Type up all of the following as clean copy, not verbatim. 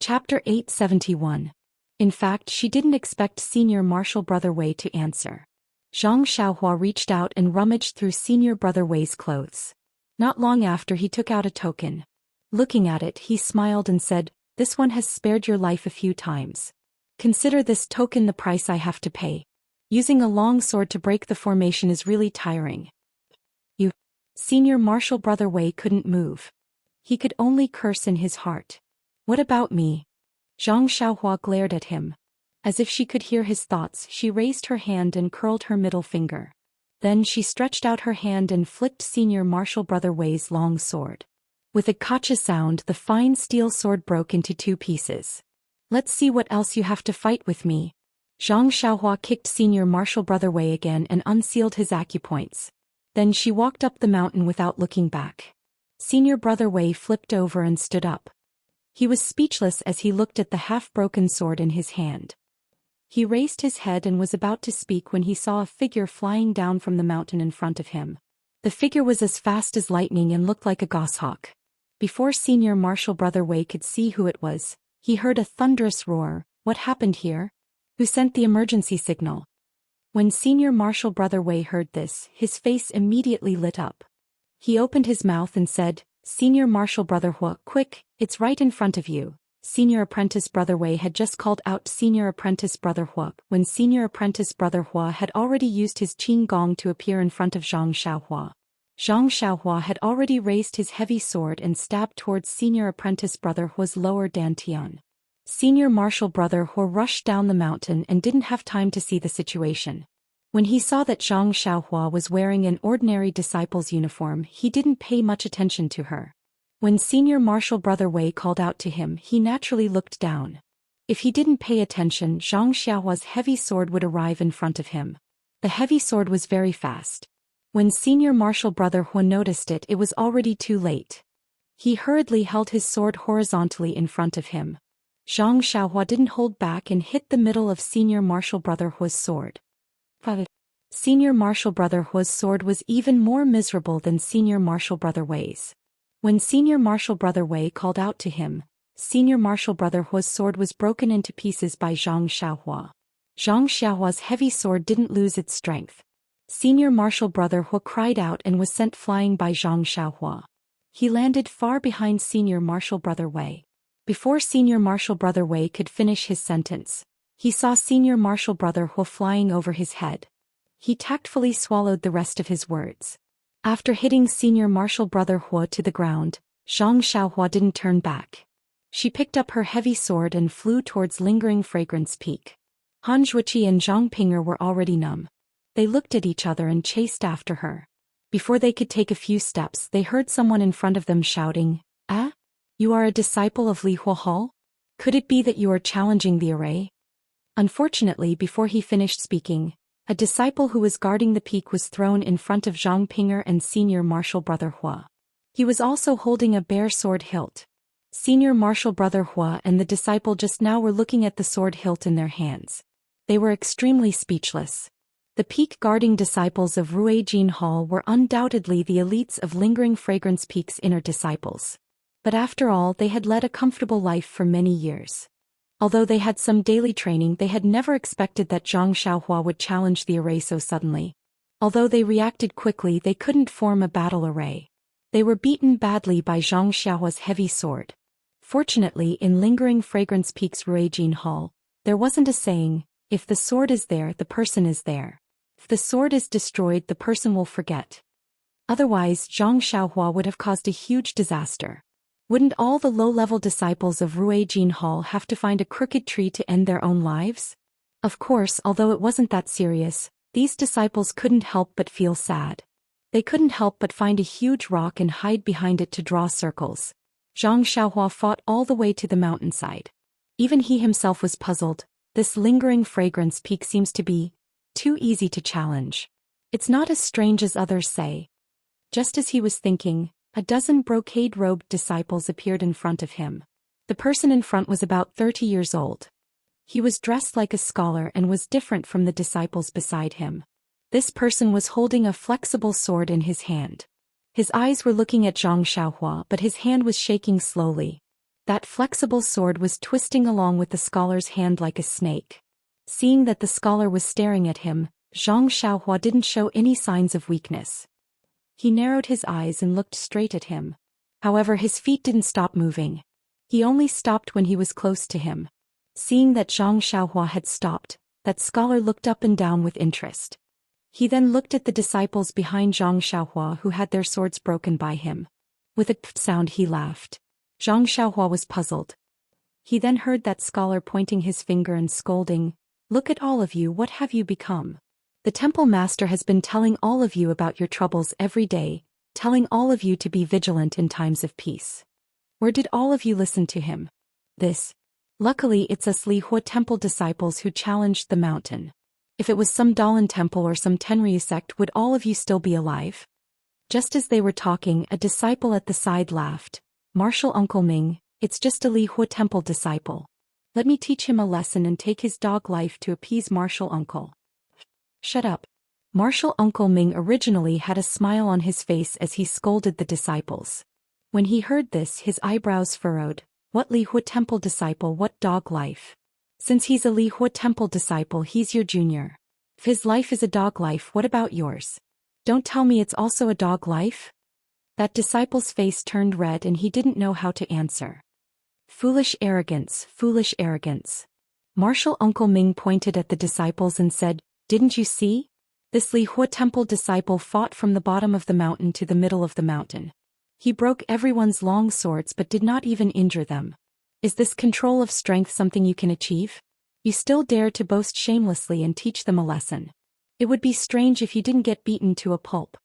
Chapter 871. In fact, she didn't expect Senior Marshal Brother Wei to answer. Zhang Xiaohua reached out and rummaged through Senior Brother Wei's clothes. Not long after, he took out a token. Looking at it, he smiled and said, "This one has spared your life a few times. Consider this token the price I have to pay. Using a long sword to break the formation is really tiring." Senior Marshal Brother Wei couldn't move. He could only curse in his heart. "What about me?" Zhang Xiaohua glared at him. As if she could hear his thoughts, she raised her hand and curled her middle finger. Then she stretched out her hand and flicked Senior Marshal Brother Wei's long sword. With a kacha sound, the fine steel sword broke into two pieces. "Let's see what else you have to fight with me." Zhang Xiaohua kicked Senior Marshal Brother Wei again and unsealed his acupoints. Then she walked up the mountain without looking back. Senior Brother Wei flipped over and stood up. He was speechless as he looked at the half-broken sword in his hand. He raised his head and was about to speak when he saw a figure flying down from the mountain in front of him. The figure was as fast as lightning and looked like a goshawk. Before Senior Marshal Brother Wei could see who it was, he heard a thunderous roar. "What happened here? Who sent the emergency signal?" When Senior Marshal Brother Wei heard this, his face immediately lit up. He opened his mouth and said, "Senior Marshal Brother Hua, quick, it's right in front of you." Senior Apprentice Brother Wei had just called out Senior Apprentice Brother Hua when Senior Apprentice Brother Hua had already used his Qing Gong to appear in front of Zhang Xiaohua. Zhang Xiaohua had already raised his heavy sword and stabbed towards Senior Apprentice Brother Hua's lower dantian. Senior Marshal Brother Hua rushed down the mountain and didn't have time to see the situation. When he saw that Zhang Xiaohua was wearing an ordinary disciple's uniform, he didn't pay much attention to her. When Senior Marshal Brother Wei called out to him, he naturally looked down. If he didn't pay attention, Zhang Xiaohua's heavy sword would arrive in front of him. The heavy sword was very fast. When Senior Marshal Brother Hua noticed it, it was already too late. He hurriedly held his sword horizontally in front of him. Zhang Xiaohua didn't hold back and hit the middle of Senior Marshal Brother Hua's sword. Senior Marshal Brother Hua's sword was even more miserable than Senior Marshal Brother Wei's. When Senior Marshal Brother Wei called out to him, Senior Marshal Brother Hua's sword was broken into pieces by Zhang Xiaohua. Zhang Xiaohua's heavy sword didn't lose its strength. Senior Marshal Brother Hua cried out and was sent flying by Zhang Xiaohua. He landed far behind Senior Marshal Brother Wei. Before Senior Marshal Brother Wei could finish his sentence, he saw Senior Marshal Brother Hua flying over his head. He tactfully swallowed the rest of his words. After hitting Senior Marshal Brother Hua to the ground, Zhang Xiaohua didn't turn back. She picked up her heavy sword and flew towards Lingering Fragrance Peak. Han Zhuqi and Zhang Pinger were already numb. They looked at each other and chased after her. Before they could take a few steps, they heard someone in front of them shouting, "Ah? You are a disciple of Li Huahao? Could it be that you are challenging the array?" Unfortunately, before he finished speaking, a disciple who was guarding the peak was thrown in front of Zhang Pinger and Senior Marshal Brother Hua. He was also holding a bare sword hilt. Senior Marshal Brother Hua and the disciple just now were looking at the sword hilt in their hands. They were extremely speechless. The peak guarding disciples of Ruijin Hall were undoubtedly the elites of Lingering Fragrance Peak's inner disciples. But after all, they had led a comfortable life for many years. Although they had some daily training, they had never expected that Zhang Xiaohua would challenge the array so suddenly. Although they reacted quickly, they couldn't form a battle array. They were beaten badly by Zhang Xiaohua's heavy sword. Fortunately, in Lingering Fragrance Peak's Ruijin Hall, there wasn't a saying, "If the sword is there, the person is there. If the sword is destroyed, the person will forget." Otherwise, Zhang Xiaohua would have caused a huge disaster. Wouldn't all the low-level disciples of Ruijin Hall have to find a crooked tree to end their own lives? Of course, although it wasn't that serious, these disciples couldn't help but feel sad. They couldn't help but find a huge rock and hide behind it to draw circles. Zhang Xiaohua fought all the way to the mountainside. Even he himself was puzzled. This Lingering Fragrance Peak seems to be too easy to challenge. It's not as strange as others say. Just as he was thinking, a dozen brocade-robed disciples appeared in front of him. The person in front was about 30 years old. He was dressed like a scholar and was different from the disciples beside him. This person was holding a flexible sword in his hand. His eyes were looking at Zhang Xiaohua, but his hand was shaking slowly. That flexible sword was twisting along with the scholar's hand like a snake. Seeing that the scholar was staring at him, Zhang Xiaohua didn't show any signs of weakness. He narrowed his eyes and looked straight at him. However, his feet didn't stop moving. He only stopped when he was close to him. Seeing that Zhang Xiaohua had stopped, that scholar looked up and down with interest. He then looked at the disciples behind Zhang Xiaohua who had their swords broken by him. With a sound he laughed. Zhang Xiaohua was puzzled. He then heard that scholar pointing his finger and scolding, "Look at all of you, what have you become? The temple master has been telling all of you about your troubles every day, telling all of you to be vigilant in times of peace. Where did all of you listen to him? This. Luckily it's us Li Hua temple disciples who challenged the mountain. If it was some Dalan temple or some Tenryu sect, would all of you still be alive?" Just as they were talking, a disciple at the side laughed. "Martial Uncle Ming, it's just a Li Hua temple disciple. Let me teach him a lesson and take his dog life to appease Martial Uncle." "Shut up." Martial Uncle Ming originally had a smile on his face as he scolded the disciples. When he heard this, his eyebrows furrowed. What Li Hua temple disciple, what dog life? Since he's a Li Hua temple disciple, he's your junior. If his life is a dog life, what about yours? Don't tell me it's also a dog life? That disciple's face turned red and he didn't know how to answer. Foolish arrogance, foolish arrogance. Martial Uncle Ming pointed at the disciples and said, "Didn't you see? This Li Hua temple disciple fought from the bottom of the mountain to the middle of the mountain. He broke everyone's long swords but did not even injure them. Is this control of strength something you can achieve? You still dare to boast shamelessly and teach them a lesson. It would be strange if you didn't get beaten to a pulp."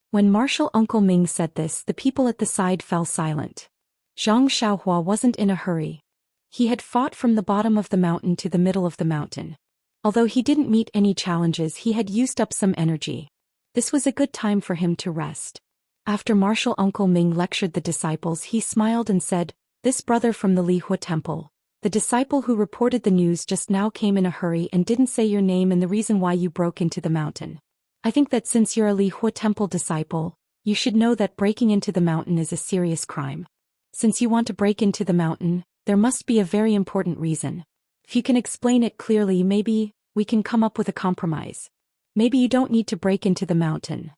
When Martial Uncle Ming said this, the people at the side fell silent. Zhang Xiaohua wasn't in a hurry. He had fought from the bottom of the mountain to the middle of the mountain. Although he didn't meet any challenges, he had used up some energy. This was a good time for him to rest. After Martial Uncle Ming lectured the disciples, he smiled and said, "This brother from the Li Hua temple, the disciple who reported the news just now, came in a hurry and didn't say your name and the reason why you broke into the mountain. I think that since you're a Li Hua temple disciple, you should know that breaking into the mountain is a serious crime. Since you want to break into the mountain, there must be a very important reason. If you can explain it clearly, maybe we can come up with a compromise. Maybe you don't need to break into the mountain."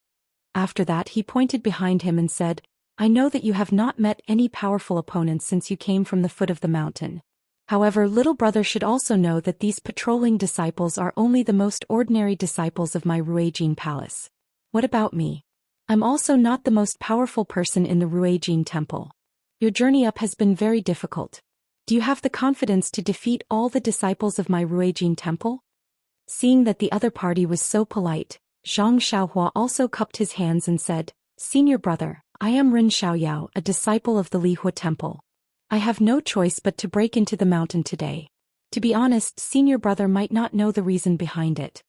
After that, he pointed behind him and said, "I know that you have not met any powerful opponents since you came from the foot of the mountain. However, little brother should also know that these patrolling disciples are only the most ordinary disciples of my Ruijin palace. What about me? I'm also not the most powerful person in the Ruijin temple. Your journey up has been very difficult. Do you have the confidence to defeat all the disciples of my Ruijin temple?" Seeing that the other party was so polite, Zhang Xiaohua also cupped his hands and said, "Senior brother, I am Ren Xiaoyao, a disciple of the Li Hua temple. I have no choice but to break into the mountain today. To be honest, senior brother might not know the reason behind it."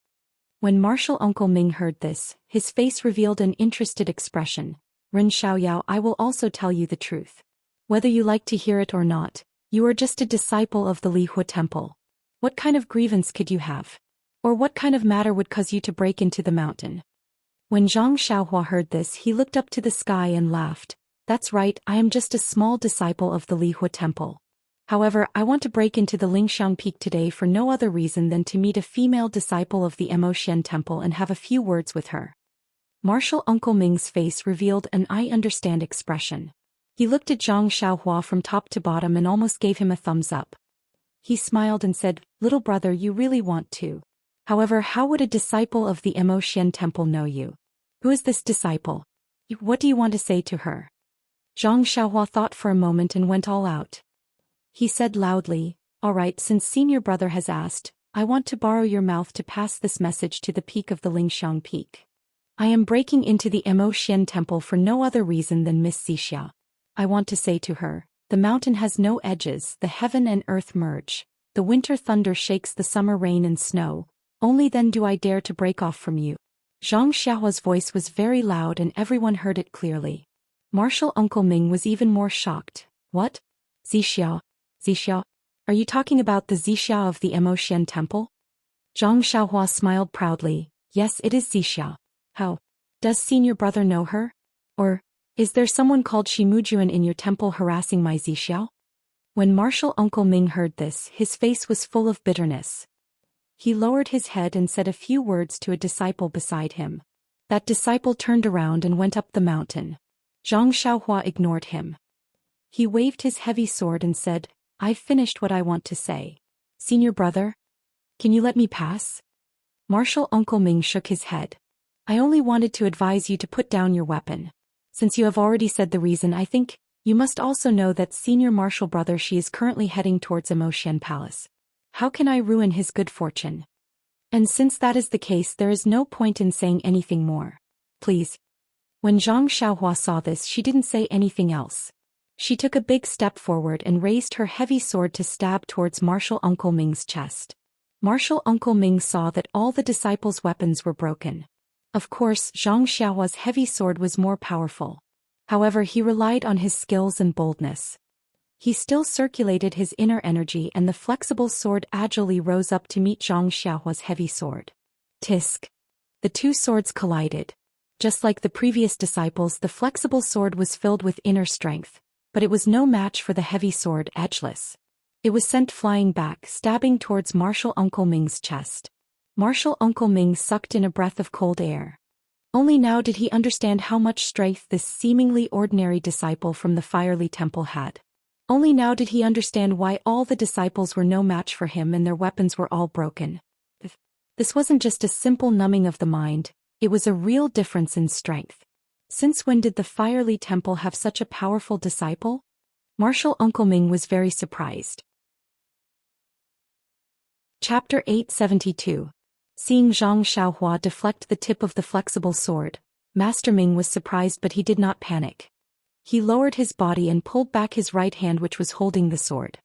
When Martial Uncle Ming heard this, his face revealed an interested expression. "Ren Xiaoyao, I will also tell you the truth. Whether you like to hear it or not, you are just a disciple of the Li Hua temple. What kind of grievance could you have? Or what kind of matter would cause you to break into the mountain?" When Zhang Xiaohua heard this, he looked up to the sky and laughed. "That's right, I am just a small disciple of the Li Hua temple. However, I want to break into the Lingxiang Peak today for no other reason than to meet a female disciple of the Immerse temple and have a few words with her." Martial Uncle Ming's face revealed an "I understand" expression. He looked at Zhang Xiaohua from top to bottom and almost gave him a thumbs up. He smiled and said, "Little brother, you really want to. However, how would a disciple of the Immerse temple know you? Who is this disciple? What do you want to say to her?" Zhang Xiaohua thought for a moment and went all out. He said loudly, "All right, since senior brother has asked, I want to borrow your mouth to pass this message to the peak of the Lingxiang Peak. I am breaking into the Immerse temple for no other reason than Miss Xixia. I want to say to her, the mountain has no edges, the heaven and earth merge, the winter thunder shakes the summer rain and snow, only then do I dare to break off from you." Zhang Xiaohua's voice was very loud and everyone heard it clearly. Martial Uncle Ming was even more shocked. "What? Xixia? Xixia? Are you talking about the Xixia of the Immerse temple?" Zhang Xiaohua smiled proudly. "Yes, it is Xixia. How? Does senior brother know her? Or is there someone called Shimujuan in your temple harassing my Xixia?" When Martial Uncle Ming heard this, his face was full of bitterness. He lowered his head and said a few words to a disciple beside him. That disciple turned around and went up the mountain. Zhang Xiaohua ignored him. He waved his heavy sword and said, "I've finished what I want to say. Senior brother? Can you let me pass?" Martial Uncle Ming shook his head. "I only wanted to advise you to put down your weapon. Since you have already said the reason, I think you must also know that senior martial brother Shi is currently heading towards Immerse Palace. How can I ruin his good fortune? And since that is the case, there is no point in saying anything more. Please." When Zhang Xiaohua saw this, she didn't say anything else. She took a big step forward and raised her heavy sword to stab towards Martial Uncle Ming's chest. Martial Uncle Ming saw that all the disciples' weapons were broken. Of course, Zhang Xiaohua's heavy sword was more powerful. However, he relied on his skills and boldness. He still circulated his inner energy, and the flexible sword agilely rose up to meet Zhang Xiaohua's heavy sword. Tisk! The two swords collided. Just like the previous disciples, the flexible sword was filled with inner strength, but it was no match for the heavy sword, edgeless. It was sent flying back, stabbing towards Martial Uncle Ming's chest. Martial Uncle Ming sucked in a breath of cold air. Only now did he understand how much strength this seemingly ordinary disciple from the Fiery Temple had. Only now did he understand why all the disciples were no match for him and their weapons were all broken. This wasn't just a simple numbing of the mind, it was a real difference in strength. Since when did the Fiery Temple have such a powerful disciple? Martial Uncle Ming was very surprised. Chapter 872. Seeing Zhang Xiaohua deflect the tip of the flexible sword, Master Ming was surprised, but he did not panic. He lowered his body and pulled back his right hand, which was holding the sword.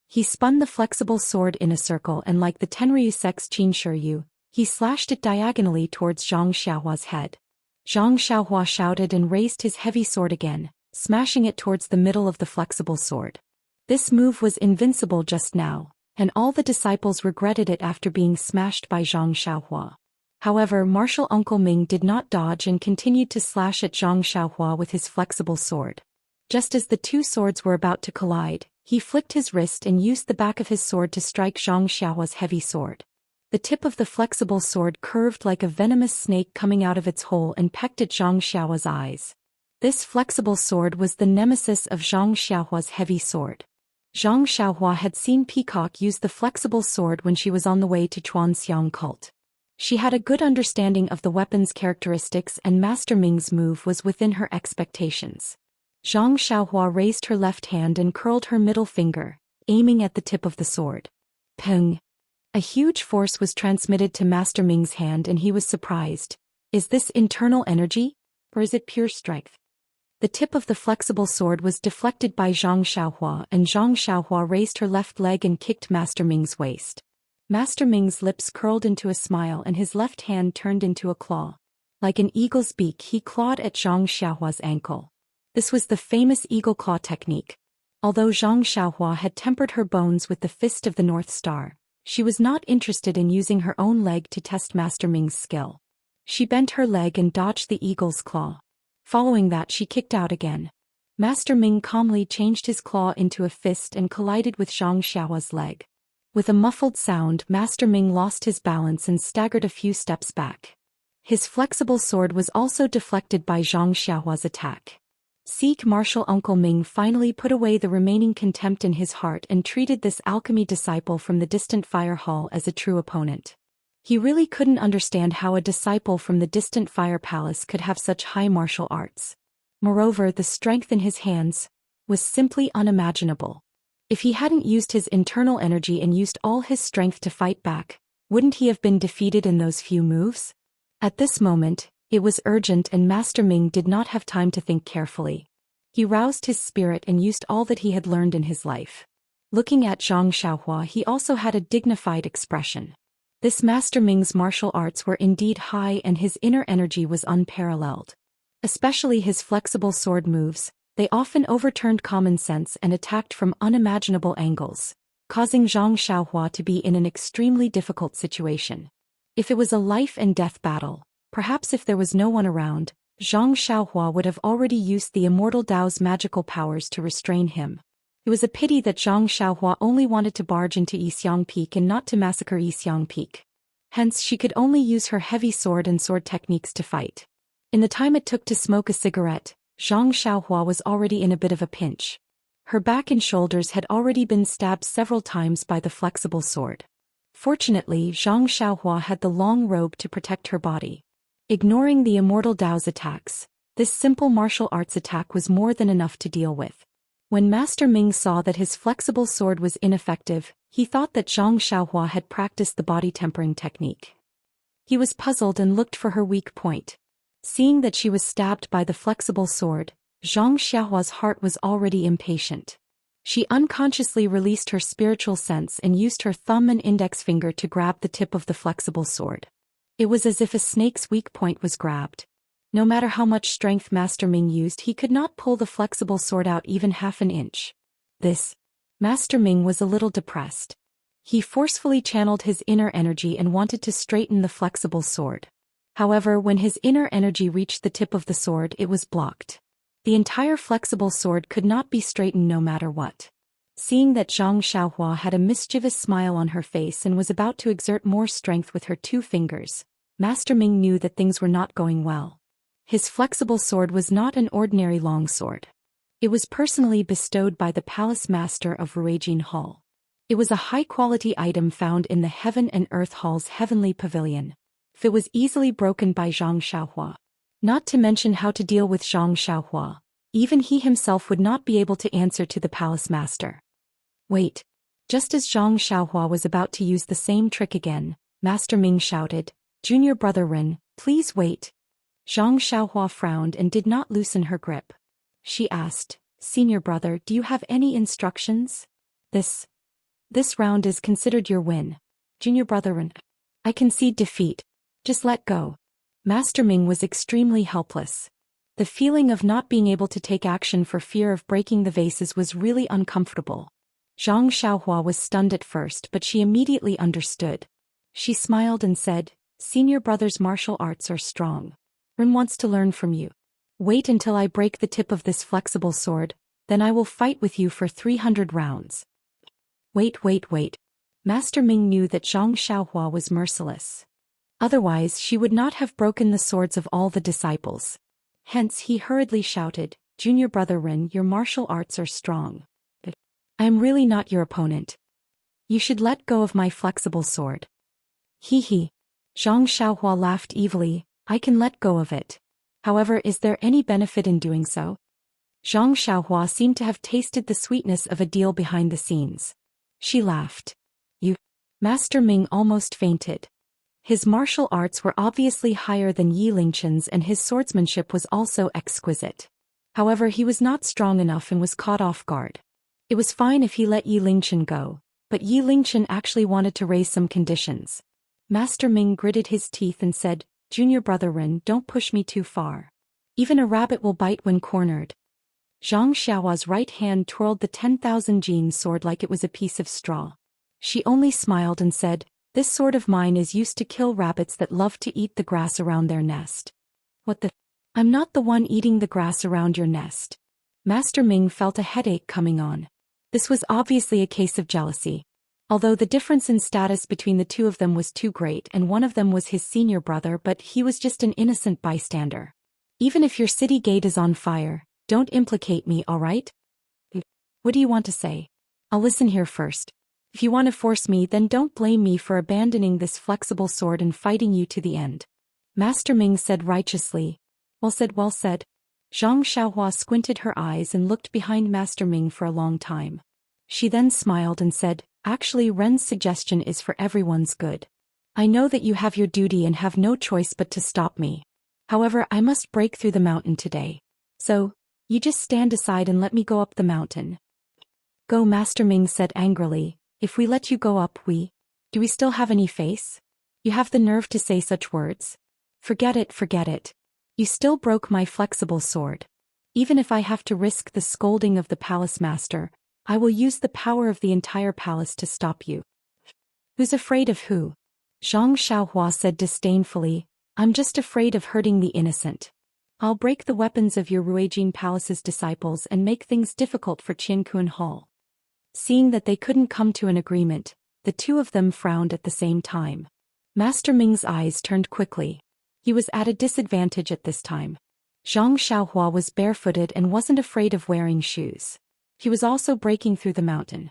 He spun the flexible sword in a circle, and like the Tenryu Sex Qin Shiryu, he slashed it diagonally towards Zhang Xiaohua's head. Zhang Xiaohua shouted and raised his heavy sword again, smashing it towards the middle of the flexible sword. This move was invincible just now, and all the disciples regretted it after being smashed by Zhang Xiaohua. However, Martial Uncle Ming did not dodge and continued to slash at Zhang Xiaohua with his flexible sword. Just as the two swords were about to collide, he flicked his wrist and used the back of his sword to strike Zhang Xiaohua's heavy sword. The tip of the flexible sword curved like a venomous snake coming out of its hole and pecked at Zhang Xiaohua's eyes. This flexible sword was the nemesis of Zhang Xiaohua's heavy sword. Zhang Xiaohua had seen Peacock use the flexible sword when she was on the way to Transcending cult. She had a good understanding of the weapon's characteristics, and Master Ming's move was within her expectations. Zhang Xiaohua raised her left hand and curled her middle finger, aiming at the tip of the sword. Peng! A huge force was transmitted to Master Ming's hand, and he was surprised. Is this internal energy? Or is it pure strength? The tip of the flexible sword was deflected by Zhang Xiaohua, and Zhang Xiaohua raised her left leg and kicked Master Ming's waist. Master Ming's lips curled into a smile and his left hand turned into a claw. Like an eagle's beak, he clawed at Zhang Xiaohua's ankle. This was the famous eagle claw technique. Although Zhang Xiaohua had tempered her bones with the fist of the North Star, she was not interested in using her own leg to test Master Ming's skill. She bent her leg and dodged the eagle's claw. Following that, she kicked out again. Master Ming calmly changed his claw into a fist and collided with Zhang Xiaohua's leg. With a muffled sound, Master Ming lost his balance and staggered a few steps back. His flexible sword was also deflected by Zhang Xiaohua's attack. Sikh Martial Uncle Ming finally put away the remaining contempt in his heart and treated this alchemy disciple from the distant fire hall as a true opponent. He really couldn't understand how a disciple from the distant fire palace could have such high martial arts. Moreover, the strength in his hands was simply unimaginable. If he hadn't used his internal energy and used all his strength to fight back, wouldn't he have been defeated in those few moves? At this moment, it was urgent, and Master Ming did not have time to think carefully. He roused his spirit and used all that he had learned in his life. Looking at Zhang Xiaohua, he also had a dignified expression. This Master Ming's martial arts were indeed high, and his inner energy was unparalleled. Especially his flexible sword moves, they often overturned common sense and attacked from unimaginable angles, causing Zhang Xiaohua to be in an extremely difficult situation. If it was a life-and-death battle, perhaps if there was no one around, Zhang Xiaohua would have already used the Immortal Dao's magical powers to restrain him. It was a pity that Zhang Xiaohua only wanted to barge into Yixiang Peak and not to massacre Yixiang Peak. Hence she could only use her heavy sword and sword techniques to fight. In the time it took to smoke a cigarette, Zhang Xiaohua was already in a bit of a pinch. Her back and shoulders had already been stabbed several times by the flexible sword. Fortunately, Zhang Xiaohua had the long robe to protect her body. Ignoring the immortal Dao's attacks, this simple martial arts attack was more than enough to deal with. When Master Ming saw that his flexible sword was ineffective, he thought that Zhang Xiaohua had practiced the body tempering technique. He was puzzled and looked for her weak point. Seeing that she was stabbed by the flexible sword, Zhang Xiaohua's heart was already impatient. She unconsciously released her spiritual sense and used her thumb and index finger to grab the tip of the flexible sword. It was as if a snake's weak point was grabbed. No matter how much strength Master Ming used, he could not pull the flexible sword out even half an inch. Master Ming was a little depressed. He forcefully channeled his inner energy and wanted to straighten the flexible sword. However, when his inner energy reached the tip of the sword, it was blocked. The entire flexible sword could not be straightened no matter what. Seeing that Zhang Xiaohua had a mischievous smile on her face and was about to exert more strength with her 2 fingers, Master Ming knew that things were not going well. His flexible sword was not an ordinary longsword. It was personally bestowed by the Palace Master of Ruijin Hall. It was a high-quality item found in the Heaven and Earth Hall's heavenly pavilion. It was easily broken by Zhang Xiaohua. Not to mention how to deal with Zhang Xiaohua, even he himself would not be able to answer to the Palace Master. Wait. Just as Zhang Xiaohua was about to use the same trick again, Master Ming shouted, "Junior Brother Ren, please wait." Zhang Xiaohua frowned and did not loosen her grip. She asked, "Senior brother, do you have any instructions? This round is considered your win. Junior Brother Ren, I concede defeat. Just let go." Master Ming was extremely helpless. The feeling of not being able to take action for fear of breaking the vases was really uncomfortable. Zhang Xiaohua was stunned at first, but she immediately understood. She smiled and said, "Senior brother's martial arts are strong. Ren wants to learn from you. Wait until I break the tip of this flexible sword, then I will fight with you for 300 rounds. Wait. Master Ming knew that Zhang Xiaohua was merciless. Otherwise she would not have broken the swords of all the disciples. Hence he hurriedly shouted, "Junior Brother Ren, your martial arts are strong. But I am really not your opponent. You should let go of my flexible sword." He. Zhang Xiaohua laughed evilly, "I can let go of it. However, is there any benefit in doing so?" Zhang Xiaohua seemed to have tasted the sweetness of a deal behind the scenes. She laughed. "You." Master Ming almost fainted. His martial arts were obviously higher than Yi Lingchen's and his swordsmanship was also exquisite. However, he was not strong enough and was caught off guard. It was fine if he let Yi Lingchen go, but Yi Lingchen actually wanted to raise some conditions. Master Ming gritted his teeth and said, "Junior Brother Ren, don't push me too far. Even a rabbit will bite when cornered." Zhang Xiaohua's right hand twirled the 10,000 Jin sword like it was a piece of straw. She only smiled and said, "This sword of mine is used to kill rabbits that love to eat the grass around their nest." "What the? I'm not the one eating the grass around your nest." Master Ming felt a headache coming on. This was obviously a case of jealousy. Although the difference in status between the two of them was too great and one of them was his senior brother, but he was just an innocent bystander. "Even if your city gate is on fire, don't implicate me, all right?" "What do you want to say?" "I'll listen here first. If you want to force me, then don't blame me for abandoning this flexible sword and fighting you to the end." Master Ming said righteously. Well said. Zhang Xiaohua squinted her eyes and looked behind Master Ming for a long time. She then smiled and said, "Actually, Ren's suggestion is for everyone's good. I know that you have your duty and have no choice but to stop me. However, I must break through the mountain today. So, you just stand aside and let me go up the mountain." "Go," Master Ming said angrily. "If we let you go up, do we still have any face? You have the nerve to say such words? Forget it. You still broke my flexible sword. Even if I have to risk the scolding of the palace master, I will use the power of the entire palace to stop you." "Who's afraid of who?" Zhang Xiaohua said disdainfully. "I'm just afraid of hurting the innocent. I'll break the weapons of your Ruijin Palace's disciples and make things difficult for Qiankuan Hall. Seeing that they couldn't come to an agreement, the two of them frowned at the same time. Master Ming's eyes turned quickly. He was at a disadvantage at this time. Zhang Xiaohua was barefooted and wasn't afraid of wearing shoes. He was also breaking through the mountain.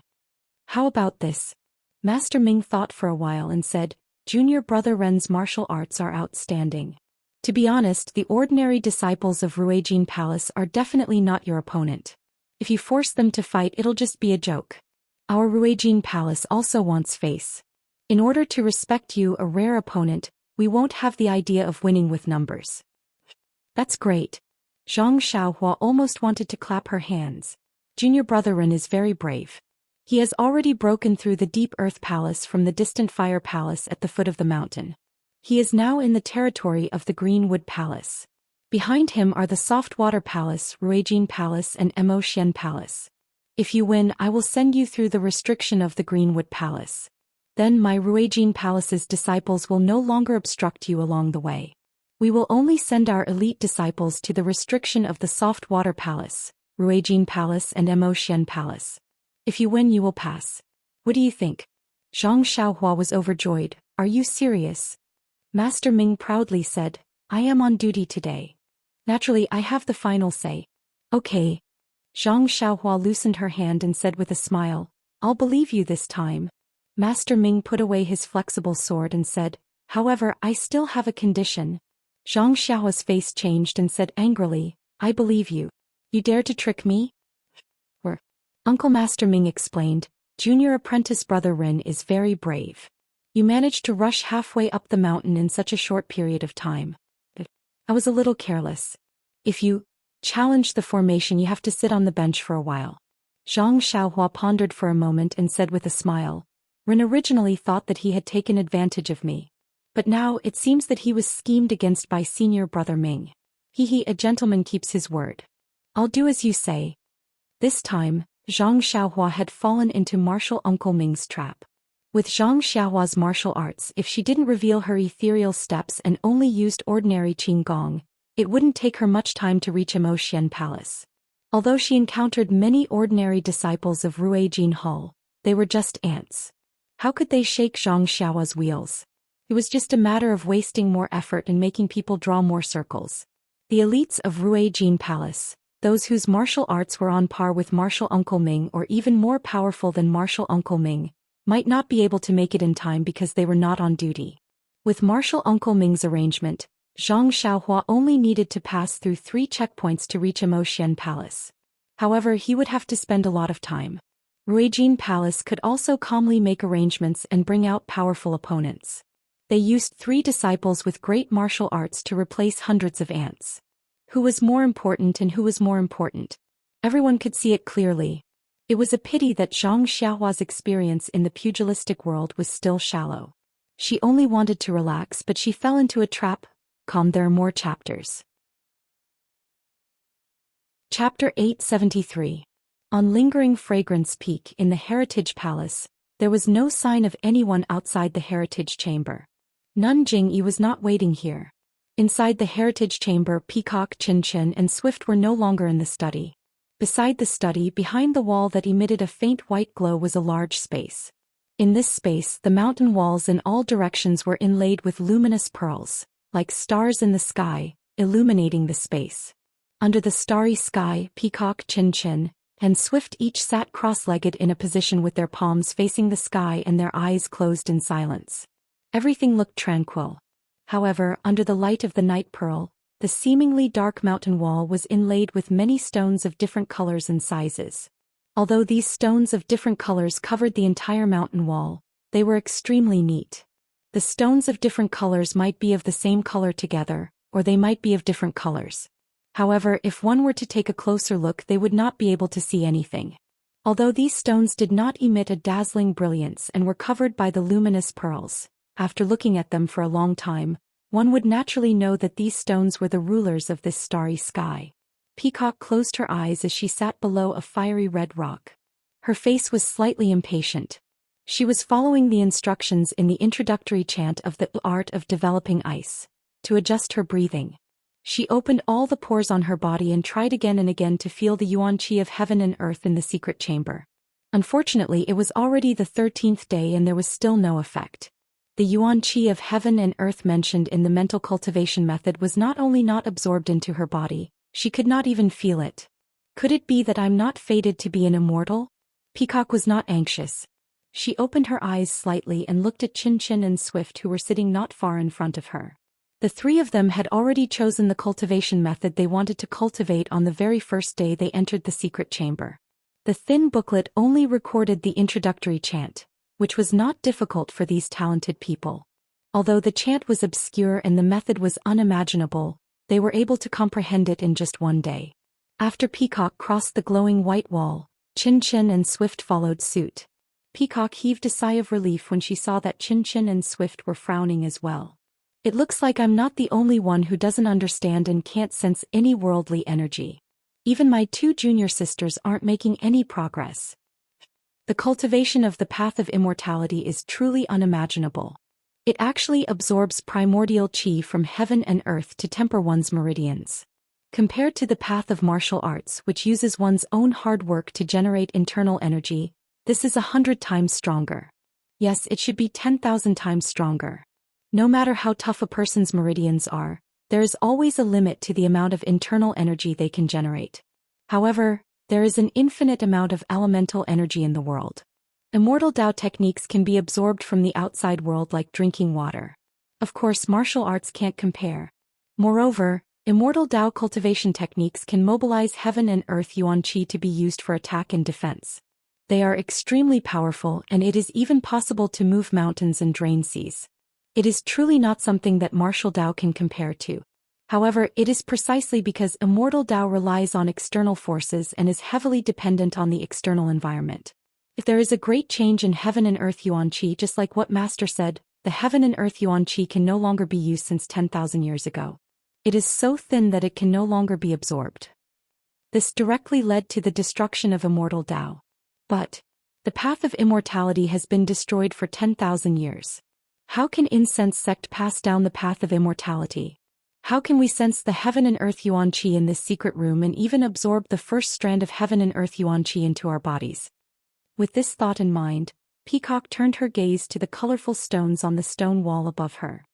How about this? Master Ming thought for a while and said, Junior Brother Ren's martial arts are outstanding. To be honest, the ordinary disciples of Ruijin Palace are definitely not your opponent. If you force them to fight, it'll just be a joke. Our Ruijin Palace also wants face. In order to respect you, a rare opponent, we won't have the idea of winning with numbers. That's great. Zhang Xiaohua almost wanted to clap her hands. Junior Brother Ren is very brave. He has already broken through the Deep Earth Palace from the distant Fire Palace at the foot of the mountain. He is now in the territory of the Greenwood Palace. Behind him are the Soft Water Palace, Ruijin Palace and Immerse Palace. If you win, I will send you through the restriction of the Greenwood Palace. Then my Ruijin Palace's disciples will no longer obstruct you along the way. We will only send our elite disciples to the restriction of the Soft Water Palace, Ruijin Palace and Immerse Palace. If you win, you will pass. What do you think? Zhang Xiaohua was overjoyed. Are you serious? Master Ming proudly said, I am on duty today. Naturally, I have the final say. Okay. Zhang Xiaohua loosened her hand and said with a smile, I'll believe you this time. Master Ming put away his flexible sword and said, however, I still have a condition. Zhang Xiaohua's face changed and said angrily, I believe you. You dare to trick me? Uncle Master Ming explained, Junior Apprentice Brother Ren is very brave. You managed to rush halfway up the mountain in such a short period of time. I was a little careless. If you challenge the formation, you have to sit on the bench for a while. Zhang Xiaohua pondered for a moment and said with a smile, Ren originally thought that he had taken advantage of me. But now it seems that he was schemed against by Senior Brother Ming. A gentleman keeps his word. I'll do as you say. This time, Zhang Xiaohua had fallen into Martial Uncle Ming's trap. With Zhang Xiaohua's martial arts, if she didn't reveal her ethereal steps and only used ordinary qigong, it wouldn't take her much time to reach Immerse Palace. Although she encountered many ordinary disciples of Ruijin Hall, they were just ants. How could they shake Zhang Xiaohua's wheels? It was just a matter of wasting more effort and making people draw more circles. The elites of Ruijin Palace, those whose martial arts were on par with Martial Uncle Ming or even more powerful than Martial Uncle Ming, might not be able to make it in time because they were not on duty. With Martial Uncle Ming's arrangement, Zhang Xiaohua only needed to pass through 3 checkpoints to reach Immerse Palace. However, he would have to spend a lot of time. Ruijin Palace could also calmly make arrangements and bring out powerful opponents. They used 3 disciples with great martial arts to replace hundreds of ants. Who was more important and who was more important? Everyone could see it clearly. It was a pity that Zhang Xiaohua's experience in the pugilistic world was still shallow. She only wanted to relax, but she fell into a trap. There are more chapters. Chapter 873. On Lingering Fragrance Peak in the Heritage Palace, there was no sign of anyone outside the Heritage Chamber. Nun Jingyi was not waiting here. Inside the Heritage Chamber, Peacock, Qin and Swift were no longer in the study. Beside the study, behind the wall that emitted a faint white glow, was a large space. In this space, the mountain walls in all directions were inlaid with luminous pearls, like stars in the sky, illuminating the space. Under the starry sky, Peacock, Qin and Swift each sat cross-legged in a position with their palms facing the sky and their eyes closed in silence. Everything looked tranquil. However, under the light of the night pearl, the seemingly dark mountain wall was inlaid with many stones of different colors and sizes. Although these stones of different colors covered the entire mountain wall, they were extremely neat. The stones of different colors might be of the same color together, or they might be of different colors. However, if one were to take a closer look, they would not be able to see anything. Although these stones did not emit a dazzling brilliance and were covered by the luminous pearls, after looking at them for a long time, one would naturally know that these stones were the rulers of this starry sky. Peacock closed her eyes as she sat below a fiery red rock. Her face was slightly impatient. She was following the instructions in the introductory chant of the art of developing ice, to adjust her breathing. She opened all the pores on her body and tried again and again to feel the yuan qi of heaven and earth in the secret chamber. Unfortunately, it was already the 13th day and there was still no effect. The yuan qi of heaven and earth mentioned in the mental cultivation method was not only not absorbed into her body, she could not even feel it. Could it be that I'm not fated to be an immortal? Peacock was not anxious. She opened her eyes slightly and looked at Chin Chin and Swift, who were sitting not far in front of her. The three of them had already chosen the cultivation method they wanted to cultivate on the very first day they entered the secret chamber. The thin booklet only recorded the introductory chant, which was not difficult for these talented people. Although the chant was obscure and the method was unimaginable, they were able to comprehend it in just one day. After Peacock crossed the glowing white wall, Chin Chin and Swift followed suit. Peacock heaved a sigh of relief when she saw that Chin Chin and Swift were frowning as well. It looks like I'm not the only one who doesn't understand and can't sense any worldly energy. Even my two junior sisters aren't making any progress. The cultivation of the path of immortality is truly unimaginable. It actually absorbs primordial qi from heaven and earth to temper one's meridians. Compared to the path of martial arts, which uses one's own hard work to generate internal energy, this is 100 times stronger. Yes, it should be 10,000 times stronger. No matter how tough a person's meridians are, there is always a limit to the amount of internal energy they can generate. However, there is an infinite amount of elemental energy in the world. Immortal Tao techniques can be absorbed from the outside world like drinking water. Of course, martial arts can't compare. Moreover, Immortal Tao cultivation techniques can mobilize heaven and earth yuan qi to be used for attack and defense. They are extremely powerful, and it is even possible to move mountains and drain seas. It is truly not something that martial Tao can compare to. However, it is precisely because Immortal Tao relies on external forces and is heavily dependent on the external environment. If there is a great change in heaven and earth yuan qi, just like what Master said, the heaven and earth yuan qi can no longer be used since 10,000 years ago. It is so thin that it can no longer be absorbed. This directly led to the destruction of Immortal Tao. But the path of immortality has been destroyed for 10,000 years. How can incense sect pass down the path of immortality? How can we sense the heaven and earth yuan qi in this secret room and even absorb the first strand of heaven and earth yuan qi into our bodies? With this thought in mind, Peacock turned her gaze to the colorful stones on the stone wall above her.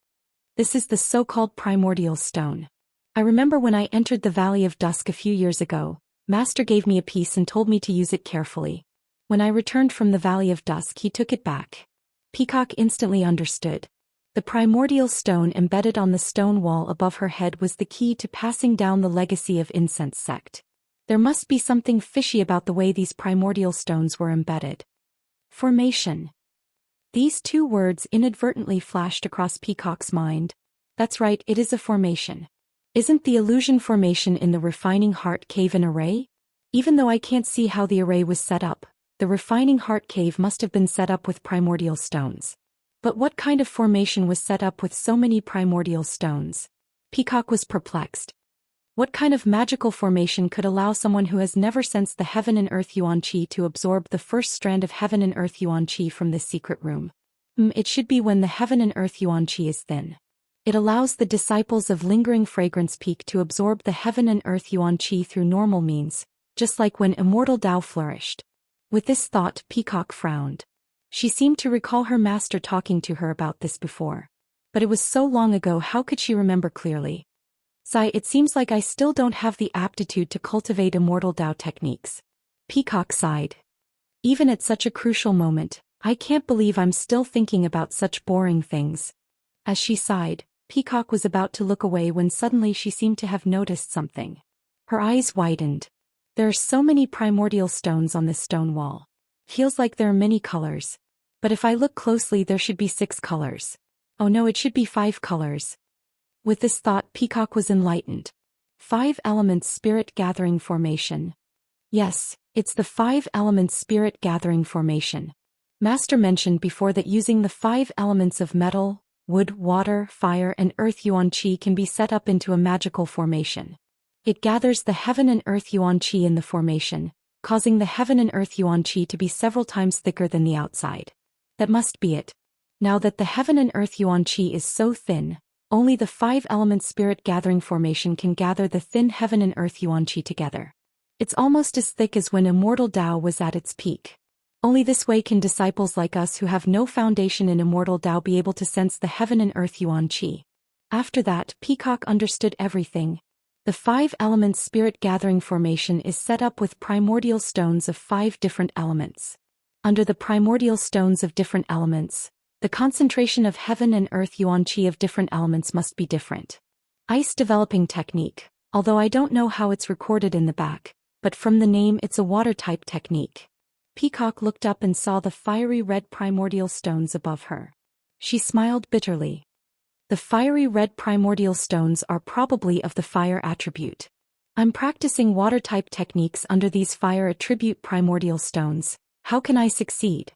This is the so-called primordial stone. I remember when I entered the Valley of Dusk a few years ago, Master gave me a piece and told me to use it carefully. When I returned from the Valley of Dusk, he took it back. Peacock instantly understood. The primordial stone embedded on the stone wall above her head was the key to passing down the legacy of incense sect. There must be something fishy about the way these primordial stones were embedded. Formation. These two words inadvertently flashed across Peacock's mind. That's right, it is a formation. Isn't the illusion formation in the refining heart cave an array? Even though I can't see how the array was set up, the refining heart cave must have been set up with primordial stones. But what kind of formation was set up with so many primordial stones? Peacock was perplexed. What kind of magical formation could allow someone who has never sensed the heaven and earth yuan qi to absorb the first strand of heaven and earth yuan qi from this secret room? It should be when the heaven and earth yuan qi is thin. It allows the disciples of Lingering Fragrance Peak to absorb the heaven and earth yuan qi through normal means, just like when Immortal Tao flourished. With this thought, Peacock frowned. She seemed to recall her master talking to her about this before. But it was so long ago, how could she remember clearly? Sigh, it seems like I still don't have the aptitude to cultivate Immortal Tao techniques. Peacock sighed. Even at such a crucial moment, I can't believe I'm still thinking about such boring things. As she sighed, Peacock was about to look away when suddenly she seemed to have noticed something. Her eyes widened. There are so many primordial stones on this stone wall. Feels like there are many colors. But if I look closely, there should be 6 colors. Oh no, it should be 5 colors. With this thought, Peacock was enlightened. 5 elements spirit gathering formation. Yes, it's the 5 elements spirit gathering formation. Master mentioned before that using the 5 elements of metal, wood, water, fire, and earth yuan qi can be set up into a magical formation. It gathers the heaven and earth yuan qi in the formation, causing the heaven and earth yuan qi to be several times thicker than the outside. That must be it. Now that the heaven and earth yuan qi is so thin, only the 5 elements spirit gathering formation can gather the thin heaven and earth yuan qi together. It's almost as thick as when Immortal Tao was at its peak. Only this way can disciples like us who have no foundation in immortal Tao be able to sense the heaven and earth yuan qi. After that, Peacock understood everything. The 5 elements spirit gathering formation is set up with primordial stones of 5 different elements. Under the primordial stones of different elements, the concentration of heaven and earth yuan qi of different elements must be different. Ice developing technique, although I don't know how it's recorded in the back, but from the name it's a water type technique. Peacock looked up and saw the fiery red primordial stones above her. She smiled bitterly. The fiery red primordial stones are probably of the fire attribute. I'm practicing water type techniques under these fire attribute primordial stones. How can I succeed?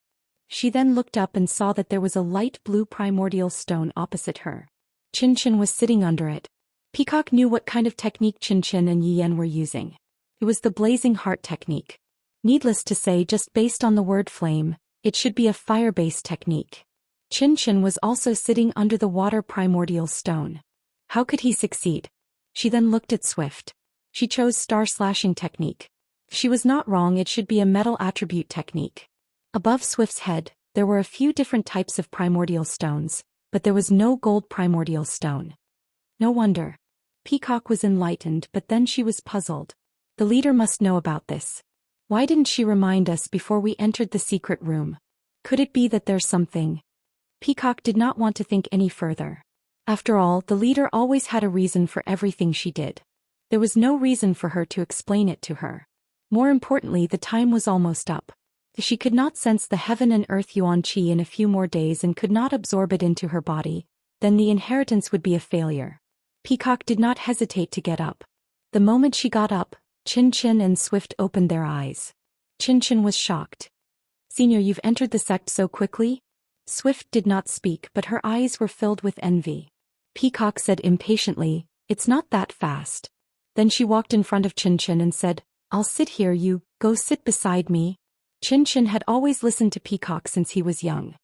She then looked up and saw that there was a light blue primordial stone opposite her. Chin Chin was sitting under it. Peacock knew what kind of technique Chin Chin and Yi Yan were using. It was the blazing heart technique. Needless to say, just based on the word flame, it should be a fire-based technique. Chin Chin was also sitting under the water primordial stone. How could he succeed? She then looked at Swift. She chose star slashing technique. She was not wrong, it should be a metal attribute technique. Above Swift's head, there were a few different types of primordial stones, but there was no gold primordial stone. No wonder. Peacock was enlightened, but then she was puzzled. The leader must know about this. Why didn't she remind us before we entered the secret room? Could it be that there's something? Peacock did not want to think any further. After all, the leader always had a reason for everything she did. There was no reason for her to explain it to her. More importantly, the time was almost up. If she could not sense the heaven and earth yuan qi in a few more days and could not absorb it into her body, then the inheritance would be a failure. Peacock did not hesitate to get up. The moment she got up, Chin Chin and Swift opened their eyes. Chin Chin was shocked. Senior, you've entered the sect so quickly? Swift did not speak, but her eyes were filled with envy. Peacock said impatiently, it's not that fast. Then she walked in front of Chin Chin and said, I'll sit here, you, go sit beside me. Chin Chin had always listened to Peacock since he was young.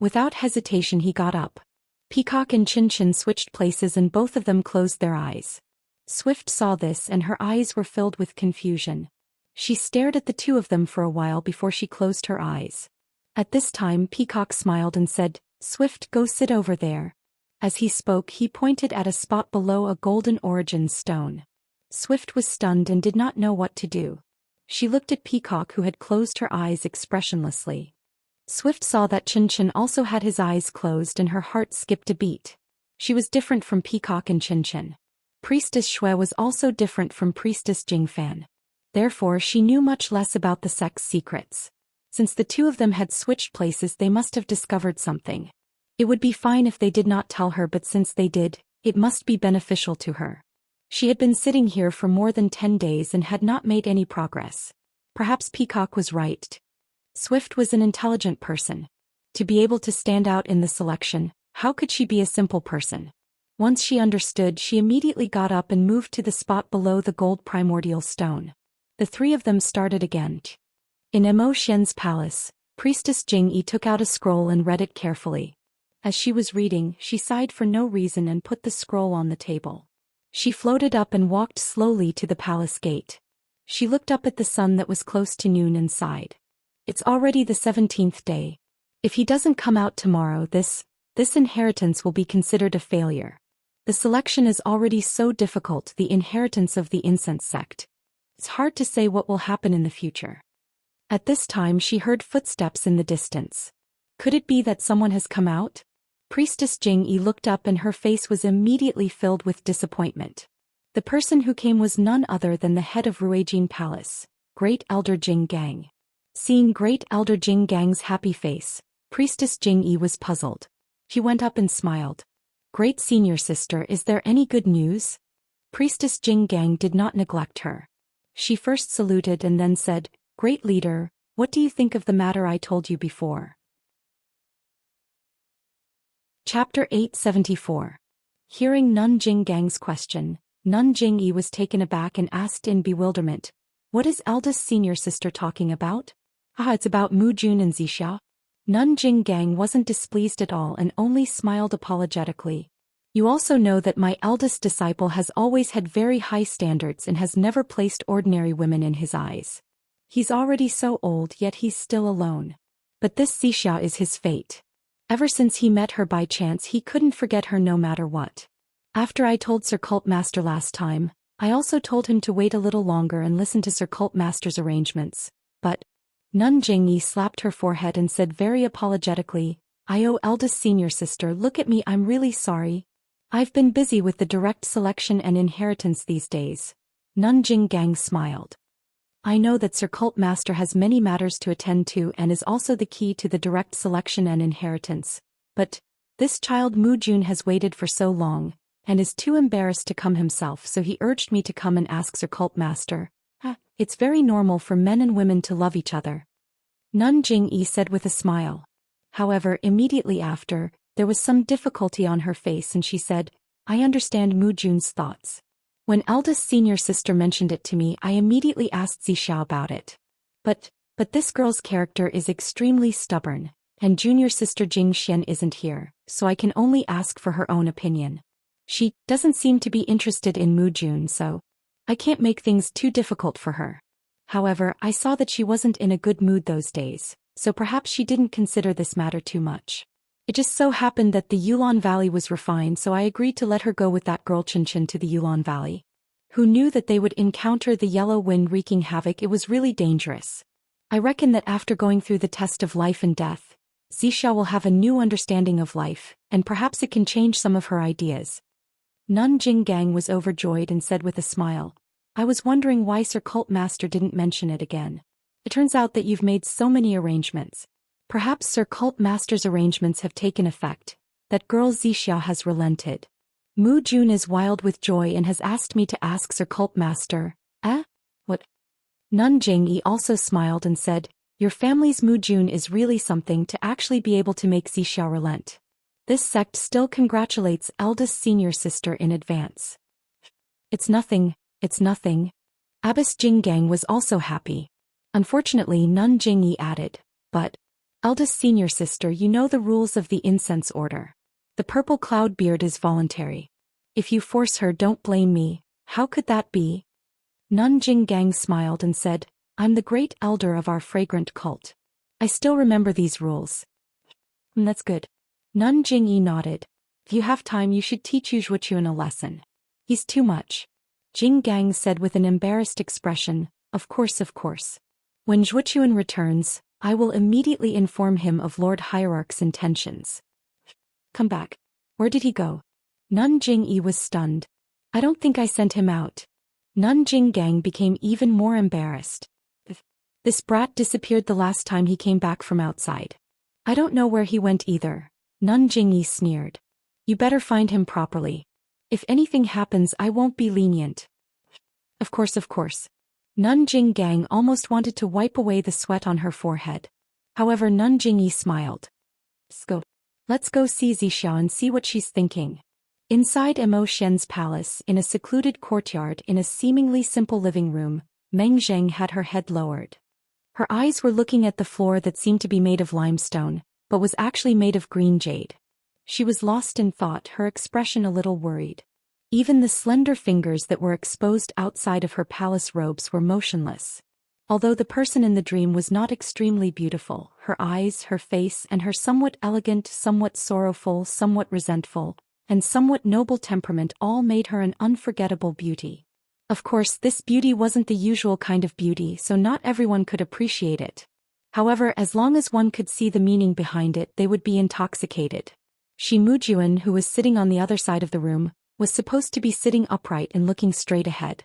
Without hesitation he got up. Peacock and Chin Chin switched places and both of them closed their eyes. Swift saw this and her eyes were filled with confusion. She stared at the two of them for a while before she closed her eyes. At this time Peacock smiled and said, Swift, go sit over there. As he spoke he pointed at a spot below a golden origin stone. Swift was stunned and did not know what to do. She looked at Peacock, who had closed her eyes expressionlessly. Swift saw that Chin Chin also had his eyes closed and her heart skipped a beat. She was different from Peacock and Chin Chin. Priestess Shui was also different from Priestess Jingfan. Therefore she knew much less about the sect's secrets. Since the two of them had switched places, they must have discovered something. It would be fine if they did not tell her, but since they did, it must be beneficial to her. She had been sitting here for more than 10 days and had not made any progress. Perhaps Peacock was right. Swift was an intelligent person. To be able to stand out in the selection, how could she be a simple person? Once she understood, she immediately got up and moved to the spot below the gold primordial stone. The three of them started again. In Mo Xian's palace, Priestess Jing Yi took out a scroll and read it carefully. As she was reading, she sighed for no reason and put the scroll on the table. She floated up and walked slowly to the palace gate. She looked up at the sun that was close to noon and sighed. It's already the 17th day. If he doesn't come out tomorrow, this inheritance will be considered a failure. The selection is already so difficult, the inheritance of the incense sect. It's hard to say what will happen in the future. At this time she heard footsteps in the distance. Could it be that someone has come out? Priestess Jing Yi looked up and her face was immediately filled with disappointment. The person who came was none other than the head of Ruijin Palace, Great Elder Jing Gang. Seeing Great Elder Jing Gang's happy face, Priestess Jing Yi was puzzled. She went up and smiled. Great senior sister, is there any good news? Priestess Jing Gang did not neglect her. She first saluted and then said, Great leader, what do you think of the matter I told you before? Chapter 874. Hearing Nun Jing Gang's question, Nun Jing Yi was taken aback and asked in bewilderment, What is eldest senior sister talking about? It's about Mu Jun and Zixia. Nun Jing Gang wasn't displeased at all and only smiled apologetically. You also know that my eldest disciple has always had very high standards and has never placed ordinary women in his eyes. He's already so old, yet he's still alone. But this Zixia is his fate. Ever since he met her by chance he couldn't forget her no matter what. After I told Sir Cult Master last time, I also told him to wait a little longer and listen to Sir Cult Master's arrangements, but Nun Jingyi slapped her forehead and said very apologetically, eldest senior sister, look at me, I'm really sorry. I've been busy with the direct selection and inheritance these days. Nun Jinggang smiled. I know that Sir Cult Master has many matters to attend to and is also the key to the direct selection and inheritance, but this child Mu Jun has waited for so long, and is too embarrassed to come himself, so he urged me to come and ask Sir Cult Master. It's very normal for men and women to love each other. Nun Jingyi said with a smile. However, immediately after, there was some difficulty on her face and she said, I understand Mu Jun's thoughts. When eldest senior sister mentioned it to me, I immediately asked Zixia about it. But this girl's character is extremely stubborn, and junior sister Jing Xian isn't here, so I can only ask for her own opinion. She doesn't seem to be interested in Mu Jun, so I can't make things too difficult for her. However, I saw that she wasn't in a good mood those days, so perhaps she didn't consider this matter too much. It just so happened that the Yulon Valley was refined, so I agreed to let her go with that girl Qinchin to the Yulon Valley. Who knew that they would encounter the yellow wind wreaking havoc? It was really dangerous. I reckon that after going through the test of life and death, Zixia will have a new understanding of life, and perhaps it can change some of her ideas. Nun Jinggang was overjoyed and said with a smile, I was wondering why Sir Cult Master didn't mention it again. It turns out that you've made so many arrangements. Perhaps Sir Cult Master's arrangements have taken effect. That girl Zixia has relented. Mu Jun is wild with joy and has asked me to ask Sir Cult Master. What? Nun Jingyi also smiled and said, your family's Mu Jun is really something to actually be able to make Zixia relent. This sect still congratulates eldest senior sister in advance. It's nothing. Abbess Jinggang was also happy. Unfortunately, Nun Jingyi added, but eldest senior sister, you know the rules of the incense order. The purple cloud beard is voluntary. If you force her, don't blame me. How could that be? Nun Jinggang smiled and said, I'm the great elder of our fragrant cult. I still remember these rules. That's good. Nun Jingyi nodded. If you have time, you should teach Yu Zhuochuan a lesson. He's too much. Jinggang said with an embarrassed expression, of course. When Zhuochuan returns, I will immediately inform him of Lord Hierarch's intentions. Come back. Where did he go? Nun Jingyi was stunned. I don't think I sent him out. Nun Jinggang became even more embarrassed. This brat disappeared the last time he came back from outside. I don't know where he went either. Nun Jingyi sneered. You better find him properly. If anything happens, I won't be lenient. Of course. Nun Jinggang almost wanted to wipe away the sweat on her forehead. However, Nun Jingyi smiled. Let's go see Zixia and see what she's thinking. Inside Mo Shen's palace, in a secluded courtyard in a seemingly simple living room, Meng Zheng had her head lowered. Her eyes were looking at the floor that seemed to be made of limestone, but was actually made of green jade. She was lost in thought, her expression a little worried. Even the slender fingers that were exposed outside of her palace robes were motionless. Although the person in the dream was not extremely beautiful, her eyes, her face, and her somewhat elegant, somewhat sorrowful, somewhat resentful, and somewhat noble temperament all made her an unforgettable beauty. Of course, this beauty wasn't the usual kind of beauty, so not everyone could appreciate it. However, as long as one could see the meaning behind it, they would be intoxicated. Shi Mujuan, who was sitting on the other side of the room, was supposed to be sitting upright and looking straight ahead.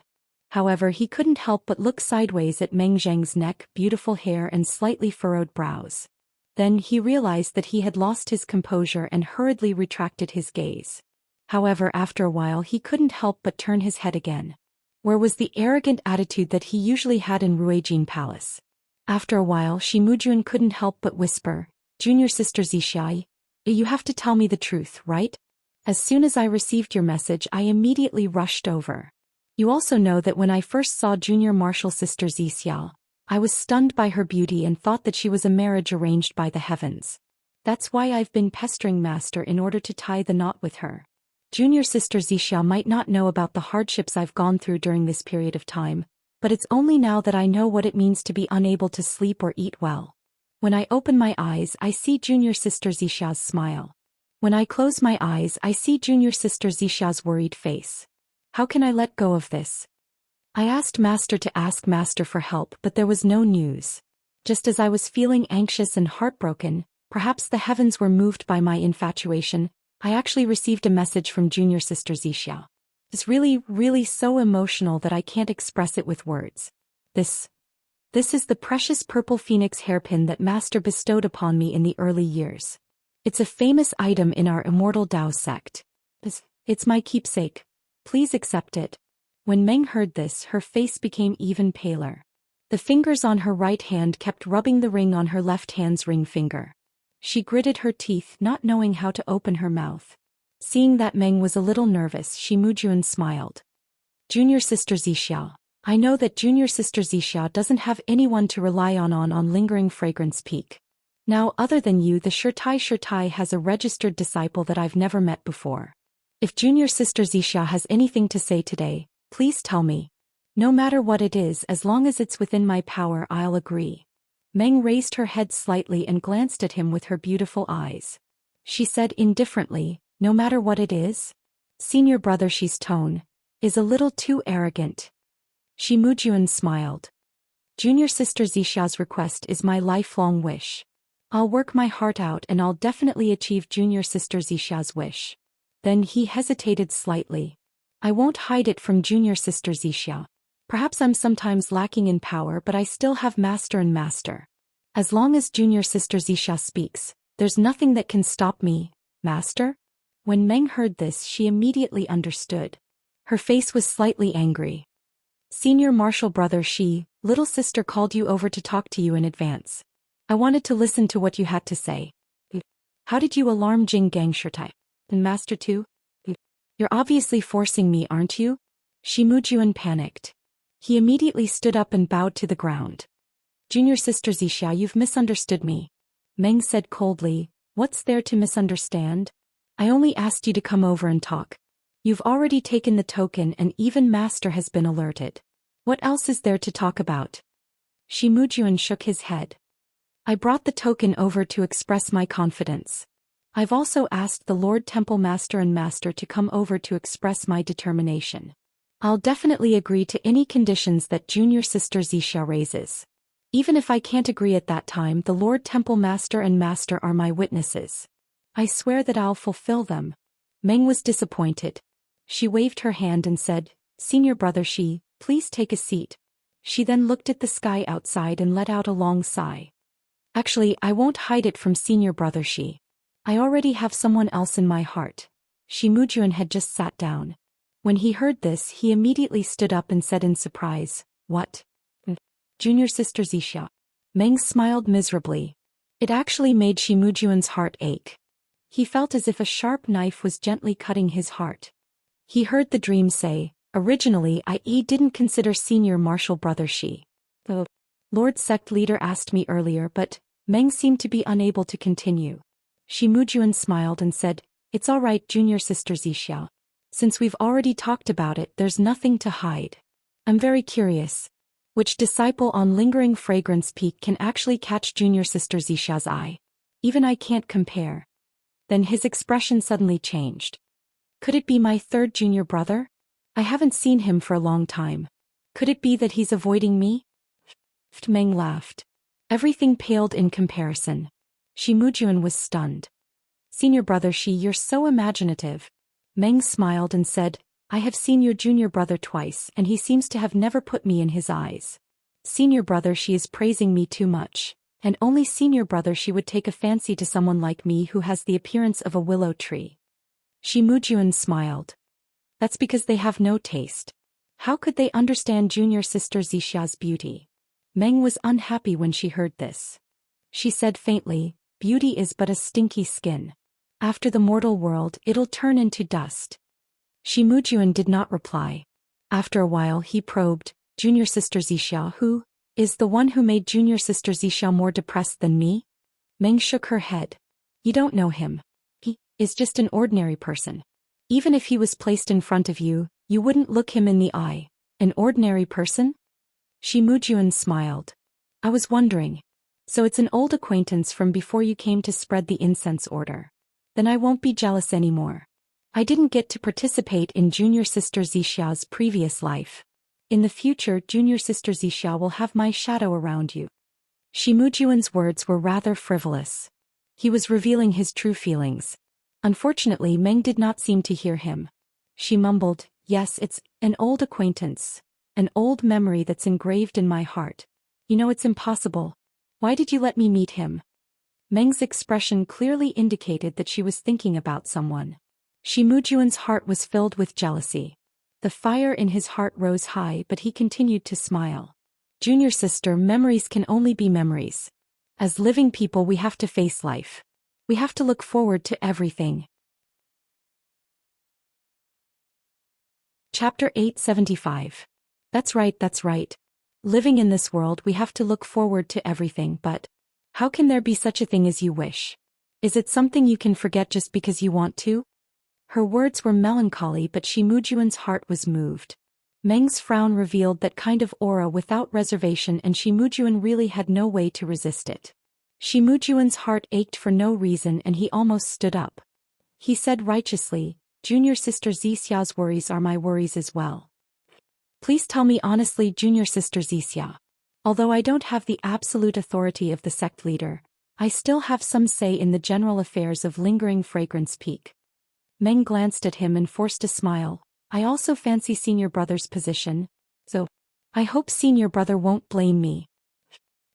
However, he couldn't help but look sideways at Meng Zheng's neck, beautiful hair and slightly furrowed brows. Then he realized that he had lost his composure and hurriedly retracted his gaze. However, after a while he couldn't help but turn his head again. Where was the arrogant attitude that he usually had in Ruijin Palace? After a while, Shi Mujuan couldn't help but whisper, Junior sister Zixia, you have to tell me the truth, right? As soon as I received your message, I immediately rushed over. You also know that when I first saw junior martial sister Zixia, I was stunned by her beauty and thought that she was a marriage arranged by the heavens. That's why I've been pestering Master in order to tie the knot with her. Junior sister Zixia might not know about the hardships I've gone through during this period of time, but it's only now that I know what it means to be unable to sleep or eat well. When I open my eyes, I see junior sister Zisha's smile. When I close my eyes, I see junior sister Zisha's worried face. How can I let go of this? I asked Master to ask Master for help, but there was no news. Just as I was feeling anxious and heartbroken, perhaps the heavens were moved by my infatuation, I actually received a message from junior sister Zisha. It's really so emotional that I can't express it with words. This is the precious purple phoenix hairpin that Master bestowed upon me in the early years. It's a famous item in our immortal Tao sect. It's my keepsake. Please accept it. When Meng heard this, her face became even paler. The fingers on her right hand kept rubbing the ring on her left hand's ring finger. She gritted her teeth, not knowing how to open her mouth. Seeing that Meng was a little nervous, Shi Mujuan smiled. Junior sister Zixia, I know that junior sister Zixia doesn't have anyone to rely on Lingering Fragrance Peak. Now, other than you, the Shirtai has a registered disciple that I've never met before. If junior sister Zixia has anything to say today, please tell me. No matter what it is, as long as it's within my power, I'll agree. Meng raised her head slightly and glanced at him with her beautiful eyes. She said indifferently, no matter what it is? Senior brother Shi's tone is a little too arrogant. Shi Mujuan smiled. Junior sister Zixia's request is my lifelong wish. I'll work my heart out and I'll definitely achieve junior sister Zixia's wish. Then he hesitated slightly. I won't hide it from junior sister Zixia. Perhaps I'm sometimes lacking in power, but I still have master and master. As long as junior sister Zixia speaks, there's nothing that can stop me, master? When Meng heard this, she immediately understood. Her face was slightly angry. Senior martial brother Shi, little sister called you over to talk to you in advance. I wanted to listen to what you had to say. How did you alarm Jing Gang Shirtai? And master too? You're obviously forcing me, aren't you? Shi Mujuan panicked. He immediately stood up and bowed to the ground. Junior sister Zixia, you've misunderstood me. Meng said coldly, what's there to misunderstand? I only asked you to come over and talk. You've already taken the token and even master has been alerted. What else is there to talk about? Shi Mujuan shook his head. I brought the token over to express my confidence. I've also asked the Lord Temple Master and Master to come over to express my determination. I'll definitely agree to any conditions that junior sister Zixia raises. Even if I can't agree at that time, the Lord Temple Master and Master are my witnesses. I swear that I'll fulfill them. Meng was disappointed. She waved her hand and said, Senior brother Shi, please take a seat. She then looked at the sky outside and let out a long sigh. Actually, I won't hide it from senior brother Shi. I already have someone else in my heart. Shi Mujuan had just sat down. When he heard this, he immediately stood up and said in surprise, what? Junior sister Zixia. Meng smiled miserably. It actually made Shi Mujuan's heart ache. He felt as if a sharp knife was gently cutting his heart. He heard the dream say, originally I didn't consider senior martial brother Shi. The Lord sect leader asked me earlier, but Meng seemed to be unable to continue. Shi Mujuan smiled and said, it's all right junior sister Zixia. Since we've already talked about it, there's nothing to hide. I'm very curious. Which disciple on Lingering Fragrance Peak can actually catch junior sister Zixia's eye? Even I can't compare. Then his expression suddenly changed. Could it be my third junior brother? I haven't seen him for a long time. Could it be that he's avoiding me? Meng laughed. Everything paled in comparison. Shi Mujuan was stunned. Senior brother Shi, you're so imaginative. Meng smiled and said, I have seen your junior brother twice and he seems to have never put me in his eyes. Senior brother Shi is praising me too much, and only senior brother Shi would take a fancy to someone like me who has the appearance of a willow tree. Shi Mujuan smiled. That's because they have no taste. How could they understand junior sister Zixia's beauty? Meng was unhappy when she heard this. She said faintly, beauty is but a stinky skin. After the mortal world, it'll turn into dust. Shi Mujuan did not reply. After a while he probed, junior sister Zixia, who is the one who made junior sister Zixia more depressed than me? Meng shook her head. You don't know him. He is just an ordinary person. Even if he was placed in front of you, you wouldn't look him in the eye. An ordinary person? Shi Mujuan smiled. I was wondering. So it's an old acquaintance from before you came to spread the incense order. Then I won't be jealous anymore. I didn't get to participate in junior sister Zixia's previous life. In the future, junior sister Zixia will have my shadow around you. Shimujuan's words were rather frivolous. He was revealing his true feelings. Unfortunately, Meng did not seem to hear him. She mumbled, "Yes, it's an old acquaintance. An old memory that's engraved in my heart. You know it's impossible. Why did you let me meet him?" Meng's expression clearly indicated that she was thinking about someone. Shimujuan's heart was filled with jealousy. The fire in his heart rose high, but he continued to smile. Junior sister, memories can only be memories. As living people, we have to face life. We have to look forward to everything. Chapter 875. That's right. Living in this world, we have to look forward to everything, but how can there be such a thing as you wish? Is it something you can forget just because you want to? Her words were melancholy, but Shimujuan's heart was moved. Meng's frown revealed that kind of aura without reservation, and Shimujuan really had no way to resist it. Shimujuan's heart ached for no reason, and he almost stood up. He said righteously, "Junior sister Zixia's worries are my worries as well. Please tell me honestly, junior sister Zixia. Although I don't have the absolute authority of the sect leader, I still have some say in the general affairs of Lingering Fragrance Peak." Meng glanced at him and forced a smile. "I also fancy senior brother's position, so I hope senior brother won't blame me."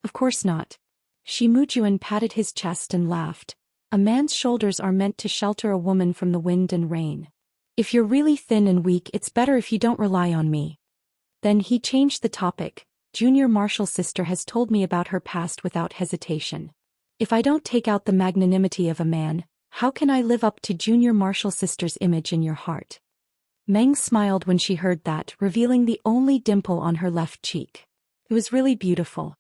"Of course not." Shimujuan patted his chest and laughed. "A man's shoulders are meant to shelter a woman from the wind and rain. If you're really thin and weak, it's better if you don't rely on me." Then he changed the topic. "Junior Marshall sister has told me about her past without hesitation. If I don't take out the magnanimity of a man, how can I live up to Junior Marshall sister's image in your heart?" Meng smiled when she heard that, revealing the only dimple on her left cheek. It was really beautiful.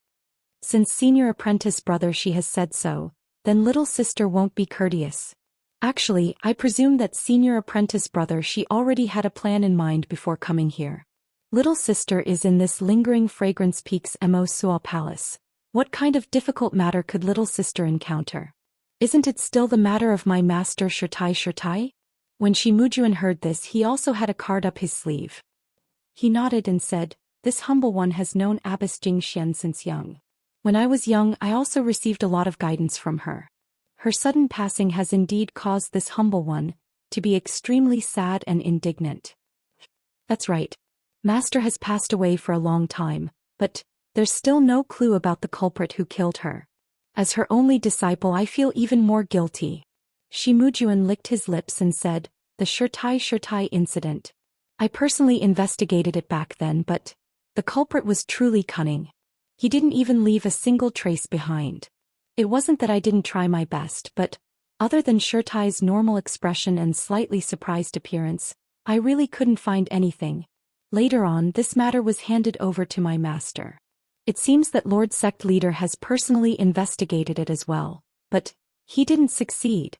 "Since senior apprentice brother she has said so, then little sister won't be courteous. Actually, I presume that senior apprentice brother she already had a plan in mind before coming here. Little sister is in this Lingering Fragrance Peak's Mo Sual Palace. What kind of difficult matter could little sister encounter? Isn't it still the matter of my master Shirtai? When Shimujuan heard this, he also had a card up his sleeve. He nodded and said, "This humble one has known Abbess Jingxian since young. When I was young, I also received a lot of guidance from her. Her sudden passing has indeed caused this humble one to be extremely sad and indignant." "That's right. Master has passed away for a long time, but there's still no clue about the culprit who killed her. As her only disciple, I feel even more guilty." Shimujuan licked his lips and said, "The Shirtai incident. I personally investigated it back then, but the culprit was truly cunning. He didn't even leave a single trace behind. It wasn't that I didn't try my best, but other than Shirtai's normal expression and slightly surprised appearance, I really couldn't find anything. Later on, this matter was handed over to my master. It seems that Lord Sect Leader has personally investigated it as well, but he didn't succeed."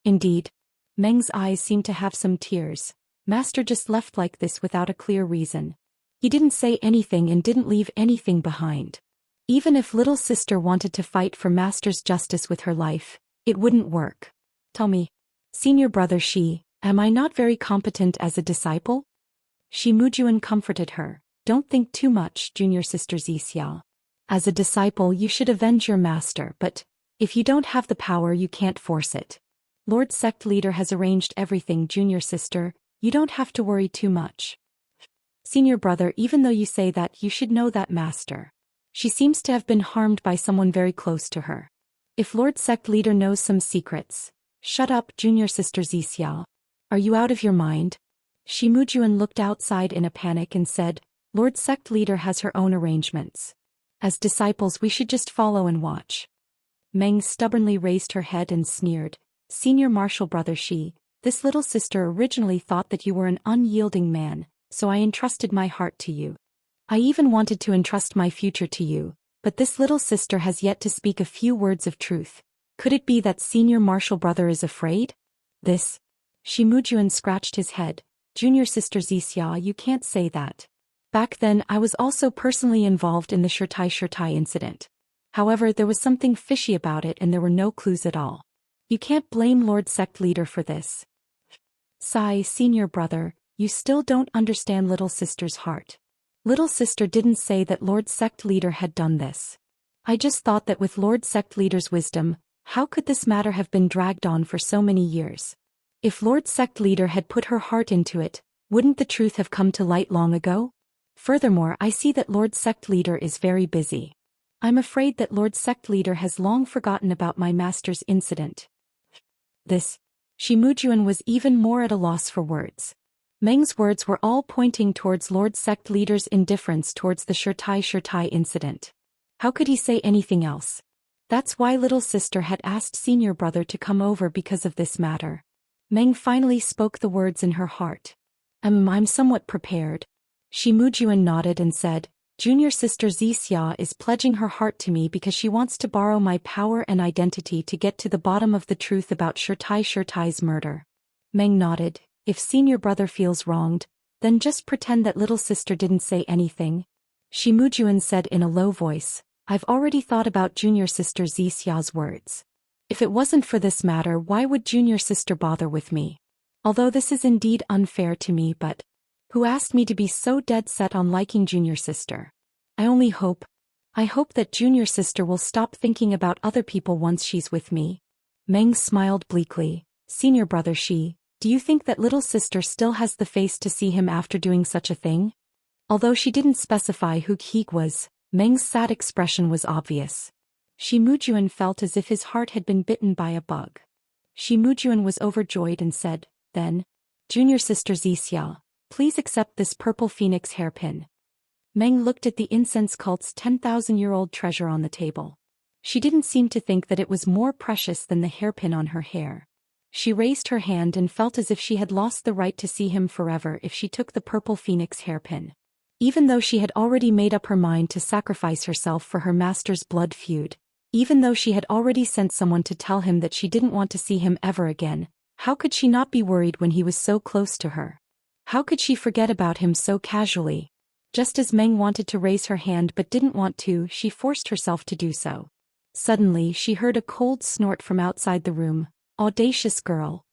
"Indeed." Meng's eyes seemed to have some tears. Master just left like this without a clear reason. He didn't say anything and didn't leave anything behind. Even if little sister wanted to fight for Master's justice with her life, it wouldn't work. "Tell me, senior brother am I not very competent as a disciple?" Shimujuan comforted her. "Don't think too much, junior sister Zixia. As a disciple you should avenge your master, but if you don't have the power you can't force it. Lord Sect Leader has arranged everything, junior sister, you don't have to worry too much. Senior brother, even though you say that, you should know that master. She seems to have been harmed by someone very close to her. If Lord Sect Leader knows some secrets..." "Shut up, junior sister Zixia. Are you out of your mind?" Shimujuan looked outside in a panic and said, "Lord Sect Leader has her own arrangements. As disciples we should just follow and watch." Meng stubbornly raised her head and sneered, "Senior Marshal brother this little sister originally thought that you were an unyielding man, so I entrusted my heart to you. I even wanted to entrust my future to you, but this little sister has yet to speak a few words of truth. Could it be that Senior Marshal brother is afraid?" "This..." Shimujuan scratched his head. "Junior sister Zixia, you can't say that. Back then I was also personally involved in the Shirtai incident. However, there was something fishy about it and there were no clues at all. You can't blame Lord Sect Leader for this. Sigh, senior brother, you still don't understand little sister's heart. Little sister didn't say that Lord Sect Leader had done this. I just thought that with Lord Sect Leader's wisdom, how could this matter have been dragged on for so many years? If Lord Sect Leader had put her heart into it, wouldn't the truth have come to light long ago? Furthermore, I see that Lord Sect Leader is very busy. I'm afraid that Lord Sect Leader has long forgotten about my master's incident. This. Shimujuan was even more at a loss for words. Meng's words were all pointing towards Lord Sect Leader's indifference towards the Shirtai incident. How could he say anything else? That's why little sister had asked senior brother to come over because of this matter. Meng finally spoke the words in her heart. I'm somewhat prepared. Shimujuan nodded and said, Junior sister Zixia is pledging her heart to me because she wants to borrow my power and identity to get to the bottom of the truth about Shirtai's murder. Meng nodded. If senior brother feels wronged, then just pretend that little sister didn't say anything. Shimujuan said in a low voice, I've already thought about junior sister Zixia's words. If it wasn't for this matter, why would junior sister bother with me? Although this is indeed unfair to me, but who asked me to be so dead set on liking junior sister? I hope that junior sister will stop thinking about other people once she's with me. Meng smiled bleakly. Senior brother do you think that little sister still has the face to see him after doing such a thing? Although she didn't specify who he was, Meng's sad expression was obvious. Shimujuan felt as if his heart had been bitten by a bug. Shimujuan was overjoyed and said, then, Junior sister Zixia, please accept this purple phoenix hairpin. Meng looked at the incense cult's 10,000-year-old treasure on the table. She didn't seem to think that it was more precious than the hairpin on her hair. She raised her hand and felt as if she had lost the right to see him forever if she took the purple phoenix hairpin. Even though she had already made up her mind to sacrifice herself for her master's blood feud, even though she had already sent someone to tell him that she didn't want to see him ever again, how could she not be worried when he was so close to her? How could she forget about him so casually? Just as Meng wanted to raise her hand but didn't want to, she forced herself to do so. Suddenly, she heard a cold snort from outside the room. Audacious girl.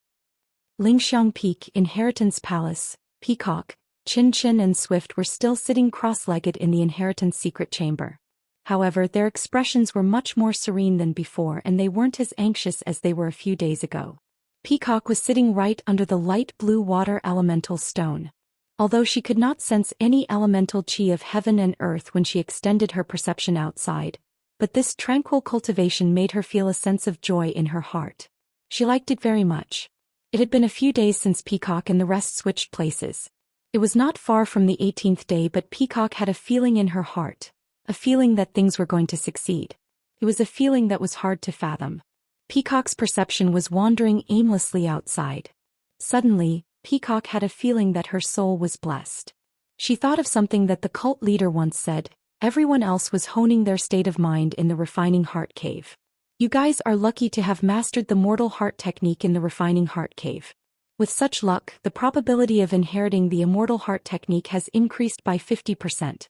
Lingxiang Peak, Inheritance Palace, Peacock, Chin Chin and Swift were still sitting cross-legged in the Inheritance secret chamber. However, their expressions were much more serene than before and they weren't as anxious as they were a few days ago. Peacock was sitting right under the light blue water elemental stone. Although she could not sense any elemental chi of heaven and earth when she extended her perception outside, but this tranquil cultivation made her feel a sense of joy in her heart. She liked it very much. It had been a few days since Peacock and the rest switched places. It was not far from the 18th day, but Peacock had a feeling in her heart, a feeling that things were going to succeed. It was a feeling that was hard to fathom. Peacock's perception was wandering aimlessly outside. Suddenly, Peacock had a feeling that her soul was blessed. She thought of something that the cult leader once said, everyone else was honing their state of mind in the refining heart cave. You guys are lucky to have mastered the mortal heart technique in the refining heart cave. With such luck, the probability of inheriting the immortal heart technique has increased by 50%.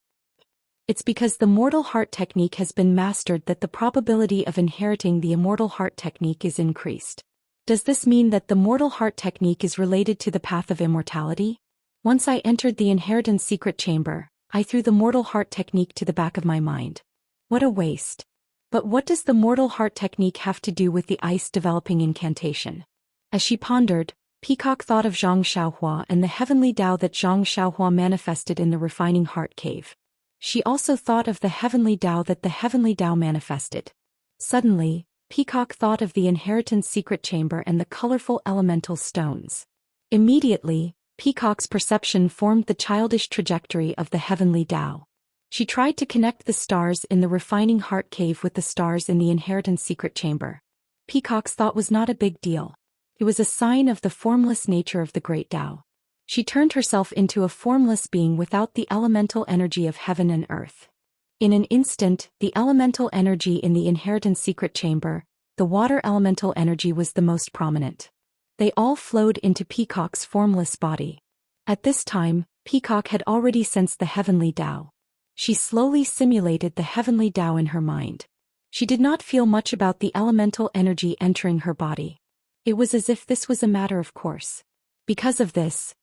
It's because the mortal heart technique has been mastered that the probability of inheriting the immortal heart technique is increased. Does this mean that the mortal heart technique is related to the path of immortality? Once I entered the inheritance secret chamber, I threw the mortal heart technique to the back of my mind. What a waste. But what does the mortal heart technique have to do with the ice developing incantation? As she pondered, Peacock thought of Zhang Xiaohua and the heavenly Tao that Zhang Xiaohua manifested in the refining heart cave. She also thought of the heavenly Tao that the heavenly Tao manifested. Suddenly, Peacock thought of the inheritance secret chamber and the colorful elemental stones. Immediately, Peacock's perception formed the childish trajectory of the heavenly Tao. She tried to connect the stars in the refining heart cave with the stars in the inheritance secret chamber. Peacock's thought was not a big deal. It was a sign of the formless nature of the great Tao. She turned herself into a formless being without the elemental energy of heaven and earth. In an instant, the elemental energy in the inheritance secret chamber, the water elemental energy, was the most prominent. They all flowed into Peacock's formless body. At this time, Peacock had already sensed the heavenly Tao. She slowly simulated the heavenly Tao in her mind. She did not feel much about the elemental energy entering her body. It was as if this was a matter of course. Because of this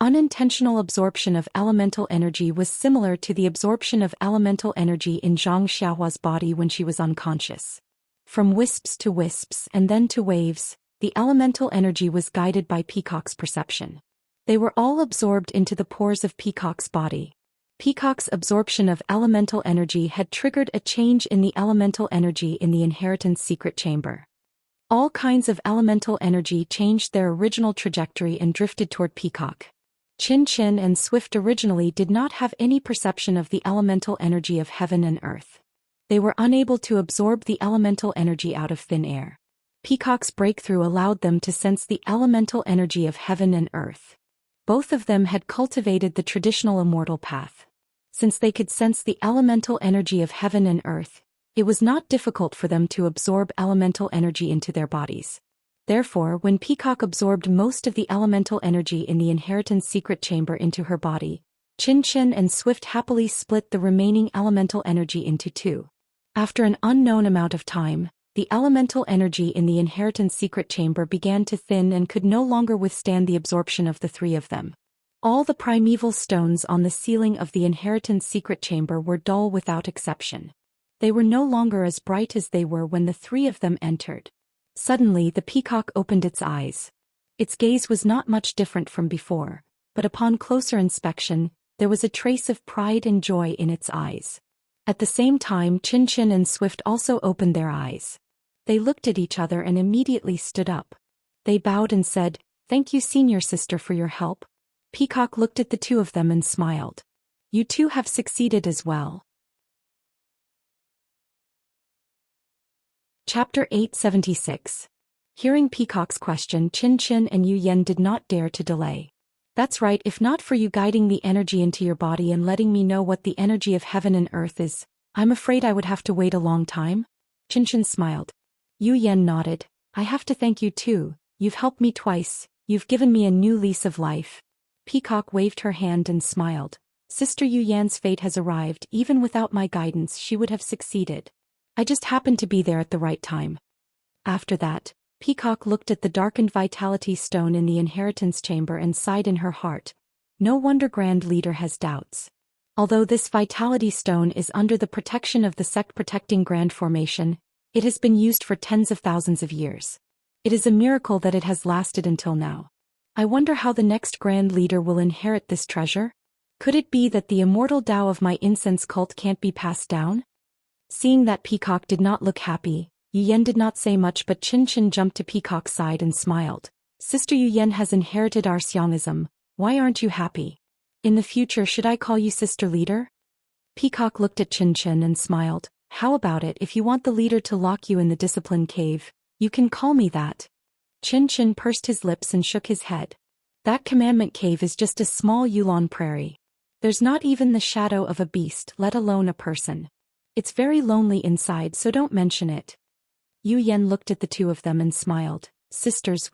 unintentional absorption of elemental energy was similar to the absorption of elemental energy in Zhang Xiaohua's body when she was unconscious. From wisps to wisps and then to waves, the elemental energy was guided by Peacock's perception. They were all absorbed into the pores of Peacock's body. Peacock's absorption of elemental energy had triggered a change in the elemental energy in the inheritance secret chamber. All kinds of elemental energy changed their original trajectory and drifted toward Peacock. Qin and Swift originally did not have any perception of the elemental energy of heaven and earth. They were unable to absorb the elemental energy out of thin air. Peacock's breakthrough allowed them to sense the elemental energy of heaven and earth. Both of them had cultivated the traditional immortal path. Since they could sense the elemental energy of heaven and earth, it was not difficult for them to absorb elemental energy into their bodies. Therefore, when Peacock absorbed most of the elemental energy in the inheritance secret chamber into her body, Qin and Swift happily split the remaining elemental energy into two. After an unknown amount of time, the elemental energy in the inheritance secret chamber began to thin and could no longer withstand the absorption of the three of them. All the primeval stones on the ceiling of the inheritance secret chamber were dull without exception. They were no longer as bright as they were when the three of them entered. Suddenly the peacock opened its eyes. Its gaze was not much different from before, but upon closer inspection, there was a trace of pride and joy in its eyes. At the same time, Qin and Swift also opened their eyes. They looked at each other and immediately stood up. They bowed and said, "Thank you, senior sister, for your help." Peacock looked at the two of them and smiled. "You two have succeeded as well." Chapter 876. Hearing Peacock's question, Qin and Yu Yan did not dare to delay. "That's right, if not for you guiding the energy into your body and letting me know what the energy of heaven and earth is, I'm afraid I would have to wait a long time." Qin smiled. Yu Yan nodded. "I have to thank you too. You've helped me twice. You've given me a new lease of life." Peacock waved her hand and smiled. "Sister Yu Yan's fate has arrived. Even without my guidance, she would have succeeded. I just happened to be there at the right time." After that, Peacock looked at the darkened vitality stone in the inheritance chamber and sighed in her heart. No wonder Grand Leader has doubts. Although this vitality stone is under the protection of the sect-protecting Grand Formation, it has been used for tens of thousands of years. It is a miracle that it has lasted until now. I wonder how the next Grand Leader will inherit this treasure? Could it be that the immortal Tao of my incense cult can't be passed down? Seeing that Peacock did not look happy, Yu Yan did not say much, but Qin jumped to Peacock's side and smiled. "Sister Yu Yan has inherited our Xiangism. Why aren't you happy? In the future, should I call you Sister Leader?" Peacock looked at Qin and smiled. "How about it? If you want the leader to lock you in the discipline cave, you can call me that." Qin pursed his lips and shook his head. "That commandment cave is just a small Yulon prairie. There's not even the shadow of a beast, let alone a person. It's very lonely inside, so don't mention it." Yu Yan looked at the two of them and smiled. "Sisters,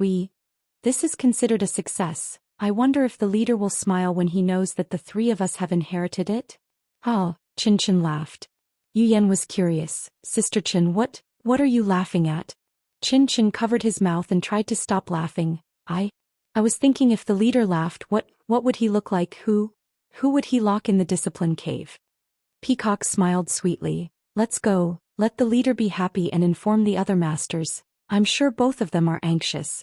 this is considered a success. I wonder if the leader will smile when he knows that the three of us have inherited it?" "Oh," Qin laughed. Yu Yan was curious. "Sister Qin, what are you laughing at?" Qin covered his mouth and tried to stop laughing. I was thinking, if the leader laughed, what would he look like? Who would he lock in the discipline cave?" Peacock smiled sweetly. "Let's go, let the leader be happy and inform the other masters. I'm sure both of them are anxious."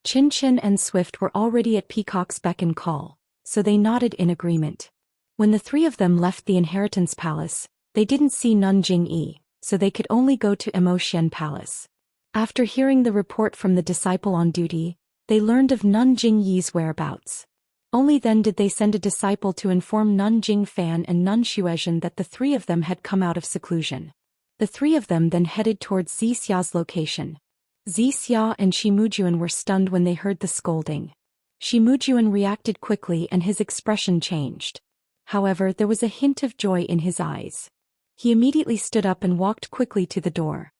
Qin and Swift were already at Peacock's beck and call, so they nodded in agreement. When the three of them left the inheritance palace, they didn't see Nun Jingyi, so they could only go to Immerse Palace. After hearing the report from the disciple on duty, they learned of Nun Jingyi's whereabouts. Only then did they send a disciple to inform Nun Jingfan and Nun Xuezhen that the three of them had come out of seclusion. The three of them then headed towards Zixia's location. Zixia and Shimujuan were stunned when they heard the scolding. Shimujuan reacted quickly and his expression changed. However, there was a hint of joy in his eyes. He immediately stood up and walked quickly to the door.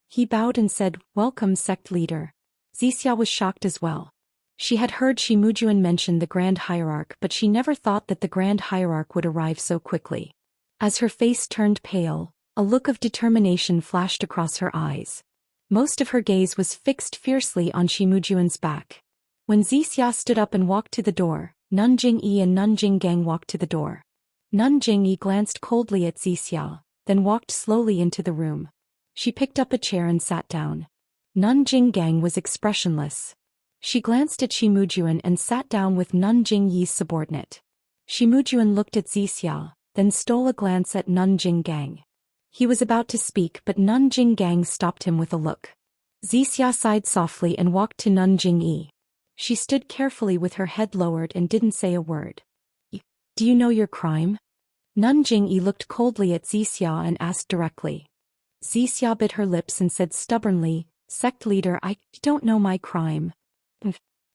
He bowed and said, "Welcome, sect leader." Zixia was shocked as well. She had heard Shimujuan mention the Grand Hierarch, but she never thought that the Grand Hierarch would arrive so quickly. As her face turned pale, A look of determination flashed across her eyes. Most of her gaze was fixed fiercely on Shimujuan's back. When Zixia stood up and walked to the door, Nun Jingyi and Nun Jinggang walked to the door. Nun Jingyi glanced coldly at Zixia, then walked slowly into the room. She picked up a chair and sat down. Nun Jinggang was expressionless. She glanced at Shimujuan and sat down with Nun Jingyi's subordinate. Shimujuan looked at Zixia, then stole a glance at Nun Jinggang. He was about to speak but Nun Jinggang stopped him with a look. Zixia sighed softly and walked to Nun Jingyi. She stood carefully with her head lowered and didn't say a word. Do you know your crime? Nun Jingyi looked coldly at Zixia and asked directly. Zixia bit her lips and said stubbornly, Sect leader, I don't know my crime.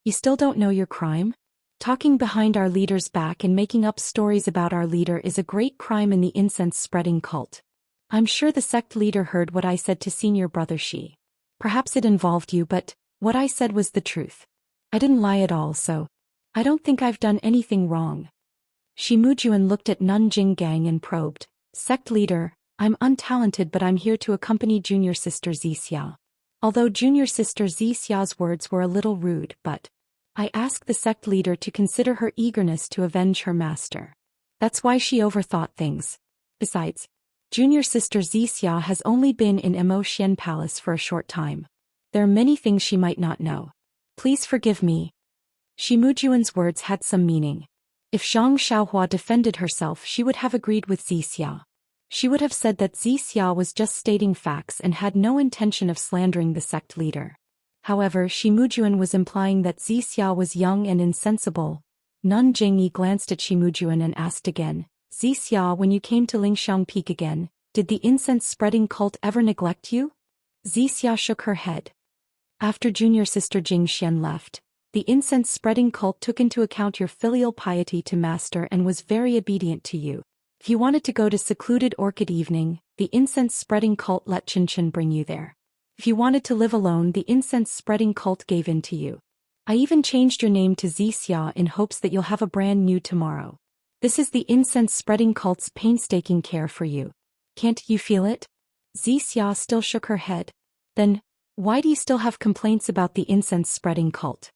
You still don't know your crime? Talking behind our leader's back and making up stories about our leader is a great crime in the incense-spreading cult. I'm sure the sect leader heard what I said to senior brother Shi. Perhaps it involved you but, what I said was the truth. I didn't lie at all so. I don't think I've done anything wrong. Shimujuan looked at Nun Jinggang and probed, Sect leader, I'm untalented but I'm here to accompany junior sister Zixia. Although junior sister Zixia's words were a little rude but, I ask the sect leader to consider her eagerness to avenge her master. That's why she overthought things. Besides, junior sister Zixia has only been in Immerse Palace for a short time. There are many things she might not know. Please forgive me. Shimujuan's words had some meaning. If Zhang Xiaohua defended herself she would have agreed with Zixia. She would have said that Zixia was just stating facts and had no intention of slandering the sect leader. However, Shimujuan was implying that Zixia was young and insensible. Nun Jingyi glanced at Shimujuan and asked again, Zixia, when you came to Lingxiang Peak again, did the incense-spreading cult ever neglect you? Zixia shook her head. After junior sister Jingxian left, the incense-spreading cult took into account your filial piety to master and was very obedient to you. If you wanted to go to secluded orchid evening, the incense-spreading cult let Qinchin bring you there. If you wanted to live alone, the incense-spreading cult gave in to you. I even changed your name to Zixia in hopes that you'll have a brand new tomorrow. This is the incense-spreading cult's painstaking care for you. Can't you feel it? Zixia still shook her head. Then, why do you still have complaints about the incense-spreading cult?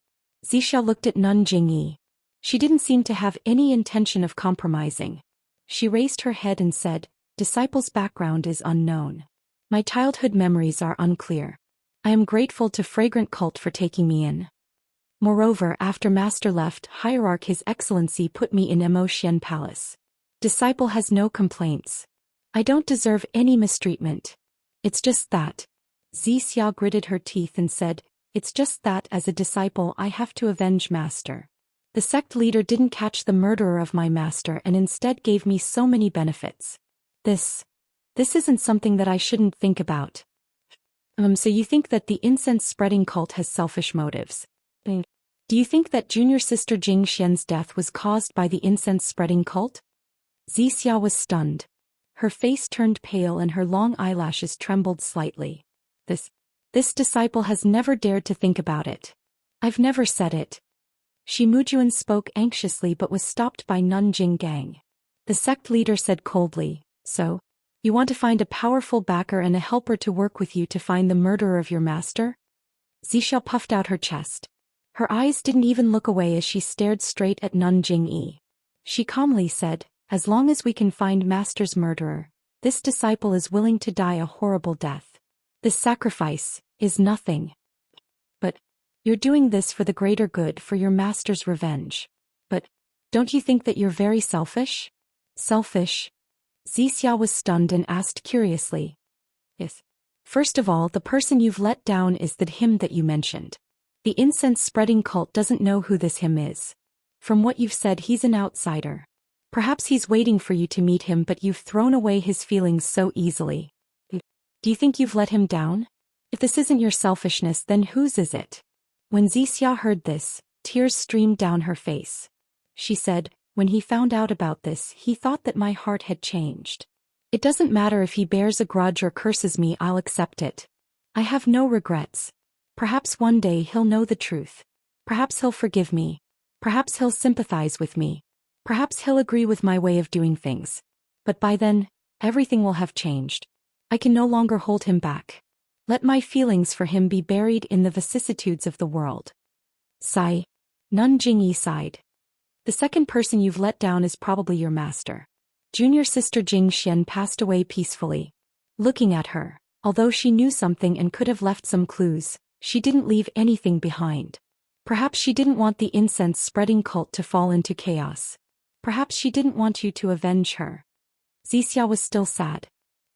Zixia looked at Nun Jingyi. She didn't seem to have any intention of compromising. She raised her head and said, Disciple's background is unknown. My childhood memories are unclear. I am grateful to Fragrant Cult for taking me in. Moreover, after Master left, Hierarch His Excellency put me in Immerse Palace. Disciple has no complaints. I don't deserve any mistreatment. It's just that. Zixia gritted her teeth and said, It's just that as a disciple I have to avenge Master. The sect leader didn't catch the murderer of my master and instead gave me so many benefits. This isn't something that I shouldn't think about. So you think that the incense-spreading cult has selfish motives? Do you think that junior sister Jingxian's death was caused by the incense-spreading cult? Zixia was stunned. Her face turned pale and her long eyelashes trembled slightly. This disciple has never dared to think about it. I've never said it. Shimujuan spoke anxiously but was stopped by Nun Jinggang. The sect leader said coldly, So, you want to find a powerful backer and a helper to work with you to find the murderer of your master? Zixia puffed out her chest. Her eyes didn't even look away as she stared straight at Nun Jingyi. She calmly said, As long as we can find Master's murderer, this disciple is willing to die a horrible death. This sacrifice is nothing. But, you're doing this for the greater good, for your master's revenge. But, don't you think that you're very selfish? Selfish? Zixia was stunned and asked curiously. Yes. First of all, the person you've let down is that him that you mentioned. The incense-spreading cult doesn't know who this him is. From what you've said, he's an outsider. Perhaps he's waiting for you to meet him, but you've thrown away his feelings so easily. Do you think you've let him down? If this isn't your selfishness, then whose is it? When Zixia heard this, tears streamed down her face. She said, When he found out about this, he thought that my heart had changed. It doesn't matter if he bears a grudge or curses me, I'll accept it. I have no regrets. Perhaps one day he'll know the truth. Perhaps he'll forgive me. Perhaps he'll sympathize with me. Perhaps he'll agree with my way of doing things. But by then, everything will have changed. I can no longer hold him back. Let my feelings for him be buried in the vicissitudes of the world. Sigh. Nun Jingyi sighed. The second person you've let down is probably your master. Junior sister Jing Xian passed away peacefully. Looking at her, although she knew something and could have left some clues, she didn't leave anything behind. Perhaps she didn't want the incense-spreading cult to fall into chaos. Perhaps she didn't want you to avenge her. Zixia was still sad.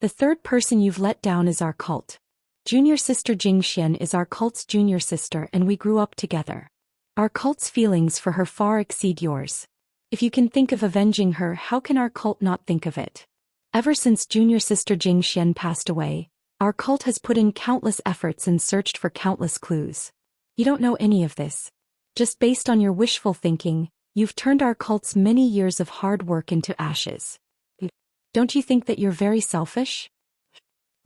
The third person you've let down is our cult. Junior sister Jing Xian is our cult's junior sister and we grew up together. Our cult's feelings for her far exceed yours. If you can think of avenging her, how can our cult not think of it? Ever since junior sister Jing Xian passed away, our cult has put in countless efforts and searched for countless clues. You don't know any of this. Just based on your wishful thinking, you've turned our cult's many years of hard work into ashes. Don't you think that you're very selfish?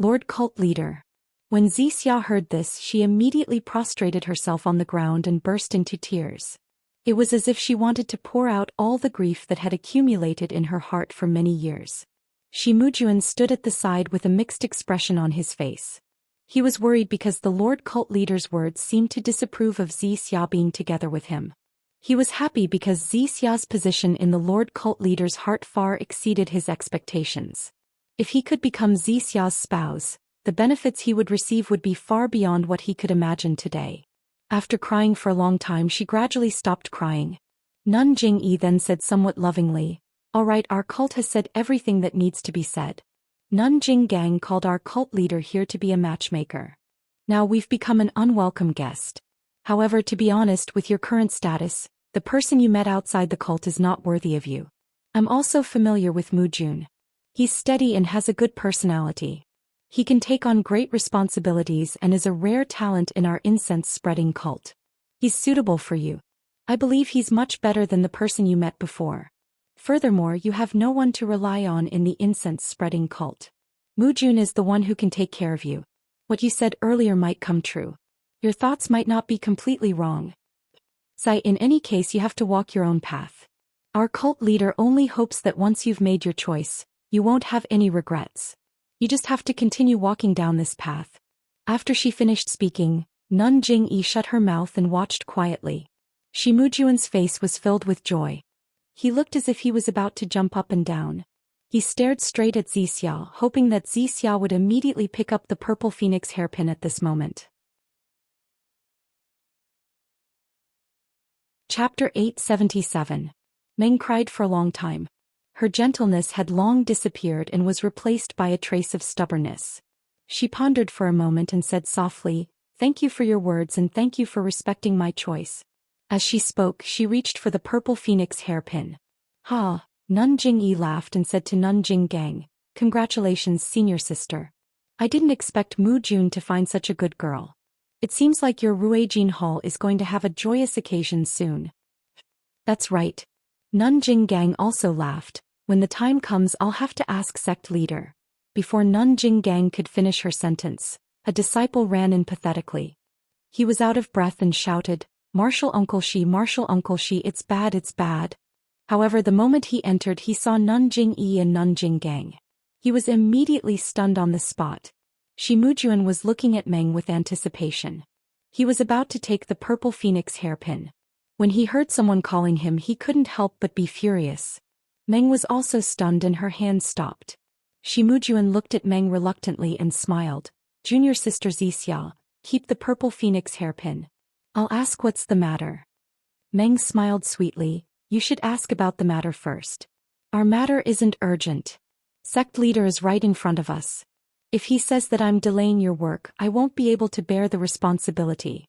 Lord Cult Leader. When Zixia heard this, she immediately prostrated herself on the ground and burst into tears. It was as if she wanted to pour out all the grief that had accumulated in her heart for many years. Shi Mujuan stood at the side with a mixed expression on his face. He was worried because the Lord Cult Leader's words seemed to disapprove of Zixia being together with him. He was happy because Zixia's position in the Lord Cult Leader's heart far exceeded his expectations. If he could become Zixia's spouse, the benefits he would receive would be far beyond what he could imagine today. After crying for a long time, she gradually stopped crying. Nun Jingyi then said somewhat lovingly, "All right, our cult has said everything that needs to be said. Nun Jinggang called our cult leader here to be a matchmaker. Now we've become an unwelcome guest. However, to be honest, with your current status, the person you met outside the cult is not worthy of you. I'm also familiar with Mu Jun. He's steady and has a good personality. He can take on great responsibilities and is a rare talent in our incense-spreading cult. He's suitable for you. I believe he's much better than the person you met before. Furthermore, you have no one to rely on in the incense-spreading cult. Mu Jun is the one who can take care of you. What you said earlier might come true. Your thoughts might not be completely wrong. Sai, in any case, you have to walk your own path. Our cult leader only hopes that once you've made your choice, you won't have any regrets. You just have to continue walking down this path." After she finished speaking, Nun Jingyi shut her mouth and watched quietly. Shi Mujuan's face was filled with joy. He looked as if he was about to jump up and down. He stared straight at Zixia, hoping that Zixia would immediately pick up the purple phoenix hairpin at this moment. Chapter 877. Meng cried for a long time. Her gentleness had long disappeared and was replaced by a trace of stubbornness. She pondered for a moment and said softly, "Thank you for your words and thank you for respecting my choice." As she spoke, she reached for the purple phoenix hairpin. "Ha!" Nun Jingyi laughed and said to Nun Jinggang, "Congratulations, senior sister. I didn't expect Mu Jun to find such a good girl. It seems like your Ruijin Hall is going to have a joyous occasion soon." "That's right." Nun Jinggang also laughed. "When the time comes, I'll have to ask sect leader." Before Nun Jinggang could finish her sentence, a disciple ran in pathetically. He was out of breath and shouted, Martial Uncle Shi, it's bad, it's bad." However, the moment he entered, he saw Nun Jingyi and Nun Jinggang. He was immediately stunned on the spot. Shi Mujuan was looking at Meng with anticipation. He was about to take the purple phoenix hairpin. When he heard someone calling him, he couldn't help but be furious. Meng was also stunned and her hand stopped. Shi Mujuan looked at Meng reluctantly and smiled. "Junior sister Zixia, keep the purple phoenix hairpin. I'll ask what's the matter." Meng smiled sweetly. "You should ask about the matter first. Our matter isn't urgent. Sect leader is right in front of us. If he says that I'm delaying your work, I won't be able to bear the responsibility."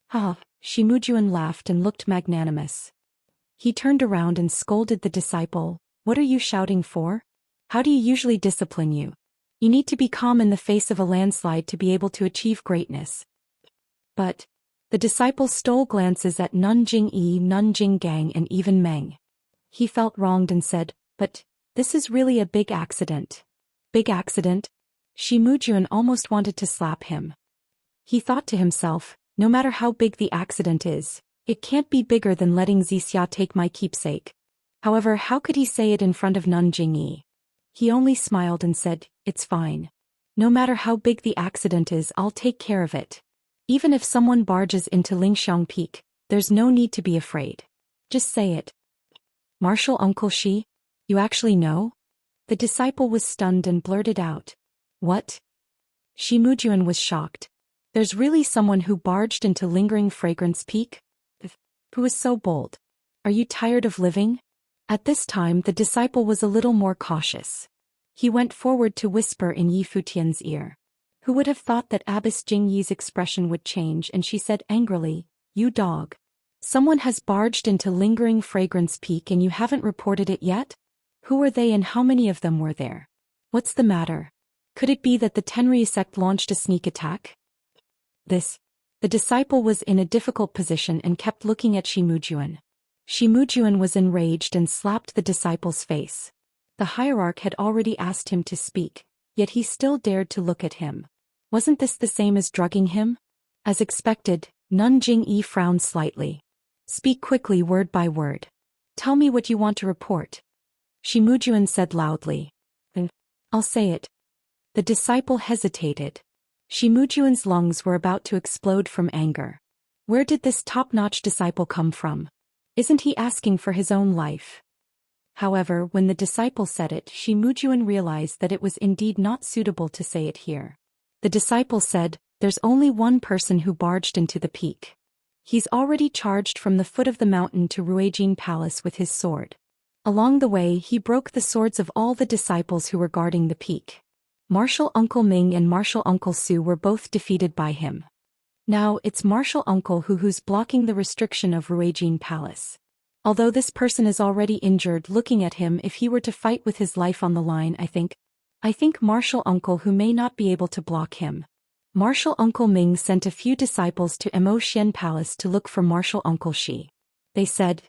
"Ha!" Shi Mujuan laughed and looked magnanimous. He turned around and scolded the disciple. "What are you shouting for? How do you usually discipline you? You need to be calm in the face of a landslide to be able to achieve greatness." But the disciple stole glances at Nun Jingyi, Nun Jinggang, and even Meng. He felt wronged and said, "But this is really a big accident." "Big accident?" Shi Mujuan almost wanted to slap him. He thought to himself, no matter how big the accident is, it can't be bigger than letting Zixia take my keepsake. However, how could he say it in front of Nun Jingyi? He only smiled and said, "It's fine." No matter how big the accident is, I'll take care of it. Even if someone barges into Lingxiang Peak, there's no need to be afraid. Just say it. Martial Uncle Shi? You actually know? The disciple was stunned and blurted out. What? Shi Mujuan was shocked. There's really someone who barged into Lingering Fragrance Peak? Who is so bold? Are you tired of living? At this time the disciple was a little more cautious. He went forward to whisper in Yi Futian's ear. Who would have thought that Abbess Jing Yi's expression would change, and she said angrily, You dog. Someone has barged into Lingering Fragrance Peak and you haven't reported it yet? Who were they and how many of them were there? What's the matter? Could it be that the Tenryu sect launched a sneak attack? The disciple was in a difficult position and kept looking at Shi Mujuan. Shi Mujuan was enraged and slapped the disciple's face. The hierarch had already asked him to speak, yet he still dared to look at him. Wasn't this the same as drugging him? As expected, Nun Jingyi frowned slightly. Speak quickly, word by word. Tell me what you want to report. Shi Mujuan said loudly. I'll say it. The disciple hesitated. Shi Mujuan's lungs were about to explode from anger. Where did this top-notch disciple come from? Isn't he asking for his own life? However, when the disciple said it, Shi Mujuan realized that it was indeed not suitable to say it here. The disciple said, There's only one person who barged into the peak. He's already charged from the foot of the mountain to Ruijin Palace with his sword. Along the way he broke the swords of all the disciples who were guarding the peak. Martial Uncle Ming and Martial Uncle Su were both defeated by him. Now it's Martial Uncle who's blocking the restriction of Ruijin Palace. Although this person is already injured, looking at him, if he were to fight with his life on the line, I think Martial Uncle who may not be able to block him. Martial Uncle Ming sent a few disciples to Immerse Palace to look for Martial Uncle Shi. They said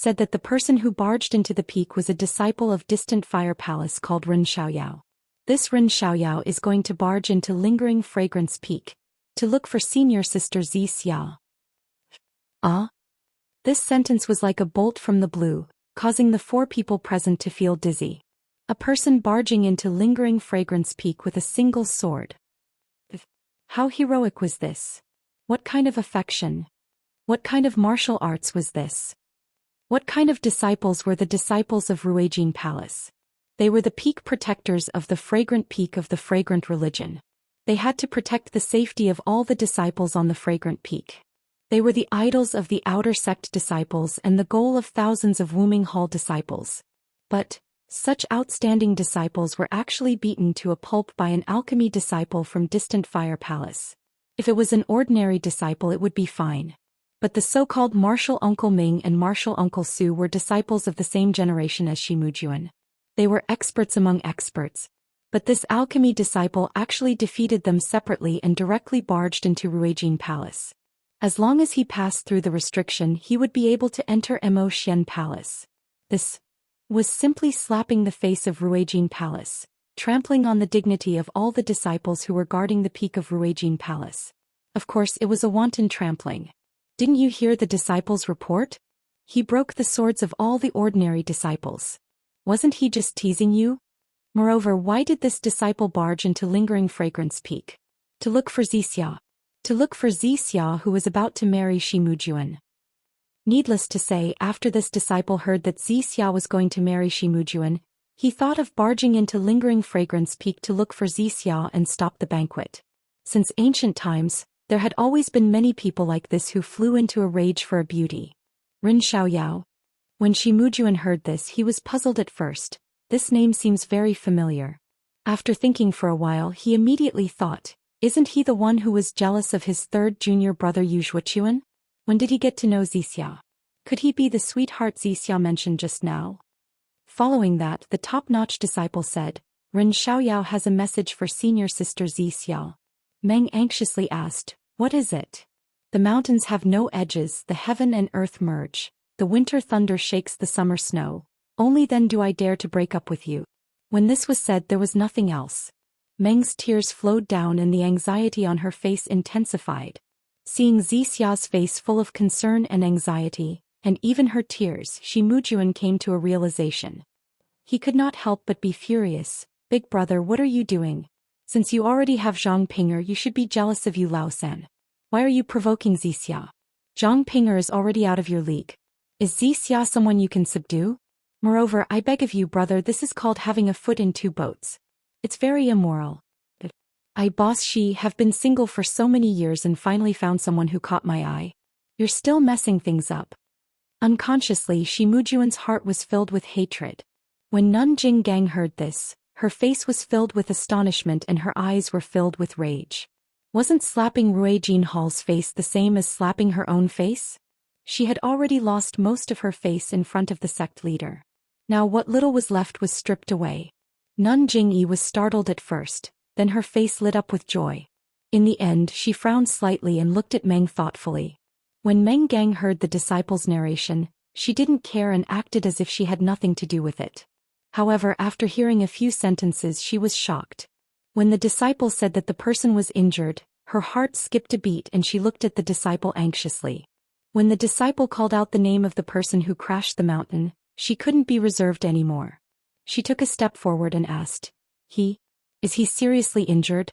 that the person who barged into the peak was a disciple of Distant Fire Palace called Ren Xiaoyao. This Ren Xiaoyao is going to barge into Lingering Fragrance Peak to look for senior sister Zi Xia. This sentence was like a bolt from the blue, causing the 4 people present to feel dizzy. A person barging into Lingering Fragrance Peak with a single sword. How heroic was this? What kind of affection? What kind of martial arts was this? What kind of disciples were the disciples of Ruijin Palace? They were the peak protectors of the fragrant peak of the fragrant religion. They had to protect the safety of all the disciples on the fragrant peak. They were the idols of the outer sect disciples and the goal of thousands of Wuming Hall disciples. But such outstanding disciples were actually beaten to a pulp by an alchemy disciple from Distant Fire Palace. If it was an ordinary disciple it would be fine. But the so-called Martial Uncle Ming and Martial Uncle Su were disciples of the same generation as Shi Mujuan. They were experts among experts. But this alchemy disciple actually defeated them separately and directly barged into Ruijin Palace. As long as he passed through the restriction, he would be able to enter Mo Xian Palace. This was simply slapping the face of Ruijin Palace, trampling on the dignity of all the disciples who were guarding the peak of Ruijin Palace. Of course, it was a wanton trampling. Didn't you hear the disciples' report? He broke the swords of all the ordinary disciples. Wasn't he just teasing you? Moreover, why did this disciple barge into Lingering Fragrance Peak? To look for Zi Xia. To look for Zi Xia, who was about to marry Shi Mujuan. Needless to say, after this disciple heard that Zi Xia was going to marry Shi Mujuan, he thought of barging into Lingering Fragrance Peak to look for Zi Xia and stop the banquet. Since ancient times, there had always been many people like this who flew into a rage for a beauty. Ren Xiaoyao. When Shi Mujuan heard this, he was puzzled at first. This name seems very familiar. After thinking for a while, he immediately thought, isn't he the one who was jealous of his third junior brother Yu Zhuochuan? When did he get to know Zi Xia? Could he be the sweetheart Zi Xia mentioned just now? Following that, the top-notch disciple said, Ren Xiaoyao has a message for senior sister Zi Xia. Meng anxiously asked, what is it? The mountains have no edges, the heaven and earth merge. The winter thunder shakes the summer snow. Only then do I dare to break up with you. When this was said, there was nothing else. Meng's tears flowed down and the anxiety on her face intensified. Seeing Zi Xia's face full of concern and anxiety, and even her tears, Shi Mujuan came to a realization. He could not help but be furious. Big brother, what are you doing? Since you already have Zhang Pinger, you should be jealous of you, Lao San. Why are you provoking Zixia? Zhang Pinger is already out of your league. Is Zixia someone you can subdue? Moreover, I beg of you, brother, this is called having a foot in two boats. It's very immoral. I, boss Shi, have been single for so many years and finally found someone who caught my eye. You're still messing things up. Unconsciously, Shi Mujuan's heart was filled with hatred. When Nun Jing Gang heard this, her face was filled with astonishment and her eyes were filled with rage. Wasn't slapping Rui Jinhal's face the same as slapping her own face? She had already lost most of her face in front of the sect leader. Now what little was left was stripped away. Nun Jingyi was startled at first, then her face lit up with joy. In the end, she frowned slightly and looked at Meng thoughtfully. When Meng Gang heard the disciple's narration, she didn't care and acted as if she had nothing to do with it. However, after hearing a few sentences, she was shocked. When the disciple said that the person was injured, her heart skipped a beat and she looked at the disciple anxiously. When the disciple called out the name of the person who crashed the mountain, she couldn't be reserved anymore. She took a step forward and asked, Is he seriously injured?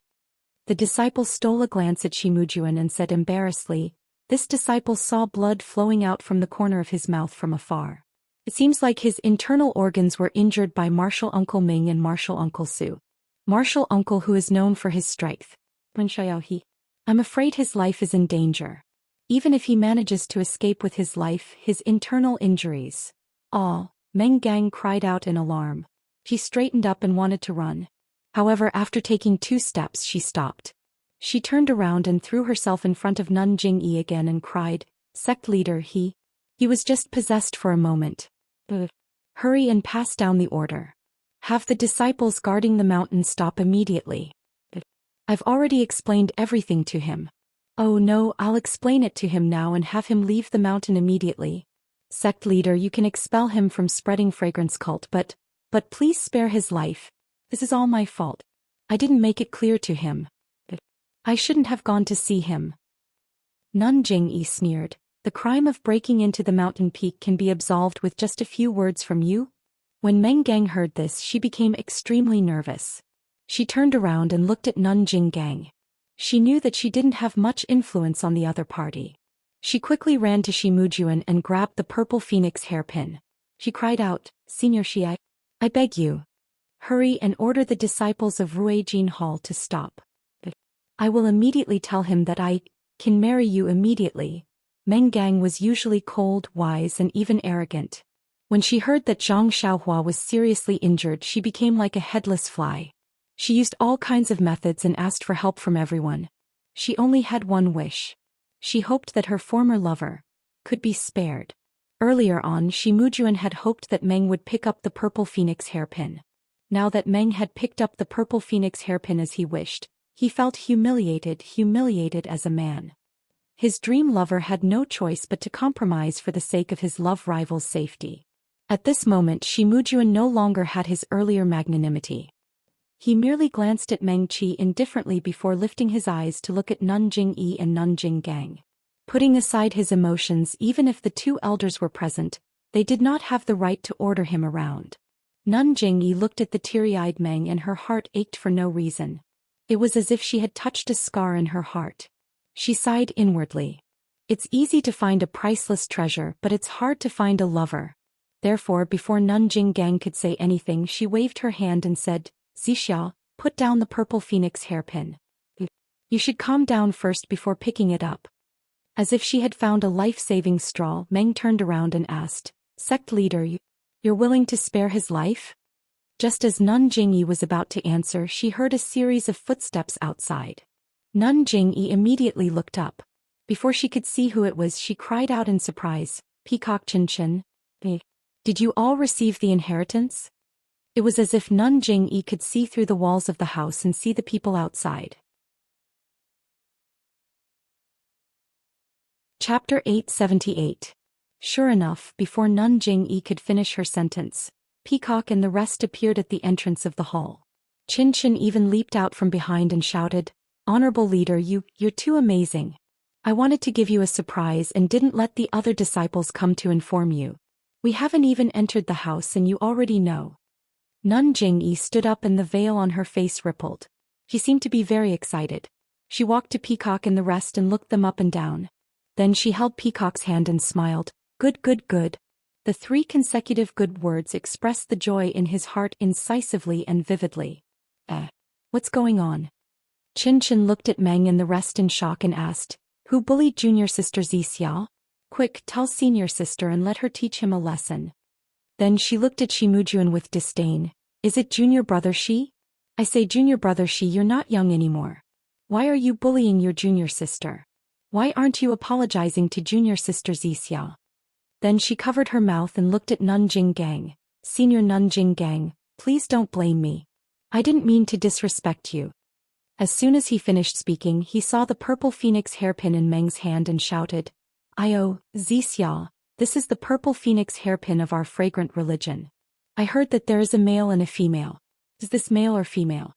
The disciple stole a glance at Shimujuan and said embarrassedly, this disciple saw blood flowing out from the corner of his mouth from afar. It seems like his internal organs were injured by Martial Uncle Ming and Martial Uncle Su. Martial Uncle, who is known for his strength. I'm afraid his life is in danger. Even if he manages to escape with his life, his internal injuries. Meng Gang cried out in alarm. She straightened up and wanted to run. However, after taking 2 steps, she stopped. She turned around and threw herself in front of Nun Jingyi again and cried, Sect leader, he was just possessed for a moment. Hurry and pass down the order. Have the disciples guarding the mountain stop immediately. I've already explained everything to him. Oh no, I'll explain it to him now and have him leave the mountain immediately. Sect leader, you can expel him from spreading fragrance cult, but please spare his life. This is all my fault. I didn't make it clear to him. I shouldn't have gone to see him. Nun Jingyi sneered. The crime of breaking into the mountain peak can be absolved with just a few words from you? When Meng Gang heard this, she became extremely nervous. She turned around and looked at Nun Jing Gang. She knew that she didn't have much influence on the other party. She quickly ran to Shimujuan and grabbed the purple phoenix hairpin. She cried out, Senior Shi, I beg you. Hurry and order the disciples of Rui Jinhal to stop. I will immediately tell him that I can marry you immediately. Meng Gang was usually cold, wise and even arrogant. When she heard that Zhang Xiaohua was seriously injured, she became like a headless fly. She used all kinds of methods and asked for help from everyone. She only had one wish. She hoped that her former lover could be spared. Earlier on, Shimujuan had hoped that Meng would pick up the purple phoenix hairpin. Now that Meng had picked up the purple phoenix hairpin as he wished, he felt humiliated as a man. His dream lover had no choice but to compromise for the sake of his love rival's safety. At this moment, Shimujuan no longer had his earlier magnanimity. He merely glanced at Meng Qi indifferently before lifting his eyes to look at Nun Jingyi and Nun Jing Gang. Putting aside his emotions, even if the 2 elders were present, they did not have the right to order him around. Nun Jingyi looked at the teary-eyed Meng and her heart ached for no reason. It was as if she had touched a scar in her heart. She sighed inwardly. It's easy to find a priceless treasure, but it's hard to find a lover. Therefore, before Nun Jing Gang could say anything, she waved her hand and said, Zixia, put down the purple phoenix hairpin. You should calm down first before picking it up. As if she had found a life-saving straw, Meng turned around and asked, Sect leader, you're willing to spare his life? Just as Nun Jingyi was about to answer, she heard a series of footsteps outside. Nun Jingyi immediately looked up. Before she could see who it was, she cried out in surprise, Peacock Qinshan. Did you all receive the inheritance? It was as if Nun Jingyi could see through the walls of the house and see the people outside. Chapter 878. Sure enough, before Nun Jingyi could finish her sentence, Peacock and the rest appeared at the entrance of the hall. Qinshan even leaped out from behind and shouted, Honorable leader, you're too amazing. I wanted to give you a surprise and didn't let the other disciples come to inform you. We haven't even entered the house and you already know. Nun Jingyi stood up and the veil on her face rippled. She seemed to be very excited. She walked to Peacock and the rest and looked them up and down. Then she held Peacock's hand and smiled. Good, good, good. The 3 consecutive good words expressed the joy in his heart incisively and vividly. What's going on? Chin Chin looked at Meng and the rest in shock and asked, who bullied junior sister Zixiao? Quick, tell senior sister and let her teach him a lesson. Then she looked at Shimujuan with disdain. Is it junior brother Shi? I say junior brother Shi, you're not young anymore. Why are you bullying your junior sister? Why aren't you apologizing to junior sister Zixiao? Then she covered her mouth and looked at Nanjing Gang. Senior Nanjing Gang, please don't blame me. I didn't mean to disrespect you. As soon as he finished speaking, he saw the purple phoenix hairpin in Meng's hand and shouted, Io, Zixiao, this is the purple phoenix hairpin of our fragrant religion. I heard that there is a male and a female. Is this male or female?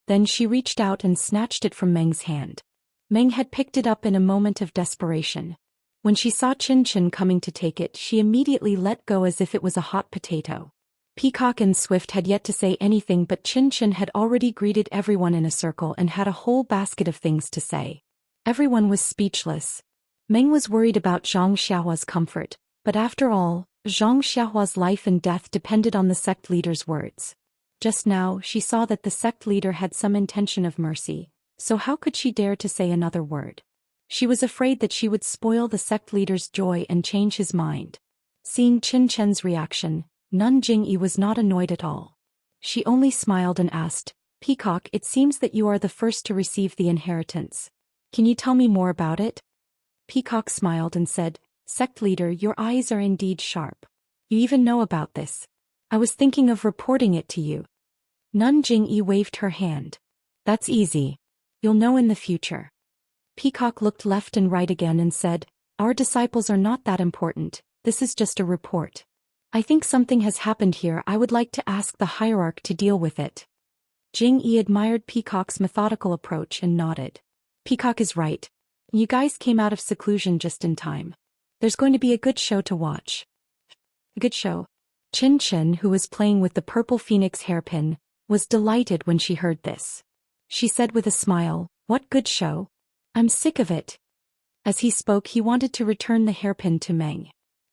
Then she reached out and snatched it from Meng's hand. Meng had picked it up in a moment of desperation. When she saw Chin Chin coming to take it, she immediately let go as if it was a hot potato. Peacock and Swift had yet to say anything, but Chin Chin had already greeted everyone in a circle and had a whole basket of things to say. Everyone was speechless. Meng was worried about Zhang Xiaohua's comfort, but after all, Zhang Xiaohua's life and death depended on the sect leader's words. Just now, she saw that the sect leader had some intention of mercy, so how could she dare to say another word? She was afraid that she would spoil the sect leader's joy and change his mind. Seeing Chin Chen's reaction, Nun Jingyi was not annoyed at all. She only smiled and asked, Peacock, it seems that you are the first to receive the inheritance. Can you tell me more about it? Peacock smiled and said, Sect leader, your eyes are indeed sharp. You even know about this. I was thinking of reporting it to you. Nun Jingyi waved her hand. That's easy. You'll know in the future. Peacock looked left and right again and said, Our disciples are not that important, this is just a report. I think something has happened here. I would like to ask the hierarch to deal with it. Jingyi admired Peacock's methodical approach and nodded. Peacock is right. You guys came out of seclusion just in time. There's going to be a good show to watch. A good show. Chin Chin, who was playing with the purple phoenix hairpin, was delighted when she heard this. She said with a smile, What good show? I'm sick of it. As he spoke, he wanted to return the hairpin to Meng.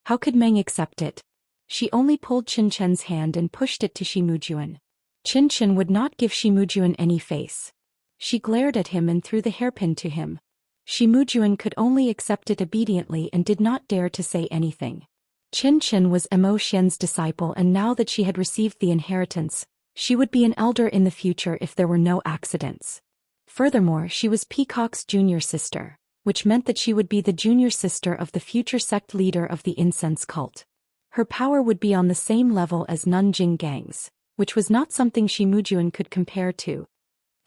How could Meng accept it? She only pulled Chin Chen's hand and pushed it to Shimujuan. Chin Chin would not give Shimujuan any face. She glared at him and threw the hairpin to him. Shimujuan could only accept it obediently and did not dare to say anything. Chin Chin was Mo Xian's disciple, and now that she had received the inheritance, she would be an elder in the future if there were no accidents. Furthermore, she was Peacock's junior sister, which meant that she would be the junior sister of the future sect leader of the incense cult. Her power would be on the same level as Nanjing Gang's, which was not something Shimujuan could compare to.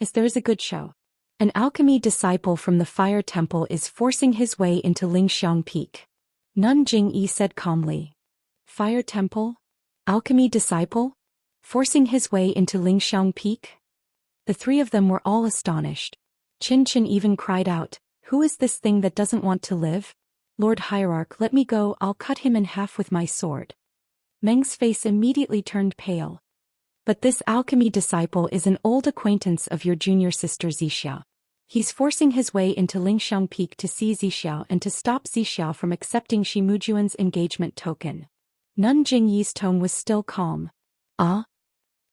As there is a good show. An alchemy disciple from the Fire Temple is forcing his way into Lingxiang Peak. Nun Jingyi said calmly. Fire Temple? Alchemy disciple? Forcing his way into Lingxiang Peak? The 3 of them were all astonished. Chin Chin even cried out, Who is this thing that doesn't want to live? Lord Hierarch, let me go, I'll cut him in half with my sword. Meng's face immediately turned pale. But this alchemy disciple is an old acquaintance of your junior sister Zixiao. He's forcing his way into Lingxiang Peak to see Zixiao and to stop Zixiao from accepting Shimujuan's engagement token. Nun Jingyi's tone was still calm. Ah?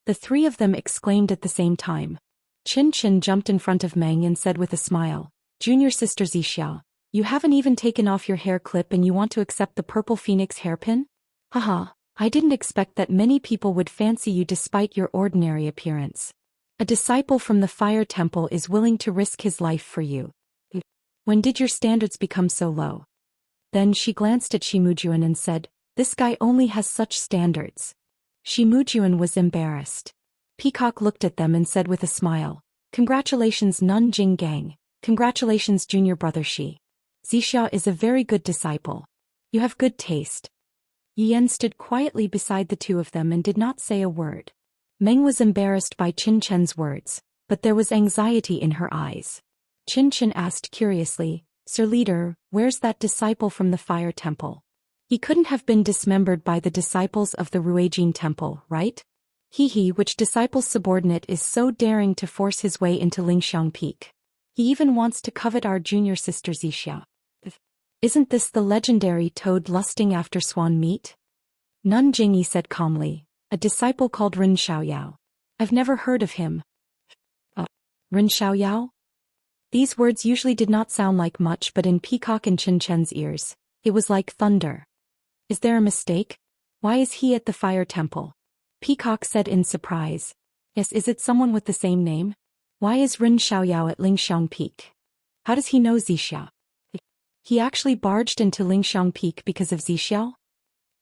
The 3 of them exclaimed at the same time. Chin Chin jumped in front of Meng and said with a smile, Junior sister Zixiao, you haven't even taken off your hair clip and you want to accept the purple phoenix hairpin? Haha, I didn't expect that many people would fancy you despite your ordinary appearance. A disciple from the Fire Temple is willing to risk his life for you. When did your standards become so low? Then she glanced at Shimujuan and said, This guy only has such standards. Shimujuan was embarrassed. Peacock looked at them and said with a smile, Congratulations Nun Jing Gang, congratulations junior brother Shi. Zixiao is a very good disciple. You have good taste. Yan stood quietly beside the 2 of them and did not say a word. Meng was embarrassed by Chin Chen's words, but there was anxiety in her eyes. Chin Chin asked curiously, Sir Leader, where's that disciple from the Fire Temple? He couldn't have been dismembered by the disciples of the Ruijin Temple, right? Which disciple's subordinate is so daring to force his way into Lingxiang Peak? He even wants to covet our junior sister Zixia. Isn't this the legendary toad lusting after swan meat? Nun Jingyi said calmly, a disciple called Ren Xiaoyao. I've never heard of him. Ren Xiaoyao? These words usually did not sound like much, but in Peacock and Qin Chen's ears, it was like thunder. Is there a mistake? Why is he at the fire temple? Peacock said in surprise. Yes, is it someone with the same name? Why is Ren Xiaoyao at Lingxiang Peak? How does he know Zixia? He actually barged into Lingxiang Peak because of Zixia?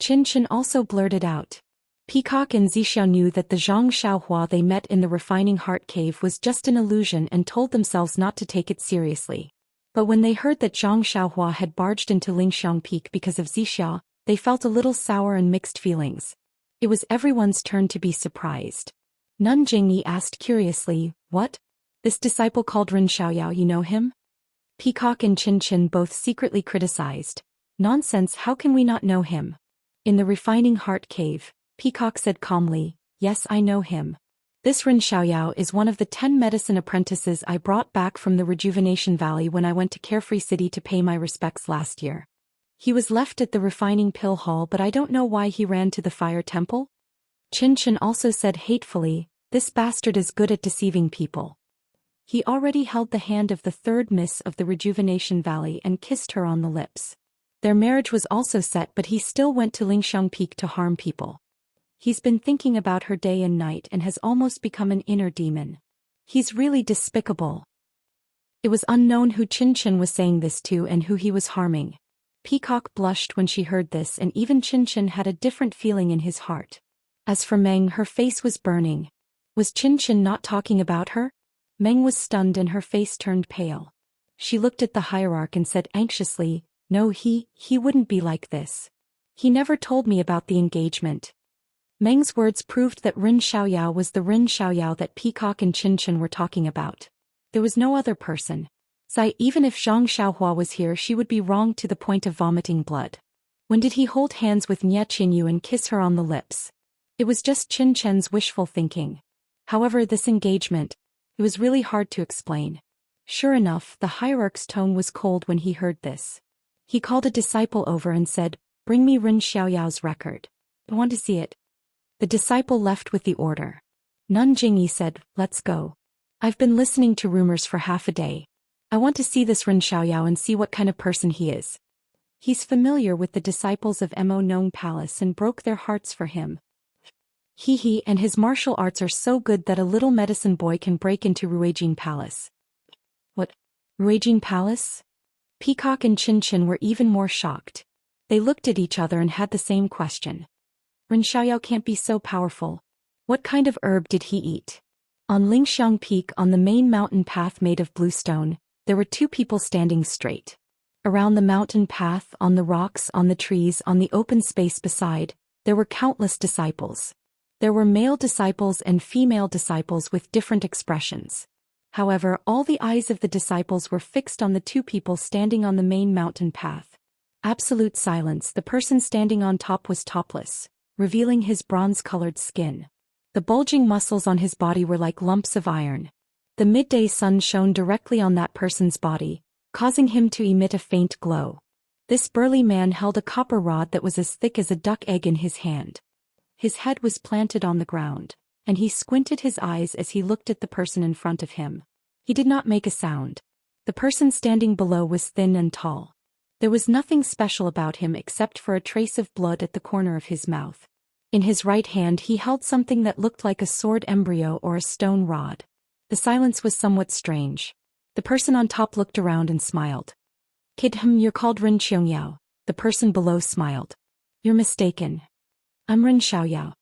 Qin Chen also blurted out. Peacock and Zixia knew that the Zhang Xiaohua they met in the Refining Heart Cave was just an illusion and told themselves not to take it seriously. But when they heard that Zhang Xiaohua had barged into Lingxiang Peak because of Zixia, they felt a little sour and mixed feelings. It was everyone's turn to be surprised. Nun Jingyi asked curiously, what? This disciple called Ren Xiaoyao, you know him? Peacock and Qin Chen both secretly criticized. Nonsense, how can we not know him? In the Refining Heart Cave, Peacock said calmly, yes, I know him. This Ren Xiaoyao is one of the 10 medicine apprentices I brought back from the Rejuvenation Valley when I went to Carefree City to pay my respects last year. He was left at the Refining Pill Hall, but I don't know why he ran to the Fire Temple. Qin Chen also said hatefully, this bastard is good at deceiving people. He already held the hand of the third miss of the Rejuvenation Valley and kissed her on the lips. Their marriage was also set, but he still went to Lingxiang Peak to harm people. He's been thinking about her day and night and has almost become an inner demon. He's really despicable. It was unknown who Qin Chen was saying this to and who he was harming. Peacock blushed when she heard this, and even Qin Chen had a different feeling in his heart. As for Meng, her face was burning. Was Qin Chen not talking about her? Meng was stunned and her face turned pale. She looked at the hierarch and said anxiously, no, he wouldn't be like this. He never told me about the engagement. Meng's words proved that Ren Xiaoyao was the Ren Xiaoyao that Peacock and Qin Chen were talking about. There was no other person. Even if Zhang Xiaohua was here, she would be wrong to the point of vomiting blood. When did he hold hands with Nye Qinyu and kiss her on the lips? It was just Qin Chen's wishful thinking. However, this engagement, it was really hard to explain. Sure enough, the hierarch's tone was cold when he heard this. He called a disciple over and said, bring me Ren Xiaoyao's record. I want to see it. The disciple left with the order. Nun Jingyi said, let's go. I've been listening to rumors for half a day. I want to see this Ren Xiaoyao and see what kind of person he is. He's familiar with the disciples of Mo Nong Palace and broke their hearts for him. And his martial arts are so good that a little medicine boy can break into Ruijin Palace. What? Ruijin Palace? Peacock and Qin Chen were even more shocked. They looked at each other and had the same question. Ren Xiaoyao can't be so powerful. What kind of herb did he eat? On Lingxiang Peak, on the main mountain path made of blue stone, there were two people standing straight. Around the mountain path, on the rocks, on the trees, on the open space beside, there were countless disciples. There were male disciples and female disciples with different expressions. However, all the eyes of the disciples were fixed on the two people standing on the main mountain path. Absolute silence. The person standing on top was topless, revealing his bronze-colored skin. The bulging muscles on his body were like lumps of iron. The midday sun shone directly on that person's body, causing him to emit a faint glow. This burly man held a copper rod that was as thick as a duck egg in his hand. His head was planted on the ground, and he squinted his eyes as he looked at the person in front of him. He did not make a sound. The person standing below was thin and tall. There was nothing special about him except for a trace of blood at the corner of his mouth. In his right hand he held something that looked like a sword embryo or a stone rod. The silence was somewhat strange. The person on top looked around and smiled. Kid, you're called Ren Xiaoyao. The person below smiled. You're mistaken. I'm Ren Xiaoyao.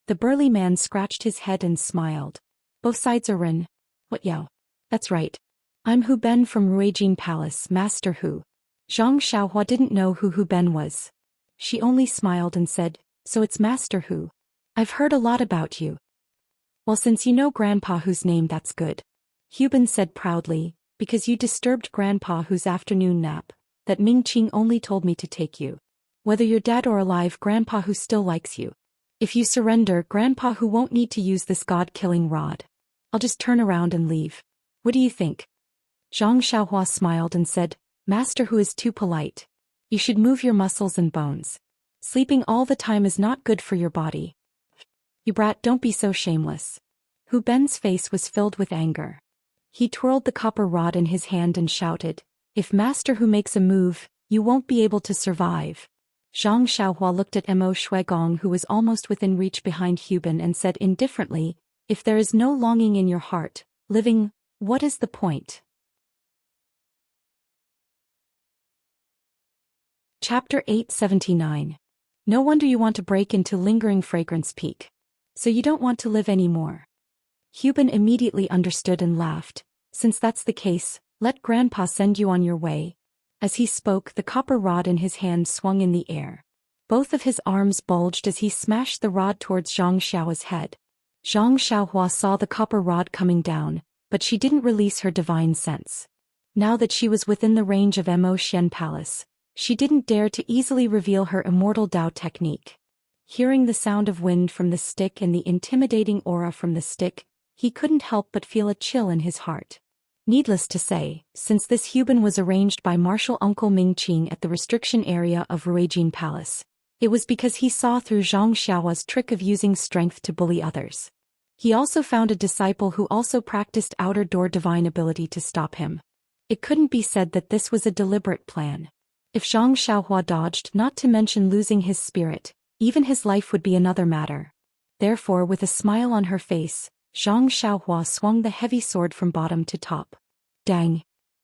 The burly man scratched his head and smiled. Both sides are Ren. What Yao? That's right. I'm Hu Ben from Ruijin Palace, Master Hu. Zhang Xiaohua didn't know who Hu Ben was. She only smiled and said, so it's Master Hu. I've heard a lot about you. Well, since you know Grandpa Hu's name, that's good. Hu Ben said proudly, because you disturbed Grandpa Hu's afternoon nap, that Ming Qing only told me to take you. Whether you're dead or alive, Grandpa Hu still likes you. If you surrender, Grandpa who won't need to use this god-killing rod. I'll just turn around and leave. What do you think? Zhang Xiaohua smiled and said, Master who is too polite. You should move your muscles and bones. Sleeping all the time is not good for your body. You brat, don't be so shameless. Hu Ben's face was filled with anger. He twirled the copper rod in his hand and shouted, If Master Hu makes a move, you won't be able to survive. Zhang Xiaohua looked at Mo Shuigong who was almost within reach behind Hu Ben and said indifferently, If there is no longing in your heart, living, what is the point? Chapter 879. No wonder you want to break into lingering fragrance peak. So you don't want to live anymore. Hu Ben immediately understood and laughed. Since that's the case, let Grandpa send you on your way. As he spoke, the copper rod in his hand swung in the air. Both of his arms bulged as he smashed the rod towards Zhang Xiaohua's head. Zhang Xiaohua saw the copper rod coming down, but she didn't release her divine sense. Now that she was within the range of Mo Xian Palace, she didn't dare to easily reveal her immortal Dao technique. Hearing the sound of wind from the stick and the intimidating aura from the stick, he couldn't help but feel a chill in his heart. Needless to say, since this Hu Ben was arranged by Martial Uncle Ming Qing at the restriction area of Ruijin Palace, it was because he saw through Zhang Xiaohua's trick of using strength to bully others. He also found a disciple who also practiced outer door divine ability to stop him. It couldn't be said that this was a deliberate plan. If Zhang Xiaohua dodged, not to mention losing his spirit, even his life would be another matter. Therefore, with a smile on her face, Zhang Xiaohua swung the heavy sword from bottom to top. Dang!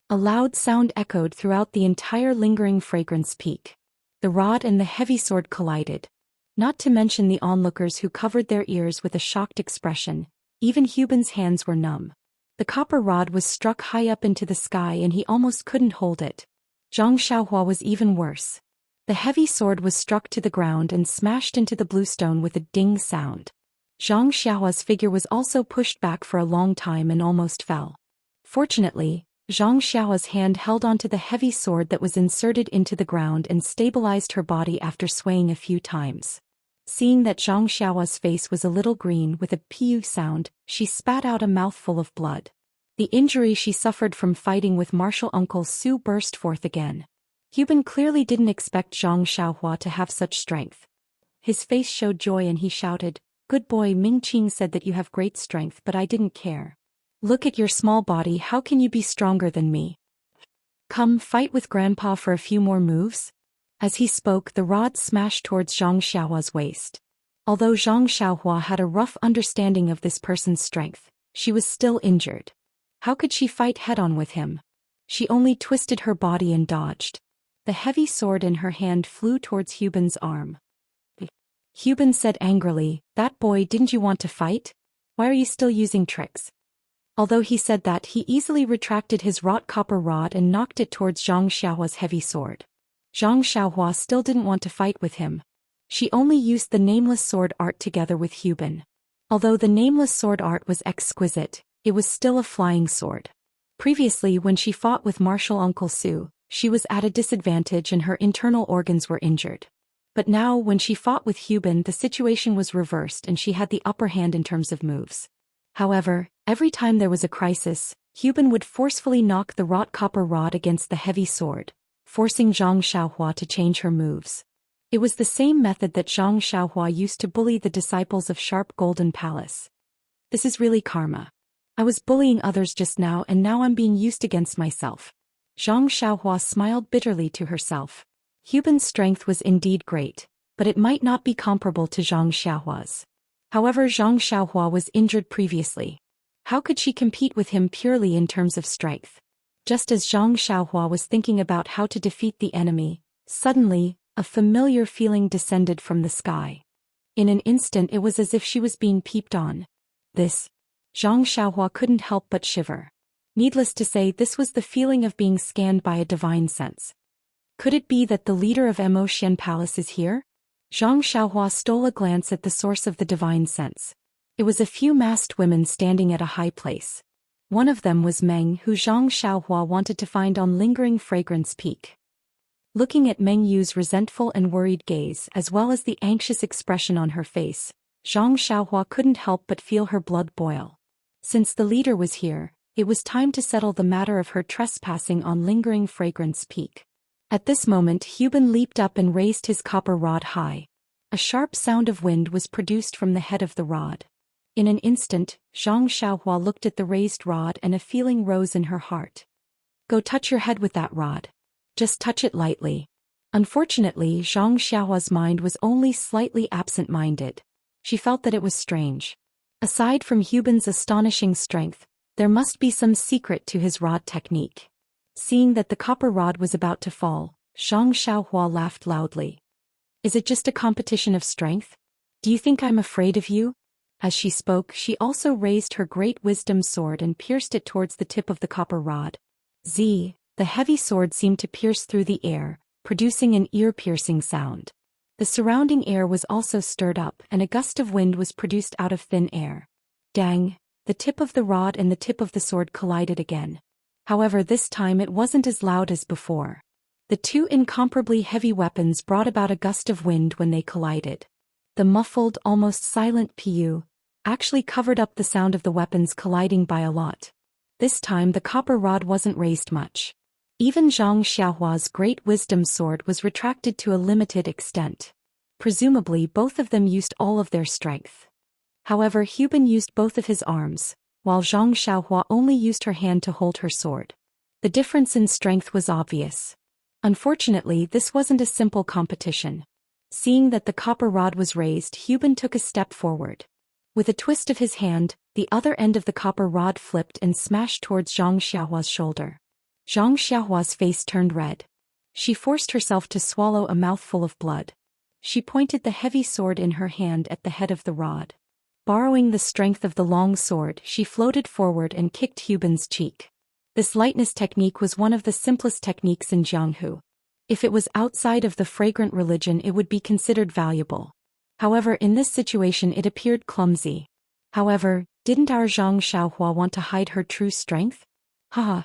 A loud sound echoed throughout the entire lingering fragrance peak. The rod and the heavy sword collided. Not to mention the onlookers who covered their ears with a shocked expression, even Hu Ben's hands were numb. The copper rod was struck high up into the sky and he almost couldn't hold it. Zhang Xiaohua was even worse. The heavy sword was struck to the ground and smashed into the blue stone with a ding sound. Zhang Xiaohua's figure was also pushed back for a long time and almost fell. Fortunately, Zhang Xiaohua's hand held onto the heavy sword that was inserted into the ground and stabilized her body after swaying a few times. Seeing that Zhang Xiaohua's face was a little green with a piu sound, she spat out a mouthful of blood. The injury she suffered from fighting with martial uncle Su burst forth again. Hu Ben clearly didn't expect Zhang Xiaohua to have such strength. His face showed joy and he shouted, Good boy, Ming Qing said that you have great strength, but I didn't care. Look at your small body, how can you be stronger than me? Come fight with Grandpa for a few more moves? As he spoke, the rod smashed towards Zhang Xiaohua's waist. Although Zhang Xiaohua had a rough understanding of this person's strength, she was still injured. How could she fight head-on with him? She only twisted her body and dodged. The heavy sword in her hand flew towards Hu Ben's arm. Hu Ben said angrily, That boy, didn't you want to fight? Why are you still using tricks? Although he said that, he easily retracted his wrought copper rod and knocked it towards Zhang Xiaohua's heavy sword. Zhang Xiaohua still didn't want to fight with him. She only used the nameless sword art together with Hu Ben. Although the nameless sword art was exquisite, it was still a flying sword. Previously, when she fought with martial Uncle Su, she was at a disadvantage and her internal organs were injured. But now, when she fought with Hu Ben, the situation was reversed and she had the upper hand in terms of moves. However, every time there was a crisis, Hu Ben would forcefully knock the wrought copper rod against the heavy sword, forcing Zhang Xiaohua to change her moves. It was the same method that Zhang Xiaohua used to bully the disciples of Sharp Golden Palace. This is really karma. I was bullying others just now and now I'm being used against myself. Zhang Xiaohua smiled bitterly to herself. Hu Ben's strength was indeed great, but it might not be comparable to Zhang Xiaohua's. However, Zhang Xiaohua was injured previously. How could she compete with him purely in terms of strength? Just as Zhang Xiaohua was thinking about how to defeat the enemy, suddenly, a familiar feeling descended from the sky. In an instant it was as if she was being peeped on. Zhang Xiaohua couldn't help but shiver. Needless to say, this was the feeling of being scanned by a divine sense. Could it be that the leader of Mo Xian Palace is here? Zhang Xiaohua stole a glance at the source of the divine sense. It was a few masked women standing at a high place. One of them was Meng, who Zhang Xiaohua wanted to find on lingering fragrance peak. Looking at Meng Yu's resentful and worried gaze as well as the anxious expression on her face, Zhang Xiaohua couldn't help but feel her blood boil. Since the leader was here, it was time to settle the matter of her trespassing on Lingering Fragrance Peak. At this moment Hubin leaped up and raised his copper rod high. A sharp sound of wind was produced from the head of the rod. In an instant, Zhang Xiaohua looked at the raised rod and a feeling rose in her heart. Go touch your head with that rod. Just touch it lightly. Unfortunately, Zhang Xiaohua's mind was only slightly absent-minded. She felt that it was strange. Aside from Hubin's astonishing strength, there must be some secret to his rod technique. Seeing that the copper rod was about to fall, Zhang Xiaohua laughed loudly. Is it just a competition of strength? Do you think I'm afraid of you? As she spoke, she also raised her great wisdom sword and pierced it towards the tip of the copper rod. The heavy sword seemed to pierce through the air, producing an ear-piercing sound. The surrounding air was also stirred up and a gust of wind was produced out of thin air. Dang! The tip of the rod and the tip of the sword collided again. However, this time it wasn't as loud as before. The two incomparably heavy weapons brought about a gust of wind when they collided. The muffled, almost silent "pu" actually covered up the sound of the weapons colliding by a lot. This time the copper rod wasn't raised much. Even Zhang Xiaohua's great wisdom sword was retracted to a limited extent. Presumably both of them used all of their strength. However, Hubin used both of his arms, while Zhang Xiaohua only used her hand to hold her sword. The difference in strength was obvious. Unfortunately, this wasn't a simple competition. Seeing that the copper rod was raised, Hubin took a step forward. With a twist of his hand, the other end of the copper rod flipped and smashed towards Zhang Xiaohua's shoulder. Zhang Xiaohua's face turned red. She forced herself to swallow a mouthful of blood. She pointed the heavy sword in her hand at the head of the rod. Borrowing the strength of the long sword, she floated forward and kicked Hubin's cheek. This lightness technique was one of the simplest techniques in Jianghu. If it was outside of the fragrant religion, it would be considered valuable. However, in this situation it appeared clumsy. However, didn't our Zhang Xiaohua want to hide her true strength? Haha.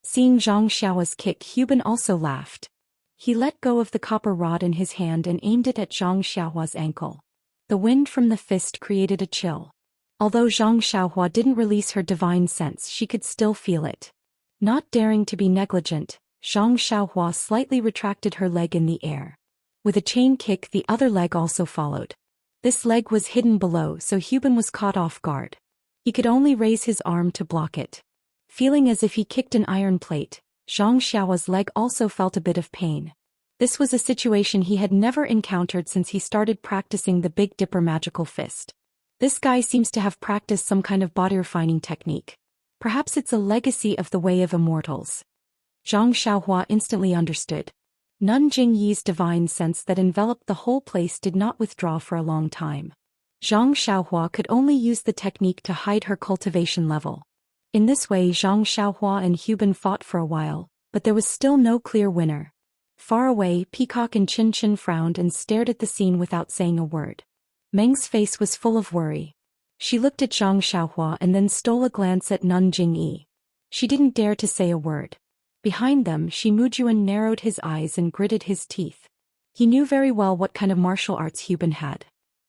Seeing Zhang Xiaohua's kick, Hubin also laughed. He let go of the copper rod in his hand and aimed it at Zhang Xiaohua's ankle. The wind from the fist created a chill. Although Zhang Xiaohua didn't release her divine sense, she could still feel it. Not daring to be negligent, Zhang Xiaohua slightly retracted her leg in the air. With a chain kick, the other leg also followed. This leg was hidden below, so Hubin was caught off guard. He could only raise his arm to block it. Feeling as if he kicked an iron plate, Zhang Xiaohua's leg also felt a bit of pain. This was a situation he had never encountered since he started practicing the Big Dipper magical fist. This guy seems to have practiced some kind of body refining technique. Perhaps it's a legacy of the way of immortals. Zhang Xiaohua instantly understood. Nun Jingyi's divine sense that enveloped the whole place did not withdraw for a long time. Zhang Xiaohua could only use the technique to hide her cultivation level. In this way, Zhang Xiaohua and Hubin fought for a while, but there was still no clear winner. Far away, Peacock and Chin Chin frowned and stared at the scene without saying a word. Meng's face was full of worry. She looked at Zhang Xiaohua and then stole a glance at Nun Jingyi. She didn't dare to say a word. Behind them, Shi Mujuan narrowed his eyes and gritted his teeth. He knew very well what kind of martial arts Hubin had.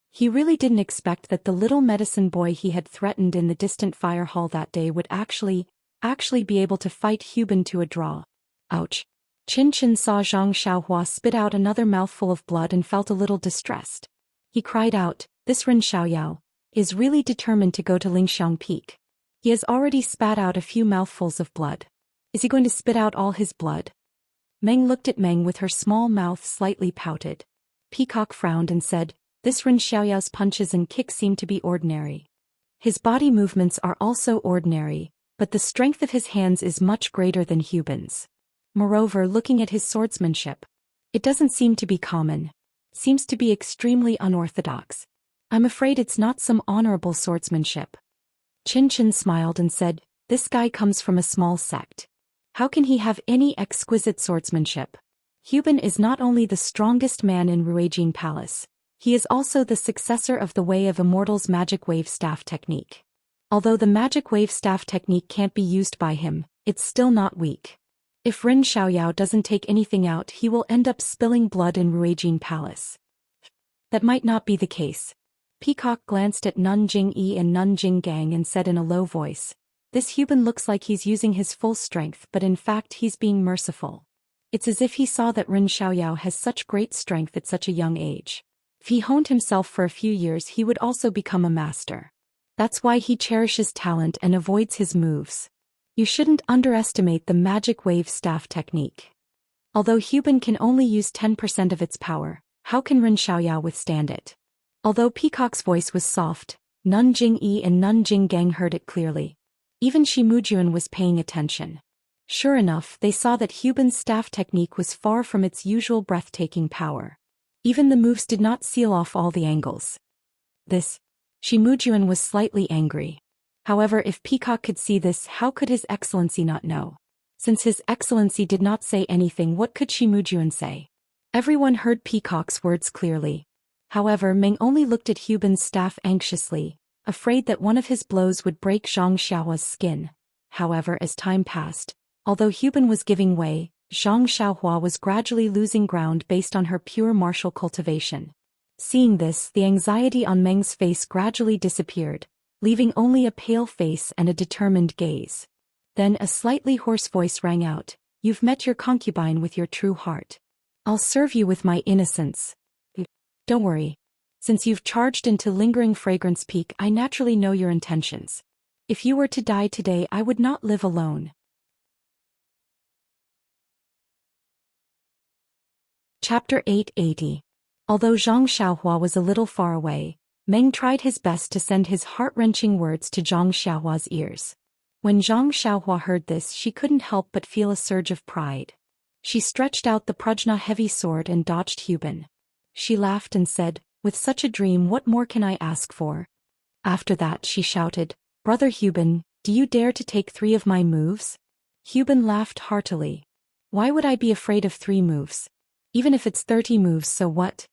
He really didn't expect that the little medicine boy he had threatened in the distant fire hall that day would actually be able to fight Hubin to a draw. Ouch. Chin Chin saw Zhang Xiaohua spit out another mouthful of blood and felt a little distressed. He cried out, "This Ren Xiaoyao is really determined to go to Lingxiang Peak. He has already spat out a few mouthfuls of blood. Is he going to spit out all his blood?" Meng looked at Meng with her small mouth slightly pouted. Peacock frowned and said, "This Ren Xiaoyao's punches and kicks seem to be ordinary. His body movements are also ordinary, but the strength of his hands is much greater than Hubin's. Moreover, looking at his swordsmanship, it doesn't seem to be common. Seems to be extremely unorthodox. I'm afraid it's not some honorable swordsmanship." Chin Chin smiled and said, "This guy comes from a small sect. How can he have any exquisite swordsmanship? Hubin is not only the strongest man in Ruijin Palace, he is also the successor of the Way of Immortals' magic wave staff technique. Although the magic wave staff technique can't be used by him, it's still not weak. If Ren Xiaoyao doesn't take anything out, he will end up spilling blood in Ruijin Palace. That might not be the case. Peacock glanced at Nun Jingyi and Nun Jinggang and said in a low voice, "This human looks like he's using his full strength, but in fact he's being merciful. It's as if he saw that Ren Xiaoyao has such great strength at such a young age. If he honed himself for a few years, he would also become a master. That's why he cherishes talent and avoids his moves. You shouldn't underestimate the magic wave staff technique. Although Huban can only use 10% of its power, how can Ren Xiaoyao withstand it?" Although Peacock's voice was soft, Nun Jingyi and Nun Jinggang heard it clearly. Even Shi Mujuan was paying attention. Sure enough, they saw that Huban's staff technique was far from its usual breathtaking power. Even the moves did not seal off all the angles. Shi Mujuan was slightly angry. However, if Peacock could see this, how could His Excellency not know? Since His Excellency did not say anything, what could Shi Mujuan say? Everyone heard Peacock's words clearly. However, Meng only looked at Huban's staff anxiously, afraid that one of his blows would break Zhang Xiaohua's skin. However, as time passed, although Huban was giving way, Zhang Xiaohua was gradually losing ground based on her pure martial cultivation. Seeing this, the anxiety on Meng's face gradually disappeared, leaving only a pale face and a determined gaze. Then a slightly hoarse voice rang out, "You've met your concubine with your true heart. I'll serve you with my innocence. Don't worry. Since you've charged into lingering fragrance peak, I naturally know your intentions. If you were to die today, I would not live alone." Chapter 880. Although Zhang Xiaohua was a little far away, Meng tried his best to send his heart-wrenching words to Zhang Xiaohua's ears. When Zhang Xiaohua heard this, she couldn't help but feel a surge of pride. She stretched out the Prajna heavy sword and dodged Huban. She laughed and said, "With such a dream, what more can I ask for?" After that she shouted, "Brother Huban, do you dare to take 3 of my moves?" Huban laughed heartily. "Why would I be afraid of 3 moves? Even if it's 30 moves, so what?"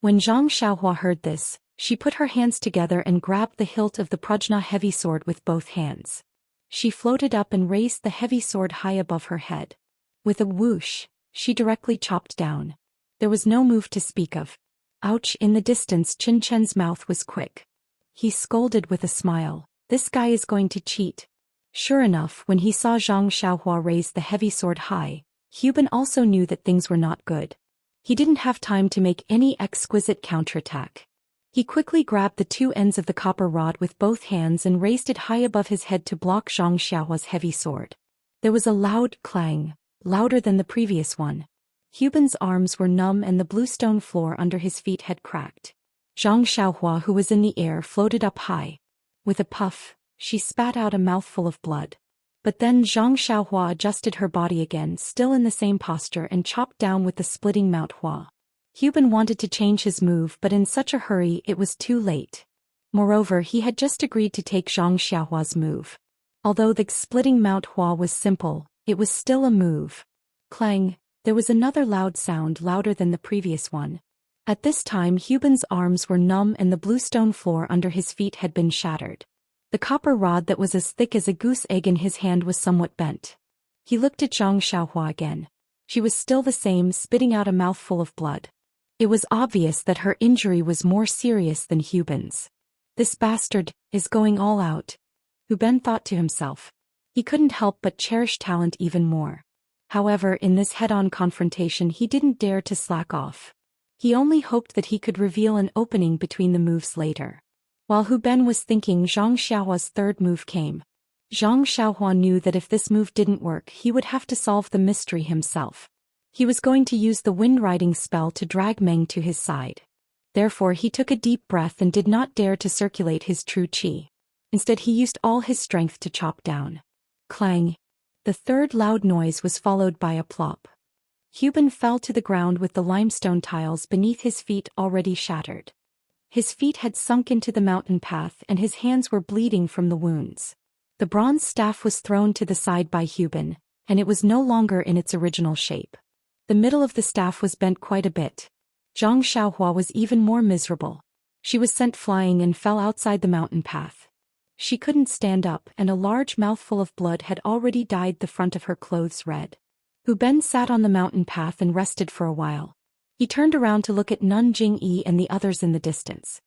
When Zhang Xiaohua heard this, she put her hands together and grabbed the hilt of the Prajna heavy sword with both hands. She floated up and raised the heavy sword high above her head. With a whoosh, she directly chopped down. There was no move to speak of. Ouch! In the distance, Qin Chen's mouth was quick. He scolded with a smile, "This guy is going to cheat." Sure enough, when he saw Zhang Xiaohua raise the heavy sword high, Huban also knew that things were not good. He didn't have time to make any exquisite counterattack. He quickly grabbed the 2 ends of the copper rod with both hands and raised it high above his head to block Zhang Xiaohua's heavy sword. There was a loud clang, louder than the previous one. Huban's arms were numb and the bluestone floor under his feet had cracked. Zhang Xiaohua, who was in the air, floated up high. With a puff, she spat out a mouthful of blood. But then Zhang Xiaohua adjusted her body again, still in the same posture, and chopped down with the splitting Mount Hua. Huban wanted to change his move, but in such a hurry it was too late. Moreover, he had just agreed to take Zhang Xiaohua's move. Although the splitting Mount Hua was simple, it was still a move. Clang! There was another loud sound, louder than the previous one. At this time Huban's arms were numb and the bluestone floor under his feet had been shattered. The copper rod that was as thick as a goose egg in his hand was somewhat bent. He looked at Zhang Xiaohua again. She was still the same, spitting out a mouthful of blood. It was obvious that her injury was more serious than Huban's. "This bastard is going all out," Huban thought to himself. He couldn't help but cherish talent even more. However, in this head-on confrontation he didn't dare to slack off. He only hoped that he could reveal an opening between the moves later. While Huban was thinking, Zhang Xiaohua's 3rd move came. Zhang Xiaohua knew that if this move didn't work, he would have to solve the mystery himself. He was going to use the wind-riding spell to drag Meng to his side. Therefore he took a deep breath and did not dare to circulate his true qi. Instead he used all his strength to chop down. Clang! The 3rd loud noise was followed by a plop. Huban fell to the ground with the limestone tiles beneath his feet already shattered. His feet had sunk into the mountain path and his hands were bleeding from the wounds. The bronze staff was thrown to the side by Huban, and it was no longer in its original shape. The middle of the staff was bent quite a bit. Zhang Xiaohua was even more miserable. She was sent flying and fell outside the mountain path. She couldn't stand up, and a large mouthful of blood had already dyed the front of her clothes red. Hu Ben sat on the mountain path and rested for a while. He turned around to look at Nun Jingyi and the others in the distance.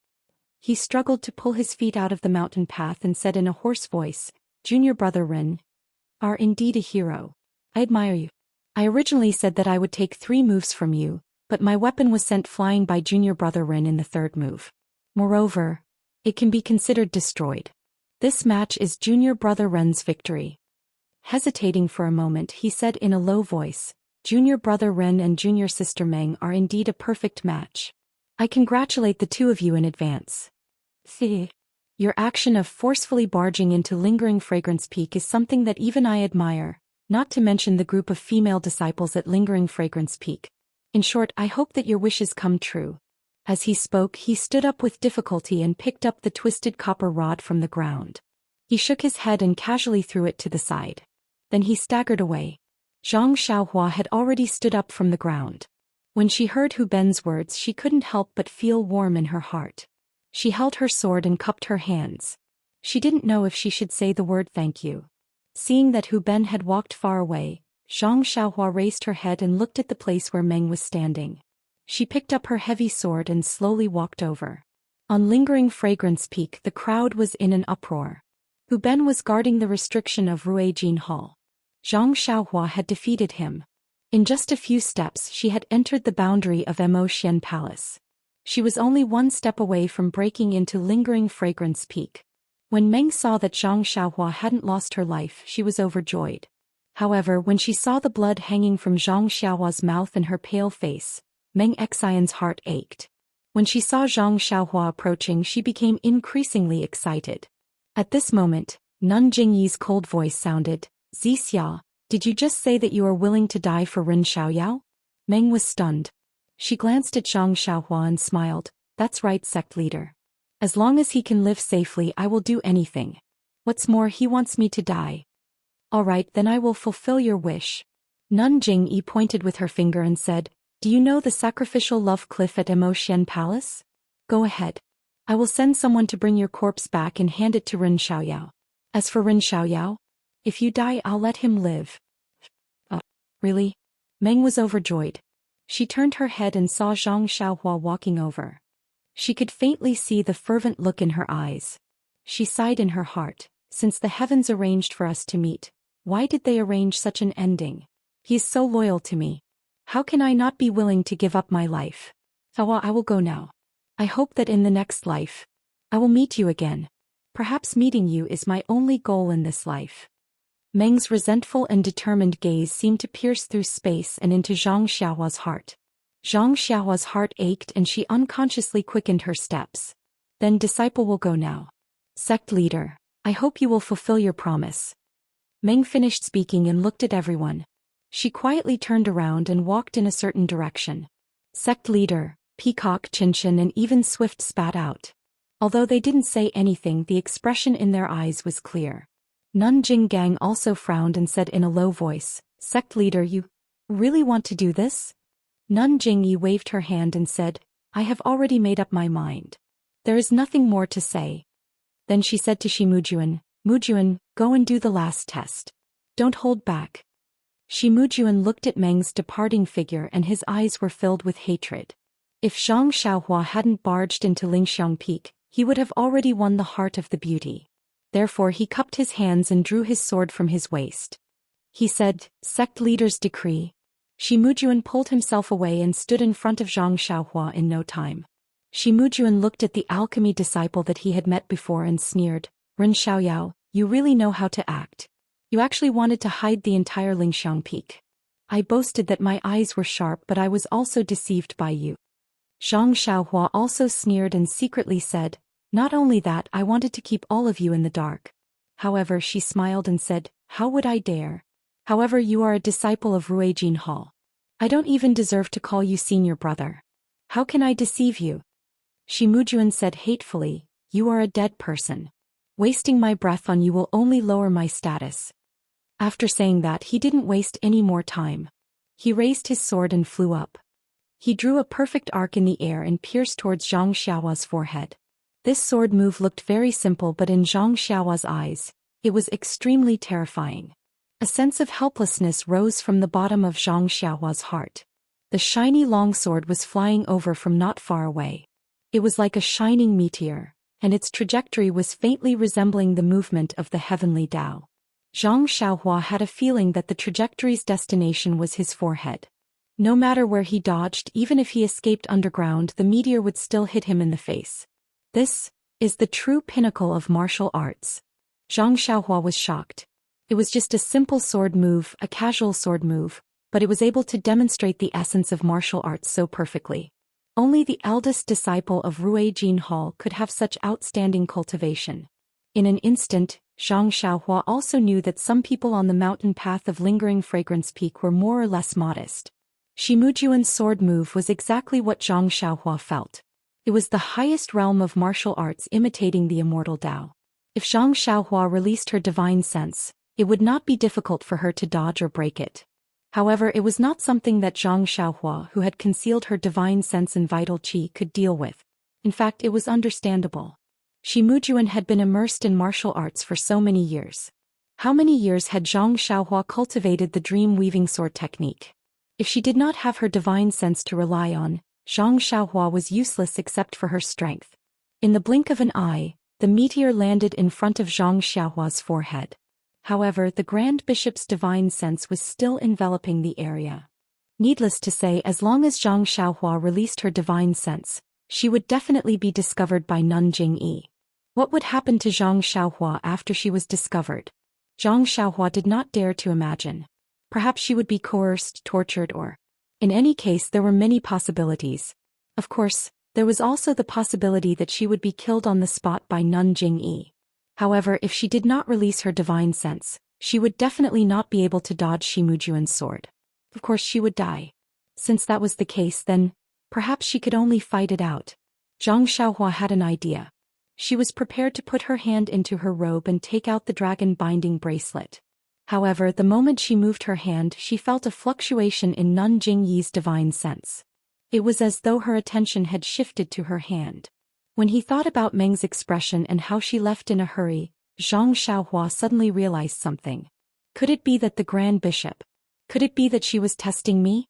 He struggled to pull his feet out of the mountain path and said in a hoarse voice, "Junior brother Ren, are indeed a hero. I admire you. I originally said that I would take 3 moves from you, but my weapon was sent flying by junior brother Ren in the 3rd move. Moreover, it can be considered destroyed. This match is junior brother Ren's victory." Hesitating for a moment, he said in a low voice, "Junior brother Ren and junior sister Meng are indeed a perfect match. I congratulate the 2 of you in advance. Your action of forcefully barging into Lingering Fragrance Peak is something that even I admire, not to mention the group of female disciples at Lingering Fragrance Peak. In short, I hope that your wishes come true." As he spoke, he stood up with difficulty and picked up the twisted copper rod from the ground. He shook his head and casually threw it to the side. Then he staggered away. Zhang Xiaohua had already stood up from the ground. When she heard Hu Ben's words, she couldn't help but feel warm in her heart. She held her sword and cupped her hands. She didn't know if she should say the word thank you. Seeing that Hu Ben had walked far away, Zhang Xiaohua raised her head and looked at the place where Meng was standing. She picked up her heavy sword and slowly walked over. On Lingering Fragrance Peak, the crowd was in an uproar. Hu Ben was guarding the restriction of Ruijin Hall. Zhang Xiaohua had defeated him. In just a few steps she had entered the boundary of Mo Xian Palace. She was only 1 step away from breaking into Lingering Fragrance Peak. When Meng saw that Zhang Xiaohua hadn't lost her life, she was overjoyed. However, when she saw the blood hanging from Zhang Xiaohua's mouth and her pale face, Meng Xian's heart ached. When she saw Zhang Xiaohua approaching, she became increasingly excited. At this moment, Nun Jingyi's cold voice sounded, "Zixia, did you just say that you are willing to die for Ren Xiaoyao?" Meng was stunned. She glanced at Zhang Xiaohua and smiled, "That's right, sect leader. As long as he can live safely, I will do anything. What's more, he wants me to die." "All right, then I will fulfill your wish." Nun Jingyi pointed with her finger and said, "Do you know the sacrificial love cliff at Mo Xian Palace? Go ahead. I will send someone to bring your corpse back and hand it to Ren Xiaoyao. As for Ren Xiaoyao, if you die, I'll let him live." Really?" Meng was overjoyed. She turned her head and saw Zhang Xiaohua walking over. She could faintly see the fervent look in her eyes. She sighed in her heart, "Since the heavens arranged for us to meet, why did they arrange such an ending? He is so loyal to me. How can I not be willing to give up my life? Awa, I will go now. I hope that in the next life, I will meet you again. Perhaps meeting you is my only goal in this life." Meng's resentful and determined gaze seemed to pierce through space and into Zhang Xiaohua's heart. Zhang Xiaohua's heart ached and she unconsciously quickened her steps. "Then disciple will go now. Sect leader, I hope you will fulfill your promise." Meng finished speaking and looked at everyone. She quietly turned around and walked in a certain direction. Sect leader, Peacock, Qinshan and even Swift spat out. Although they didn't say anything, the expression in their eyes was clear. Nun Jinggang also frowned and said in a low voice, "Sect leader, you really want to do this?" Nun Jingyi waved her hand and said, "I have already made up my mind. There is nothing more to say." Then she said to Shimujuan, "Mujuan, go and do the last test. Don't hold back." Shimujuan looked at Meng's departing figure and his eyes were filled with hatred. If Zhang Xiaohua hadn't barged into Lingxiang Peak, he would have already won the heart of the beauty. Therefore he cupped his hands and drew his sword from his waist. He said, "Sect leader's decree." Shimujuan pulled himself away and stood in front of Zhang Xiaohua in no time. Shimujuan looked at the alchemy disciple that he had met before and sneered, "Ren Xiaoyao, you really know how to act. You actually wanted to hide the entire Lingxiang Peak. I boasted that my eyes were sharp, but I was also deceived by you." Zhang Xiaohua also sneered and secretly said, "Not only that, I wanted to keep all of you in the dark." However, she smiled and said, "How would I dare? However, you are a disciple of Ruijin Hall. I don't even deserve to call you senior brother. How can I deceive you?" Shimujuan said hatefully, "You are a dead person. Wasting my breath on you will only lower my status." After saying that, he didn't waste any more time. He raised his sword and flew up. He drew a perfect arc in the air and pierced towards Zhang Xiaohua's forehead. This sword move looked very simple, but in Zhang Xiaohua's eyes, it was extremely terrifying. A sense of helplessness rose from the bottom of Zhang Xiaohua's heart. The shiny longsword was flying over from not far away. It was like a shining meteor, and its trajectory was faintly resembling the movement of the heavenly Tao. Zhang Xiaohua had a feeling that the trajectory's destination was his forehead. No matter where he dodged, even if he escaped underground, the meteor would still hit him in the face. This is the true pinnacle of martial arts. Zhang Xiaohua was shocked. It was just a simple sword move, a casual sword move, but it was able to demonstrate the essence of martial arts so perfectly. Only the eldest disciple of Rui Jinhao could have such outstanding cultivation. In an instant, Zhang Xiaohua also knew that some people on the mountain path of Lingering Fragrance Peak were more or less modest. Shimujuan's sword move was exactly what Zhang Xiaohua felt. It was the highest realm of martial arts, imitating the immortal Tao. If Zhang Xiaohua released her divine sense, it would not be difficult for her to dodge or break it. However, it was not something that Zhang Xiaohua, who had concealed her divine sense and vital qi, could deal with. In fact, it was understandable. Shimujuan had been immersed in martial arts for so many years. How many years had Zhang Xiaohua cultivated the dream-weaving sword technique? If she did not have her divine sense to rely on, Zhang Xiaohua was useless except for her strength. In the blink of an eye, the meteor landed in front of Zhang Xiaohua's forehead. However, the Grand Bishop's divine sense was still enveloping the area. Needless to say, as long as Zhang Xiaohua released her divine sense, she would definitely be discovered by Nun Jingyi. What would happen to Zhang Xiaohua after she was discovered? Zhang Xiaohua did not dare to imagine. Perhaps she would be coerced, tortured, or... In any case, there were many possibilities. Of course, there was also the possibility that she would be killed on the spot by Nun Jingyi. However, if she did not release her divine sense, she would definitely not be able to dodge Shimujuan's sword. Of course, she would die. Since that was the case, then, perhaps she could only fight it out. Zhang Xiaohua had an idea. She was prepared to put her hand into her robe and take out the dragon binding bracelet. However, the moment she moved her hand, she felt a fluctuation in Nun Jingyi's divine sense. It was as though her attention had shifted to her hand. When he thought about Meng's expression and how she left in a hurry, Zhang Xiaohua suddenly realized something. Could it be that the Grand Bishop? Could it be that she was testing me?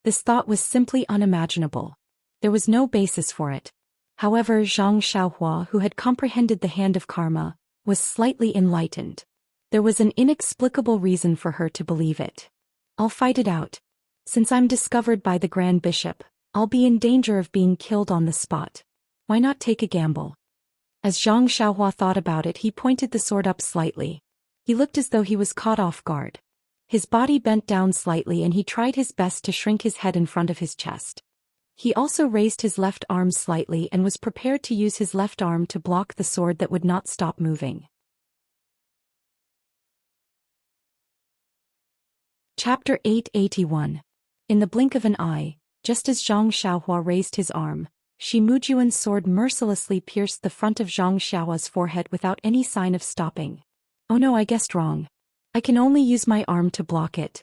This thought was simply unimaginable. There was no basis for it. However, Zhang Xiaohua, who had comprehended the hand of karma, was slightly enlightened. There was an inexplicable reason for her to believe it. I'll fight it out. Since I'm discovered by the Grand Bishop, I'll be in danger of being killed on the spot. Why not take a gamble? As Zhang Xiaohua thought about it, he pointed the sword up slightly. He looked as though he was caught off guard. His body bent down slightly and he tried his best to shrink his head in front of his chest. He also raised his left arm slightly and was prepared to use his left arm to block the sword that would not stop moving. Chapter 881. In the blink of an eye, just as Zhang Xiaohua raised his arm, Shimujuan's sword mercilessly pierced the front of Zhang Xiaohua's forehead without any sign of stopping. Oh no, I guessed wrong. I can only use my arm to block it.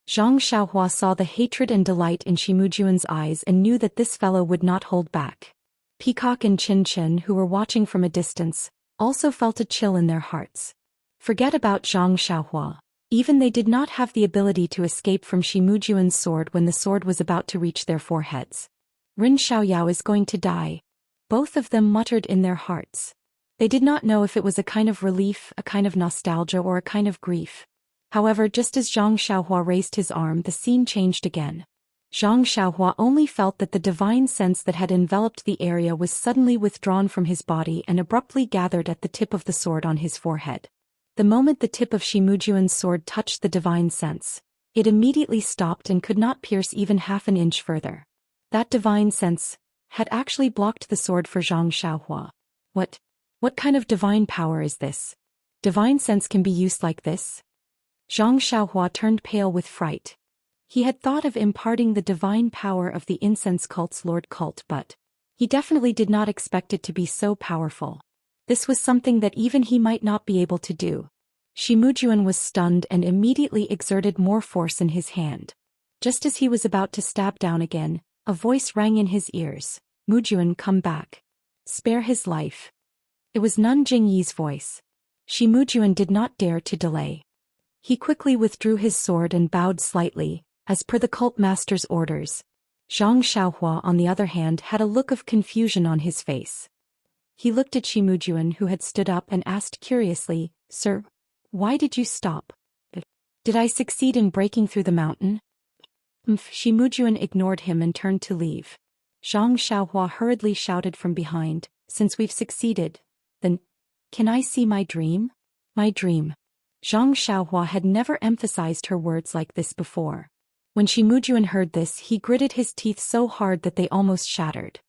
Zhang Xiaohua saw the hatred and delight in Shimujuan's eyes and knew that this fellow would not hold back. Peacock and Qin Qin, who were watching from a distance, also felt a chill in their hearts. Forget about Zhang Xiaohua. Even they did not have the ability to escape from Shimujuan's sword when the sword was about to reach their foreheads. Rin Xiaoyao is going to die. Both of them muttered in their hearts. They did not know if it was a kind of relief, a kind of nostalgia, or a kind of grief. However, just as Zhang Xiaohua raised his arm, the scene changed again. Zhang Xiaohua only felt that the divine sense that had enveloped the area was suddenly withdrawn from his body and abruptly gathered at the tip of the sword on his forehead. The moment the tip of Shimujuan's sword touched the divine sense, it immediately stopped and could not pierce even half an inch further. That divine sense had actually blocked the sword for Zhang Xiaohua. What kind of divine power is this? Divine sense can be used like this? Zhang Xiaohua turned pale with fright. He had thought of imparting the divine power of the incense cult's Lord Cult, but he definitely did not expect it to be so powerful. This was something that even he might not be able to do. Shimujuan was stunned and immediately exerted more force in his hand. Just as he was about to stab down again, a voice rang in his ears. Mujuan, come back. Spare his life. It was Nun Jingyi's voice. Shimujuan did not dare to delay. He quickly withdrew his sword and bowed slightly, as per the cult master's orders. Zhang Xiaohua, on the other hand, had a look of confusion on his face. He looked at Shimujuan, who had stood up, and asked curiously, "Sir, why did you stop? Did I succeed in breaking through the mountain?" Shimujuan ignored him and turned to leave. Zhang Xiaohua hurriedly shouted from behind, "Since we've succeeded, then can I see my dream?" My dream. Zhang Xiaohua had never emphasized her words like this before. When Shimujuan heard this, he gritted his teeth so hard that they almost shattered.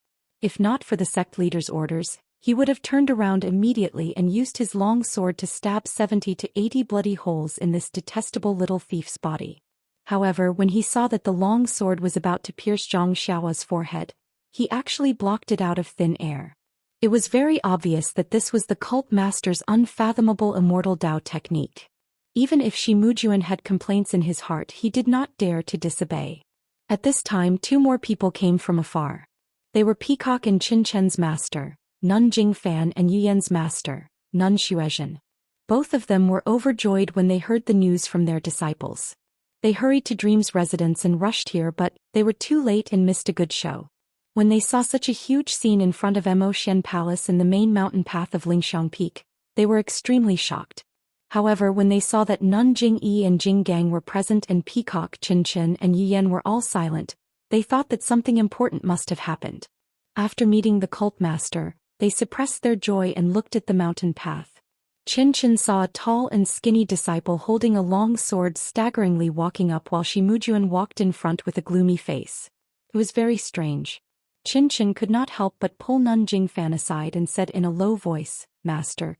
If not for the sect leader's orders, he would have turned around immediately and used his long sword to stab 70 to 80 bloody holes in this detestable little thief's body. However, when he saw that the long sword was about to pierce Zhang Xiaohua's forehead, he actually blocked it out of thin air. It was very obvious that this was the cult master's unfathomable immortal Dao technique. Even if Shimujuan had complaints in his heart, he did not dare to disobey. At this time, 2 more people came from afar. They were Peacock and Qin Chen's master, Nun Jingfan, and Yuyan's master, Nun Xuezhen. Both of them were overjoyed when they heard the news from their disciples. They hurried to Dream's residence and rushed here, but they were too late and missed a good show. When they saw such a huge scene in front of Immerse Palace in the main mountain path of Lingxiang Peak, they were extremely shocked. However, when they saw that Nun Jingyi and Jing Gang were present and Peacock, Qin Chen, and Yuyan were all silent, they thought that something important must have happened. After meeting the cult master, they suppressed their joy and looked at the mountain path. Qin Chen saw a tall and skinny disciple holding a long sword staggeringly walking up, while Shimujuan walked in front with a gloomy face. It was very strange. Qin Chen could not help but pull Nun Jingfan aside and said in a low voice, "Master,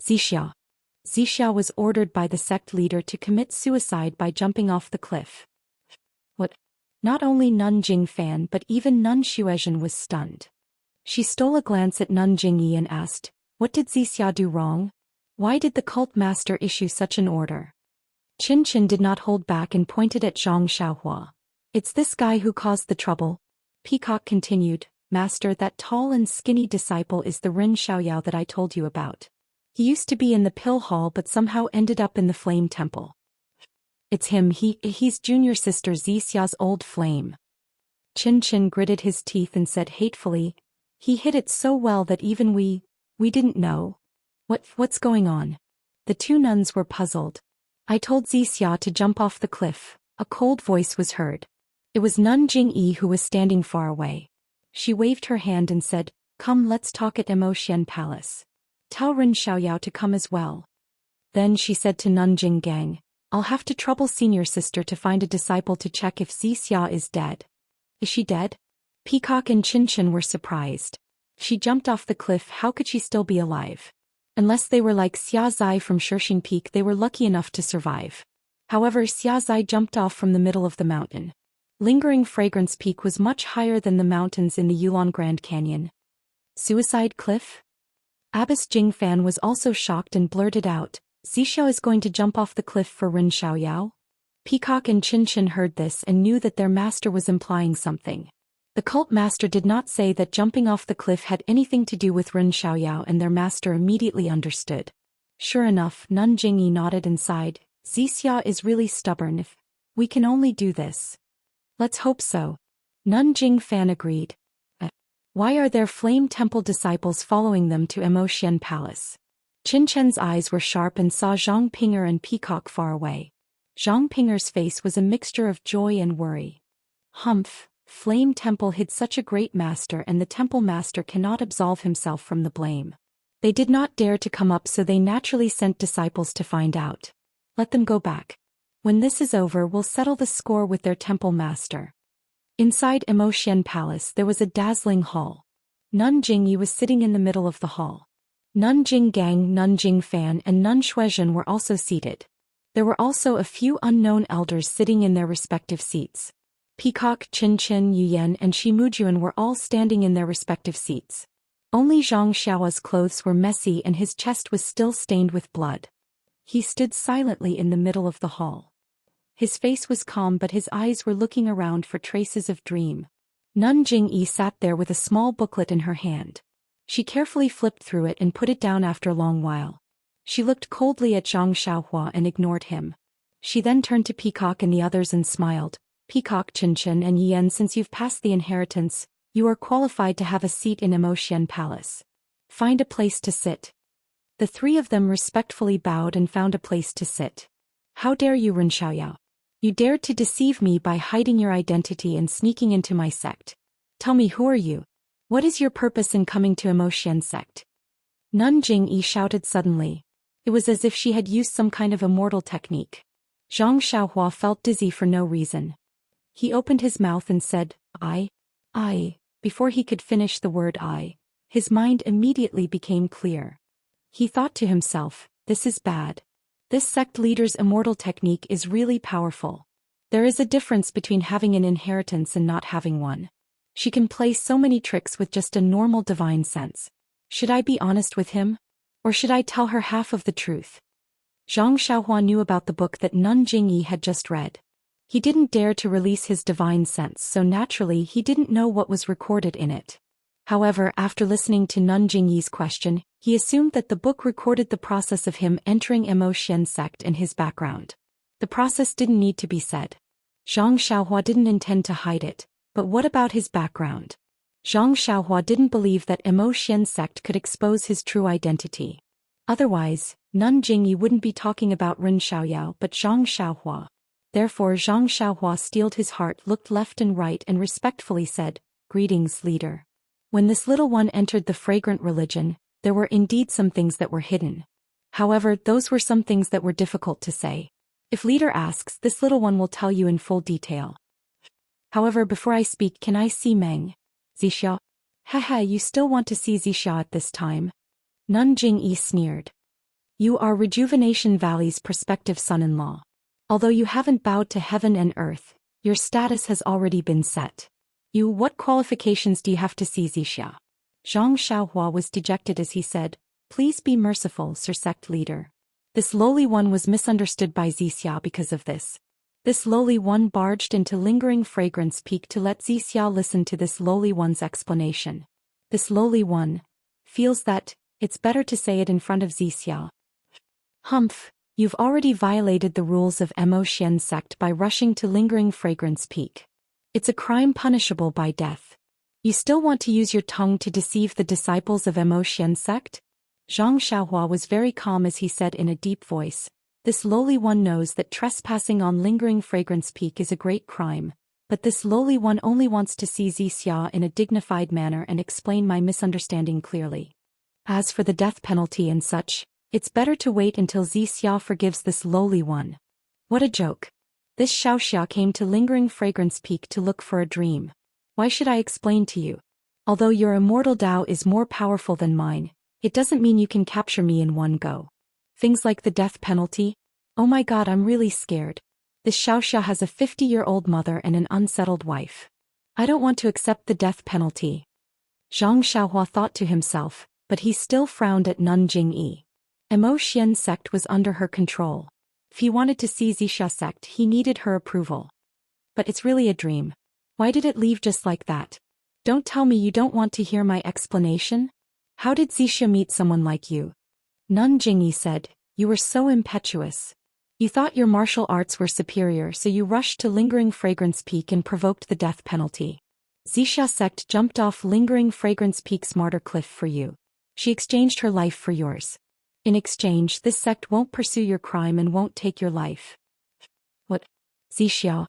Zixia." Zixia was ordered by the sect leader to commit suicide by jumping off the cliff. What? Not only Nun Jingfan but even Nun Xuezhen was stunned. She stole a glance at Nun Jingyi and asked, "What did Zixia do wrong? Why did the cult master issue such an order?" Qin Chen did not hold back and pointed at Zhang Xiaohua. "It's this guy who caused the trouble." Peacock continued, "Master, that tall and skinny disciple is the Rin Xiaoyao that I told you about. He used to be in the pill hall but somehow ended up in the flame temple." "It's him, he's junior sister Zixia's old flame." Qin Chen gritted his teeth and said hatefully, "He hid it so well that even we didn't know. What's going on?" The 2 nuns were puzzled. "I told Zixia to jump off the cliff," a cold voice was heard. It was Nun Jingyi, who was standing far away. She waved her hand and said, "Come, let's talk at Immerse Palace. Tell Rin Xiaoyao to come as well." Then she said to Nun Jinggang, "I'll have to trouble senior sister to find a disciple to check if Zixia is dead." "Is she dead?" Peacock and Qin Chen were surprised. She jumped off the cliff. How could she still be alive? Unless they were like Xia Zai from Shishing Peak, they were lucky enough to survive. However, Xia Zai jumped off from the middle of the mountain. Lingering Fragrance Peak was much higher than the mountains in the Yulon Grand Canyon. Suicide Cliff? Abbess Jingfan was also shocked and blurted out, "Zixia is going to jump off the cliff for Rin Xiaoyao?" Peacock and Qin Chen heard this and knew that their master was implying something. The cult master did not say that jumping off the cliff had anything to do with Rin Xiaoyao, and their master immediately understood. Sure enough, Nun Jingyi nodded and sighed, "Zixia is really stubborn. If we can only do this. Let's hope so." Nun Jingfan agreed. Why are their flame temple disciples following them to Immerse Palace? Qin Chen's eyes were sharp and saw Zhang Pinger and Peacock far away. Zhang Pinger's face was a mixture of joy and worry. Humph, Flame Temple hid such a great master, and the temple master cannot absolve himself from the blame. They did not dare to come up, so they naturally sent disciples to find out. Let them go back. When this is over, we'll settle the score with their temple master. Inside Immerse Palace there was a dazzling hall. Nun Jingyi was sitting in the middle of the hall. Nun Jinggang, Nun Jingfan, and Nun Xuezhen were also seated. There were also a few unknown elders sitting in their respective seats. Peacock, Qin Chen, Yuyan, and Shimujuan were all standing in their respective seats. Only Zhang Xiaohua's clothes were messy and his chest was still stained with blood. He stood silently in the middle of the hall. His face was calm, but his eyes were looking around for traces of dream. Nun Jingyi sat there with a small booklet in her hand. She carefully flipped through it and put it down after a long while. She looked coldly at Zhang Xiaohua and ignored him. She then turned to Peacock and the others and smiled. Peacock, Chen and Yan, since you've passed the inheritance, you are qualified to have a seat in Emotian Palace. Find a place to sit. The three of them respectfully bowed and found a place to sit. How dare you, Ren Xiaoyao? You dared to deceive me by hiding your identity and sneaking into my sect. Tell me, who are you? What is your purpose in coming to Emotian sect? Nun Jingyi shouted suddenly. It was as if she had used some kind of immortal technique. Zhang Xiaohua felt dizzy for no reason. He opened his mouth and said, I. Before he could finish the word I, his mind immediately became clear. He thought to himself, this is bad. This sect leader's immortal technique is really powerful. There is a difference between having an inheritance and not having one. She can play so many tricks with just a normal divine sense. Should I be honest with him? Or should I tell her half of the truth? Zhang Xiaohua knew about the book that Nun Jingyi had just read. He didn't dare to release his divine sense, so naturally he didn't know what was recorded in it. However, after listening to Nun Jingyi's question, he assumed that the book recorded the process of him entering Emotian sect and his background. The process didn't need to be said. Zhang Xiaohua didn't intend to hide it, but what about his background? Zhang Xiaohua didn't believe that Emotian sect could expose his true identity. Otherwise, Nun Jingyi wouldn't be talking about Ren Xiaoyao but Zhang Xiaohua. Therefore Zhang Xiaohua steeled his heart, looked left and right and respectfully said, Greetings, leader. When this little one entered the fragrant religion, there were indeed some things that were hidden. However, those were some things that were difficult to say. If leader asks, this little one will tell you in full detail. However, before I speak, can I see Meng? Zixia? Haha, you still want to see Zixia at this time? Nun Jingyi sneered. You are Rejuvenation Valley's prospective son-in-law. Although you haven't bowed to heaven and earth, your status has already been set. What qualifications do you have to see Zixia? Zhang Xiaohua was dejected as he said, Please be merciful, Sir Sect Leader. This lowly one was misunderstood by Zixia because of this. This lowly one barged into Lingering Fragrance Peak to let Zixia listen to this lowly one's explanation. This lowly one feels that it's better to say it in front of Zixia. Humph, you've already violated the rules of Emotian sect by rushing to Lingering Fragrance Peak. It's a crime punishable by death. You still want to use your tongue to deceive the disciples of Emotian sect? Zhang Xiaohua was very calm as he said in a deep voice, This lowly one knows that trespassing on Lingering Fragrance Peak is a great crime, but this lowly one only wants to see Zixia in a dignified manner and explain my misunderstanding clearly. As for the death penalty and such, it's better to wait until Zixia forgives this lowly one. What a joke. This Xiaoxia came to Lingering Fragrance Peak to look for a dream. Why should I explain to you? Although your immortal Tao is more powerful than mine, it doesn't mean you can capture me in one go. Things like the death penalty? Oh my god, I'm really scared. This Xiaoxia has a 50-year-old mother and an unsettled wife. I don't want to accept the death penalty. Zhang Xiaohua thought to himself, but he still frowned at Nun Jingyi. Emotian sect was under her control. If he wanted to see Zixia sect, he needed her approval. But it's really a dream. Why did it leave just like that? Don't tell me you don't want to hear my explanation? How did Zixia meet someone like you? Nun Jingyi said, You were so impetuous. You thought your martial arts were superior, so you rushed to Lingering Fragrance Peak and provoked the death penalty. Zixia sect jumped off Lingering Fragrance Peak's martyr cliff for you. She exchanged her life for yours. In exchange, this sect won't pursue your crime and won't take your life. What? Zixia?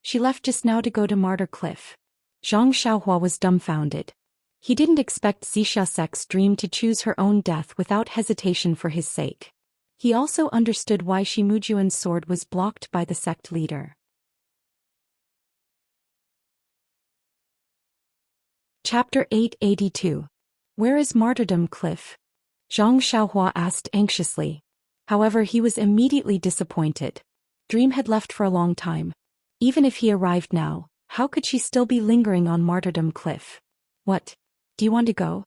She left just now to go to Martyr Cliff. Zhang Xiaohua was dumbfounded. He didn't expect Zixia sect's dream to choose her own death without hesitation for his sake. He also understood why Shimujuan's sword was blocked by the sect leader. Chapter 882. Where is Martyrdom Cliff? Zhang Xiaohua asked anxiously. However, he was immediately disappointed. Dream had left for a long time. Even if he arrived now, how could she still be lingering on Martyrdom Cliff? What? Do you want to go?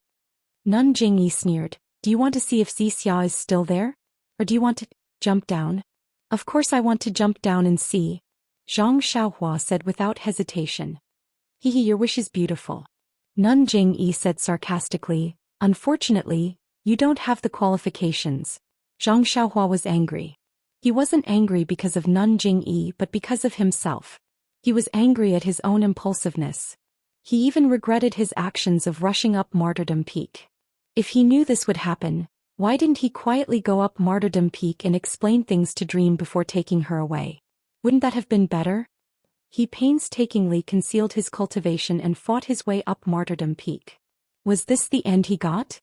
Nun Jingyi sneered. Do you want to see if Zixia is still there? Or do you want to jump down? Of course I want to jump down and see. Zhang Xiaohua said without hesitation. Hehe, your wish is beautiful. Nun Jingyi said sarcastically. Unfortunately, you don't have the qualifications. Zhang Xiaohua was angry. He wasn't angry because of Nun Jingyi but because of himself. He was angry at his own impulsiveness. He even regretted his actions of rushing up Martyrdom Peak. If he knew this would happen, why didn't he quietly go up Martyrdom Peak and explain things to Dream before taking her away? Wouldn't that have been better? He painstakingly concealed his cultivation and fought his way up Martyrdom Peak. Was this the end he got?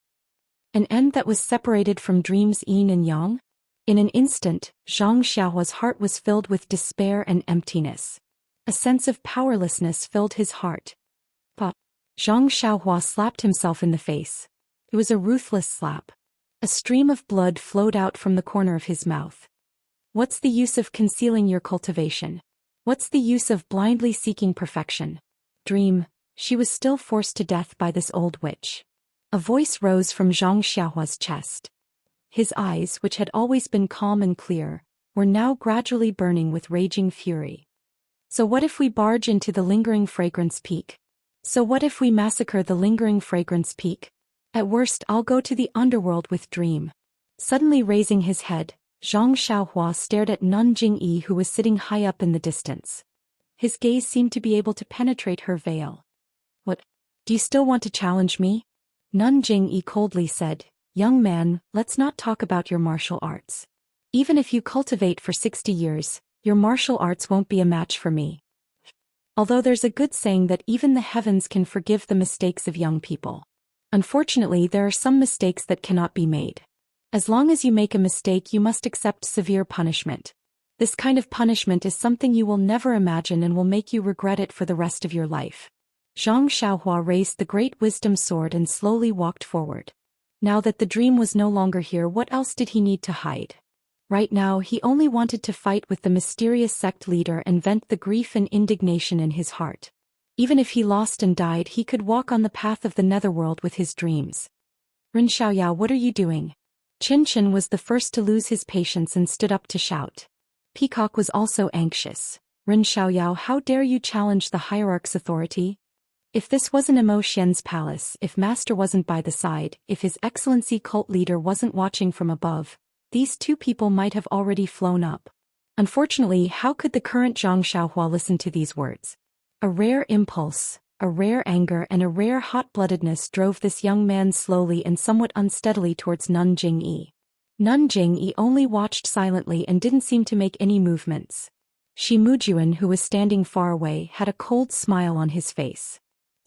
An end that was separated from Dream's yin and yang? In an instant, Zhang Xiaohua's heart was filled with despair and emptiness. A sense of powerlessness filled his heart. But Zhang Xiaohua slapped himself in the face. It was a ruthless slap. A stream of blood flowed out from the corner of his mouth. What's the use of concealing your cultivation? What's the use of blindly seeking perfection? Dream, she was still forced to death by this old witch. A voice rose from Zhang Xiaohua's chest. His eyes, which had always been calm and clear, were now gradually burning with raging fury. So what if we barge into the Lingering Fragrance Peak? So what if we massacre the Lingering Fragrance Peak? At worst I'll go to the underworld with Dream. Suddenly raising his head, Zhang Xiaohua stared at Nun Jingyi who was sitting high up in the distance. His gaze seemed to be able to penetrate her veil. What? Do you still want to challenge me? Nun Jingyi coldly said, Young man, let's not talk about your martial arts. Even if you cultivate for 60 years, your martial arts won't be a match for me. Although there's a good saying that even the heavens can forgive the mistakes of young people. Unfortunately, there are some mistakes that cannot be made. As long as you make a mistake, you must accept severe punishment. This kind of punishment is something you will never imagine and will make you regret it for the rest of your life. Zhang Xiaohua raised the great wisdom sword and slowly walked forward. Now that the Dream was no longer here, what else did he need to hide? Right now he only wanted to fight with the mysterious sect leader and vent the grief and indignation in his heart. Even if he lost and died, he could walk on the path of the netherworld with his dreams. Ren Xiaoyao, what are you doing? Qin Qin was the first to lose his patience and stood up to shout. Peacock was also anxious. Ren Xiaoyao, how dare you challenge the hierarch's authority? If this wasn't Imo Xian's palace, if Master wasn't by the side, if His Excellency cult leader wasn't watching from above, these two people might have already flown up. Unfortunately, how could the current Zhang Xiaohua listen to these words? A rare impulse, a rare anger and a rare hot-bloodedness drove this young man slowly and somewhat unsteadily towards Nun Jingyi. Nun Jingyi only watched silently and didn't seem to make any movements. Shi Mujuan, who was standing far away, had a cold smile on his face.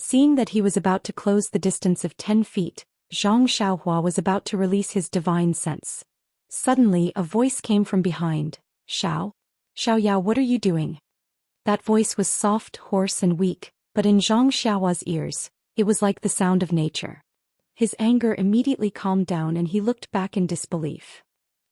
Seeing that he was about to close the distance of 10 feet, Zhang Xiaohua was about to release his divine sense. Suddenly, a voice came from behind. Xiao? Xiaoyao, what are you doing? That voice was soft, hoarse and weak, but in Zhang Xiaohua's ears, it was like the sound of nature. His anger immediately calmed down and he looked back in disbelief.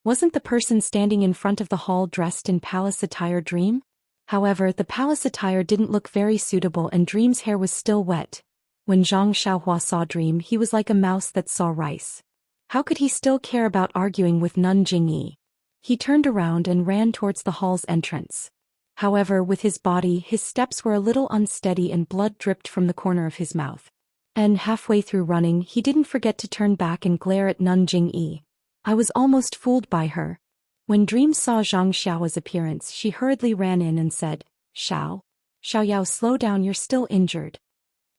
Wasn't the person standing in front of the hall dressed in palace attire Dream? However, the palace attire didn't look very suitable and Dream's hair was still wet. When Zhang Xiaohua saw Dream, he was like a mouse that saw rice. How could he still care about arguing with Nun Jingyi? He turned around and ran towards the hall's entrance. However, with his body, his steps were a little unsteady and blood dripped from the corner of his mouth. And halfway through running, he didn't forget to turn back and glare at Nun Jingyi. I was almost fooled by her. When Dream saw Zhang Xiaohua's appearance, she hurriedly ran in and said, Xiaoyao, slow down, you're still injured.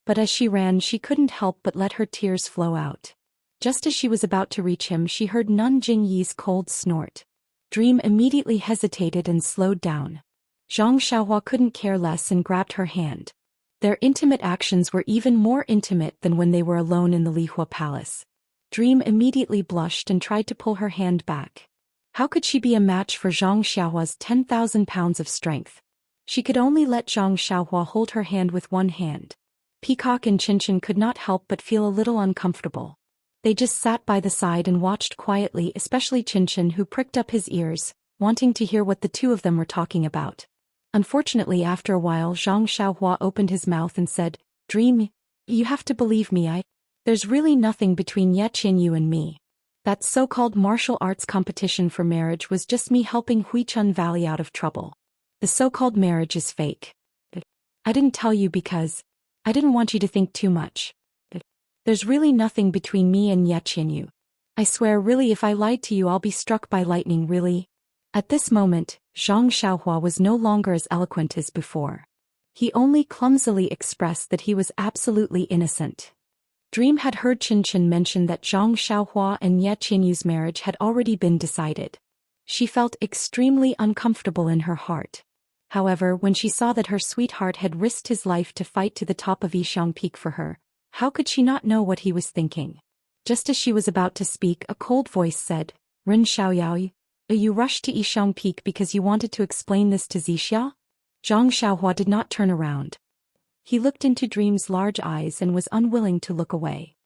But as she ran, she couldn't help but let her tears flow out. Just as she was about to reach him, she heard Nun Jingyi's cold snort. Dream immediately hesitated and slowed down. Zhang Xiaohua couldn't care less and grabbed her hand. Their intimate actions were even more intimate than when they were alone in the Lihua Palace. Dream immediately blushed and tried to pull her hand back. How could she be a match for Zhang Xiaohua's 10,000 pounds of strength? She could only let Zhang Xiaohua hold her hand with one hand. Peacock and Qin Qin could not help but feel a little uncomfortable. They just sat by the side and watched quietly, especially Qin Qin, who pricked up his ears, wanting to hear what the two of them were talking about. Unfortunately, after a while, Zhang Xiaohua opened his mouth and said, Dream, you have to believe me, there's really nothing between Ye Qinyu and me. That so-called martial arts competition for marriage was just me helping Huichun Valley out of trouble. The so-called marriage is fake. I didn't tell you because I didn't want you to think too much. There's really nothing between me and Ye Qinyu. I swear, really, if I lied to you, I'll be struck by lightning, really. At this moment, Zhang Xiaohua was no longer as eloquent as before. He only clumsily expressed that he was absolutely innocent. Dream had heard Chen mention that Zhang Xiaohua and Ye Qianyu's marriage had already been decided. She felt extremely uncomfortable in her heart. However, when she saw that her sweetheart had risked his life to fight to the top of Yishang Peak for her, how could she not know what he was thinking? Just as she was about to speak, a cold voice said, "Ren Xiaoyao, you rushed to Yishang Peak because you wanted to explain this to Zixia?" Zhang Xiaohua did not turn around. He looked into Dream's large eyes and was unwilling to look away.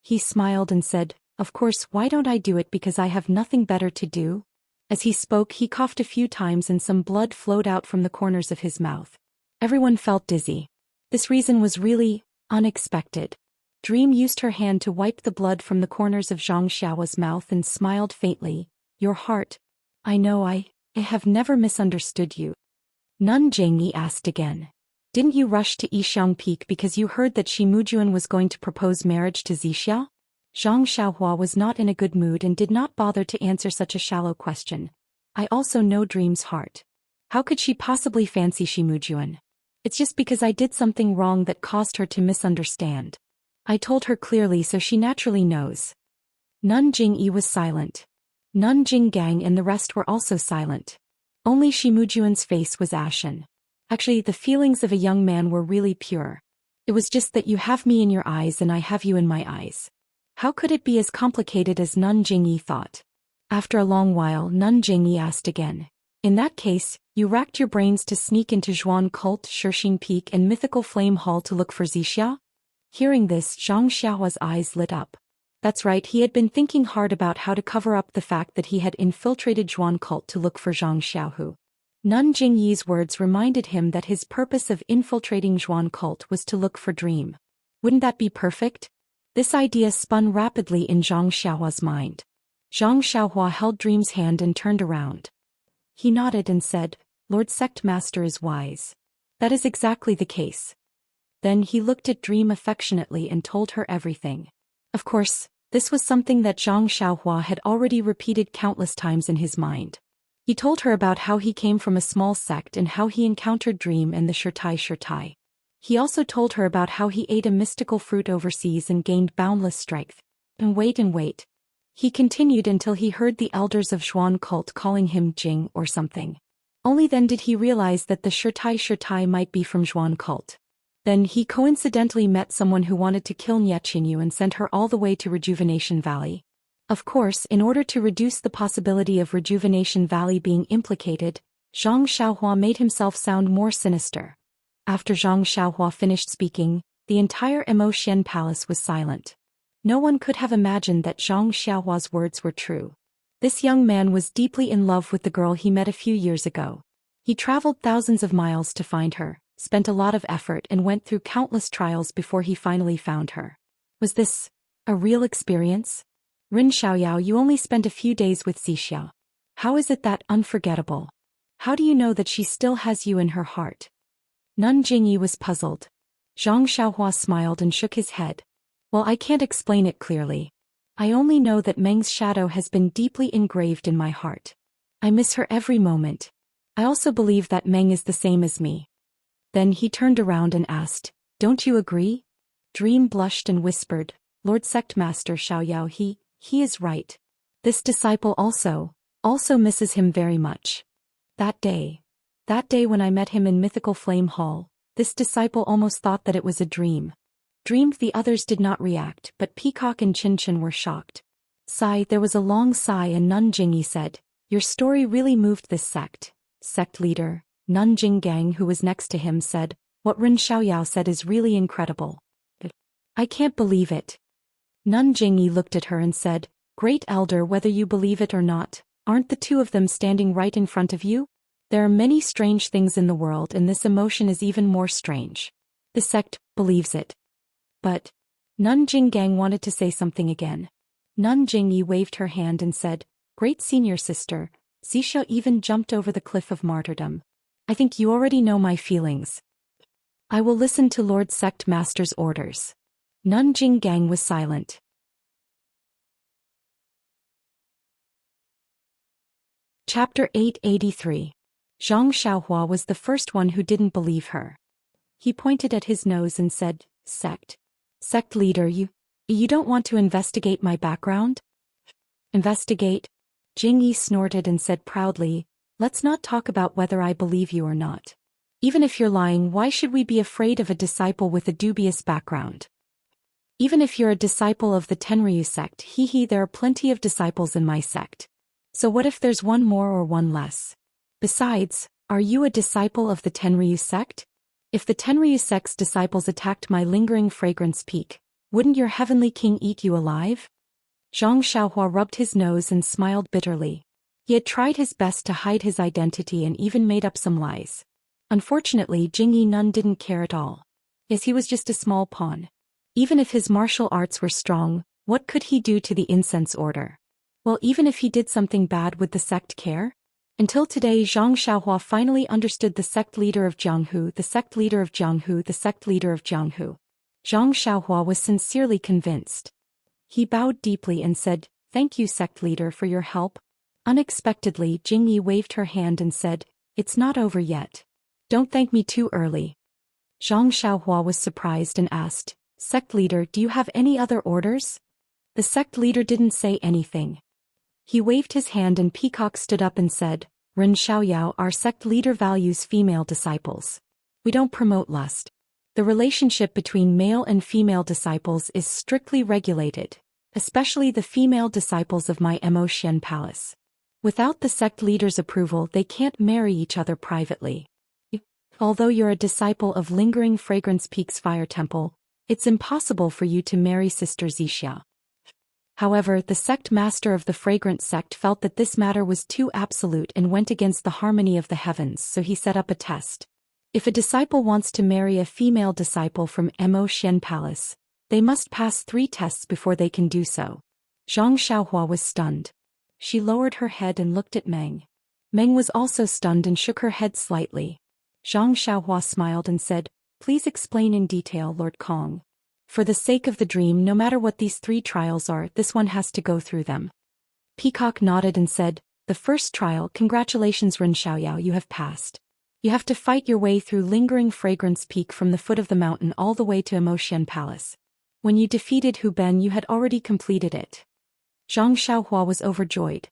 He smiled and said, "Of course, why don't I do it because I have nothing better to do?" As he spoke, he coughed a few times and some blood flowed out from the corners of his mouth. Everyone felt dizzy. This reason was really unexpected. Dream used her hand to wipe the blood from the corners of Zhang Xiaohua's mouth and smiled faintly. "Your heart. I know I have never misunderstood you." Nun Jingyi asked again. "Didn't you rush to Yishang Peak because you heard that Shi Mujuan was going to propose marriage to Zixia?" Zhang Xiaohua was not in a good mood and did not bother to answer such a shallow question. "I also know Dream's heart. How could she possibly fancy Shi Mujuan? It's just because I did something wrong that caused her to misunderstand. I told her clearly so she naturally knows." Nun Jingyi was silent. Nun Jinggang and the rest were also silent. Only Shi Mujuan's face was ashen. Actually, the feelings of a young man were really pure. It was just that you have me in your eyes and I have you in my eyes. How could it be as complicated as Nun Jingyi thought? After a long while, Nun Jingyi asked again. "In that case, you racked your brains to sneak into Zhuan Cult, Shixin Peak and Mythical Flame Hall to look for Zixia?" Hearing this, Zhang Xiaohua's eyes lit up. That's right, he had been thinking hard about how to cover up the fact that he had infiltrated Zhuan Cult to look for Zhang Xiaohu. Nun Jingyi's words reminded him that his purpose of infiltrating Zhuan Cult was to look for Dream. Wouldn't that be perfect? This idea spun rapidly in Zhang Xiaohua's mind. Zhang Xiaohua held Dream's hand and turned around. He nodded and said, "Lord Sect Master is wise. That is exactly the case." Then he looked at Dream affectionately and told her everything. Of course, this was something that Zhang Xiaohua had already repeated countless times in his mind. He told her about how he came from a small sect and how he encountered Dream and the Shirtai. He also told her about how he ate a mystical fruit overseas and gained boundless strength. And wait. He continued until he heard the elders of Zhuan Cult calling him Jing or something. Only then did he realize that the Shirtai might be from Zhuan Cult. Then he coincidentally met someone who wanted to kill Ye Qianyu and sent her all the way to Rejuvenation Valley. Of course, in order to reduce the possibility of Rejuvenation Valley being implicated, Zhang Xiaohua made himself sound more sinister. After Zhang Xiaohua finished speaking, the entire Immerse Palace was silent. No one could have imagined that Zhang Xiaohua's words were true. This young man was deeply in love with the girl he met a few years ago. He traveled thousands of miles to find her, spent a lot of effort and went through countless trials before he finally found her. Was this a real experience? Ren Xiaoyao, you only spent a few days with Zixia. How is it that unforgettable? How do you know that she still has you in her heart? Nun Jingyi was puzzled. Zhang Xiaohua smiled and shook his head. Well, I can't explain it clearly. I only know that Meng's shadow has been deeply engraved in my heart. I miss her every moment. I also believe that Meng is the same as me. Then he turned around and asked, "Don't you agree?" Dream blushed and whispered, "Lord Sect Master Xiaoyao, he is right. This disciple also misses him very much. That day when I met him in Mythical Flame Hall, this disciple almost thought that it was a dream." The others did not react, but Peacock and Chen were shocked. There was a long sigh and Nun Jingyi said, "Your story really moved this sect." Sect leader, Nun Jinggang, who was next to him, said, "What Ren Xiaoyao said is really incredible. I can't believe it." Nun Jingyi looked at her and said, "Great elder, whether you believe it or not, aren't the two of them standing right in front of you? There are many strange things in the world and this emotion is even more strange. The sect believes it." But Nun Jinggang wanted to say something again. Nun Jingyi waved her hand and said, "Great senior sister, Zixia even jumped over the cliff of martyrdom. I think you already know my feelings. I will listen to Lord Sect Master's orders." Nun Jinggang was silent. Chapter 883. Zhang Xiaohua was the first one who didn't believe her. He pointed at his nose and said, Sect leader, you don't want to investigate my background? Investigate? Jingyi snorted and said proudly, let's not talk about whether I believe you or not. Even if you're lying, why should we be afraid of a disciple with a dubious background? Even if you're a disciple of the Tenryu sect, there are plenty of disciples in my sect. So what if there's one more or one less? Besides, are you a disciple of the Tenryu sect? If the Tenryu sect's disciples attacked my lingering fragrance peak, wouldn't your heavenly king eat you alive? Zhang Xiaohua rubbed his nose and smiled bitterly. He had tried his best to hide his identity and even made up some lies. Unfortunately, Jingyi Nun didn't care at all. Yes, he was just a small pawn. Even if his martial arts were strong, what could he do to the incense order? Well, even if he did something bad, would the sect care? Until today, Zhang Xiaohua finally understood the sect leader of Jianghu, the sect leader of Jianghu, the sect leader of Jianghu. Zhang Xiaohua was sincerely convinced. He bowed deeply and said, Thank you, sect leader, for your help. Unexpectedly, Jingyi waved her hand and said, It's not over yet. Don't thank me too early. Zhang Xiaohua was surprised and asked, Sect leader, do you have any other orders? The sect leader didn't say anything. He waved his hand and Peacock stood up and said, Ren Xiaoyao, our sect leader values female disciples. We don't promote lust. The relationship between male and female disciples is strictly regulated, especially the female disciples of my Immerse palace. Without the sect leader's approval, they can't marry each other privately. Although you're a disciple of Lingering Fragrance Peak's fire temple, it's impossible for you to marry Sister Zixia. However, the sect master of the fragrant sect felt that this matter was too absolute and went against the harmony of the heavens, so he set up a test. If a disciple wants to marry a female disciple from Immerse Palace, they must pass 3 tests before they can do so. Zhang Xiaohua was stunned. She lowered her head and looked at Meng. Meng was also stunned and shook her head slightly. Zhang Xiaohua smiled and said, Please explain in detail, Lord Kong. For the sake of the dream, no matter what these 3 trials are, this one has to go through them. Peacock nodded and said, The first trial, congratulations Ren Xiaoyao, you have passed. You have to fight your way through Lingering Fragrance Peak from the foot of the mountain all the way to Immerse Palace. When you defeated Hu Ben, you had already completed it. Zhang Xiaohua was overjoyed.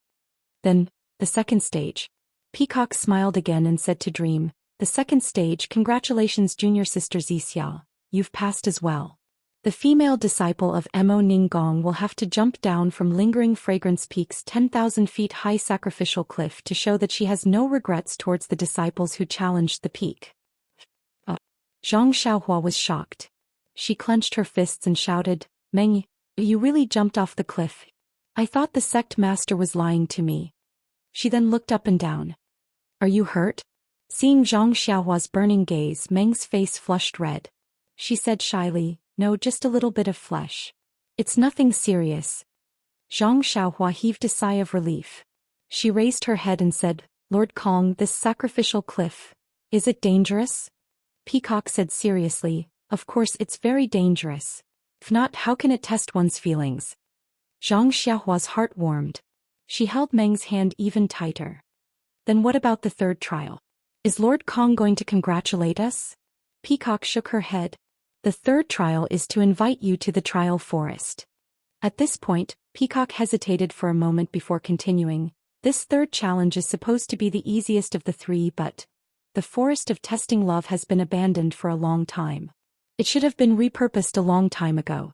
Then, the second stage. Peacock smiled again and said to Dream, The second stage, congratulations junior sister Zixia, you've passed as well. The female disciple of Mo Ninggong will have to jump down from Lingering Fragrance Peak's 10,000 feet high sacrificial cliff to show that she has no regrets towards the disciples who challenged the peak. Zhang Xiaohua was shocked. She clenched her fists and shouted, Meng, you really jumped off the cliff. I thought the sect master was lying to me. She then looked up and down. Are you hurt? Seeing Zhang Xiaohua's burning gaze, Meng's face flushed red. She said shyly, No, just a little bit of flesh. It's nothing serious. Zhang Xiaohua heaved a sigh of relief. She raised her head and said, Lord Kong, this sacrificial cliff, is it dangerous? Peacock said seriously, Of course it's very dangerous. If not, how can it test one's feelings? Zhang Xiaohua's heart warmed. She held Meng's hand even tighter. Then what about the third trial? Is Lord Kong going to congratulate us? Peacock shook her head. The third trial is to invite you to the trial forest. At this point, Peacock hesitated for a moment before continuing. This third challenge is supposed to be the easiest of the 3, but the forest of testing love has been abandoned for a long time. It should have been repurposed a long time ago.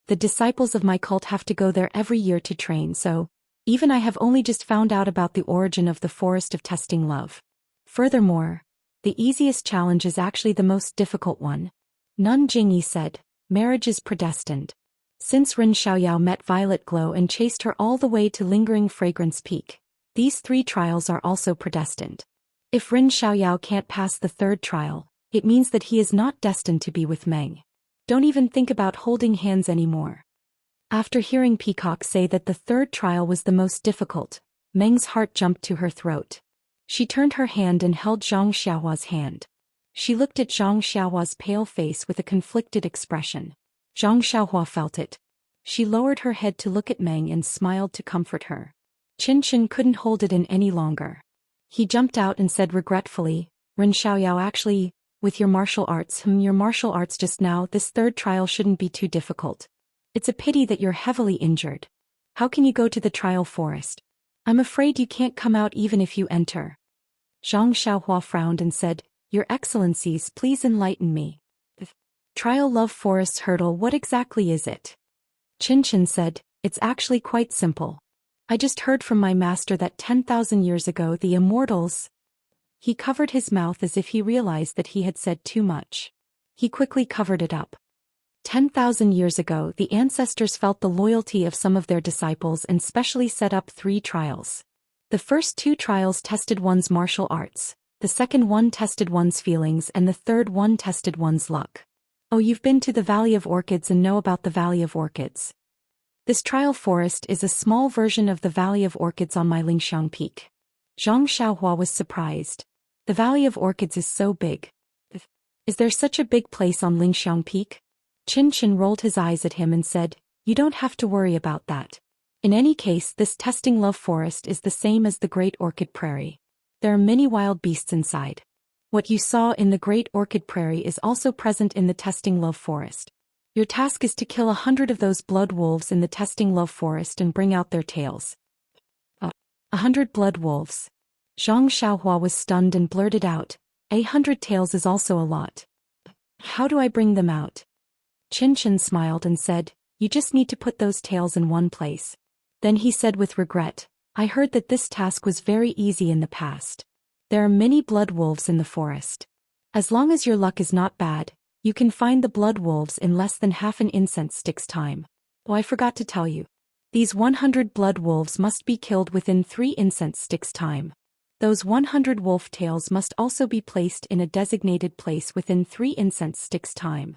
The disciples of my cult have to go there every year to train, so even I have only just found out about the origin of the forest of testing love. Furthermore, the easiest challenge is actually the most difficult one. Nun Jingyi said, Marriage is predestined. Since Ren Xiaoyao met Violet Glow and chased her all the way to Lingering Fragrance Peak, these 3 trials are also predestined. If Ren Xiaoyao can't pass the third trial, it means that he is not destined to be with Meng. Don't even think about holding hands anymore. After hearing Peacock say that the third trial was the most difficult, Meng's heart jumped to her throat. She turned her hand and held Zhang Xiaohua's hand. She looked at Zhang Xiaohua's pale face with a conflicted expression. Zhang Xiaohua felt it. She lowered her head to look at Meng and smiled to comfort her. Chen couldn't hold it in any longer. He jumped out and said regretfully, Ren Xiaoyao, actually, with your martial arts, just now, this third trial shouldn't be too difficult. It's a pity that you're heavily injured. How can you go to the trial forest? I'm afraid you can't come out even if you enter. Zhang Xiaohua frowned and said, Your Excellencies, please enlighten me. The trial love forest hurdle, what exactly is it? Chen said, It's actually quite simple. I just heard from my master that 10,000 years ago the immortals. He covered his mouth as if he realized that he had said too much. He quickly covered it up. 10,000 years ago the ancestors felt the loyalty of some of their disciples and specially set up 3 trials. The first 2 trials tested one's martial arts, the second one tested one's feelings, and the third one tested one's luck. Oh, you've been to the Valley of Orchids and know about the Valley of Orchids. This trial forest is a small version of the Valley of Orchids on my Lingxiang Peak. Zhang Xiaohua was surprised. The Valley of Orchids is so big. Is there such a big place on Lingxiang Peak? Chen rolled his eyes at him and said, You don't have to worry about that. In any case, this testing love forest is the same as the Great Orchid Prairie. There are many wild beasts inside. What you saw in the Great Orchid Prairie is also present in the testing love forest. Your task is to kill 100 of those blood wolves in the testing love forest and bring out their tails. 100 blood wolves. Zhang Xiaohua was stunned and blurted out, 100 tails is also a lot. How do I bring them out? Chen smiled and said, You just need to put those tails in one place. Then he said with regret, I heard that this task was very easy in the past. There are many blood wolves in the forest. As long as your luck is not bad, you can find the blood wolves in less than half an incense stick's time. Oh, I forgot to tell you. These 100 blood wolves must be killed within 3 incense sticks' time. Those 100 wolf tails must also be placed in a designated place within 3 incense sticks' time.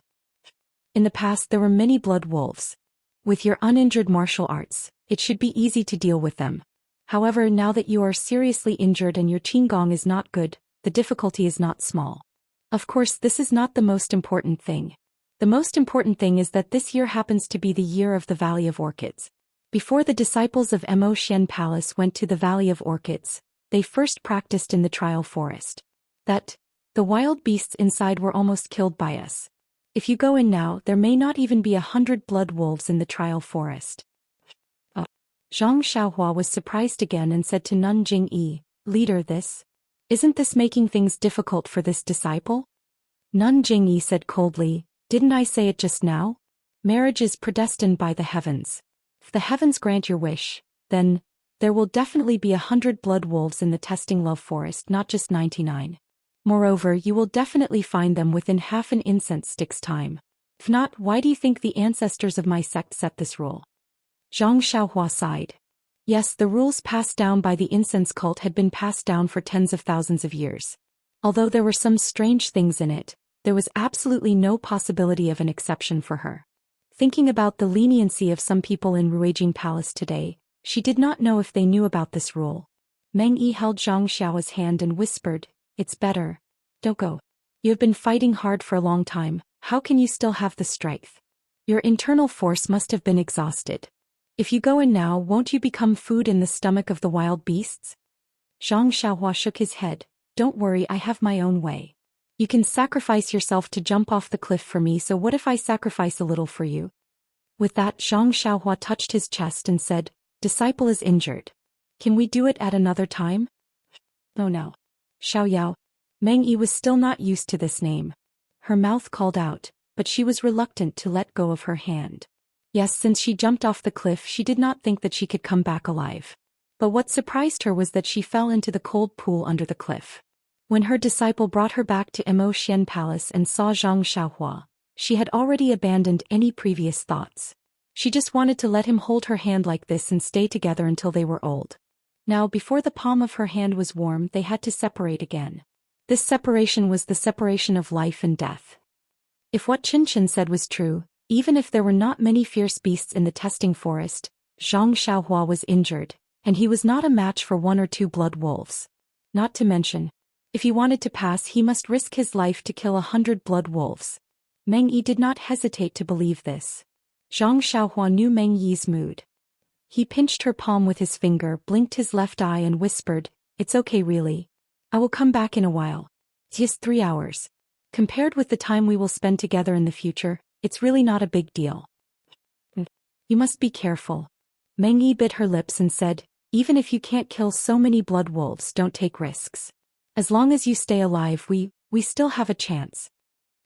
In the past there were many blood wolves. With your uninjured martial arts, it should be easy to deal with them. However, now that you are seriously injured and your qigong is not good, the difficulty is not small. Of course, this is not the most important thing. The most important thing is that this year happens to be the year of the Valley of Orchids. Before the disciples of Mo Xian Palace went to the Valley of Orchids, they first practiced in the trial forest. That, the wild beasts inside were almost killed by us. If you go in now, there may not even be 100 blood wolves in the trial forest. Zhang Xiaohua was surprised again and said to Nun Jingyi, Leader, isn't this making things difficult for this disciple? Nun Jingyi said coldly, Didn't I say it just now? Marriage is predestined by the heavens. If the heavens grant your wish, then, there will definitely be 100 blood wolves in the testing love forest, not just 99. Moreover, you will definitely find them within half an incense stick's time. If not, why do you think the ancestors of my sect set this rule? Zhang Xiaohua sighed. Yes, the rules passed down by the incense cult had been passed down for tens of thousands of years. Although there were some strange things in it, there was absolutely no possibility of an exception for her. Thinking about the leniency of some people in Ruijing Palace today, she did not know if they knew about this rule. Meng Yi held Zhang Xiao's hand and whispered, It's better. Don't go. You have been fighting hard for a long time, how can you still have the strength? Your internal force must have been exhausted. If you go in now, won't you become food in the stomach of the wild beasts? Zhang Xiaohua shook his head, Don't worry, I have my own way. You can sacrifice yourself to jump off the cliff for me, so what if I sacrifice a little for you? With that, Zhang Xiaohua touched his chest and said, Disciple is injured. Can we do it at another time? Oh no. Xiaoyao. Meng Yi was still not used to this name. Her mouth called out, but she was reluctant to let go of her hand. Yes, since she jumped off the cliff, she did not think that she could come back alive. But what surprised her was that she fell into the cold pool under the cliff. When her disciple brought her back to Mo Xian Palace and saw Zhang Xiaohua, she had already abandoned any previous thoughts. She just wanted to let him hold her hand like this and stay together until they were old. Now, before the palm of her hand was warm, they had to separate again. This separation was the separation of life and death. If what Chen said was true, even if there were not many fierce beasts in the testing forest, Zhang Xiaohua was injured, and he was not a match for 1 or 2 blood wolves. Not to mention, if he wanted to pass, he must risk his life to kill 100 blood wolves. Meng Yi did not hesitate to believe this. Zhang Xiaohua knew Meng Yi's mood. He pinched her palm with his finger, blinked his left eye and whispered, "It's okay really. I will come back in a while. Just 3 hours. Compared with the time we will spend together in the future, it's really not a big deal." "You must be careful." Meng Yi bit her lips and said, "Even if you can't kill so many blood wolves, don't take risks. As long as you stay alive, we still have a chance."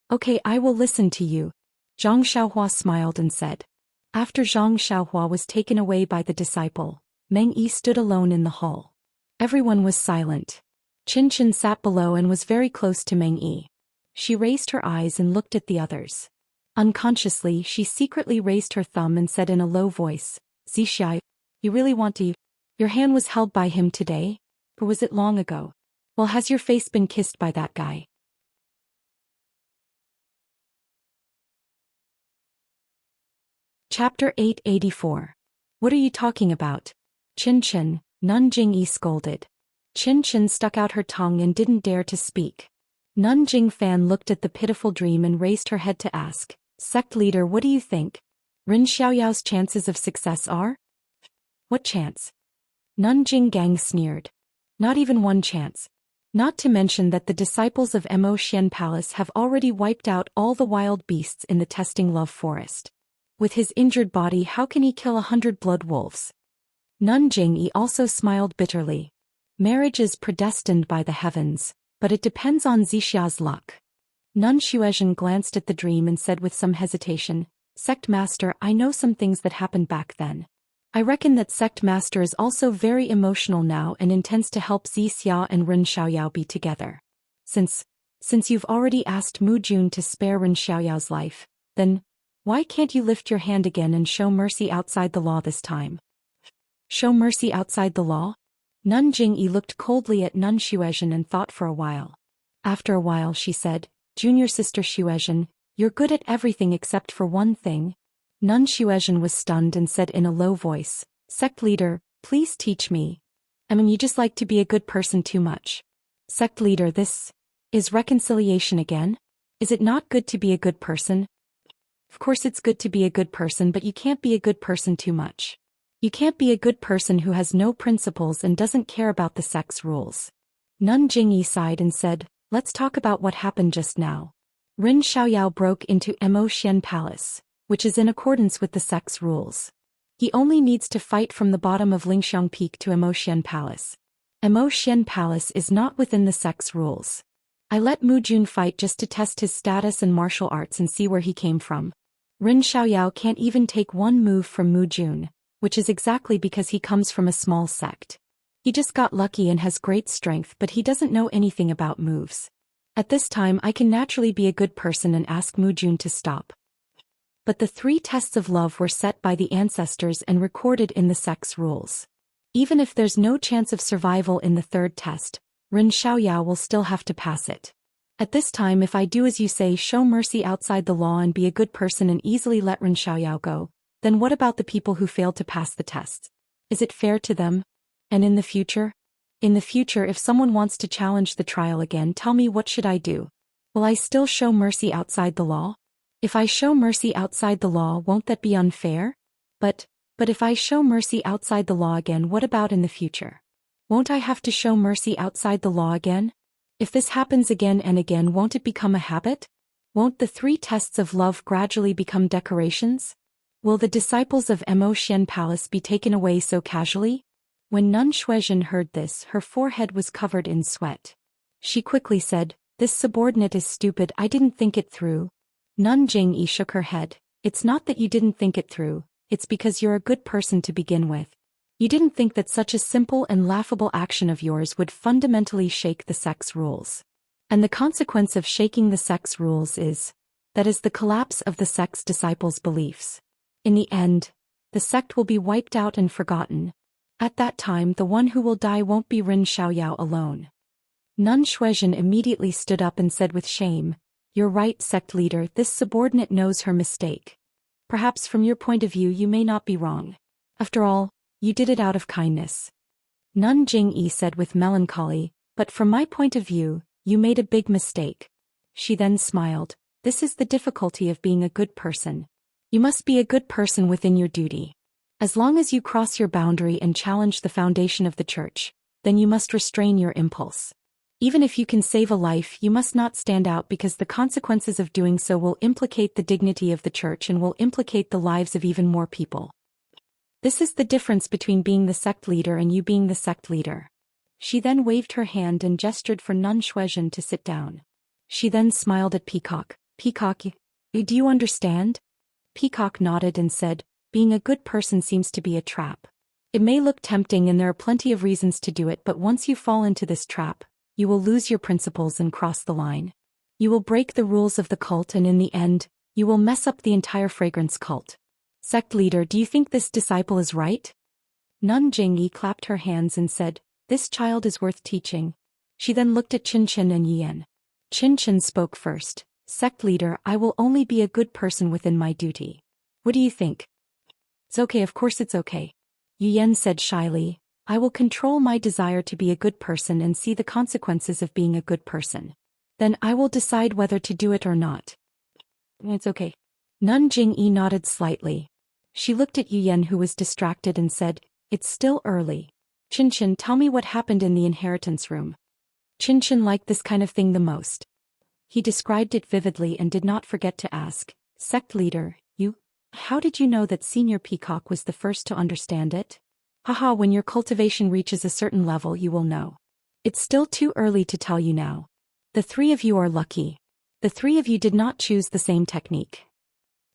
"Okay, I will listen to you," Zhang Xiaohua smiled and said. After Zhang Xiaohua was taken away by the disciple, Meng Yi stood alone in the hall. Everyone was silent. Qin Qin sat below and was very close to Meng Yi. She raised her eyes and looked at the others. Unconsciously, she secretly raised her thumb and said in a low voice, "Zixia, you really want to? Your hand was held by him today? Or was it long ago? Well, has your face been kissed by that guy?" Chapter 884. "What are you talking about?" "Qin Qin," Nun Jingyi scolded. Qin Qin stuck out her tongue and didn't dare to speak. Nun Jingfan looked at the pitiful dream and raised her head to ask, "Sect leader, what do you think? Ren Xiaoyao's chances of success are?" "What chance?" Nun Jinggang sneered. "Not even one chance. Not to mention that the disciples of Mo Xian Palace have already wiped out all the wild beasts in the testing love forest. With his injured body, how can he kill 100 blood wolves?" Nun Jingyi also smiled bitterly. "Marriage is predestined by the heavens, but it depends on Zixia's luck." Nun Xuezhen glanced at the dream and said with some hesitation, "Sect Master, I know some things that happened back then. I reckon that Sect Master is also very emotional now and intends to help Zixia and Ren Xiaoyao be together. Since you've already asked Mu Jun to spare Ren Xiaoyao's life, then why can't you lift your hand again and show mercy outside the law this time?" "Show mercy outside the law?" Nun Jingyi looked coldly at Nun Xuezhen and thought for a while. After a while she said, "Junior sister Xuezhen, you're good at everything except for one thing." Nun Xuezhen was stunned and said in a low voice, "Sect leader, please teach me. I mean, you just like to be a good person too much." "Sect leader, this is reconciliation again? Is it not good to be a good person?" "Of course it's good to be a good person, but you can't be a good person too much. You can't be a good person who has no principles and doesn't care about the sect's rules." Nun Jingyi sighed and said, "Let's talk about what happened just now. Ren Xiaoyao broke into Mo Xian Palace, which is in accordance with the sect's rules. He only needs to fight from the bottom of Lingxiang Peak to Mo Xian Palace. Mo Xian Palace is not within the sect's rules. I let Mu Jun fight just to test his status in martial arts and see where he came from. Ren Xiaoyao can't even take one move from Mu Jun, which is exactly because he comes from a small sect. He just got lucky and has great strength, but he doesn't know anything about moves. At this time I can naturally be a good person and ask Mu Jun to stop." But the 3 tests of love were set by the ancestors and recorded in the sect's rules. Even if there's no chance of survival in the 3rd test, Ren Xiaoyao will still have to pass it. At this time, if I do as you say, show mercy outside the law and be a good person and easily let Ren Xiaoyao go, then what about the people who failed to pass the tests? Is it fair to them? And in the future? In the future, if someone wants to challenge the trial again, tell me, what should I do? Will I still show mercy outside the law? If I show mercy outside the law, won't that be unfair? But if I show mercy outside the law again, what about in the future? Won't I have to show mercy outside the law again? If this happens again and again, won't it become a habit? Won't the 3 tests of love gradually become decorations? Will the disciples of Mo Xian Palace be taken away so casually? When Nun Xuezhen heard this, her forehead was covered in sweat. She quickly said, "This subordinate is stupid, I didn't think it through." Nun Jingyi shook her head. "It's not that you didn't think it through, it's because you're a good person to begin with. You didn't think that such a simple and laughable action of yours would fundamentally shake the sect's rules. And the consequence of shaking the sect's rules is the collapse of the sect's disciples' beliefs. In the end, the sect will be wiped out and forgotten. At that time, the one who will die won't be Ren Xiaoyao alone." Nun Xuezhen immediately stood up and said with shame, "You're right, sect leader, this subordinate knows her mistake. Perhaps from your point of view you may not be wrong. After all, you did it out of kindness." Nun Jingyi said with melancholy, "But from my point of view, you made a big mistake." She then smiled. "This is the difficulty of being a good person. You must be a good person within your duty. As long as you cross your boundary and challenge the foundation of the church, then you must restrain your impulse. Even if you can save a life, you must not stand out because the consequences of doing so will implicate the dignity of the church and will implicate the lives of even more people. This is the difference between being the sect leader and you being the sect leader. She then waved her hand and gestured for Nun Shuezhen to sit down. She then smiled at Peacock. Peacock, do you understand? Peacock nodded and said, being a good person seems to be a trap. It may look tempting and there are plenty of reasons to do it, but once you fall into this trap, you will lose your principles and cross the line. You will break the rules of the cult and in the end, you will mess up the entire fragrance cult. Sect leader, do you think this disciple is right? Nun Jingyi clapped her hands and said, this child is worth teaching. She then looked at Qinchin and Yiyan. Qinchin spoke first. Sect leader, I will only be a good person within my duty. What do you think? It's okay, of course it's okay. Yiyan said shyly, I will control my desire to be a good person and see the consequences of being a good person. Then I will decide whether to do it or not. It's okay. Nun Jingyi nodded slightly. She looked at Yiyan who was distracted and said, it's still early. Qinchin, tell me what happened in the inheritance room. Qinchin liked this kind of thing the most. He described it vividly and did not forget to ask, sect leader, how did you know that Senior Peacock was the first to understand it? Haha, when your cultivation reaches a certain level you will know. It's still too early to tell you now. The three of you are lucky. The three of you did not choose the same technique.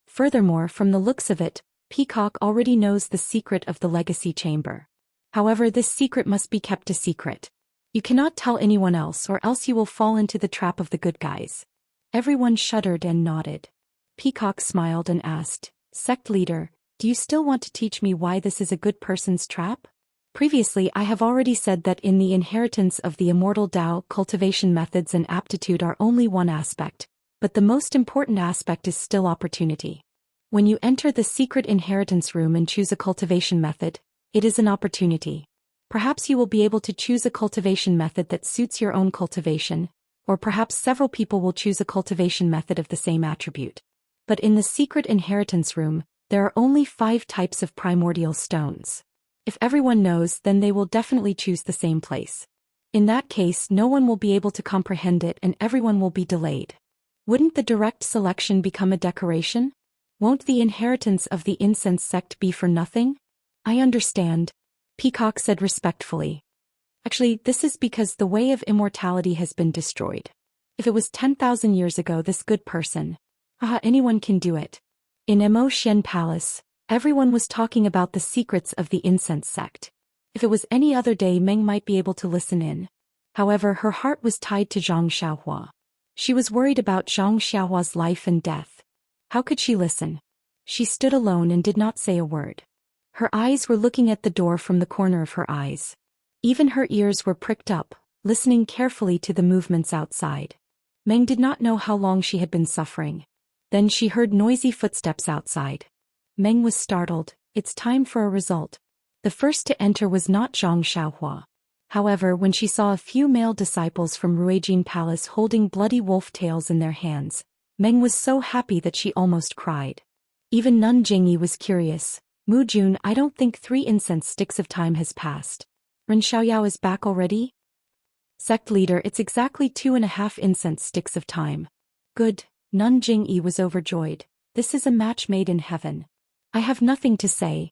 Furthermore, from the looks of it, Peacock already knows the secret of the legacy chamber. However, this secret must be kept a secret. You cannot tell anyone else or else you will fall into the trap of the good guys. Everyone shuddered and nodded. Peacock smiled and asked, sect leader, do you still want to teach me why this is a good person's trap? Previously I have already said that in the inheritance of the immortal Tao, cultivation methods and aptitude are only one aspect, but the most important aspect is still opportunity. When you enter the secret inheritance room and choose a cultivation method, it is an opportunity. Perhaps you will be able to choose a cultivation method that suits your own cultivation, or perhaps several people will choose a cultivation method of the same attribute. But in the secret inheritance room, there are only 5 types of primordial stones. If everyone knows, then they will definitely choose the same place. In that case, no one will be able to comprehend it and everyone will be delayed. Wouldn't the direct selection become a decoration? Won't the inheritance of the incense sect be for nothing? I understand, Peacock said respectfully. Actually, this is because the way of immortality has been destroyed. If it was 10,000 years ago, this good person, anyone can do it. In Immerse Palace, everyone was talking about the secrets of the incense sect. If it was any other day, Meng might be able to listen in. However, her heart was tied to Zhang Xiaohua. She was worried about Zhang Xiaohua's life and death. How could she listen? She stood alone and did not say a word. Her eyes were looking at the door from the corner of her eyes. Even her ears were pricked up, listening carefully to the movements outside. Meng did not know how long she had been suffering. Then she heard noisy footsteps outside. Meng was startled. It's time for a result. The first to enter was not Zhang Xiaohua. However, when she saw a few male disciples from Ruijin Palace holding bloody wolf tails in their hands, Meng was so happy that she almost cried. Even Nun Jingyi was curious. Mu Jun, I don't think 3 incense sticks of time has passed. Ren Xiaoyao is back already? Sect leader, it's exactly 2.5 incense sticks of time. Good. Nun Jingyi was overjoyed. This is a match made in heaven. I have nothing to say.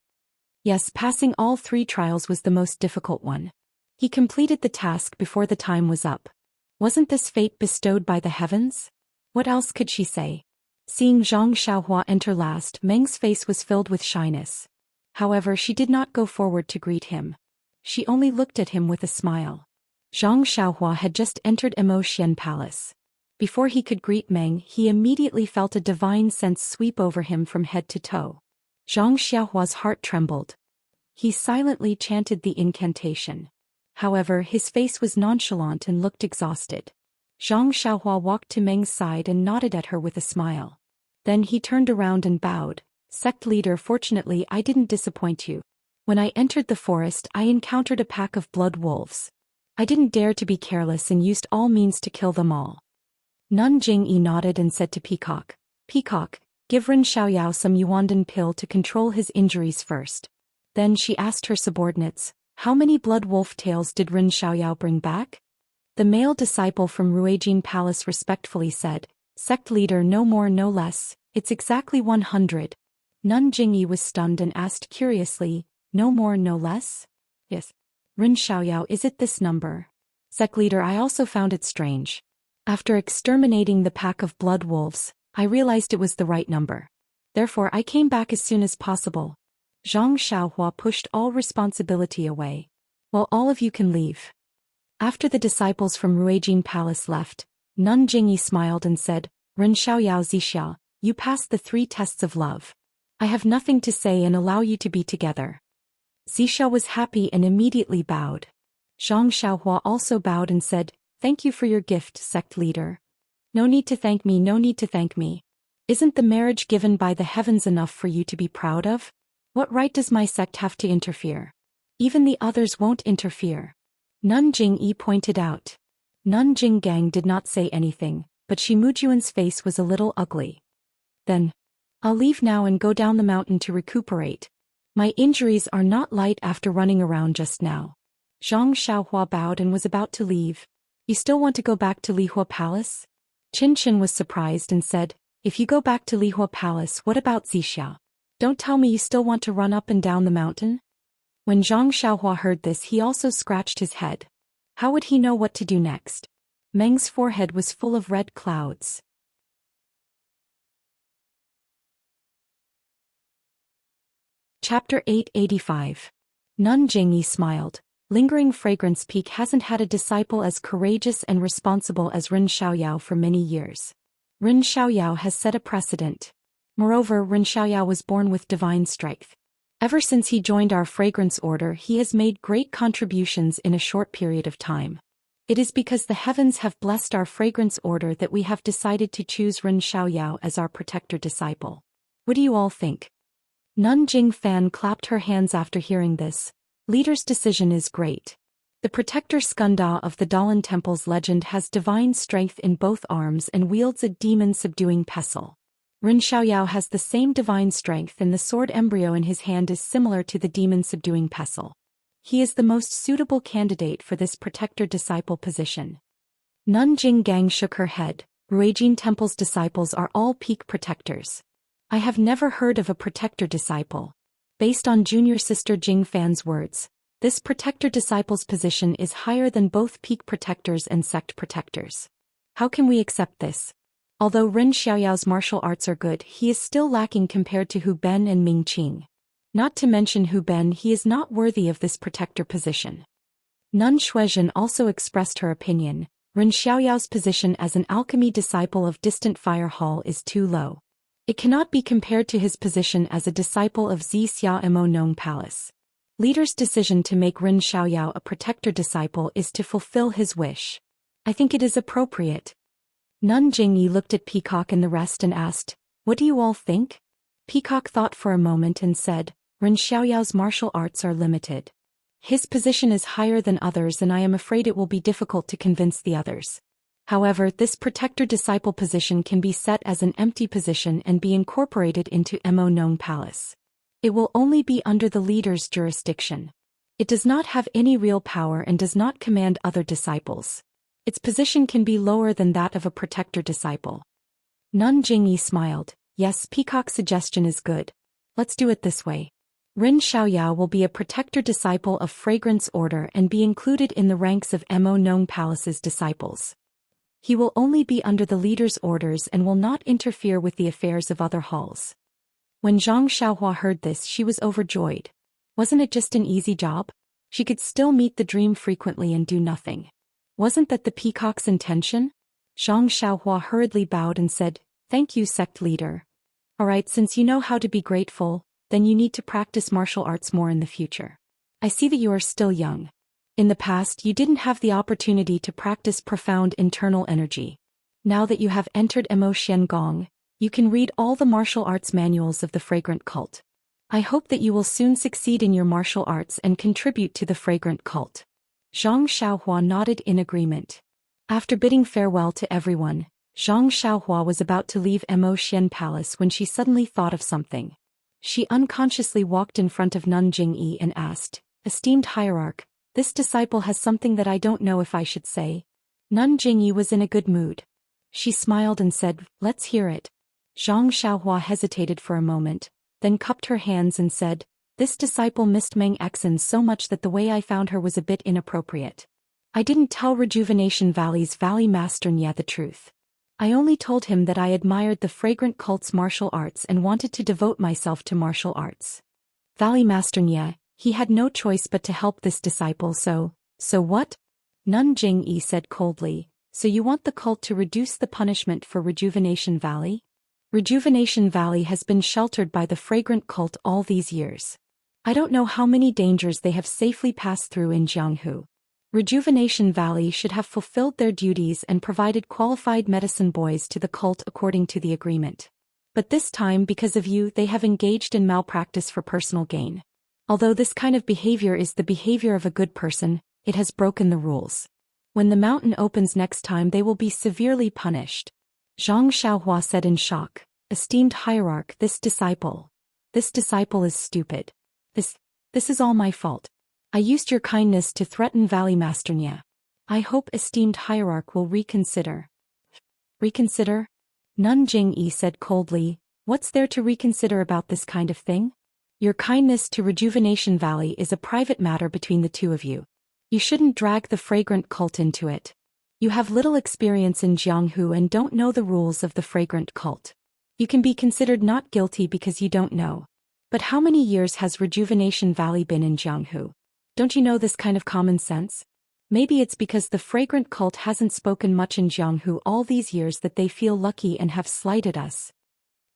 Yes, passing all 3 trials was the most difficult one. He completed the task before the time was up. Wasn't this fate bestowed by the heavens? What else could she say? Seeing Zhang Xiaohua enter last, Meng's face was filled with shyness. However, she did not go forward to greet him. She only looked at him with a smile. Zhang Xiaohua had just entered Immerse Palace. Before he could greet Meng, he immediately felt a divine sense sweep over him from head to toe. Zhang Xiaohua's heart trembled. He silently chanted the incantation. However, his face was nonchalant and looked exhausted. Zhang Xiaohua walked to Meng's side and nodded at her with a smile. Then he turned around and bowed. Sect leader, fortunately I didn't disappoint you. When I entered the forest, I encountered a pack of blood wolves. I didn't dare to be careless and used all means to kill them all. Nun Jingyi nodded and said to Peacock, Peacock, give Ren Xiaoyao some Yuandan pill to control his injuries first. Then she asked her subordinates, how many blood wolf tails did Ren Xiaoyao bring back? The male disciple from Ruijin Palace respectfully said, sect leader, no more no less, it's exactly 100. Nun Jingyi was stunned and asked curiously, no more no less? Yes. Ren Xiaoyao, is it this number? Sect leader, I also found it strange. After exterminating the pack of blood wolves, I realized it was the right number. Therefore I came back as soon as possible. Zhang Xiaohua pushed all responsibility away. Well, all of you can leave. After the disciples from Ruijin Palace left, Nun Jingyi smiled and said, Ren Xiaoyao Zixia, you passed the 3 tests of love. I have nothing to say and allow you to be together. Zixia was happy and immediately bowed. Zhang Xiaohua also bowed and said, thank you for your gift, sect leader. No need to thank me, no need to thank me. Isn't the marriage given by the heavens enough for you to be proud of? What right does my sect have to interfere? Even the others won't interfere. Nun Jingyi pointed out. Nun Jinggang did not say anything, but Shi Mujuan's face was a little ugly. Then, I'll leave now and go down the mountain to recuperate. My injuries are not light after running around just now. Zhang Xiaohua bowed and was about to leave. You still want to go back to Lihua Palace? Qin Qin was surprised and said, if you go back to Lihua Palace, what about Zixia? Don't tell me you still want to run up and down the mountain? When Zhang Xiaohua heard this, he also scratched his head. How would he know what to do next? Meng's forehead was full of red clouds. Chapter 885. Nun Jingyi smiled. Lingering Fragrance Peak hasn't had a disciple as courageous and responsible as Ren Xiaoyao for many years. Ren Xiaoyao has set a precedent. Moreover, Ren Xiaoyao was born with divine strength. Ever since he joined our fragrance order, he has made great contributions in a short period of time. It is because the heavens have blessed our fragrance order that we have decided to choose Ren Xiaoyao as our protector disciple. What do you all think? Nun Jingfan clapped her hands after hearing this. Leader's decision is great. The protector Skunda of the Dalan Temple's legend has divine strength in both arms and wields a demon-subduing pestle. Ren Xiaoyao has the same divine strength, and the sword embryo in his hand is similar to the demon-subduing pestle. He is the most suitable candidate for this protector-disciple position. Nun Jinggang shook her head. Ruijin Temple's disciples are all peak protectors. I have never heard of a protector disciple. Based on junior sister Jingfan's words, this protector disciple's position is higher than both peak protectors and sect protectors. How can we accept this? Although Ren Xiaoyao's martial arts are good, he is still lacking compared to Hu Ben and Ming Qing. Not to mention Hu Ben, he is not worthy of this protector position. Nun Shuizhen also expressed her opinion. Ren Xiaoyao's position as an alchemy disciple of Distant Fire Hall is too low. It cannot be compared to his position as a disciple of Zixia Emo Nong Palace. Leader's decision to make Ren Xiaoyao a protector disciple is to fulfill his wish. I think it is appropriate. Nun Jingyi looked at Peacock and the rest and asked, what do you all think? Peacock thought for a moment and said, Ren Xiaoyao's martial arts are limited. His position is higher than others, and I am afraid it will be difficult to convince the others. However, this protector-disciple position can be set as an empty position and be incorporated into Emo Nong Palace. It will only be under the leader's jurisdiction. It does not have any real power and does not command other disciples. Its position can be lower than that of a protector disciple. Nun Jingyi smiled. Yes, Peacock's suggestion is good. Let's do it this way. Ren Xiaoyao will be a protector disciple of Fragrance Order and be included in the ranks of Emo Nong Palace's disciples. He will only be under the leader's orders and will not interfere with the affairs of other halls. When Zhang Xiaohua heard this, she was overjoyed. Wasn't it just an easy job? She could still meet the dream frequently and do nothing. Wasn't that the Peacock's intention? Zhang Xiaohua hurriedly bowed and said, Thank you, sect leader. Alright, since you know how to be grateful, then you need to practice martial arts more in the future. I see that you are still young. In the past, you didn't have the opportunity to practice profound internal energy. Now that you have entered Emo Shen Gong, you can read all the martial arts manuals of the fragrant cult. I hope that you will soon succeed in your martial arts and contribute to the fragrant cult. Zhang Xiaohua nodded in agreement. After bidding farewell to everyone, Zhang Xiaohua was about to leave Emo Shen Palace when she suddenly thought of something. She unconsciously walked in front of Nun Jingyi and asked, "Esteemed hierarch, this disciple has something that I don't know if I should say." Nun Jingyi was in a good mood. She smiled and said, "Let's hear it." Zhang Xiaohua hesitated for a moment, then cupped her hands and said, "This disciple missed Meng Exin so much that the way I found her was a bit inappropriate. I didn't tell Rejuvenation Valley's Valley Master Nya the truth. I only told him that I admired the fragrant cult's martial arts and wanted to devote myself to martial arts. Valley Master Nya, he had no choice but to help this disciple, so what?" Nun Jingyi said coldly, "So you want the cult to reduce the punishment for Rejuvenation Valley? Rejuvenation Valley has been sheltered by the fragrant cult all these years. I don't know how many dangers they have safely passed through in Jianghu. Rejuvenation Valley should have fulfilled their duties and provided qualified medicine boys to the cult according to the agreement. But this time, because of you, they have engaged in malpractice for personal gain. Although this kind of behavior is the behavior of a good person, it has broken the rules. When the mountain opens next time, they will be severely punished." Zhang Xiaohua said in shock, "Esteemed hierarch, this disciple is stupid. This is all my fault. I used your kindness to threaten Valley Master Nya. I hope esteemed hierarch will reconsider." "Reconsider?" Nun Jingyi said coldly, "What's there to reconsider about this kind of thing? Your kindness to Rejuvenation Valley is a private matter between the two of you. You shouldn't drag the fragrant cult into it. You have little experience in Jianghu and don't know the rules of the fragrant cult. You can be considered not guilty because you don't know. But how many years has Rejuvenation Valley been in Jianghu? Don't you know this kind of common sense? Maybe it's because the fragrant cult hasn't spoken much in Jianghu all these years that they feel lucky and have slighted us."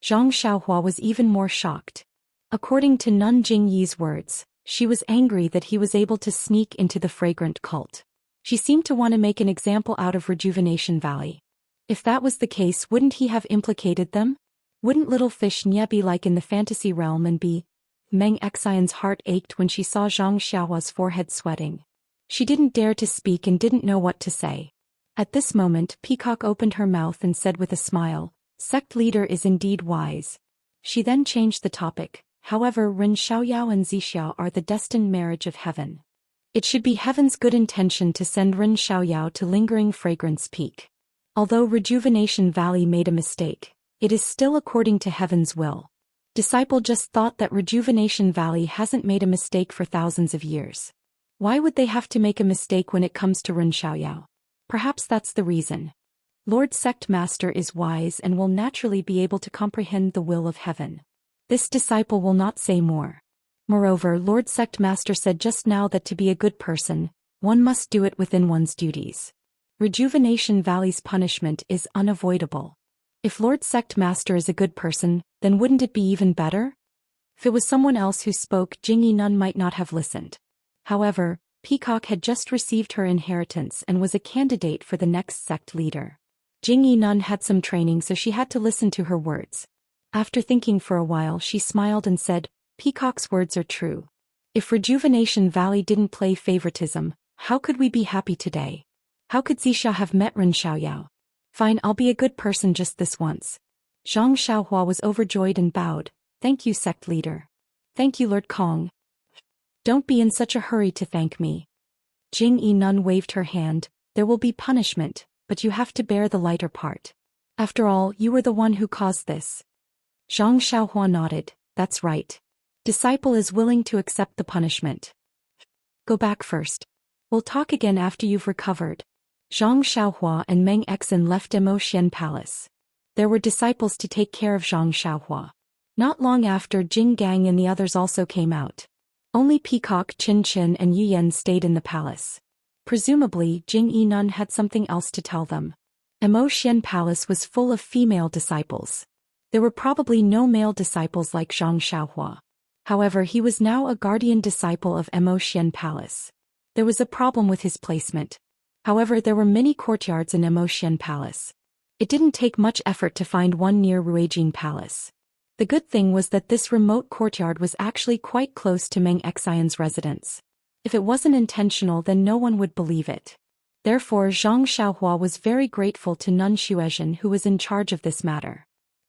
Zhang Xiaohua was even more shocked. According to Nun Jingyi's words, she was angry that he was able to sneak into the fragrant cult. She seemed to want to make an example out of Rejuvenation Valley. If that was the case, wouldn't he have implicated them? Wouldn't little fish Nya be like in the fantasy realm and be? Meng Xian's heart ached when she saw Zhang Xiaohua's forehead sweating. She didn't dare to speak and didn't know what to say. At this moment, Peacock opened her mouth and said with a smile, "Sect leader is indeed wise." She then changed the topic. "However, Ren Xiaoyao and Zixiao are the destined marriage of heaven. It should be heaven's good intention to send Ren Xiaoyao to Lingering Fragrance Peak. Although Rejuvenation Valley made a mistake, it is still according to heaven's will. Disciple just thought that Rejuvenation Valley hasn't made a mistake for thousands of years. Why would they have to make a mistake when it comes to Ren Xiaoyao? Perhaps that's the reason. Lord Sect Master is wise and will naturally be able to comprehend the will of heaven. This disciple will not say more. Moreover, Lord Sect Master said just now that to be a good person, one must do it within one's duties. Rejuvenation Valley's punishment is unavoidable. If Lord Sect Master is a good person, then wouldn't it be even better? If it was someone else who spoke, Jingyi Nun might not have listened. However, Peacock had just received her inheritance and was a candidate for the next sect leader. Jingyi Nun had some training, so she had to listen to her words. After thinking for a while, she smiled and said, "Peacock's words are true. If Rejuvenation Valley didn't play favoritism, how could we be happy today? How could Zixia have met Ren Xiaoyao? Fine, I'll be a good person just this once." Zhang Xiaohua was overjoyed and bowed. "Thank you, sect leader. Thank you, Lord Kong. Don't be in such a hurry to thank me." Jingyi Nun waved her hand. "There will be punishment, but you have to bear the lighter part. After all, you were the one who caused this." Zhang Xiaohua nodded. "That's right. Disciple is willing to accept the punishment. Go back first. We'll talk again after you've recovered." Zhang Xiaohua and Meng Exin left Immerse Palace. There were disciples to take care of Zhang Xiaohua. Not long after, Jing Gang and the others also came out. Only Peacock, Qin Qin and Yu Yan stayed in the palace. Presumably, Jingyi Nun had something else to tell them. Immerse Palace was full of female disciples. There were probably no male disciples like Zhang Xiaohua. However, he was now a guardian disciple of Immerse Palace. There was a problem with his placement. However, there were many courtyards in Immerse Palace. It didn't take much effort to find one near Ruijin Palace. The good thing was that this remote courtyard was actually quite close to Meng Xian's residence. If it wasn't intentional, then no one would believe it. Therefore, Zhang Xiaohua was very grateful to Nun Xuezhen, who was in charge of this matter.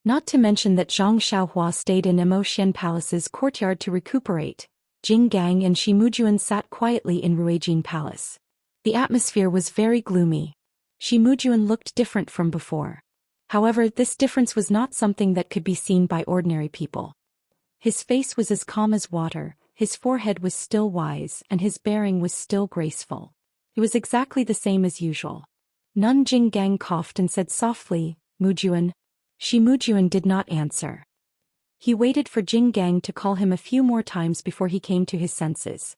Not to mention that Zhang Xiaohua stayed in Immerse Palace's courtyard to recuperate. Jing Gang and Shi Mujuan sat quietly in Ruijin Palace. The atmosphere was very gloomy. Shi Mujuan looked different from before. However, this difference was not something that could be seen by ordinary people. His face was as calm as water, his forehead was still wise, and his bearing was still graceful. It was exactly the same as usual. Nun Jing Gang coughed and said softly, "Mujuan." Shi Mujuan did not answer. He waited for Jing Gang to call him a few more times before he came to his senses.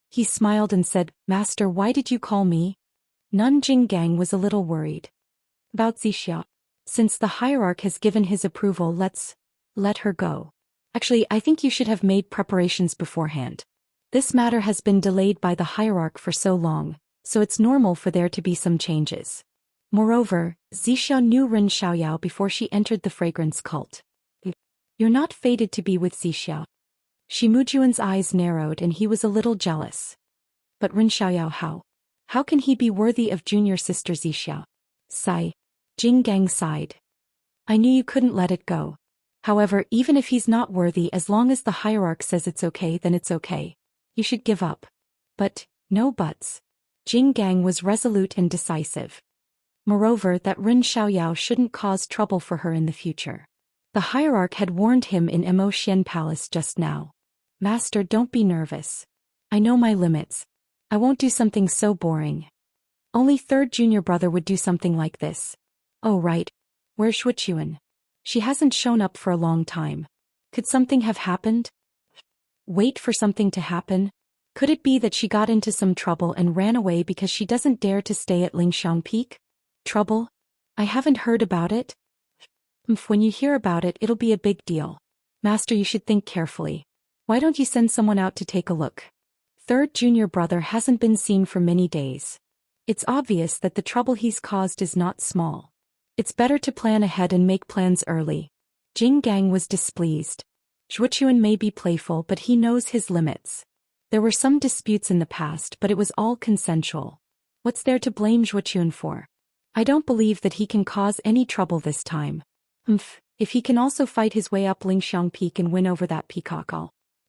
He smiled and said, "Master, why did you call me?" Nun Jing Gang was a little worried. "About Zixia. Since the hierarch has given his approval, let her go. Actually, I think you should have made preparations beforehand. This matter has been delayed by the hierarch for so long, so it's normal for there to be some changes. Moreover, Zixia knew Ren Xiaoyao before she entered the fragrance cult. You're not fated to be with Zixia." Shi Mujuan's eyes narrowed and he was a little jealous. "But Ren Xiaoyao how? How can he be worthy of junior sister Zixia?" Sigh. Jing Gang sighed. "I knew you couldn't let it go. However, even if he's not worthy, as long as the hierarch says it's okay, then it's okay. You should give up." "But, no buts." Jing Gang was resolute and decisive. Moreover, that Ren Xiaoyao shouldn't cause trouble for her in the future. The hierarch had warned him in Immerse Palace just now. "Master, don't be nervous. I know my limits. I won't do something so boring. Only third junior brother would do something like this." "Oh right. Where's Shuichuan? She hasn't shown up for a long time. Could something have happened?" "Wait for something to happen? Could it be that she got into some trouble and ran away because she doesn't dare to stay at Lingxiang Peak? Trouble? I haven't heard about it." When you hear about it, it'll be a big deal. Master, you should think carefully. Why don't you send someone out to take a look? Third junior brother hasn't been seen for many days. It's obvious that the trouble he's caused is not small. It's better to plan ahead and make plans early." Jing Gang was displeased. Zhuochuan may be playful, but he knows his limits. There were some disputes in the past, but it was all consensual. What's there to blame Zhuochuan for? I don't believe that he can cause any trouble this time. If he can also fight his way up Lingxiang Peak and win over that peacock,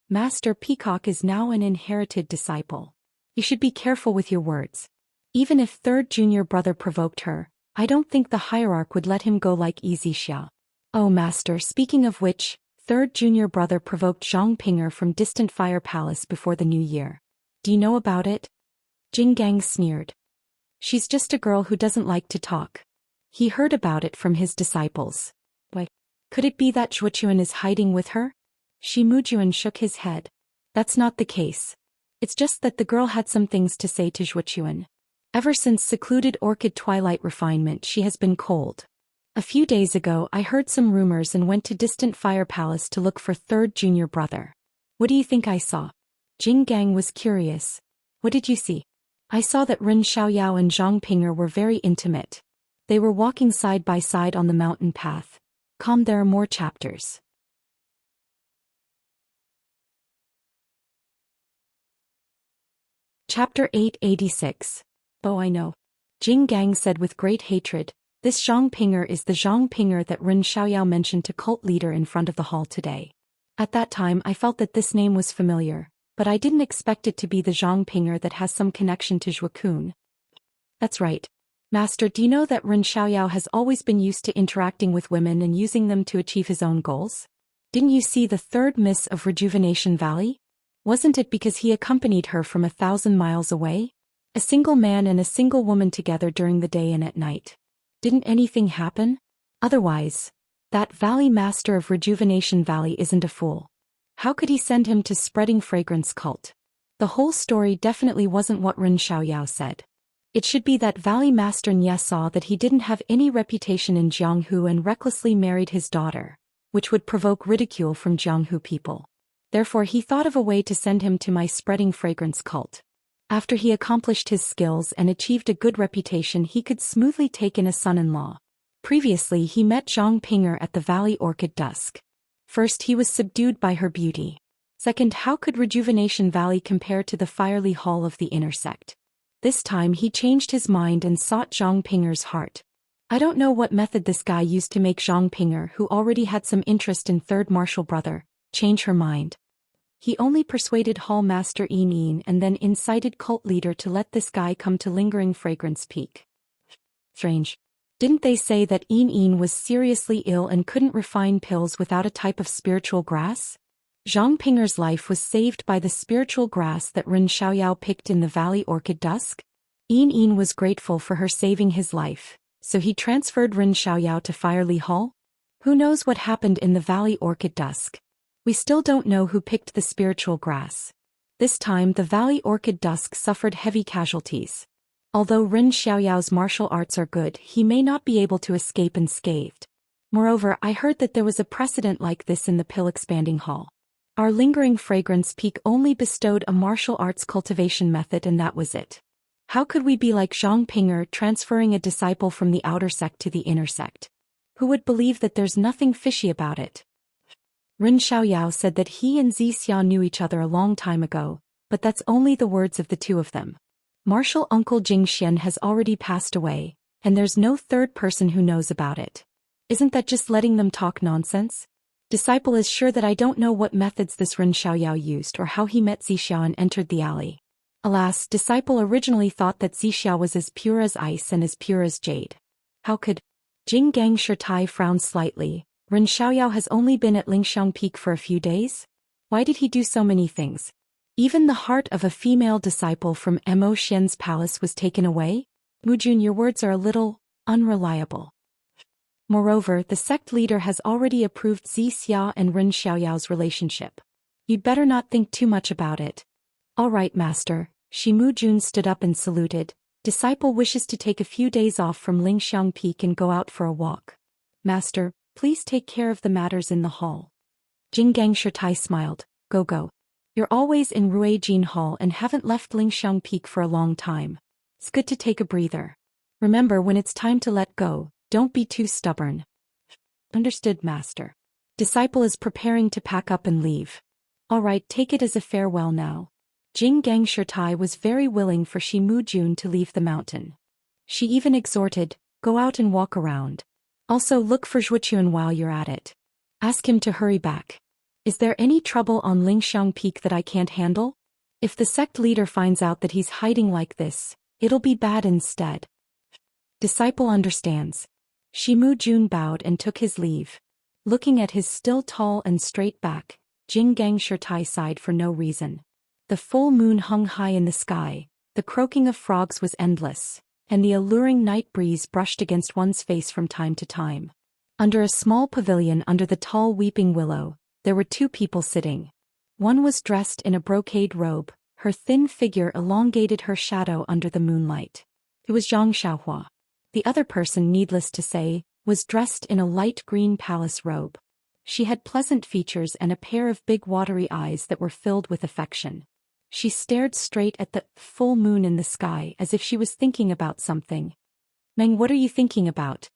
Master Peacock is now an inherited disciple. You should be careful with your words. Even if third junior brother provoked her, I don't think the hierarch would let him go like easy Xia. Oh Master, speaking of which, third junior brother provoked Zhang Pinger from distant Fire Palace before the new year. Do you know about it? Jing Gang sneered. She's just a girl who doesn't like to talk. He heard about it from his disciples. Why? Could it be that Zhuochuan is hiding with her? Shi Mujuan shook his head. That's not the case. It's just that the girl had some things to say to Zhuochuan. Ever since secluded orchid twilight refinement, she has been cold. A few days ago, I heard some rumors and went to distant Fire Palace to look for third junior brother. What do you think I saw? Jing Gang was curious. What did you see? I saw that Ren Xiaoyao and Zhang Pinger were very intimate. They were walking side by side on the mountain path. There are more chapters. Chapter 886. Oh, I know. Jing Gang said with great hatred. This Zhang Pinger is the Zhang Pinger that Ren Xiaoyao mentioned to cult leader in front of the hall today. At that time I felt that this name was familiar, but I didn't expect it to be the Zhang Pinger that has some connection to Zhuokun. That's right. Master, do you know that Ren Xiaoyao has always been used to interacting with women and using them to achieve his own goals? Didn't you see the third miss of Rejuvenation Valley? Wasn't it because he accompanied her from 1,000 miles away? A single man and a single woman together during the day and at night. Didn't anything happen? Otherwise, that Valley Master of Rejuvenation Valley isn't a fool. How could he send him to spreading fragrance cult? The whole story definitely wasn't what Ren Xiaoyao said. It should be that Valley Master Nye saw that he didn't have any reputation in Jianghu and recklessly married his daughter, which would provoke ridicule from Jianghu people. Therefore he thought of a way to send him to my spreading fragrance cult. After he accomplished his skills and achieved a good reputation, he could smoothly take in a son-in-law. Previously he met Zhang Pinger at the Valley Orchid Dusk. First, he was subdued by her beauty. Second, how could Rejuvenation Valley compare to the fiery hall of the inner sect? This time he changed his mind and sought Zhang Pinger's heart. I don't know what method this guy used to make Zhang Pinger, who already had some interest in third martial brother, change her mind. He only persuaded Hall Master Yin and then incited cult leader to let this guy come to Lingering Fragrance Peak. Strange. Didn't they say that Yin was seriously ill and couldn't refine pills without a type of spiritual grass? Zhang Pinger's life was saved by the spiritual grass that Ren Xiaoyao picked in the Valley Orchid Dusk. Yin was grateful for her saving his life, so he transferred Ren Xiaoyao to Firely Hall? Who knows what happened in the Valley Orchid Dusk? We still don't know who picked the spiritual grass. This time the Valley Orchid Dusk suffered heavy casualties. Although Ren Xiaoyao's martial arts are good, he may not be able to escape unscathed. Moreover, I heard that there was a precedent like this in the pill-expanding hall. Our Lingering Fragrance Peak only bestowed a martial arts cultivation method and that was it. How could we be like Zhang Pinger transferring a disciple from the outer sect to the inner sect? Who would believe that there's nothing fishy about it? Ren Xiaoyao said that he and Zixia knew each other a long time ago, but that's only the words of the two of them. Martial uncle Jing Xian has already passed away, and there's no third person who knows about it. Isn't that just letting them talk nonsense? Disciple is sure that I don't know what methods this Ren Xiaoyao used or how he met Zixia and entered the alley. Alas, Disciple originally thought that Zixia was as pure as ice and as pure as jade. How could? Jing Gang Shirtai frowned slightly. Ren Xiaoyao has only been at Lingxiang Peak for a few days? Why did he do so many things? Even the heart of a female disciple from Mo Xian's palace was taken away? Mujun, your words are a little unreliable. Moreover, the sect leader has already approved Zixia and Ren Xiaoyao's relationship. You'd better not think too much about it. All right, master. Shi Mujun stood up and saluted. Disciple wishes to take a few days off from Lingxiang Peak and go out for a walk. Master, please take care of the matters in the hall. Jinggang Shirtai smiled. Go. You're always in Ruijin Hall and haven't left Lingxiang Peak for a long time. It's good to take a breather. Remember, when it's time to let go, don't be too stubborn. Understood, master. Disciple is preparing to pack up and leave. All right, take it as a farewell now. Jinggang Shirtai was very willing for Shi Mujun to leave the mountain. She even exhorted, go out and walk around. Also look for Zhuochuan while you're at it. Ask him to hurry back. Is there any trouble on Lingxiang Peak that I can't handle? If the sect leader finds out that he's hiding like this, it'll be bad instead. Disciple understands. Shi Mujun bowed and took his leave. Looking at his still tall and straight back, Jinggang Shirtai sighed for no reason. The full moon hung high in the sky, the croaking of frogs was endless, and the alluring night breeze brushed against one's face from time to time. Under a small pavilion under the tall weeping willow, there were two people sitting. One was dressed in a brocade robe, her thin figure elongated her shadow under the moonlight. It was Zhang Xiaohua. The other person, needless to say, was dressed in a light green palace robe. She had pleasant features and a pair of big watery eyes that were filled with affection. She stared straight at the full moon in the sky as if she was thinking about something. Meng, what are you thinking about?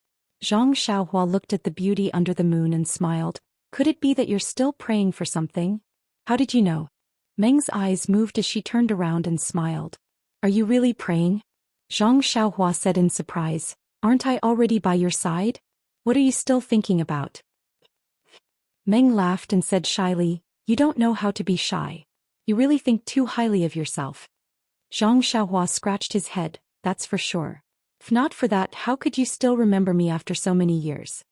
Zhang Xiaohua looked at the beauty under the moon and smiled. Could it be that you're still praying for something? How did you know? Meng's eyes moved as she turned around and smiled. Are you really praying? Zhang Xiaohua said in surprise. Aren't I already by your side? What are you still thinking about? Meng laughed and said shyly, you don't know how to be shy. You really think too highly of yourself. Zhang Xiaohua scratched his head, that's for sure. If not for that, how could you still remember me after so many years?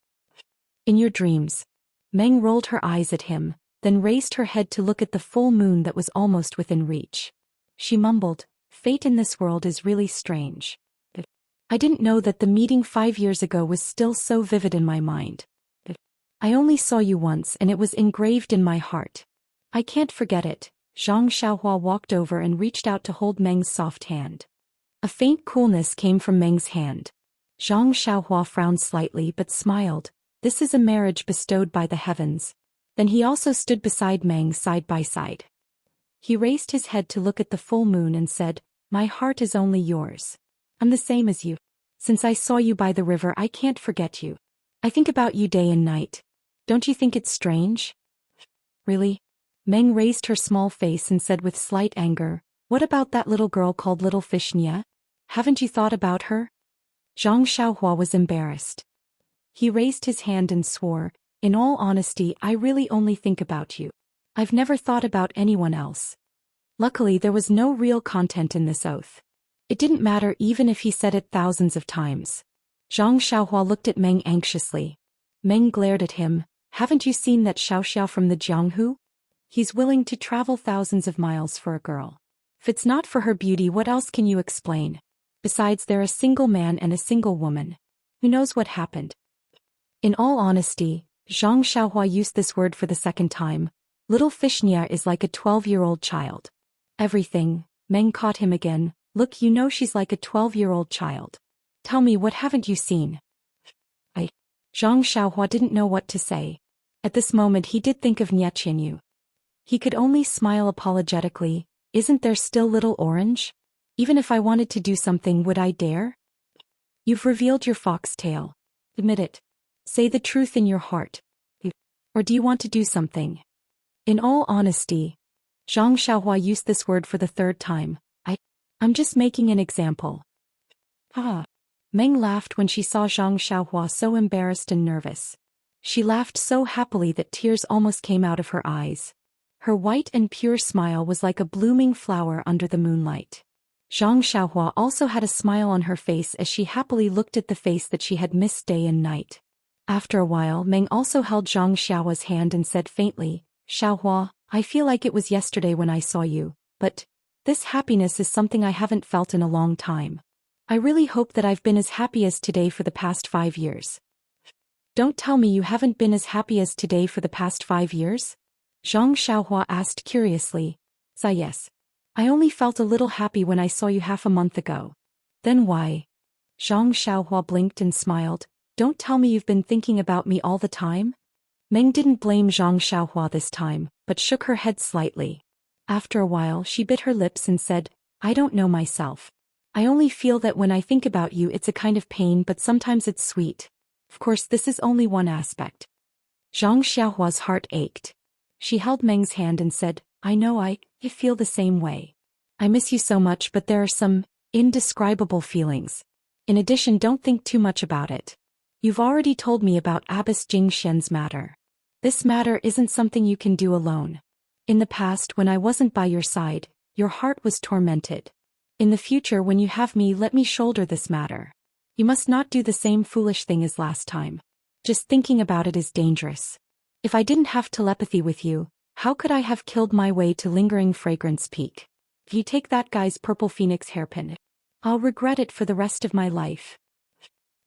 In your dreams. Meng rolled her eyes at him, then raised her head to look at the full moon that was almost within reach. She mumbled, fate in this world is really strange. I didn't know that the meeting 5 years ago was still so vivid in my mind. I only saw you once and it was engraved in my heart. I can't forget it. Zhang Xiaohua walked over and reached out to hold Meng's soft hand. A faint coolness came from Meng's hand. Zhang Xiaohua frowned slightly but smiled. This is a marriage bestowed by the heavens. Then he also stood beside Meng side by side. He raised his head to look at the full moon and said, my heart is only yours. I'm the same as you. Since I saw you by the river, I can't forget you. I think about you day and night. Don't you think it's strange? Really? Meng raised her small face and said with slight anger, what about that little girl called Little Fish Nia? Haven't you thought about her? Zhang Xiaohua was embarrassed. He raised his hand and swore, "In all honesty, I really only think about you. I've never thought about anyone else." Luckily, there was no real content in this oath. It didn't matter even if he said it thousands of times. Zhang Xiaohua looked at Meng anxiously. Meng glared at him. "Haven't you seen that Xiaoxiao from the Jianghu? He's willing to travel thousands of miles for a girl. If it's not for her beauty, what else can you explain? Besides, they're a single man and a single woman. Who knows what happened?" In all honesty, Zhang Xiaohua used this word for the second time. Little Fishnia is like a 12-year-old child. Everything. Meng caught him again. "Look, you know she's like a 12-year-old child. Tell me, what haven't you seen?" Zhang Xiaohua didn't know what to say. At this moment he did think of Niaqianyu. He could only smile apologetically. "Isn't there still little Orange? Even if I wanted to do something, would I dare? You've revealed your foxtail. Admit it. Say the truth in your heart. Or do you want to do something?" In all honesty, Zhang Xiaohua used this word for the third time. I'm just making an example." "Ah." Meng laughed when she saw Zhang Xiaohua so embarrassed and nervous. She laughed so happily that tears almost came out of her eyes. Her white and pure smile was like a blooming flower under the moonlight. Zhang Xiaohua also had a smile on her face as she happily looked at the face that she had missed day and night. After a while, Meng also held Zhang Xiaohua's hand and said faintly, "Xiaohua, I feel like it was yesterday when I saw you, but this happiness is something I haven't felt in a long time. I really hope that I've been as happy as today for the past 5 years." "Don't tell me you haven't been as happy as today for the past 5 years?" Zhang Xiaohua asked curiously. "Yes. I only felt a little happy when I saw you half a month ago." "Then why?" Zhang Xiaohua blinked and smiled. "Don't tell me you've been thinking about me all the time?" Meng didn't blame Zhang Xiaohua this time, but shook her head slightly. After a while she bit her lips and said, "I don't know myself. I only feel that when I think about you it's a kind of pain, but sometimes it's sweet. Of course this is only one aspect." Zhang Xiaohua's heart ached. She held Meng's hand and said, "I know I feel the same way. I miss you so much, but there are some indescribable feelings. In addition, don't think too much about it. You've already told me about Abbess Jingxian's matter. This matter isn't something you can do alone. In the past, when I wasn't by your side, your heart was tormented. In the future, when you have me, let me shoulder this matter. You must not do the same foolish thing as last time. Just thinking about it is dangerous. If I didn't have telepathy with you, how could I have killed my way to Lingering Fragrance Peak? If you take that guy's purple phoenix hairpin, I'll regret it for the rest of my life.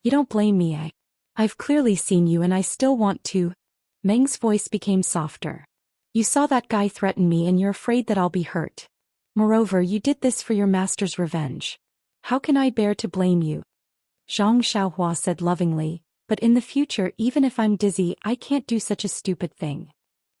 You don't blame me, I've clearly seen you and I still want to." Meng's voice became softer. "You saw that guy threaten me and you're afraid that I'll be hurt. Moreover, you did this for your master's revenge. How can I bear to blame you?" Zhang Xiaohua said lovingly, "But in the future, even if I'm dizzy, I can't do such a stupid thing.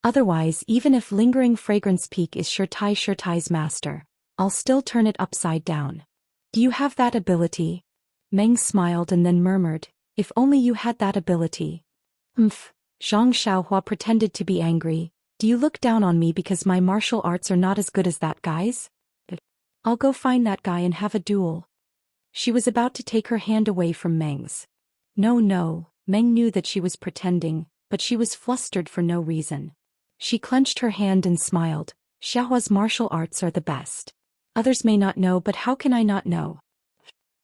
Otherwise, even if Lingering Fragrance Peak is Shirtai's master, I'll still turn it upside down. Do you have that ability?" Meng smiled and then murmured, "If only you had that ability." Zhang Xiaohua pretended to be angry. "Do you look down on me because my martial arts are not as good as that guy's? I'll go find that guy and have a duel." She was about to take her hand away from Meng's. No, Meng knew that she was pretending, but she was flustered for no reason. She clenched her hand and smiled. "Xiaohua's martial arts are the best. Others may not know, but how can I not know?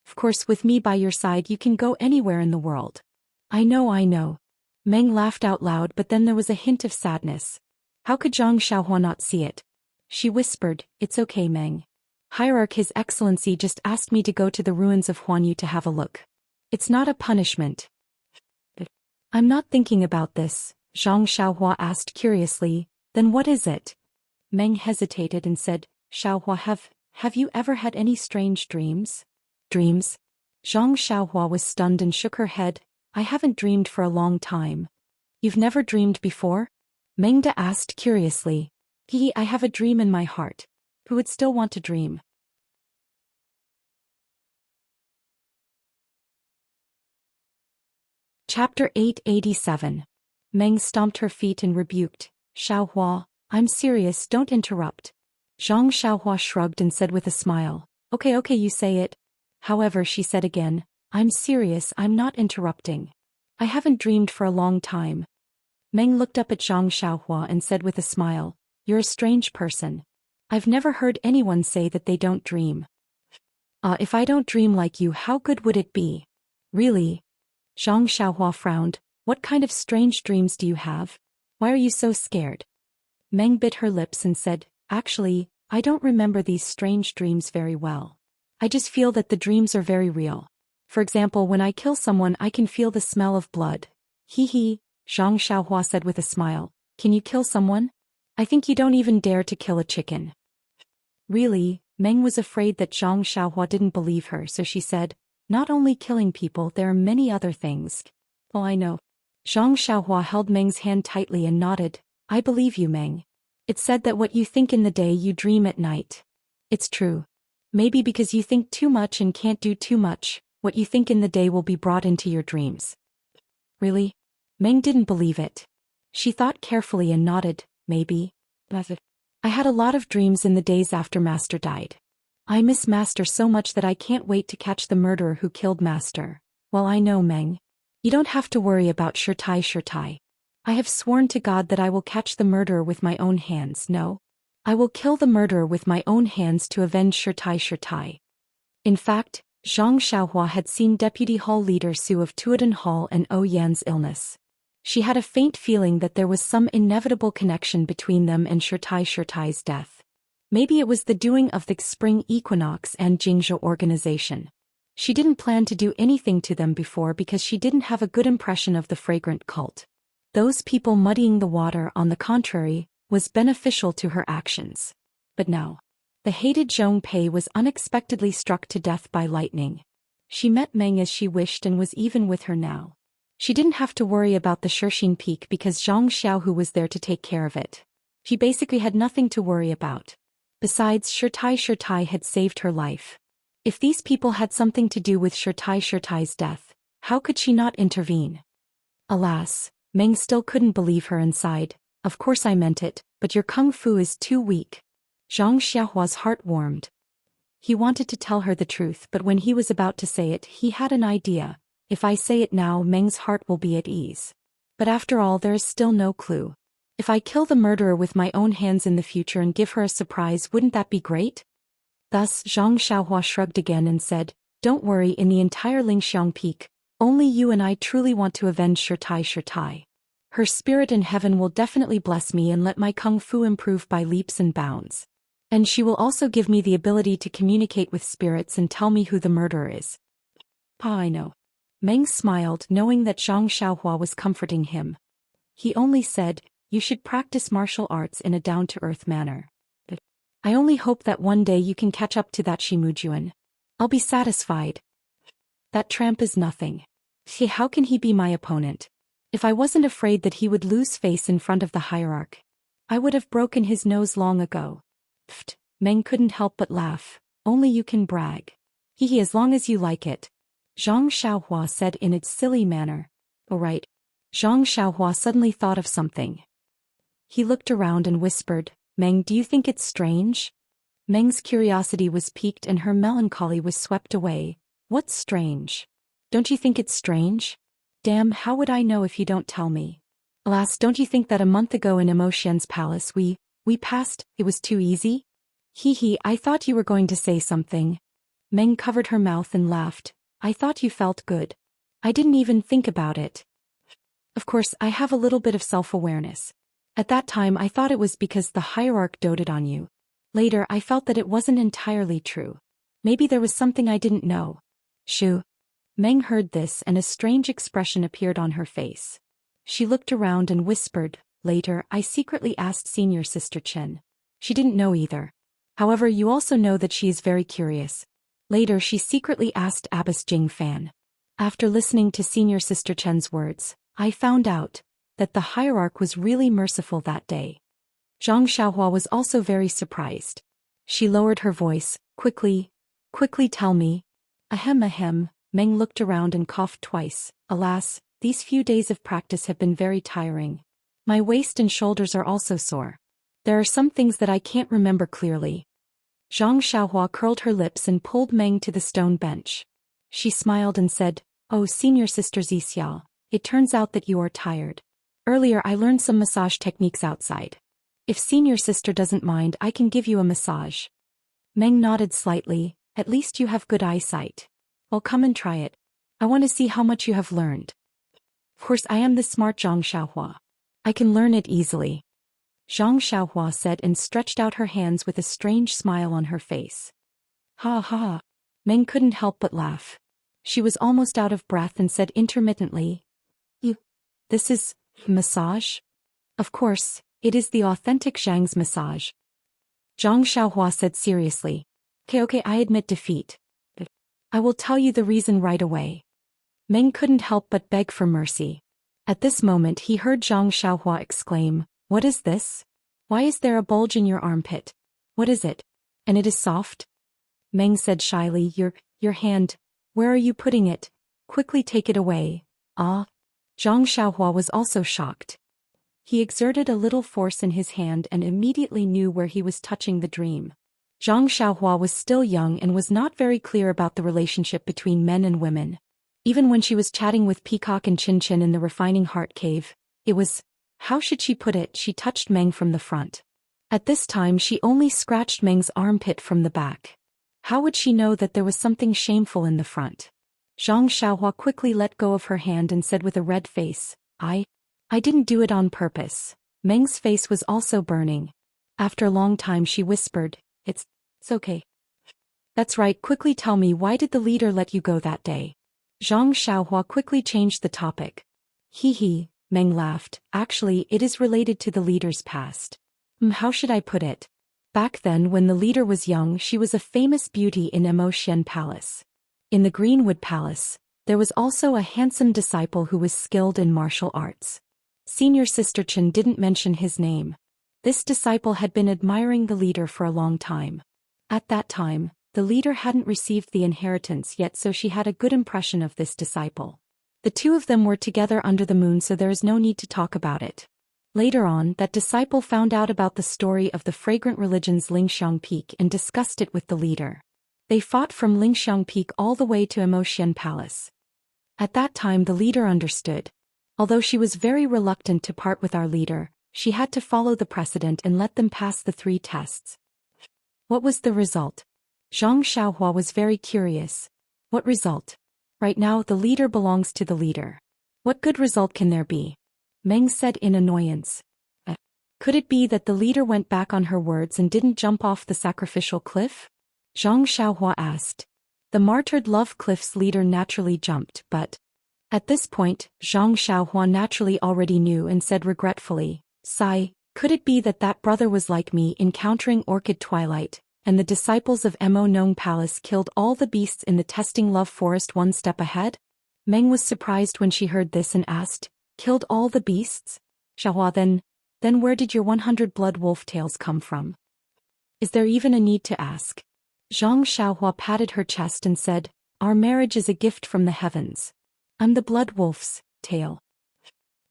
Of course, with me by your side you can go anywhere in the world." I know. Meng laughed out loud, but then there was a hint of sadness. How could Zhang Xiaohua not see it? She whispered, "It's okay, Meng. Hierarch His Excellency just asked me to go to the ruins of Huanyu to have a look. It's not a punishment." "I'm not thinking about this," Zhang Xiaohua asked curiously. "Then what is it?" Meng hesitated and said, "Xiaohua, have you ever had any strange dreams?" "Dreams?" Zhang Xiaohua was stunned and shook her head. "I haven't dreamed for a long time." "You've never dreamed before?" Mengda asked curiously. I have a dream in my heart. Who would still want to dream?" Chapter 887. Meng stomped her feet and rebuked, "Xiaohua, I'm serious, don't interrupt." Zhang Xiaohua shrugged and said with a smile, Okay, you say it." However, she said again, I'm serious, I'm not interrupting. I haven't dreamed for a long time. Meng looked up at Zhang Xiaohua and said with a smile, "You're a strange person. I've never heard anyone say that they don't dream." If I don't dream like you, how good would it be? Really? Zhang Xiaohua frowned. What kind of strange dreams do you have? Why are you so scared? Meng bit her lips and said, "Actually, I don't remember these strange dreams very well. I just feel that the dreams are very real. For example, when I kill someone, I can feel the smell of blood." Hee hee, Zhang Xiaohua said with a smile. "Can you kill someone? I think you don't even dare to kill a chicken." Really? Meng was afraid that Zhang Xiaohua didn't believe her, so she said, "Not only killing people, there are many other things." "Oh, I know." Zhang Xiaohua held Meng's hand tightly and nodded. "I believe you, Meng. It's said that what you think in the day you dream at night. It's true. Maybe because you think too much and can't do too much, what you think in the day will be brought into your dreams." Really? Meng didn't believe it. She thought carefully and nodded, "Maybe. I had a lot of dreams in the days after Master died. I miss Master so much that I can't wait to catch the murderer who killed Master." "Well, I know, Meng. You don't have to worry about Shirtai. I have sworn to God that I will catch the murderer with my own hands. No. I will kill the murderer with my own hands to avenge Shirtai. In fact, Zhang Xiaohua had seen Deputy Hall Leader Su of Tuadan Hall and Oyan's illness. She had a faint feeling that there was some inevitable connection between them and Shirtai's death. Maybe it was the doing of the spring equinox and Jingzhou organization. She didn't plan to do anything to them before because she didn't have a good impression of the fragrant cult. Those people muddying the water, on the contrary, was beneficial to her actions. But now, the hated Zhong Pei was unexpectedly struck to death by lightning. She met Meng as she wished and was even with her now. She didn't have to worry about the Shirxin Peak because Zhang Xiaohu was there to take care of it. She basically had nothing to worry about. Besides, Shirtai had saved her life. If these people had something to do with Shirtai's death, how could she not intervene? Alas, Meng still couldn't believe her and sighed. "Of course I meant it, but your kung fu is too weak." Zhang Xiaohua's heart warmed. He wanted to tell her the truth, but when he was about to say it, he had an idea. If I say it now, Meng's heart will be at ease. But after all, there is still no clue. If I kill the murderer with my own hands in the future and give her a surprise, wouldn't that be great? Thus, Zhang Xiaohua shrugged again and said, "Don't worry, in the entire Lingxiang Peak, only you and I truly want to avenge Shirtai. Her spirit in heaven will definitely bless me and let my kung fu improve by leaps and bounds. And she will also give me the ability to communicate with spirits and tell me who the murderer is." I know. Meng smiled, knowing that Zhang Xiaohua was comforting him. He only said, "You should practice martial arts in a down-to-earth manner. I only hope that one day you can catch up to that Shimujuan. I'll be satisfied. That tramp is nothing. How can he be my opponent? If I wasn't afraid that he would lose face in front of the hierarch, I would have broken his nose long ago." Meng couldn't help but laugh. "Only you can brag. Hee as long as you like it," Zhang Xiaohua said in its silly manner. "All right." Zhang Xiaohua suddenly thought of something. He looked around and whispered, "Meng, do you think it's strange?" Meng's curiosity was piqued and her melancholy was swept away. "What's strange? Don't you think it's strange?" "Damn, how would I know if you don't tell me?" "Alas, don't you think that a month ago in Immerse's palace we passed, it was too easy?" Hee, I thought you were going to say something." Meng covered her mouth and laughed. "I thought you felt good. I didn't even think about it. Of course, I have a little bit of self-awareness. At that time I thought it was because the hierarch doted on you. Later I felt that it wasn't entirely true. Maybe there was something I didn't know." "Shoo." Meng heard this and a strange expression appeared on her face. She looked around and whispered, "Later, I secretly asked Senior Sister Chen. She didn't know either. However, you also know that she is very curious. Later, she secretly asked Abbess Jing Fan. After listening to Senior Sister Chen's words, I found out that the hierarch was really merciful that day." Zhang Xiaohua was also very surprised. She lowered her voice. Quickly tell me." Ahem. Meng looked around and coughed twice. "Alas, these few days of practice have been very tiring. My waist and shoulders are also sore. There are some things that I can't remember clearly." Zhang Xiaohua curled her lips and pulled Meng to the stone bench. She smiled and said, "Oh, senior sister Zixiao, it turns out that you are tired. Earlier I learned some massage techniques outside. If senior sister doesn't mind, I can give you a massage." Meng nodded slightly. "At least you have good eyesight. Well, come and try it. I want to see how much you have learned." "Of course, I am the smart Zhang Xiaohua. I can learn it easily," Zhang Xiaohua said and stretched out her hands with a strange smile on her face. "Ha ha." Meng couldn't help but laugh. She was almost out of breath and said intermittently, This is massage?" "Of course, it is the authentic Zhang's massage," Zhang Xiaohua said seriously. Okay, I admit defeat. I will tell you the reason right away." Meng couldn't help but beg for mercy. At this moment he heard Zhang Xiaohua exclaim, "What is this? Why is there a bulge in your armpit? What is it? And it is soft?" Meng said shyly, Your hand. Where are you putting it? Quickly take it away." "Ah." Zhang Xiaohua was also shocked. He exerted a little force in his hand and immediately knew where he was touching the dream. Zhang Xiaohua was still young and was not very clear about the relationship between men and women. Even when she was chatting with Peacock and Chin Chin in the refining heart cave, it was, how should she put it, she touched Meng from the front. At this time she only scratched Meng's armpit from the back. How would she know that there was something shameful in the front? Zhang Xiaohua quickly let go of her hand and said with a red face, I didn't do it on purpose." Meng's face was also burning. After a long time she whispered, It's okay. "That's right, quickly tell me, why did the leader let you go that day?" Zhang Xiaohua quickly changed the topic. He, Meng laughed, "Actually, it is related to the leader's past. How should I put it? Back then when the leader was young she was a famous beauty in Immerse Palace. In the Greenwood Palace, there was also a handsome disciple who was skilled in martial arts. Senior Sister Chen didn't mention his name. This disciple had been admiring the leader for a long time. At that time, the leader hadn't received the inheritance yet, so she had a good impression of this disciple. The two of them were together under the moon, so there is no need to talk about it. Later on, that disciple found out about the story of the fragrant religion's Lingxiang Peak and discussed it with the leader. They fought from Lingxiang Peak all the way to Immerse Palace. At that time the leader understood. Although she was very reluctant to part with our leader, she had to follow the precedent and let them pass the 3 tests. What was the result? Zhang Xiaohua was very curious. What result? Right now the leader belongs to the leader. What good result can there be? Meng said in annoyance. Could it be that the leader went back on her words and didn't jump off the sacrificial cliff? Zhang Xiaohua asked. The martyred love cliff's leader naturally jumped, but at this point, Zhang Xiaohua naturally already knew and said regretfully, "Sigh, could it be that that brother was like me, encountering Orchid Twilight, and the disciples of Mo Nong Palace killed all the beasts in the testing love forest one step ahead?" Meng was surprised when she heard this and asked, "Killed all the beasts? Xiaohua, then where did your 100 blood wolf tails come from? Is there even a need to ask?" Zhang Xiaohua patted her chest and said, "Our marriage is a gift from the heavens. I'm the blood wolf's tail."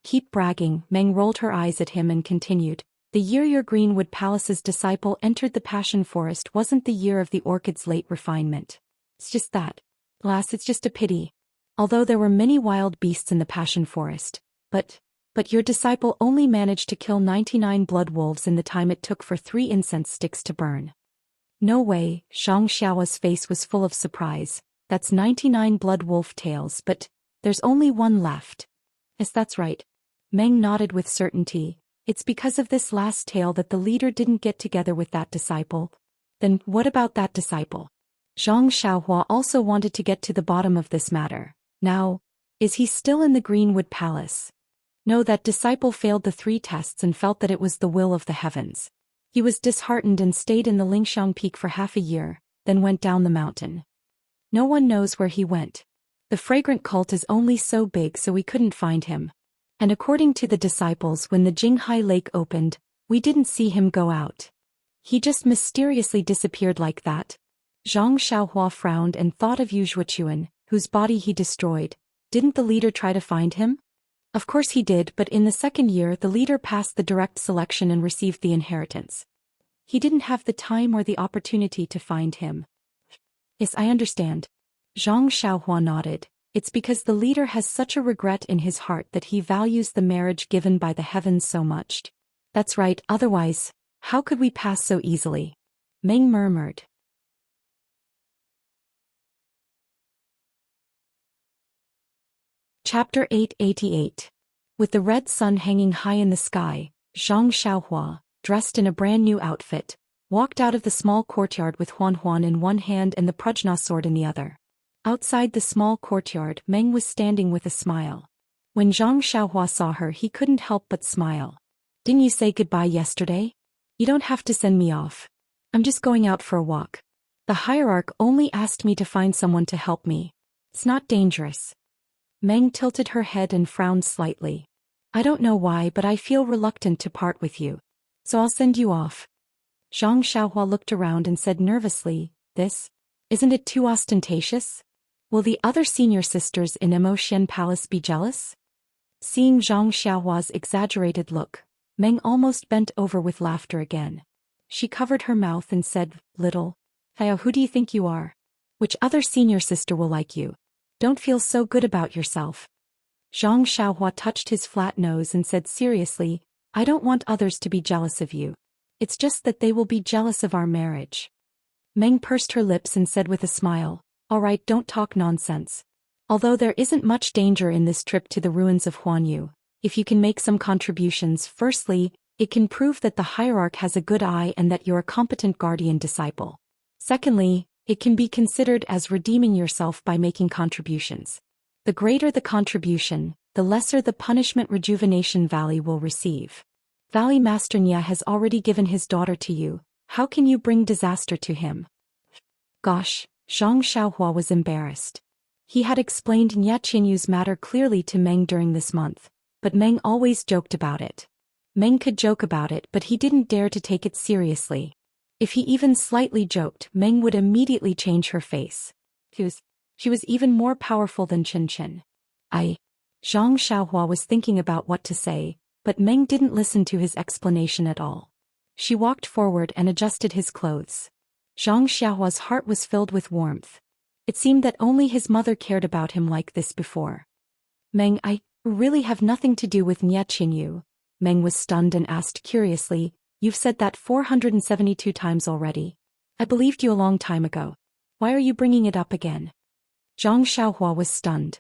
"Keep bragging," Meng rolled her eyes at him and continued. "The year your Greenwood Palace's disciple entered the Passion Forest wasn't the year of the orchid's late refinement. It's just that. Alas, it's just a pity. Although there were many wild beasts in the Passion Forest, but your disciple only managed to kill 99 blood wolves in the time it took for 3 incense sticks to burn." "No way," Zhang Xiaohua's face was full of surprise. "That's 99 blood wolf tails, but there's only 1 left." "Yes, that's right." Meng nodded with certainty. "It's because of this last tale that the leader didn't get together with that disciple." "Then what about that disciple?" Zhang Xiaohua also wanted to get to the bottom of this matter. "Now, is he still in the Greenwood Palace?" "No, that disciple failed the 3 tests and felt that it was the will of the heavens. He was disheartened and stayed in the Lingxiang Peak for half a year, then went down the mountain. No one knows where he went. The fragrant cult is only so big, so we couldn't find him. And according to the disciples, when the Jinghai Lake opened, we didn't see him go out. He just mysteriously disappeared like that." Zhang Xiaohua frowned and thought of Yu Zhuochuan, whose body he destroyed. Didn't the leader try to find him? Of course he did, but in the 2nd year the leader passed the direct selection and received the inheritance. He didn't have the time or the opportunity to find him. "Yes, I understand." Zhang Xiaohua nodded. It's because the leader has such a regret in his heart that he values the marriage given by the heavens so much. That's right, otherwise, how could we pass so easily? Meng murmured. Chapter 888. With the red sun hanging high in the sky, Zhang Xiaohua, dressed in a brand new outfit, walked out of the small courtyard with Huan Huan in one hand and the prajna sword in the other. Outside the small courtyard, Meng was standing with a smile. When Zhang Xiaohua saw her, he couldn't help but smile. Didn't you say goodbye yesterday? You don't have to send me off. I'm just going out for a walk. The hierarch only asked me to find someone to help me. It's not dangerous. Meng tilted her head and frowned slightly. I don't know why, but I feel reluctant to part with you. So I'll send you off. Zhang Xiaohua looked around and said nervously, Isn't it too ostentatious? Will the other senior sisters in Immerse Palace be jealous? Seeing Zhang Xiaohua's exaggerated look, Meng almost bent over with laughter again. She covered her mouth and said, Little Haya, who do you think you are? Which other senior sister will like you? Don't feel so good about yourself. Zhang Xiaohua touched his flat nose and said seriously, I don't want others to be jealous of you. It's just that they will be jealous of our marriage. Meng pursed her lips and said with a smile, All right, don't talk nonsense. Although there isn't much danger in this trip to the ruins of Huanyu, if you can make some contributions, firstly, it can prove that the hierarch has a good eye and that you're a competent guardian disciple. Secondly, it can be considered as redeeming yourself by making contributions. The greater the contribution, the lesser the punishment Rejuvenation Valley will receive. Valley Master Nya has already given his daughter to you, how can you bring disaster to him? Gosh, Zhang Xiaohua was embarrassed. He had explained Nya Qinyu's matter clearly to Meng during this month, but Meng always joked about it. Meng could joke about it, but he didn't dare to take it seriously. If he even slightly joked, Meng would immediately change her face. She was even more powerful than Chen. Zhang Xiaohua was thinking about what to say, but Meng didn't listen to his explanation at all. She walked forward and adjusted his clothes. Zhang Xiaohua's heart was filled with warmth. It seemed that only his mother cared about him like this before. Meng, I really have nothing to do with Nya Qinyu. Meng was stunned and asked curiously, You've said that 472 times already. I believed you a long time ago. Why are you bringing it up again? Zhang Xiaohua was stunned.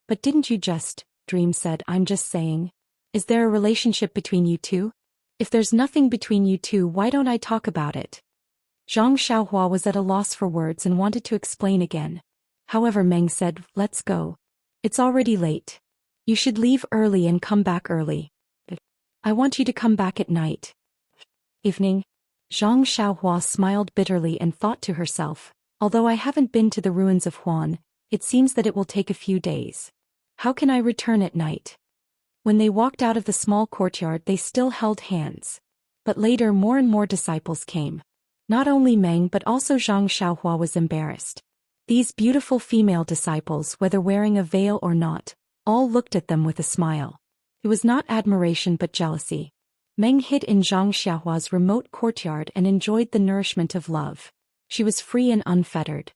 But didn't you just, Dream said, I'm just saying. Is there a relationship between you two? If there's nothing between you two, why don't I talk about it? Zhang Xiaohua was at a loss for words and wanted to explain again. However, Meng said, Let's go. It's already late. You should leave early and come back early. I want you to come back at night. Evening. Zhang Xiaohua smiled bitterly and thought to herself, although I haven't been to the ruins of Huan, it seems that it will take a few days. How can I return at night? When they walked out of the small courtyard, they still held hands. But later more and more disciples came. Not only Meng but also Zhang Xiaohua was embarrassed. These beautiful female disciples, whether wearing a veil or not, all looked at them with a smile. It was not admiration but jealousy. Meng hid in Zhang Xiaohua's remote courtyard and enjoyed the nourishment of love. She was free and unfettered.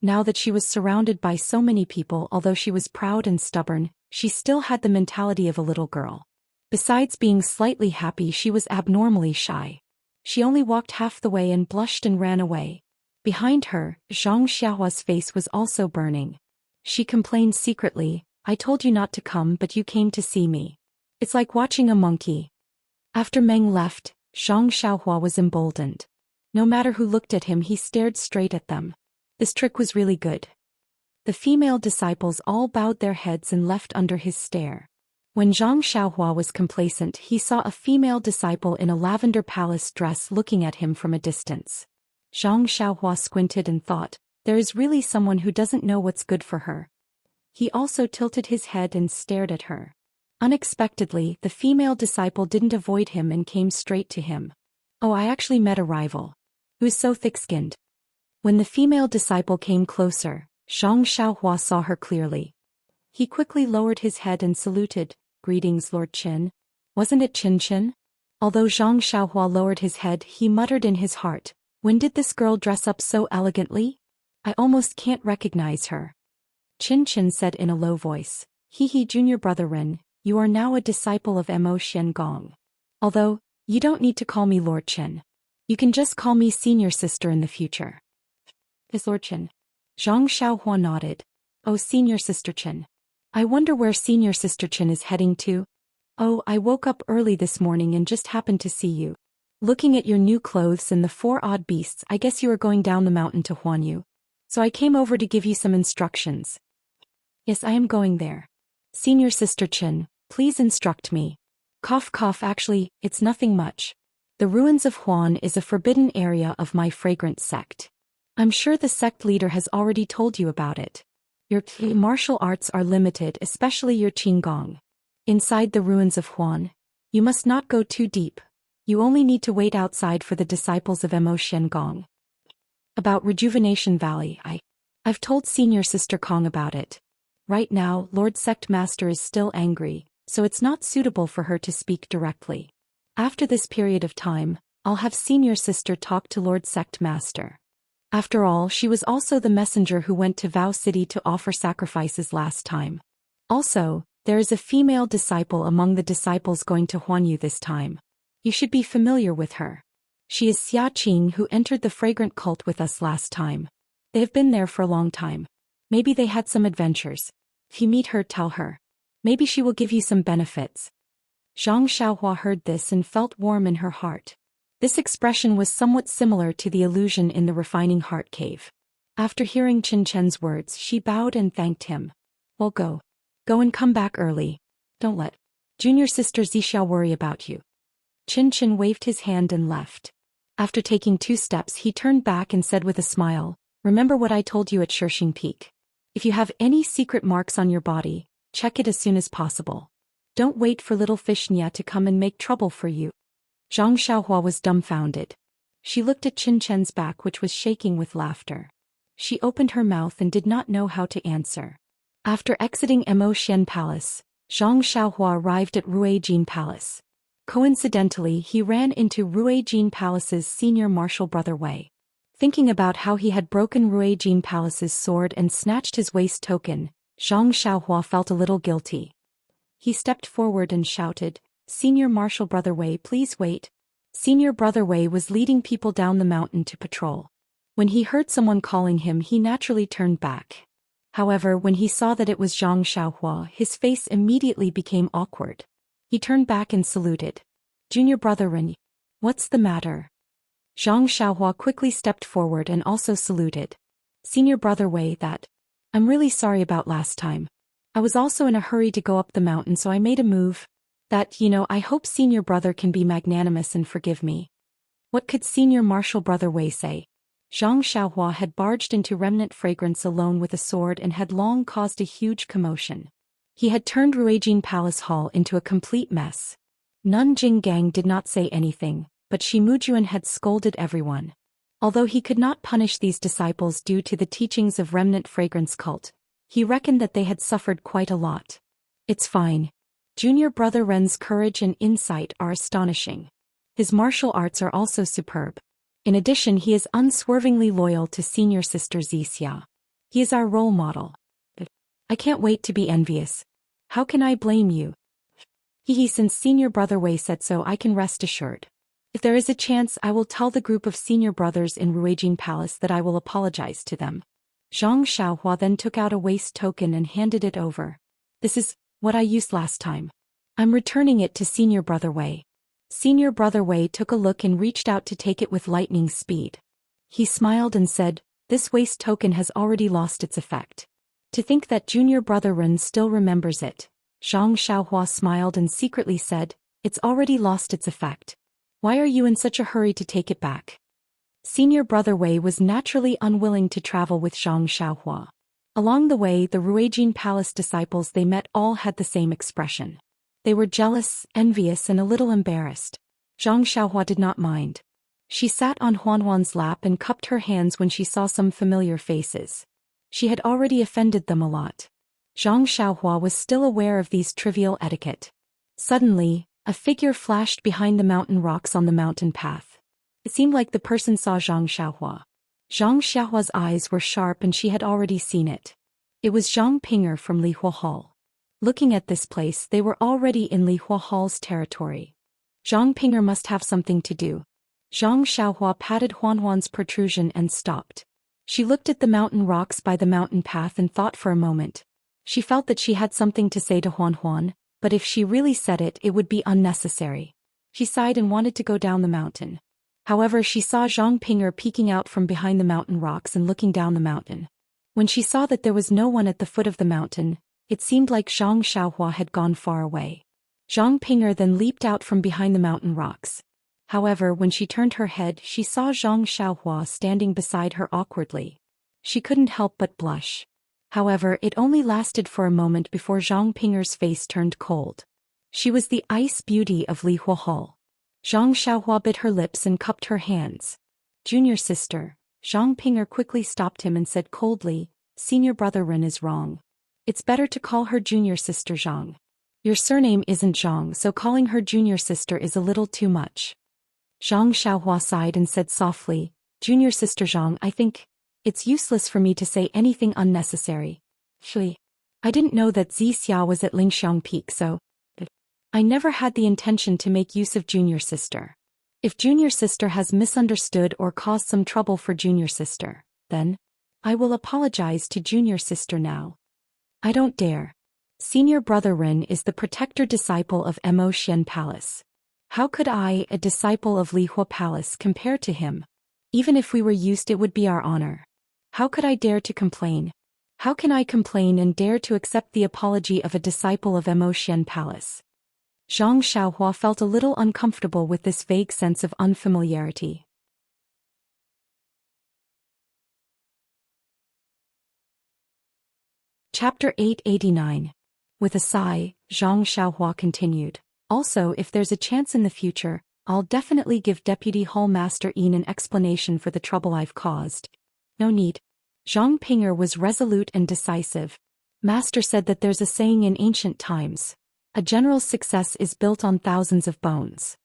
Now that she was surrounded by so many people, although she was proud and stubborn, she still had the mentality of a little girl. Besides being slightly happy, she was abnormally shy. She only walked half the way and blushed and ran away. Behind her, Zhang Xiaohua's face was also burning. She complained secretly, I told you not to come, but you came to see me. It's like watching a monkey. After Meng left, Zhang Xiaohua was emboldened. No matter who looked at him, he stared straight at them. This trick was really good. The female disciples all bowed their heads and left under his stare. When Zhang Xiaohua was complacent, he saw a female disciple in a lavender palace dress looking at him from a distance. Zhang Xiaohua squinted and thought, there is really someone who doesn't know what's good for her. He also tilted his head and stared at her. Unexpectedly, the female disciple didn't avoid him and came straight to him. Oh, I actually met a rival. Who is so thick-skinned? When the female disciple came closer, Zhang Xiaohua saw her clearly. He quickly lowered his head and saluted, Greetings, Lord Qin. Wasn't it Qin? Although Zhang Xiaohua lowered his head, he muttered in his heart, When did this girl dress up so elegantly? I almost can't recognize her. Chin said in a low voice. He junior brother Ren, you are now a disciple of Mo Xian Gong. Although, you don't need to call me Lord Chen. You can just call me senior sister in the future. Is Lord Chen? Zhang Xiaohua nodded. Oh, senior sister Chen. I wonder where senior sister Chen is heading to? Oh, I woke up early this morning and just happened to see you. Looking at your new clothes and the 4 odd beasts, I guess you are going down the mountain to Huanyu. So I came over to give you some instructions. Yes, I am going there. Senior sister Chen, please instruct me. Cough cough, actually, it's nothing much. The ruins of Huan is a forbidden area of my fragrant sect. I'm sure the sect leader has already told you about it. Your martial arts are limited, especially your Qigong. Inside the ruins of Huan, you must not go too deep. You only need to wait outside for the disciples of Mo Xian Gong. About Rejuvenation Valley, I've told senior sister Kong about it. Right now, Lord Sect Master is still angry, so it's not suitable for her to speak directly. After this period of time, I'll have senior sister talk to Lord Sect Master. After all, she was also the messenger who went to Vow City to offer sacrifices last time. Also, there is a female disciple among the disciples going to Huanyu this time. You should be familiar with her. She is Xia Qing, who entered the fragrant cult with us last time. They have been there for a long time. Maybe they had some adventures. If you meet her, tell her. Maybe she will give you some benefits. Zhang Xiaohua heard this and felt warm in her heart. This expression was somewhat similar to the illusion in the refining heart cave. After hearing Chen Chen's words, she bowed and thanked him. Well, go. Go and come back early. Don't let junior sister Zixia worry about you. Chen waved his hand and left. After taking 2 steps, he turned back and said with a smile, remember what I told you at Shirxing Peak. If you have any secret marks on your body, check it as soon as possible. Don't wait for little fish Nya to come and make trouble for you. Zhang Xiaohua was dumbfounded. She looked at Chen Chen's back, which was shaking with laughter. She opened her mouth and did not know how to answer. After exiting Mo Xian Palace, Zhang Xiaohua arrived at Ruijin Palace. Coincidentally, he ran into Ruijin Palace's senior martial brother Wei. Thinking about how he had broken Ruijin Palace's sword and snatched his waist token, Zhang Xiaohua felt a little guilty. He stepped forward and shouted, Senior martial brother Wei, please wait. Senior brother Wei was leading people down the mountain to patrol. When he heard someone calling him, he naturally turned back. However, when he saw that it was Zhang Xiaohua, his face immediately became awkward. He turned back and saluted. Junior brother Ren, what's the matter? Zhang Xiaohua quickly stepped forward and also saluted. Senior brother Wei, I'm really sorry about last time. I was also in a hurry to go up the mountain, so I made a move. I hope senior brother can be magnanimous and forgive me. What could senior martial brother Wei say? Zhang Xiaohua had barged into Remnant Fragrance alone with a sword and had long caused a huge commotion. He had turned Ruijin Palace Hall into a complete mess. Nun Jinggang did not say anything, but Shi Mujuan had scolded everyone. Although he could not punish these disciples due to the teachings of Remnant Fragrance cult, he reckoned that they had suffered quite a lot. It's fine. Junior brother Ren's courage and insight are astonishing. His martial arts are also superb. In addition, he is unswervingly loyal to senior sister Zixia. He is our role model. I can't wait to be envious. How can I blame you? Since senior brother Wei said so, I can rest assured. If there is a chance, I will tell the group of senior brothers in Ruijin Palace that I will apologize to them. Zhang Xiaohua then took out a waist token and handed it over. This is what I used last time. I'm returning it to senior brother Wei. Senior brother Wei took a look and reached out to take it with lightning speed. He smiled and said, this waist token has already lost its effect. To think that junior brother Ren still remembers it. Zhang Xiaohua smiled and secretly said, it's already lost its effect. Why are you in such a hurry to take it back? Senior brother Wei was naturally unwilling to travel with Zhang Xiaohua. Along the way, the Ruijin Palace disciples they met all had the same expression. They were jealous, envious, and a little embarrassed. Zhang Xiaohua did not mind. She sat on Huanhuan's lap and cupped her hands when she saw some familiar faces. She had already offended them a lot. Zhang Xiaohua was still aware of these trivial etiquette. Suddenly, a figure flashed behind the mountain rocks on the mountain path. It seemed like the person saw Zhang Xiaohua. Zhang Xiaohua's eyes were sharp and she had already seen it. It was Zhang Ping'er from Lihua Hall. Looking at this place, they were already in Lihua Hall's territory. Zhang Ping'er must have something to do. Zhang Xiaohua patted Huanhuan's protrusion and stopped. She looked at the mountain rocks by the mountain path and thought for a moment. She felt that she had something to say to Huanhuan, but if she really said it, it would be unnecessary. She sighed and wanted to go down the mountain. However, she saw Zhang Ping'er peeking out from behind the mountain rocks and looking down the mountain. When she saw that there was no one at the foot of the mountain, it seemed like Zhang Xiaohua had gone far away. Zhang Ping'er then leaped out from behind the mountain rocks. However, when she turned her head, she saw Zhang Xiaohua standing beside her awkwardly. She couldn't help but blush. However, it only lasted for a moment before Zhang Ping'er's face turned cold. She was the ice beauty of Lihua Hall. Zhang Xiaohua bit her lips and cupped her hands. Junior sister, Zhang Ping'er quickly stopped him and said coldly, senior brother Ren is wrong. It's better to call her junior sister Zhang. Your surname isn't Zhang, so calling her junior sister is a little too much. Zhang Xiaohua sighed and said softly, Junior sister Zhang, I think it's useless for me to say anything unnecessary. I didn't know that Zixia was at Lingxiang Peak, so I never had the intention to make use of junior sister. If junior sister has misunderstood or caused some trouble for junior sister, then I will apologize to junior sister now. I don't dare. Senior brother Ren is the protector disciple of Mo Xian Palace. How could I, a disciple of Lihua Palace, compare to him? Even if we were used, it would be our honor. How could I dare to complain? How can I complain and dare to accept the apology of a disciple of Mo Xian Palace? Zhang Xiaohua felt a little uncomfortable with this vague sense of unfamiliarity. Chapter 889. With a sigh, Zhang Xiaohua continued. Also, if there's a chance in the future, I'll definitely give Deputy Hall Master Yin an explanation for the trouble I've caused. No need. Zhang Ping'er was resolute and decisive. Master said that there's a saying in ancient times. A general's success is built on thousands of bones.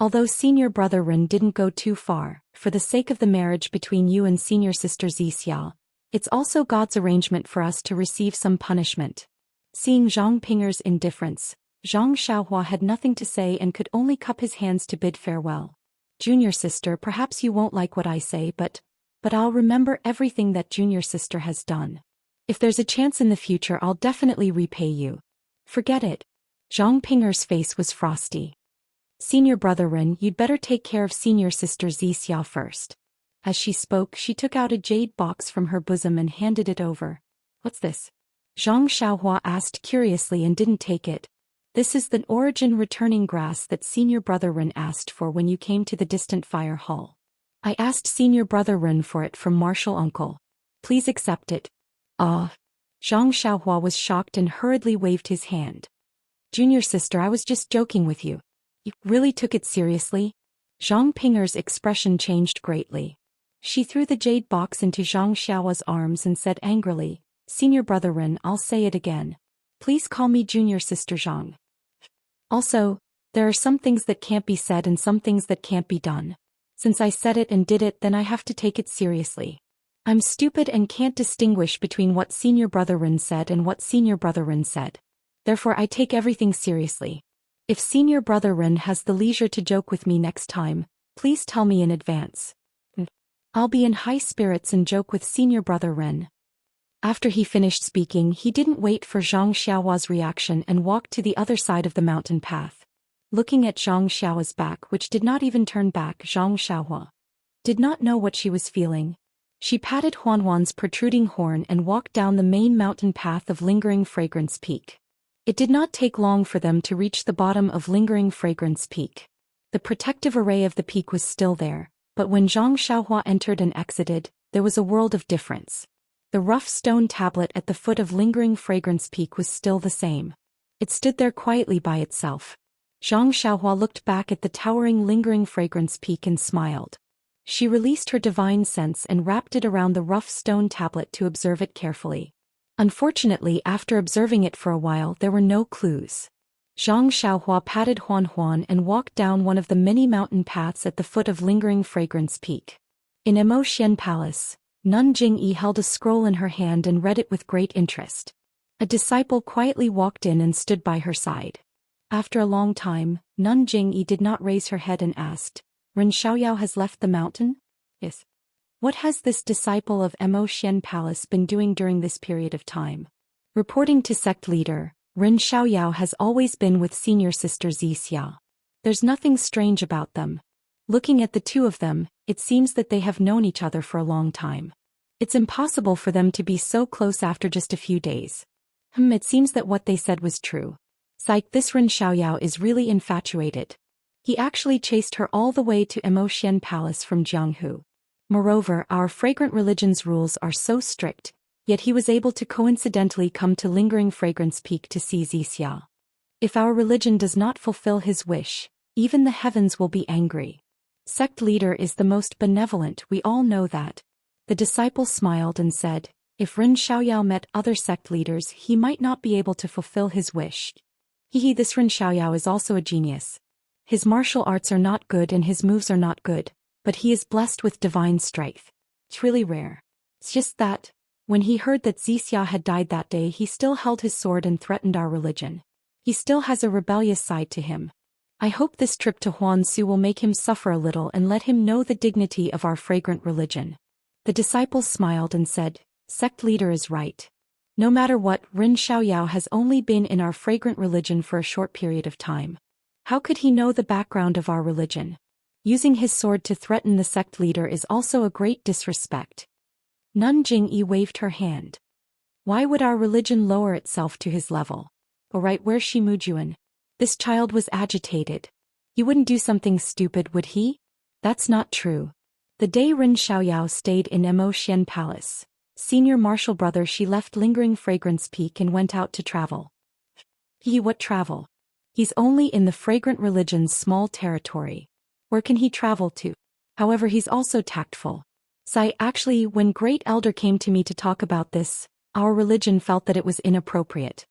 Although senior brother Ren didn't go too far, for the sake of the marriage between you and senior sister Zixia, it's also God's arrangement for us to receive some punishment. Seeing Zhang Ping'er's indifference, Zhang Xiaohua had nothing to say and could only cup his hands to bid farewell. Junior sister, perhaps you won't like what I say, but I'll remember everything that junior sister has done. If there's a chance in the future, I'll definitely repay you. Forget it. Zhang Ping'er's face was frosty. Senior brother Ren, you'd better take care of senior sister Zixia first. As she spoke, she took out a jade box from her bosom and handed it over. What's this? Zhang Xiaohua asked curiously and didn't take it. This is the origin returning grass that senior brother Ren asked for when you came to the distant fire hall. I asked senior brother Ren for it from martial uncle. Please accept it. Ah. Zhang Xiaohua was shocked and hurriedly waved his hand. Junior sister, I was just joking with you. You really took it seriously? Zhang Ping'er's expression changed greatly. She threw the jade box into Zhang Xiaohua's arms and said angrily, Senior brother Ren, I'll say it again. Please call me junior sister Zhang. Also, there are some things that can't be said and some things that can't be done. Since I said it and did it, then I have to take it seriously. I'm stupid and can't distinguish between what senior brother Ren said and what senior brother Ren said. Therefore I take everything seriously. If senior brother Ren has the leisure to joke with me next time, please tell me in advance. I'll be in high spirits and joke with senior brother Ren. After he finished speaking, he didn't wait for Zhang Xiaohua's reaction and walked to the other side of the mountain path. Looking at Zhang Xiaohua's back, which did not even turn back, Zhang Xiaohua did not know what she was feeling. She patted Huanhuan's protruding horn and walked down the main mountain path of Lingering Fragrance Peak. It did not take long for them to reach the bottom of Lingering Fragrance Peak. The protective array of the peak was still there, but when Zhang Xiaohua entered and exited, there was a world of difference. The rough stone tablet at the foot of Lingering Fragrance Peak was still the same. It stood there quietly by itself. Zhang Xiaohua looked back at the towering Lingering Fragrance Peak and smiled. She released her divine sense and wrapped it around the rough stone tablet to observe it carefully. Unfortunately, after observing it for a while, there were no clues. Zhang Xiaohua patted Huanhuan and walked down one of the many mountain paths at the foot of Lingering Fragrance Peak. In Immerse Palace, Nun Jingyi held a scroll in her hand and read it with great interest. A disciple quietly walked in and stood by her side. After a long time, Nun Jingyi did not raise her head and asked, "Ren Xiaoyao has left the mountain?" "Yes." "What has this disciple of Immerse Palace been doing during this period of time?" Reporting to sect leader, Ren Xiaoyao has always been with senior sister Zixia. There's nothing strange about them. Looking at the two of them, it seems that they have known each other for a long time. It's impossible for them to be so close after just a few days. It seems that what they said was true. Psych, this Ren Xiaoyao is really infatuated. He actually chased her all the way to Immerse Palace from Jianghu. Moreover, our fragrant religion's rules are so strict, yet he was able to coincidentally come to Lingering Fragrance Peak to see Zixia. If our religion does not fulfill his wish, even the heavens will be angry. Sect leader is the most benevolent, we all know that. The disciple smiled and said, if Ren Xiaoyao met other sect leaders he might not be able to fulfill his wish. This Ren Xiaoyao is also a genius. His martial arts are not good and his moves are not good, but he is blessed with divine strength. It's really rare. It's just that, when he heard that Zixia had died that day he still held his sword and threatened our religion. He still has a rebellious side to him. I hope this trip to Huansu will make him suffer a little and let him know the dignity of our fragrant religion. The disciple smiled and said, sect leader is right. No matter what, Ren Xiaoyao has only been in our fragrant religion for a short period of time. How could he know the background of our religion? Using his sword to threaten the sect leader is also a great disrespect. Nun Jingyi waved her hand. Why would our religion lower itself to his level? Alright, where's Shimujuan? This child was agitated. He wouldn't do something stupid, would he? That's not true. The day Ren Xiaoyao stayed in Immerse Palace, senior martial brother, she left Lingering Fragrance Peak and went out to travel. What travel? He's only in the fragrant religion's small territory. Where can he travel to? However, he's also tactful. Actually, when Great Elder came to me to talk about this, our religion felt that it was inappropriate.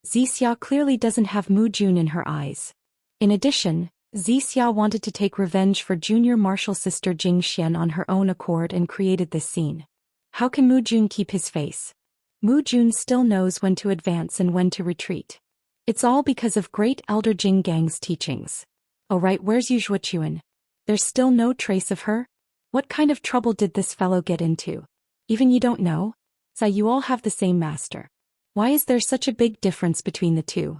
Zixia clearly doesn't have Mu Jun in her eyes. In addition, Zixia wanted to take revenge for junior martial sister Jing Xian on her own accord and created this scene. How can Mu Jun keep his face? Mu Jun still knows when to advance and when to retreat. It's all because of Great Elder Jing Gang's teachings. Alright, where's Yu Zhuochuan? There's still no trace of her? What kind of trouble did this fellow get into? Even you don't know? You all have the same master. Why is there such a big difference between the two?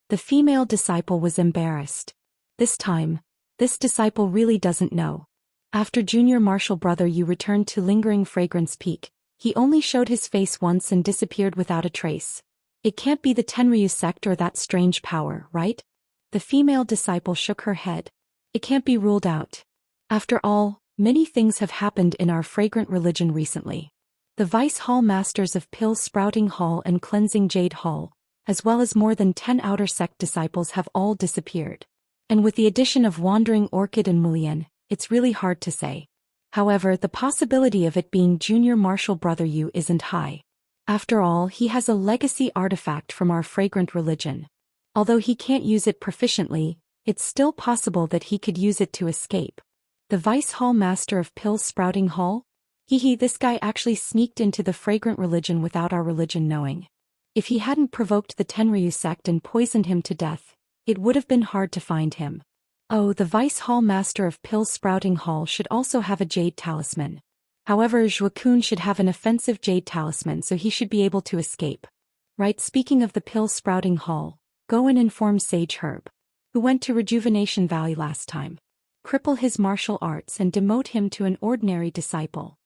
The female disciple was embarrassed. This time, this disciple really doesn't know. After junior martial brother Yu returned to Lingering Fragrance Peak, he only showed his face once and disappeared without a trace. It can't be the Tenryu sect or that strange power, right? The female disciple shook her head. It can't be ruled out. After all, many things have happened in our fragrant religion recently. The Vice Hall Masters of Pill Sprouting Hall and Cleansing Jade Hall, as well as more than 10 outer sect disciples have all disappeared. And with the addition of Wandering Orchid and Mulian, it's really hard to say. However, the possibility of it being junior martial brother Yu isn't high. After all, he has a legacy artifact from our fragrant religion. Although he can't use it proficiently, it's still possible that he could use it to escape. The Vice Hall Master of Pill Sprouting Hall? This guy actually sneaked into the fragrant religion without our religion knowing. If he hadn't provoked the Tenryu sect and poisoned him to death, it would have been hard to find him. Oh, the Vice Hall Master of Pill Sprouting Hall should also have a jade talisman. However, Zhuokun should have an offensive jade talisman, so he should be able to escape. Right, speaking of the Pill Sprouting Hall, go and inform Sage Herb, who went to Rejuvenation Valley last time. Cripple his martial arts and demote him to an ordinary disciple.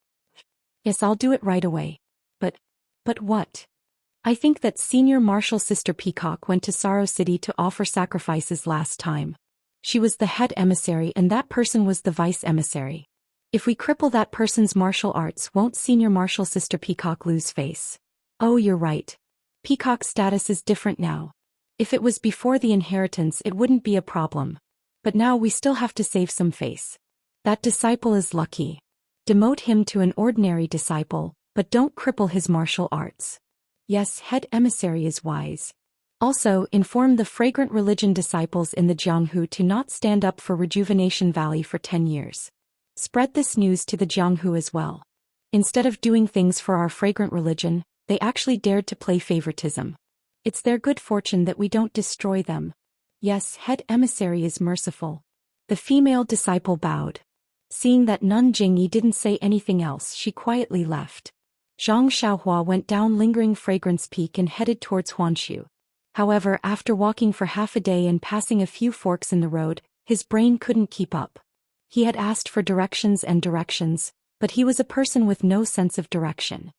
Yes, I'll do it right away. But what? I think that senior martial sister Peacock went to Sorrow City to offer sacrifices last time. She was the head emissary and that person was the vice emissary. If we cripple that person's martial arts, won't senior martial sister Peacock lose face? Oh, you're right. Peacock's status is different now. If it was before the inheritance it wouldn't be a problem. But now we still have to save some face. That disciple is lucky. Demote him to an ordinary disciple, but don't cripple his martial arts. Yes, head emissary is wise. Also, inform the fragrant religion disciples in the Jianghu to not stand up for Rejuvenation Valley for 10 years. Spread this news to the Jianghu as well. Instead of doing things for our fragrant religion, they actually dared to play favoritism. It's their good fortune that we don't destroy them. Yes, head emissary is merciful. The female disciple bowed. Seeing that Nun Jingyi didn't say anything else, she quietly left. Zhang Xiaohua went down Lingering Fragrance Peak and headed towards Huanshu. However, after walking for half a day and passing a few forks in the road, his brain couldn't keep up. He had asked for directions, but he was a person with no sense of direction.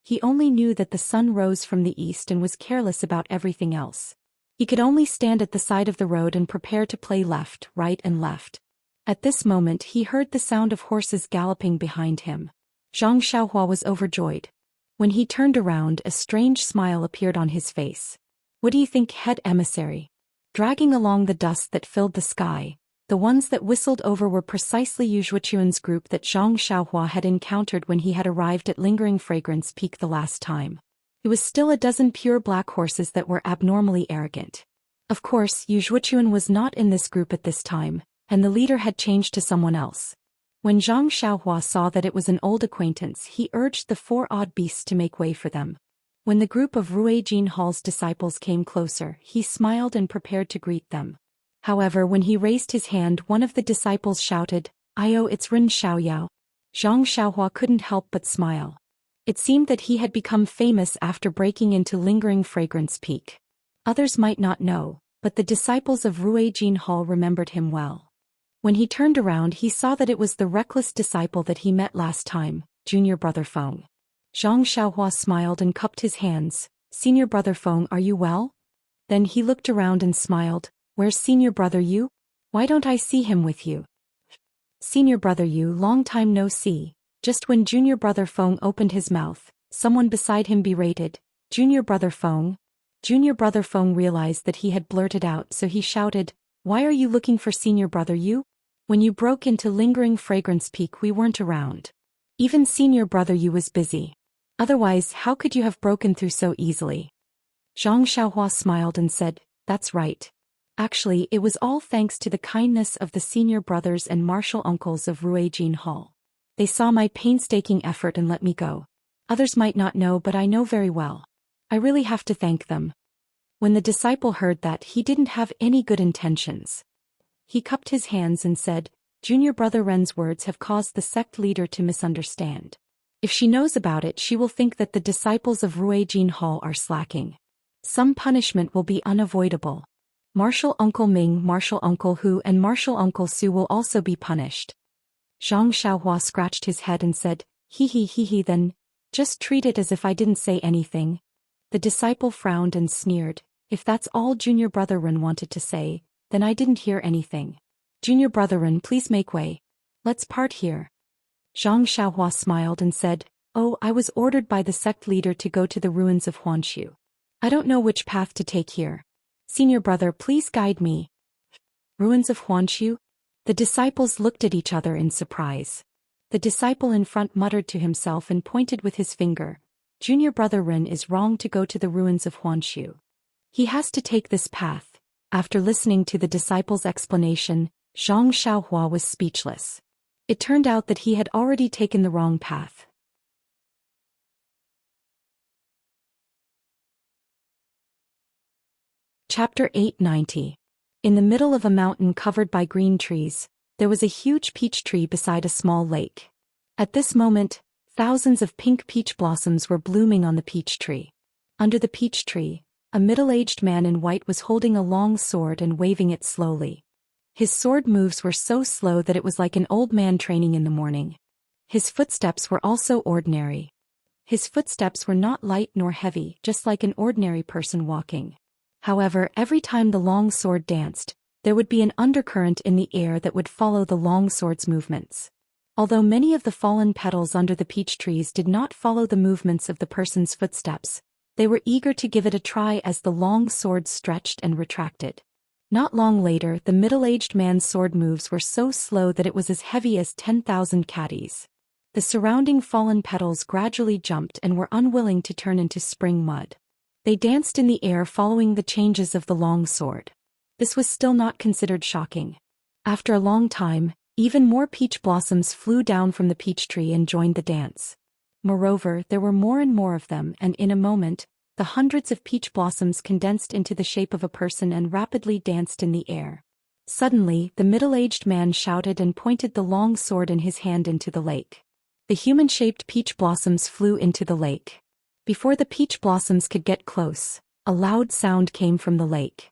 He only knew that the sun rose from the east and was careless about everything else. He could only stand at the side of the road and prepare to play left, right and left. At this moment he heard the sound of horses galloping behind him. Zhang Xiaohua was overjoyed. When he turned around, a strange smile appeared on his face. What do you think, head emissary? Dragging along the dust that filled the sky, the ones that whistled over were precisely Yu Zhuochuan's group that Zhang Xiaohua had encountered when he had arrived at Lingering Fragrance Peak the last time. It was still a dozen pure black horses that were abnormally arrogant. Of course, Yu Zhuochuan was not in this group at this time, and the leader had changed to someone else. When Zhang Xiaohua saw that it was an old acquaintance, he urged the four odd beasts to make way for them. When the group of Ruijin Hall's disciples came closer, he smiled and prepared to greet them. However, when he raised his hand, one of the disciples shouted, "Io, it's Ren Xiaoyao." Zhang Xiaohua couldn't help but smile. It seemed that he had become famous after breaking into Lingering Fragrance Peak. Others might not know, but the disciples of Ruijin Hall remembered him well. When he turned around, he saw that it was the reckless disciple that he met last time, Junior Brother Feng. Zhang Xiaohua smiled and cupped his hands. "Senior Brother Feng, are you well?" Then he looked around and smiled. "Where's Senior Brother Yu? Why don't I see him with you?" "Senior Brother Yu, long time no see." Just when Junior Brother Feng opened his mouth, someone beside him berated, "Junior Brother Feng." Junior Brother Feng realized that he had blurted out, so he shouted, "Why are you looking for Senior Brother Yu? When you broke into Lingering Fragrance Peak, we weren't around. Even Senior Brother Yu was busy. Otherwise, how could you have broken through so easily?" Zhang Xiaohua smiled and said, "That's right. Actually, it was all thanks to the kindness of the senior brothers and martial uncles of Ruijin Hall. They saw my painstaking effort and let me go. Others might not know, but I know very well. I really have to thank them." When the disciple heard that, he didn't have any good intentions. He cupped his hands and said, "Junior Brother Ren's words have caused the sect leader to misunderstand. If she knows about it, she will think that the disciples of Ruijin Hall are slacking. Some punishment will be unavoidable. Martial Uncle Ming, Martial Uncle Hu and Martial Uncle Su will also be punished." Zhang Xiaohua scratched his head and said, He, then, just treat it as if I didn't say anything." The disciple frowned and sneered, "If that's all Junior Brother Ren wanted to say, then I didn't hear anything. Junior Brother Ren, please make way. Let's part here." Zhang Xiaohua smiled and said, "Oh, I was ordered by the sect leader to go to the ruins of Huanshu. I don't know which path to take here. Senior Brother, please guide me." Ruins of Huanshu? The disciples looked at each other in surprise. The disciple in front muttered to himself and pointed with his finger, "Junior Brother Ren is wrong to go to the ruins of Huanshu. He has to take this path." After listening to the disciple's explanation, Zhang Xiaohua was speechless. It turned out that he had already taken the wrong path. Chapter 890. In the middle of a mountain covered by green trees, there was a huge peach tree beside a small lake. At this moment, thousands of pink peach blossoms were blooming on the peach tree. Under the peach tree, a middle-aged man in white was holding a long sword and waving it slowly. His sword moves were so slow that it was like an old man training in the morning. His footsteps were also ordinary. His footsteps were not light nor heavy, just like an ordinary person walking. However, every time the long sword danced, there would be an undercurrent in the air that would follow the long sword's movements. Although many of the fallen petals under the peach trees did not follow the movements of the person's footsteps, they were eager to give it a try as the long sword stretched and retracted. Not long later, the middle-aged man's sword moves were so slow that it was as heavy as 10,000 caddies. The surrounding fallen petals gradually jumped and were unwilling to turn into spring mud. They danced in the air following the changes of the long sword. This was still not considered shocking. After a long time, Even more peach blossoms flew down from the peach tree and joined the dance. Moreover, there were more and more of them, and in a moment, the hundreds of peach blossoms condensed into the shape of a person and rapidly danced in the air. Suddenly, the middle-aged man shouted and pointed the long sword in his hand into the lake. The human-shaped peach blossoms flew into the lake. Before the peach blossoms could get close, a loud sound came from the lake.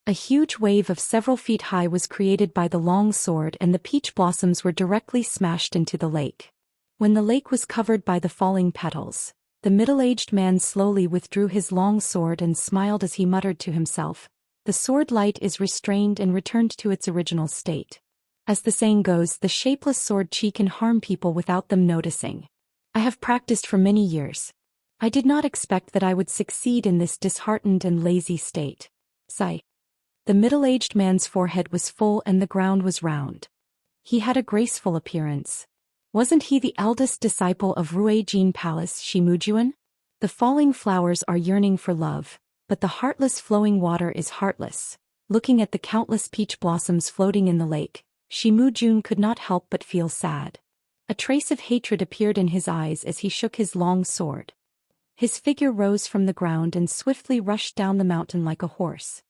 A huge wave of several feet high was created by the long sword, and the peach blossoms were directly smashed into the lake. When the lake was covered by the falling petals, the middle-aged man slowly withdrew his long sword and smiled as he muttered to himself, "The sword light is restrained and returned to its original state." As the saying goes, the shapeless sword chi can harm people without them noticing. I have practiced for many years. I did not expect that I would succeed in this disheartened and lazy state. Sigh. The middle-aged man's forehead was full and the ground was round. He had a graceful appearance. Wasn't he the eldest disciple of Ruijin Palace Shimujuan? The falling flowers are yearning for love, but the heartless flowing water is heartless. Looking at the countless peach blossoms floating in the lake, Shimujun could not help but feel sad. A trace of hatred appeared in his eyes as he shook his long sword. His figure rose from the ground and swiftly rushed down the mountain like a horse.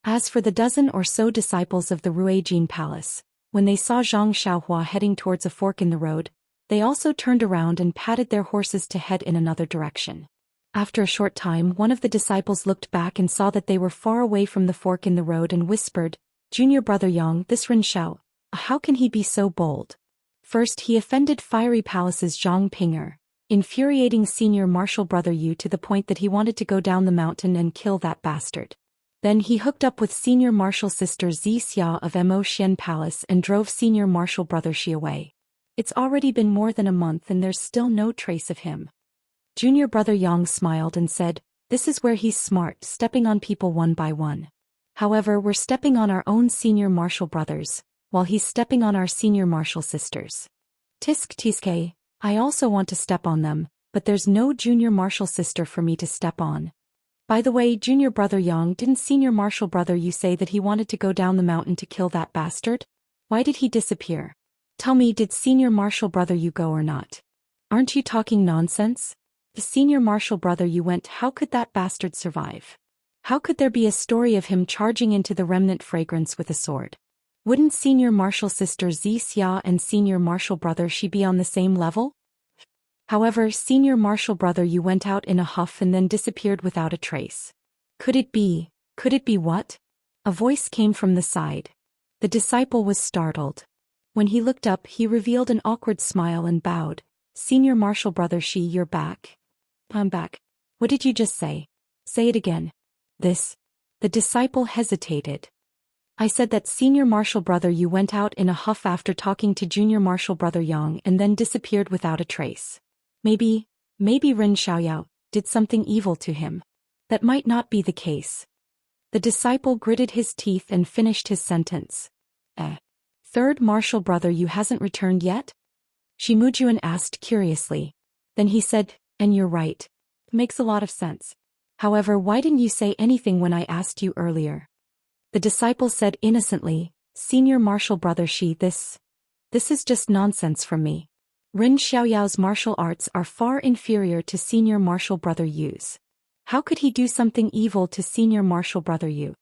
As for the dozen or so disciples of the Ruijin Palace, when they saw Zhang Xiaohua heading towards a fork in the road, they also turned around and patted their horses to head in another direction. After a short time, one of the disciples looked back and saw that they were far away from the fork in the road and whispered, "Junior brother Yang, this Ren Xiao, how can he be so bold? First he offended Fiery Palace's Zhang Pinger, infuriating senior martial brother Yu to the point that he wanted to go down the mountain and kill that bastard. Then he hooked up with senior martial sister Zi Xia of Mo Xian Palace and drove senior martial brother Shi away. It's already been more than a month and there's still no trace of him." Junior brother Yang smiled and said, "This is where he's smart, stepping on people one by one. However, we're stepping on our own senior martial brothers, while he's stepping on our senior martial sisters. Tisk tiske, I also want to step on them, but there's no junior martial sister for me to step on. By the way, junior brother Yang, didn't senior martial brother you say that he wanted to go down the mountain to kill that bastard? Why did he disappear? Tell me, did senior martial brother you go or not? Aren't you talking nonsense? The senior martial brother you went, how could that bastard survive? How could there be a story of him charging into the remnant fragrance with a sword? Wouldn't senior martial sister Zi Xia and senior martial brother Shi be on the same level? However, senior martial brother you went out in a huff and then disappeared without a trace. Could it be what?" A voice came from the side. The disciple was startled. When he looked up, he revealed an awkward smile and bowed. "Senior martial brother Shi, you're back." "I'm back. What did you just say? Say it again." "This." The disciple hesitated. "I said that senior martial brother you went out in a huff after talking to junior martial brother Yang and then disappeared without a trace. Maybe Ren Xiaoyao did something evil to him. That might not be the case." The disciple gritted his teeth and finished his sentence. Third martial brother you hasn't returned yet?" Shimujuan asked curiously. Then he said, "And you're right. Makes a lot of sense. However, why didn't you say anything when I asked you earlier?" The disciple said innocently, "Senior martial brother Shi, this is just nonsense from me. Ren Xiaoyao's martial arts are far inferior to senior martial brother Yu's. How could he do something evil to senior martial brother Yu?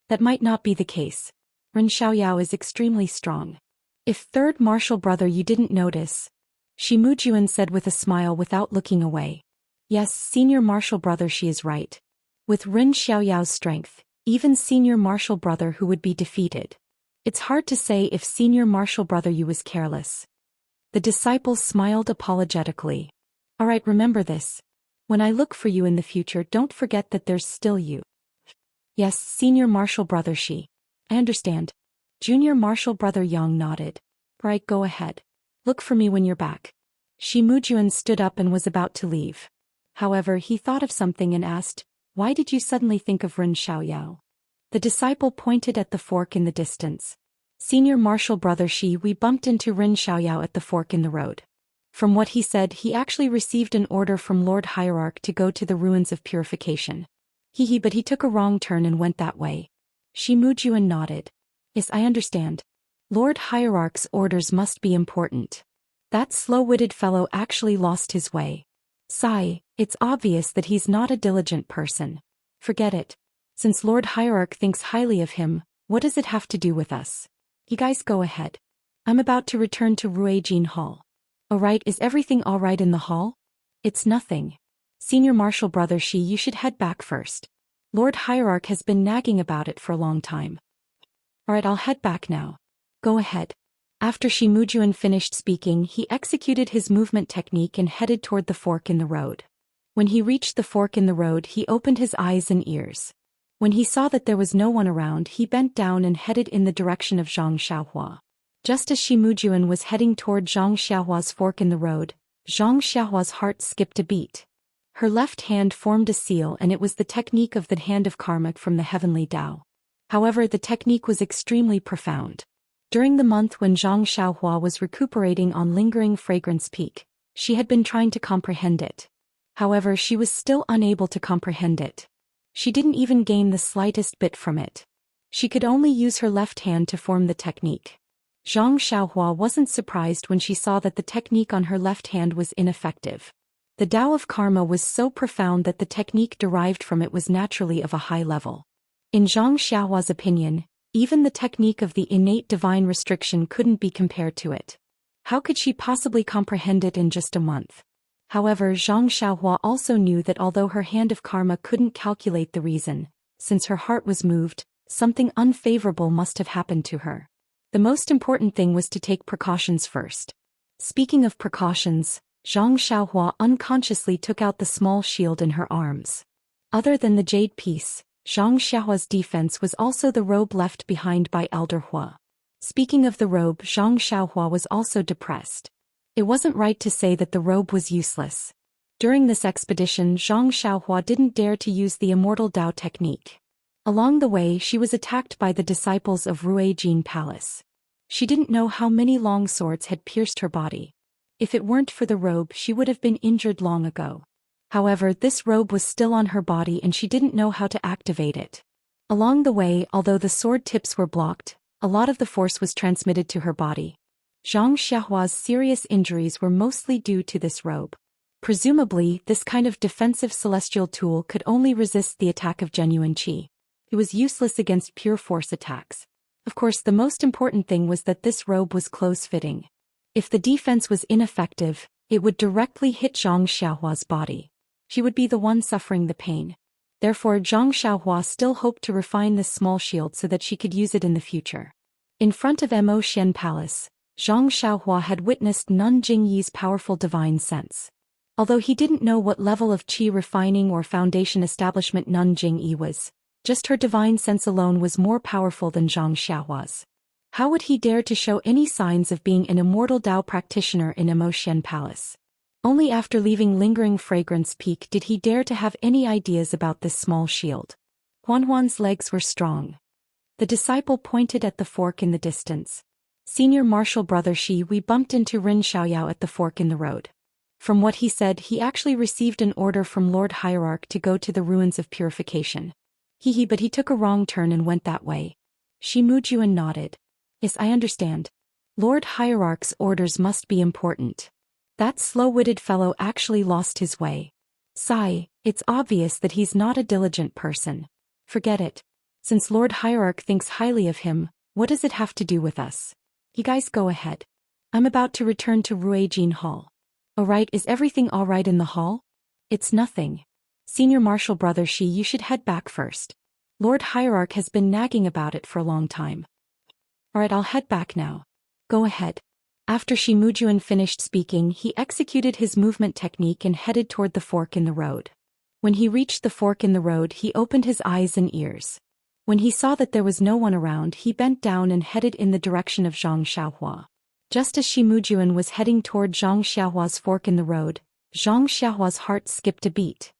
That might not be the case. Ren Xiaoyao is extremely strong. If third martial brother you didn't notice," Shimujuan said with a smile without looking away. "Yes, senior martial brother Shi is right. With Ren Xiaoyao's strength, even senior martial brother who would be defeated. It's hard to say if senior martial brother Yu was careless." The disciple smiled apologetically. "All right, remember this. When I look for you in the future, don't forget that there's still you." "Yes, senior martial brother Shi. I understand." Junior martial brother Yang nodded. "Right, go ahead. Look for me when you're back." Shimujuan stood up and was about to leave. However, he thought of something and asked, "Why did you suddenly think of Ren Xiaoyao?" The disciple pointed at the fork in the distance. "Senior martial brother Shi, we bumped into Ren Xiaoyao at the fork in the road. From what he said, he actually received an order from Lord Hierarch to go to the ruins of purification. But he took a wrong turn and went that way." Shimujuan nodded. "Yes, I understand. Lord Hierarch's orders must be important. That slow-witted fellow actually lost his way. Sigh, it's obvious that he's not a diligent person. Forget it. Since Lord Hierarch thinks highly of him, what does it have to do with us? You guys go ahead. I'm about to return to Ruijin Hall. Alright, is everything alright in the hall? It's nothing. Senior Marshal Brother Shi, you should head back first. Lord Hierarch has been nagging about it for a long time. Alright, I'll head back now. Go ahead. After Shi Mujuan finished speaking, he executed his movement technique and headed toward the fork in the road. When he reached the fork in the road, he opened his eyes and ears. When he saw that there was no one around, he bent down and headed in the direction of Zhang Xiaohua. Just as Shi Mujuan was heading toward Zhang Xiaohua's fork in the road, Zhang Xiaohua's heart skipped a beat. Her left hand formed a seal, and it was the technique of the Hand of Karma from the Heavenly Tao. However, the technique was extremely profound. During the month when Zhang Xiaohua was recuperating on Lingering Fragrance Peak, she had been trying to comprehend it. However, she was still unable to comprehend it. She didn't even gain the slightest bit from it. She could only use her left hand to form the technique. Zhang Xiaohua wasn't surprised when she saw that the technique on her left hand was ineffective. The Tao of Karma was so profound that the technique derived from it was naturally of a high level. In Zhang Xiaohua's opinion, even the technique of the innate divine restriction couldn't be compared to it. How could she possibly comprehend it in just a month? However, Zhang Xiaohua also knew that although her Hand of Karma couldn't calculate the reason, since her heart was moved, something unfavorable must have happened to her. The most important thing was to take precautions first. Speaking of precautions, Zhang Xiaohua unconsciously took out the small shield in her arms. Other than the jade piece, Zhang Xiaohua's defense was also the robe left behind by Elder Hua. Speaking of the robe, Zhang Xiaohua was also depressed. It wasn't right to say that the robe was useless. During this expedition, Zhang Xiaohua didn't dare to use the Immortal Tao technique. Along the way, she was attacked by the disciples of Ruijin Palace. She didn't know how many long swords had pierced her body. If it weren't for the robe, she would have been injured long ago. However, this robe was still on her body and she didn't know how to activate it. Along the way, although the sword tips were blocked, a lot of the force was transmitted to her body. Zhang Xiaohua's serious injuries were mostly due to this robe. Presumably, this kind of defensive celestial tool could only resist the attack of genuine qi. It was useless against pure force attacks. Of course, the most important thing was that this robe was close-fitting. If the defense was ineffective, it would directly hit Zhang Xiaohua's body. She would be the one suffering the pain. Therefore, Zhang Xiaohua still hoped to refine this small shield so that she could use it in the future. In front of Mo Xian Palace, Zhang Xiaohua had witnessed Nun Jingyi's powerful divine sense. Although he didn't know what level of qi refining or foundation establishment Nun Jingyi was, just her divine sense alone was more powerful than Zhang Xiaohua's. How would he dare to show any signs of being an immortal Tao practitioner in Mo Xian Palace? Only after leaving Lingering Fragrance Peak did he dare to have any ideas about this small shield. Huanhuan's legs were strong. The disciple pointed at the fork in the distance. Senior Marshal Brother Shi, we bumped into Rin Xiaoyao at the fork in the road. From what he said, he actually received an order from Lord Hierarch to go to the ruins of purification. But he took a wrong turn and went that way. Shi Mujuan nodded. Yes, I understand. Lord Hierarch's orders must be important. That slow-witted fellow actually lost his way. Sigh, it's obvious that he's not a diligent person. Forget it. Since Lord Hierarch thinks highly of him, what does it have to do with us? You guys go ahead. I'm about to return to Ruijin Hall. Alright, is everything alright in the hall? It's nothing. Senior Marshal Brother Shi, you should head back first. Lord Hierarch has been nagging about it for a long time. Alright, I'll head back now. Go ahead. After Shi Mujuan finished speaking, he executed his movement technique and headed toward the fork in the road. When he reached the fork in the road, he opened his eyes and ears. When he saw that there was no one around, he bent down and headed in the direction of Zhang Xiaohua. Just as Shi Mujuan was heading toward Zhang Xiaohua's fork in the road, Zhang Xiaohua's heart skipped a beat.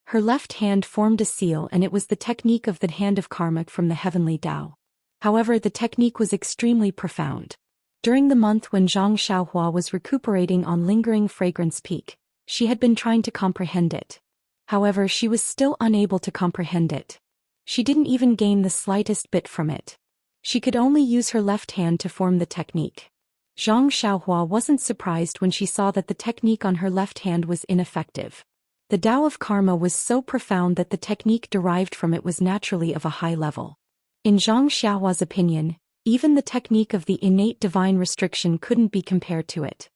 Her left hand formed a seal, and it was the technique of the Hand of Karma from the Heavenly Tao. However, the technique was extremely profound. During the month when Zhang Xiaohua was recuperating on Lingering Fragrance Peak, she had been trying to comprehend it. However, she was still unable to comprehend it. She didn't even gain the slightest bit from it. She could only use her left hand to form the technique. Zhang Xiaohua wasn't surprised when she saw that the technique on her left hand was ineffective. The Tao of Karma was so profound that the technique derived from it was naturally of a high level. In Zhang Xiaohua's opinion, even the technique of the innate divine restriction couldn't be compared to it.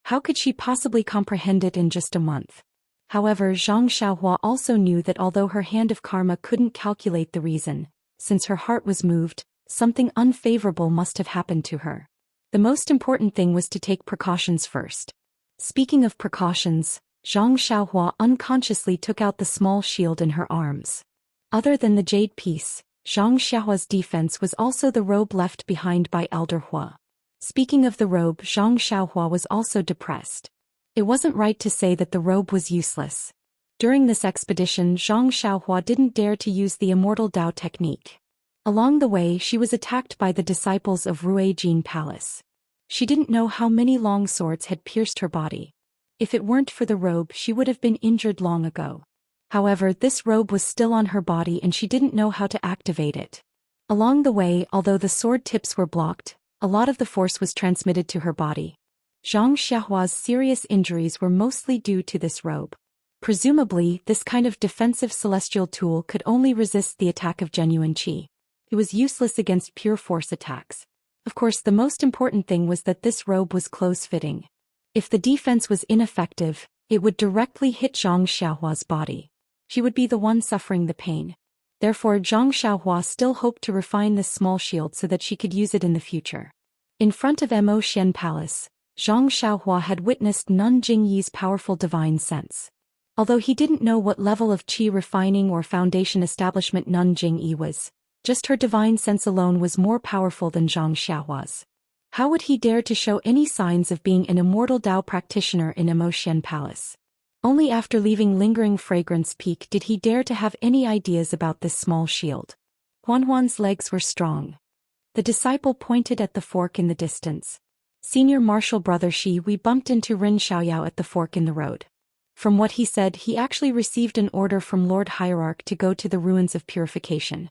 How could she possibly comprehend it in just a month? However, Zhang Xiaohua also knew that although her hand of karma couldn't calculate the reason, since her heart was moved, something unfavorable must have happened to her. The most important thing was to take precautions first. Speaking of precautions, Zhang Xiaohua unconsciously took out the small shield in her arms. Other than the jade piece, Zhang Xiaohua's defense was also the robe left behind by Elder Hua. Speaking of the robe, Zhang Xiaohua was also depressed. It wasn't right to say that the robe was useless. During this expedition, Zhang Xiaohua didn't dare to use the immortal Tao technique. Along the way, she was attacked by the disciples of Ruijin Palace. She didn't know how many long swords had pierced her body. If it weren't for the robe, she would have been injured long ago. However, this robe was still on her body and she didn't know how to activate it. Along the way, although the sword tips were blocked, a lot of the force was transmitted to her body. Zhang Xiaohua's serious injuries were mostly due to this robe. Presumably, this kind of defensive celestial tool could only resist the attack of genuine qi. It was useless against pure force attacks. Of course, the most important thing was that this robe was close-fitting. If the defense was ineffective, it would directly hit Zhang Xiaohua's body. She would be the one suffering the pain. Therefore, Zhang Xiaohua still hoped to refine this small shield so that she could use it in the future. In front of Mo Xian Palace, Zhang Xiaohua had witnessed Nun Jingyi's powerful divine sense. Although he didn't know what level of qi refining or foundation establishment Nun Jingyi was, just her divine sense alone was more powerful than Zhang Xiaohua's. How would he dare to show any signs of being an immortal Tao practitioner in Mo Xian Palace? Only after leaving Lingering Fragrance Peak did he dare to have any ideas about this small shield. Huanhuan's legs were strong. The disciple pointed at the fork in the distance. Senior Martial Brother Shi, we bumped into Rin Xiaoyao at the fork in the road. From what he said, he actually received an order from Lord Hierarch to go to the ruins of purification.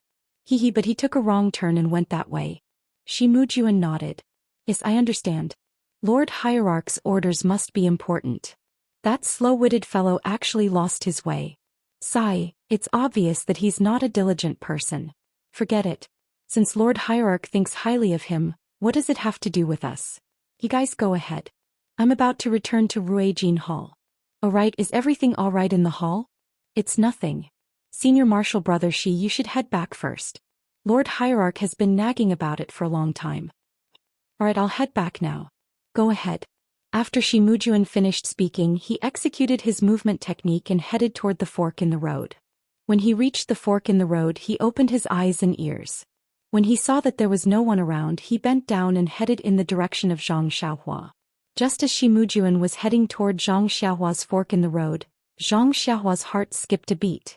But he took a wrong turn and went that way. Shi Mujuan nodded. Yes, I understand. Lord Hierarch's orders must be important. That slow-witted fellow actually lost his way. Sigh, it's obvious that he's not a diligent person. Forget it. Since Lord Hierarch thinks highly of him, what does it have to do with us? You guys go ahead. I'm about to return to Ruijin Hall. Alright, is everything alright in the hall? It's nothing. Senior Martial Brother Shi, you should head back first. Lord Hierarch has been nagging about it for a long time. Alright, I'll head back now. Go ahead. After Shi Mujuan finished speaking, he executed his movement technique and headed toward the fork in the road. When he reached the fork in the road, he opened his eyes and ears. When he saw that there was no one around, he bent down and headed in the direction of Zhang Xiaohua. Just as Shi Mujuan was heading toward Zhang Xiaohua's fork in the road, Zhang Xiaohua's heart skipped a beat.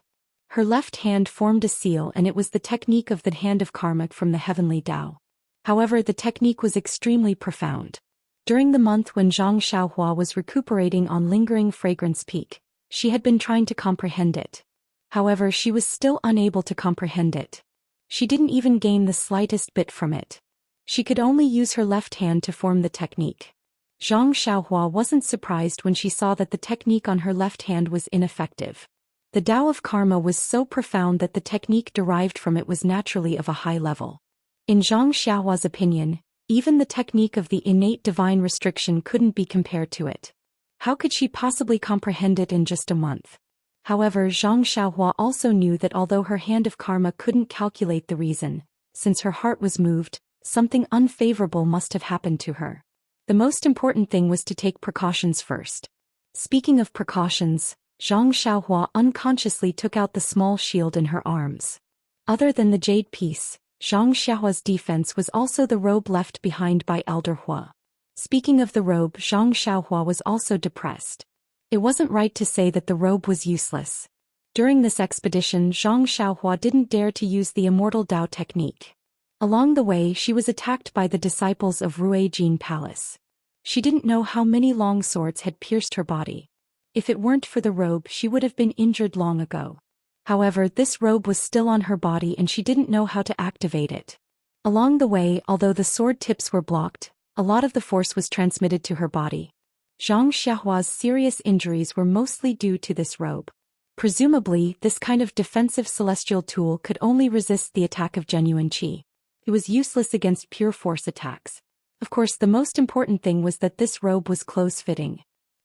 Her left hand formed a seal, and it was the technique of the hand of karma from the heavenly Tao. However, the technique was extremely profound. During the month when Zhang Xiaohua was recuperating on Lingering Fragrance Peak, she had been trying to comprehend it. However, she was still unable to comprehend it. She didn't even gain the slightest bit from it. She could only use her left hand to form the technique. Zhang Xiaohua wasn't surprised when she saw that the technique on her left hand was ineffective. The Tao of Karma was so profound that the technique derived from it was naturally of a high level. In Zhang Xiaohua's opinion, even the technique of the innate divine restriction couldn't be compared to it. How could she possibly comprehend it in just a month? However, Zhang Xiaohua also knew that although her hand of karma couldn't calculate the reason, since her heart was moved, something unfavorable must have happened to her. The most important thing was to take precautions first. Speaking of precautions, Zhang Xiaohua unconsciously took out the small shield in her arms. Other than the jade piece, Zhang Xiaohua's defense was also the robe left behind by Elder Hua. Speaking of the robe, Zhang Xiaohua was also depressed. It wasn't right to say that the robe was useless. During this expedition, Zhang Xiaohua didn't dare to use the immortal Tao technique. Along the way, she was attacked by the disciples of Ruijin Palace. She didn't know how many long swords had pierced her body. If it weren't for the robe, she would have been injured long ago. However, this robe was still on her body and she didn't know how to activate it. Along the way, although the sword tips were blocked, a lot of the force was transmitted to her body. Zhang Xiaohua's serious injuries were mostly due to this robe. Presumably, this kind of defensive celestial tool could only resist the attack of genuine qi. It was useless against pure force attacks. Of course, the most important thing was that this robe was close-fitting.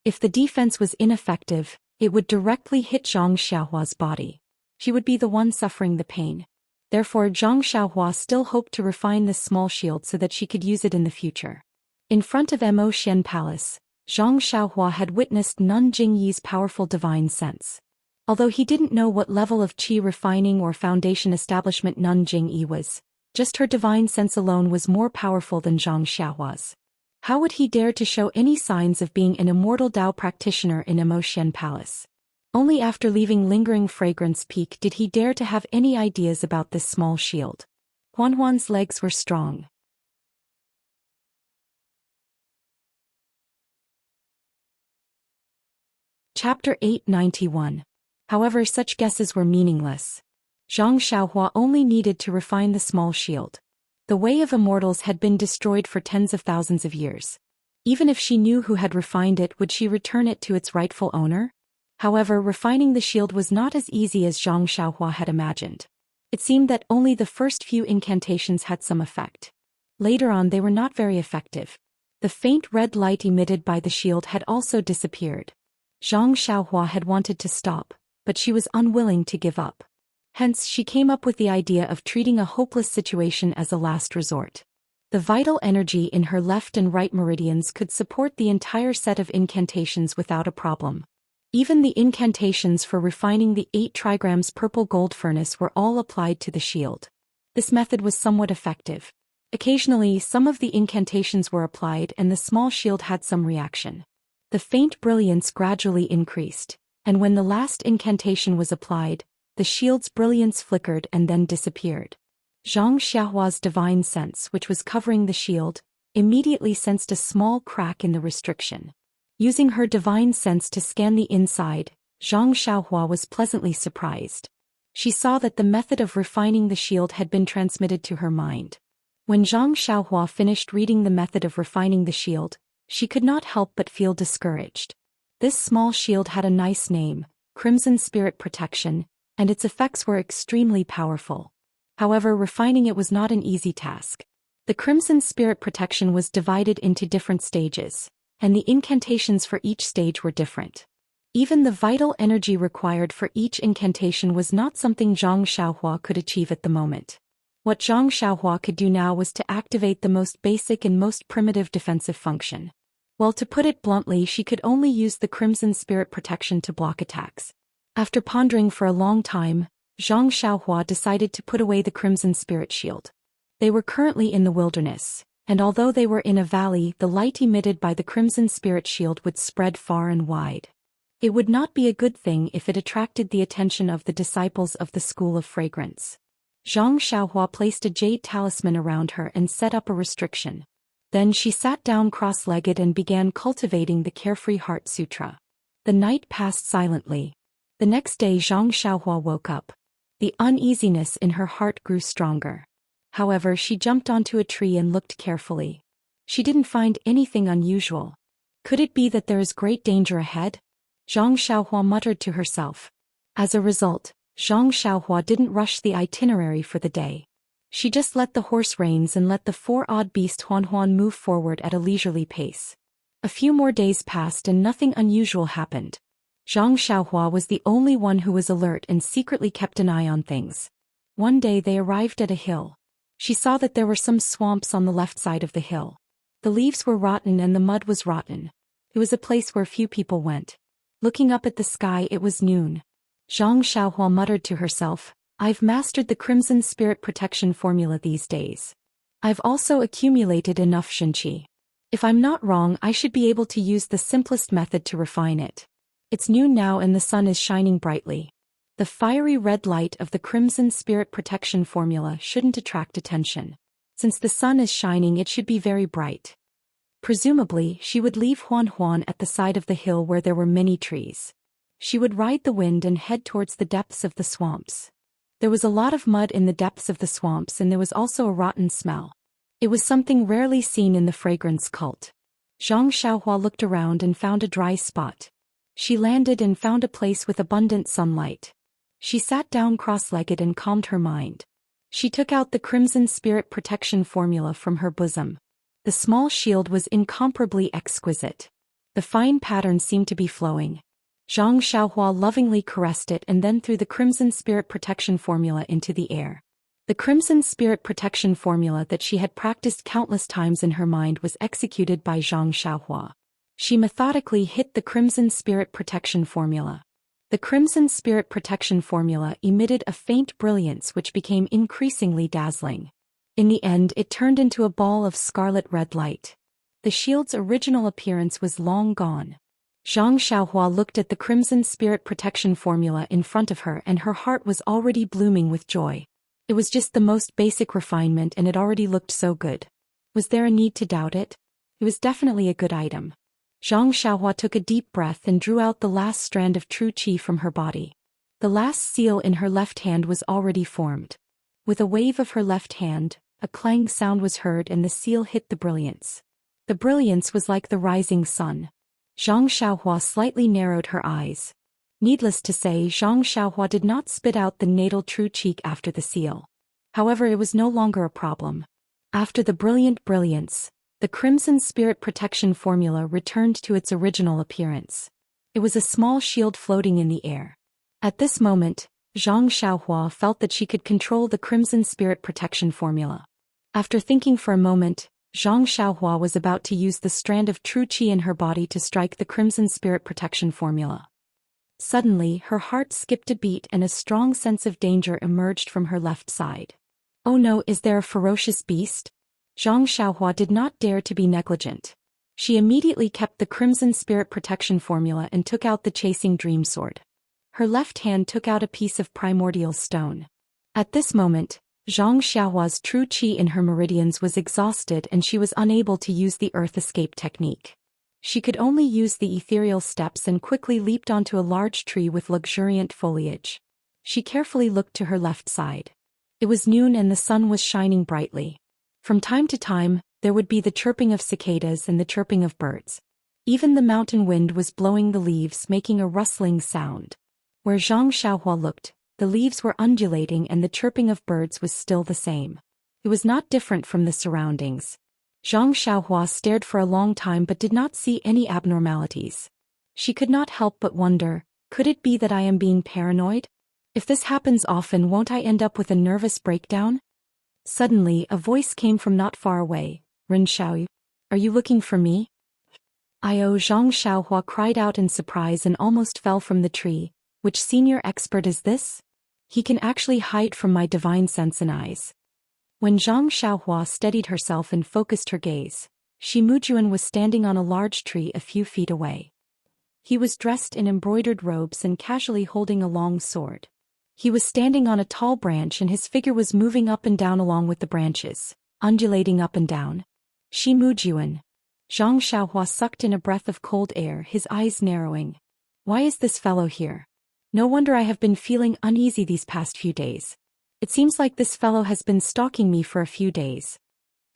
If the defense was ineffective, it would directly hit Zhang Xiaohua's body. She would be the one suffering the pain. Therefore, Zhang Xiaohua still hoped to refine this small shield so that she could use it in the future. In front of Mo Xian Palace, Zhang Xiaohua had witnessed Nun Jingyi's powerful divine sense. Although he didn't know what level of qi refining or foundation establishment Nun Jingyi was, just her divine sense alone was more powerful than Zhang Xiaohua's. How would he dare to show any signs of being an immortal Dao practitioner in Mo Xian Palace? Only after leaving Lingering Fragrance Peak did he dare to have any ideas about this small shield. Huanhuan's legs were strong. Chapter 891. However, such guesses were meaningless. Zhang Xiaohua only needed to refine the small shield. The way of immortals had been destroyed for tens of thousands of years. Even if she knew who had refined it, would she return it to its rightful owner? However, refining the shield was not as easy as Zhang Xiaohua had imagined. It seemed that only the first few incantations had some effect. Later on, they were not very effective. The faint red light emitted by the shield had also disappeared. Zhang Xiaohua had wanted to stop, but she was unwilling to give up. Hence, she came up with the idea of treating a hopeless situation as a last resort. The vital energy in her left and right meridians could support the entire set of incantations without a problem. Even the incantations for refining the 8 trigrams purple gold furnace were all applied to the shield. This method was somewhat effective. Occasionally, some of the incantations were applied and the small shield had some reaction. The faint brilliance gradually increased, and when the last incantation was applied, the shield's brilliance flickered and then disappeared. Zhang Xiaohua's divine sense, which was covering the shield, immediately sensed a small crack in the restriction. Using her divine sense to scan the inside, Zhang Xiaohua was pleasantly surprised. She saw that the method of refining the shield had been transmitted to her mind. When Zhang Xiaohua finished reading the method of refining the shield, she could not help but feel discouraged. This small shield had a nice name, Crimson Spirit Protection, and its effects were extremely powerful. However, refining it was not an easy task. The Crimson Spirit Protection was divided into different stages, and the incantations for each stage were different. Even the vital energy required for each incantation was not something Zhang Xiaohua could achieve at the moment. What Zhang Xiaohua could do now was to activate the most basic and most primitive defensive function. Well, to put it bluntly, she could only use the Crimson Spirit Protection to block attacks. After pondering for a long time, Zhang Xiaohua decided to put away the Crimson Spirit Shield. They were currently in the wilderness, and although they were in a valley, the light emitted by the Crimson Spirit Shield would spread far and wide. It would not be a good thing if it attracted the attention of the disciples of the School of Fragrance. Zhang Xiaohua placed a jade talisman around her and set up a restriction. Then she sat down cross-legged and began cultivating the Carefree Heart Sutra. The night passed silently. The next day Zhang Xiaohua woke up. The uneasiness in her heart grew stronger. However, she jumped onto a tree and looked carefully. She didn't find anything unusual. Could it be that there is great danger ahead? Zhang Xiaohua muttered to herself. As a result, Zhang Xiaohua didn't rush the itinerary for the day. She just let the horse reins and let the 4-odd beast Huanhuan move forward at a leisurely pace. A few more days passed and nothing unusual happened. Zhang Xiaohua was the only one who was alert and secretly kept an eye on things. One day they arrived at a hill. She saw that there were some swamps on the left side of the hill. The leaves were rotten and the mud was rotten. It was a place where few people went. Looking up at the sky, it was noon. Zhang Xiaohua muttered to herself, "I've mastered the Crimson Spirit Protection formula these days. I've also accumulated enough Shenqi. If I'm not wrong, I should be able to use the simplest method to refine it." It's noon now and the sun is shining brightly. The fiery red light of the Crimson Spirit Protection formula shouldn't attract attention. Since the sun is shining, it should be very bright. Presumably, she would leave Huanhuan at the side of the hill where there were many trees. She would ride the wind and head towards the depths of the swamps. There was a lot of mud in the depths of the swamps and there was also a rotten smell. It was something rarely seen in the fragrance cult. Zhang Xiaohua looked around and found a dry spot. She landed and found a place with abundant sunlight. She sat down cross-legged and calmed her mind. She took out the Crimson Spirit Protection Formula from her bosom. The small shield was incomparably exquisite. The fine pattern seemed to be flowing. Zhang Xiaohua lovingly caressed it and then threw the Crimson Spirit Protection Formula into the air. The Crimson Spirit Protection Formula that she had practiced countless times in her mind was executed by Zhang Xiaohua. She methodically hit the Crimson Spirit Protection Formula. The Crimson Spirit Protection Formula emitted a faint brilliance which became increasingly dazzling. In the end, it turned into a ball of scarlet red light. The shield's original appearance was long gone. Zhang Xiaohua looked at the Crimson Spirit Protection Formula in front of her and her heart was already blooming with joy. It was just the most basic refinement and it already looked so good. Was there a need to doubt it? It was definitely a good item. Zhang Xiaohua took a deep breath and drew out the last strand of true qi from her body. The last seal in her left hand was already formed. With a wave of her left hand, a clang sound was heard and the seal hit the brilliance. The brilliance was like the rising sun. Zhang Xiaohua slightly narrowed her eyes. Needless to say, Zhang Xiaohua did not spit out the natal true qi after the seal. However, it was no longer a problem. After the brilliant brilliance, the Crimson Spirit Protection Formula returned to its original appearance. It was a small shield floating in the air. At this moment, Zhang Xiaohua felt that she could control the Crimson Spirit Protection Formula. After thinking for a moment, Zhang Xiaohua was about to use the strand of true qi in her body to strike the Crimson Spirit Protection Formula. Suddenly, her heart skipped a beat and a strong sense of danger emerged from her left side. Oh no, is there a ferocious beast? Zhang Xiaohua did not dare to be negligent. She immediately kept the Crimson Spirit Protection Formula and took out the chasing dream sword. Her left hand took out a piece of primordial stone. At this moment, Zhang Xiaohua's true qi in her meridians was exhausted and she was unable to use the earth escape technique. She could only use the ethereal steps and quickly leaped onto a large tree with luxuriant foliage. She carefully looked to her left side. It was noon and the sun was shining brightly. From time to time, there would be the chirping of cicadas and the chirping of birds. Even the mountain wind was blowing the leaves, making a rustling sound. Where Zhang Xiaohua looked, the leaves were undulating and the chirping of birds was still the same. It was not different from the surroundings. Zhang Xiaohua stared for a long time but did not see any abnormalities. She could not help but wonder, could it be that I am being paranoid? If this happens often, won't I end up with a nervous breakdown? Suddenly, a voice came from not far away. Ren Xiaoyu, are you looking for me? Zhang Xiaohua cried out in surprise and almost fell from the tree. Which senior expert is this? He can actually hide from my divine sense and eyes. When Zhang Xiaohua steadied herself and focused her gaze, Shi Mujuan was standing on a large tree a few feet away. He was dressed in embroidered robes and casually holding a long sword. He was standing on a tall branch and his figure was moving up and down along with the branches, undulating up and down. Shi Mujuan. Zhang Xiaohua sucked in a breath of cold air, his eyes narrowing. Why is this fellow here? No wonder I have been feeling uneasy these past few days. It seems like this fellow has been stalking me for a few days.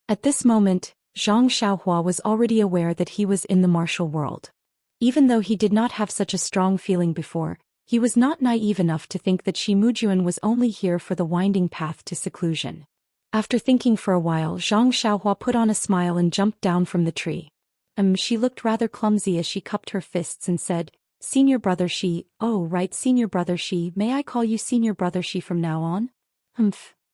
At this moment, Zhang Xiaohua was already aware that he was in the martial world. Even though he did not have such a strong feeling before, he was not naive enough to think that Shi Mujuan was only here for the winding path to seclusion. After thinking for a while, Zhang Xiaohua put on a smile and jumped down from the tree. She looked rather clumsy as she cupped her fists and said, Senior Brother Shi, oh right, Senior Brother Shi, may I call you Senior Brother Shi from now on?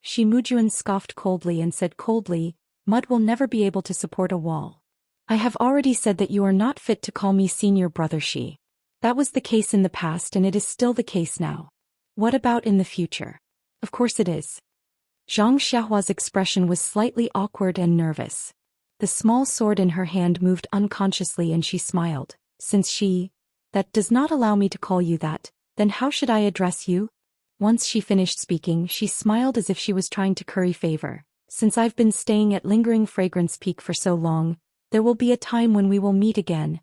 Shi Mujuan scoffed coldly and said coldly, mud will never be able to support a wall. I have already said that you are not fit to call me Senior Brother Shi. That was the case in the past and it is still the case now. What about in the future? Of course it is. Zhang Xiaohua's expression was slightly awkward and nervous. The small sword in her hand moved unconsciously and she smiled. Since that does not allow me to call you that, then how should I address you? Once she finished speaking, she smiled as if she was trying to curry favor. Since I've been staying at Lingering Fragrance Peak for so long, there will be a time when we will meet again.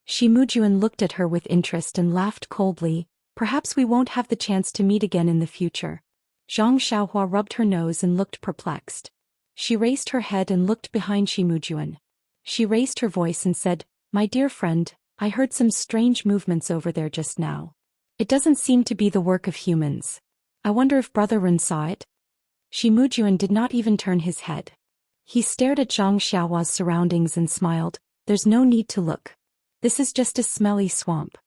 Shi Mujuan looked at her with interest and laughed coldly. Perhaps we won't have the chance to meet again in the future. Zhang Xiaohua rubbed her nose and looked perplexed. She raised her head and looked behind Shimujuan. She raised her voice and said, "My dear friend, I heard some strange movements over there just now. It doesn't seem to be the work of humans. I wonder if Brother Ren saw it?" Shimujuan did not even turn his head. He stared at Zhang Xiaohua's surroundings and smiled. "There's no need to look. This is just a smelly swamp.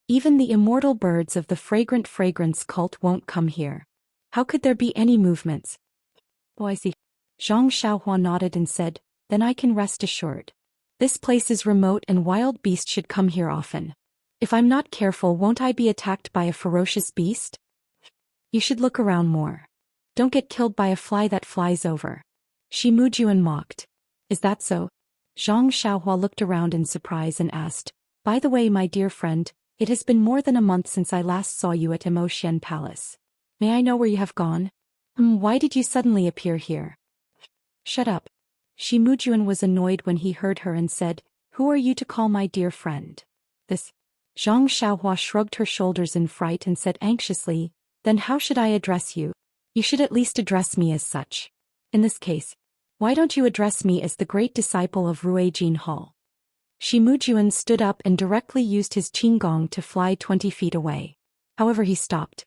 Even the immortal birds of the fragrant fragrance cult won't come here. How could there be any movements?" "Oh, I see." Zhang Xiaohua nodded and said, "Then I can rest assured. This place is remote and wild beasts should come here often. If I'm not careful, won't I be attacked by a ferocious beast? You should look around more. Don't get killed by a fly that flies over." Shimujuan mocked. "Is that so?" Zhang Xiaohua looked around in surprise and asked, "By the way, my dear friend, it has been more than a month since I last saw you at Immerse Palace. May I know where you have gone? Why did you suddenly appear here?" "Shut up." Shimujuan was annoyed when he heard her and said, "Who are you to call my dear friend?" "This." Zhang Xiaohua shrugged her shoulders in fright and said anxiously, "Then how should I address you? You should at least address me as such. In this case, why don't you address me as the great disciple of Ruijin Hall?" Shimujuan stood up and directly used his qinggong to fly 20 feet away. However, he stopped.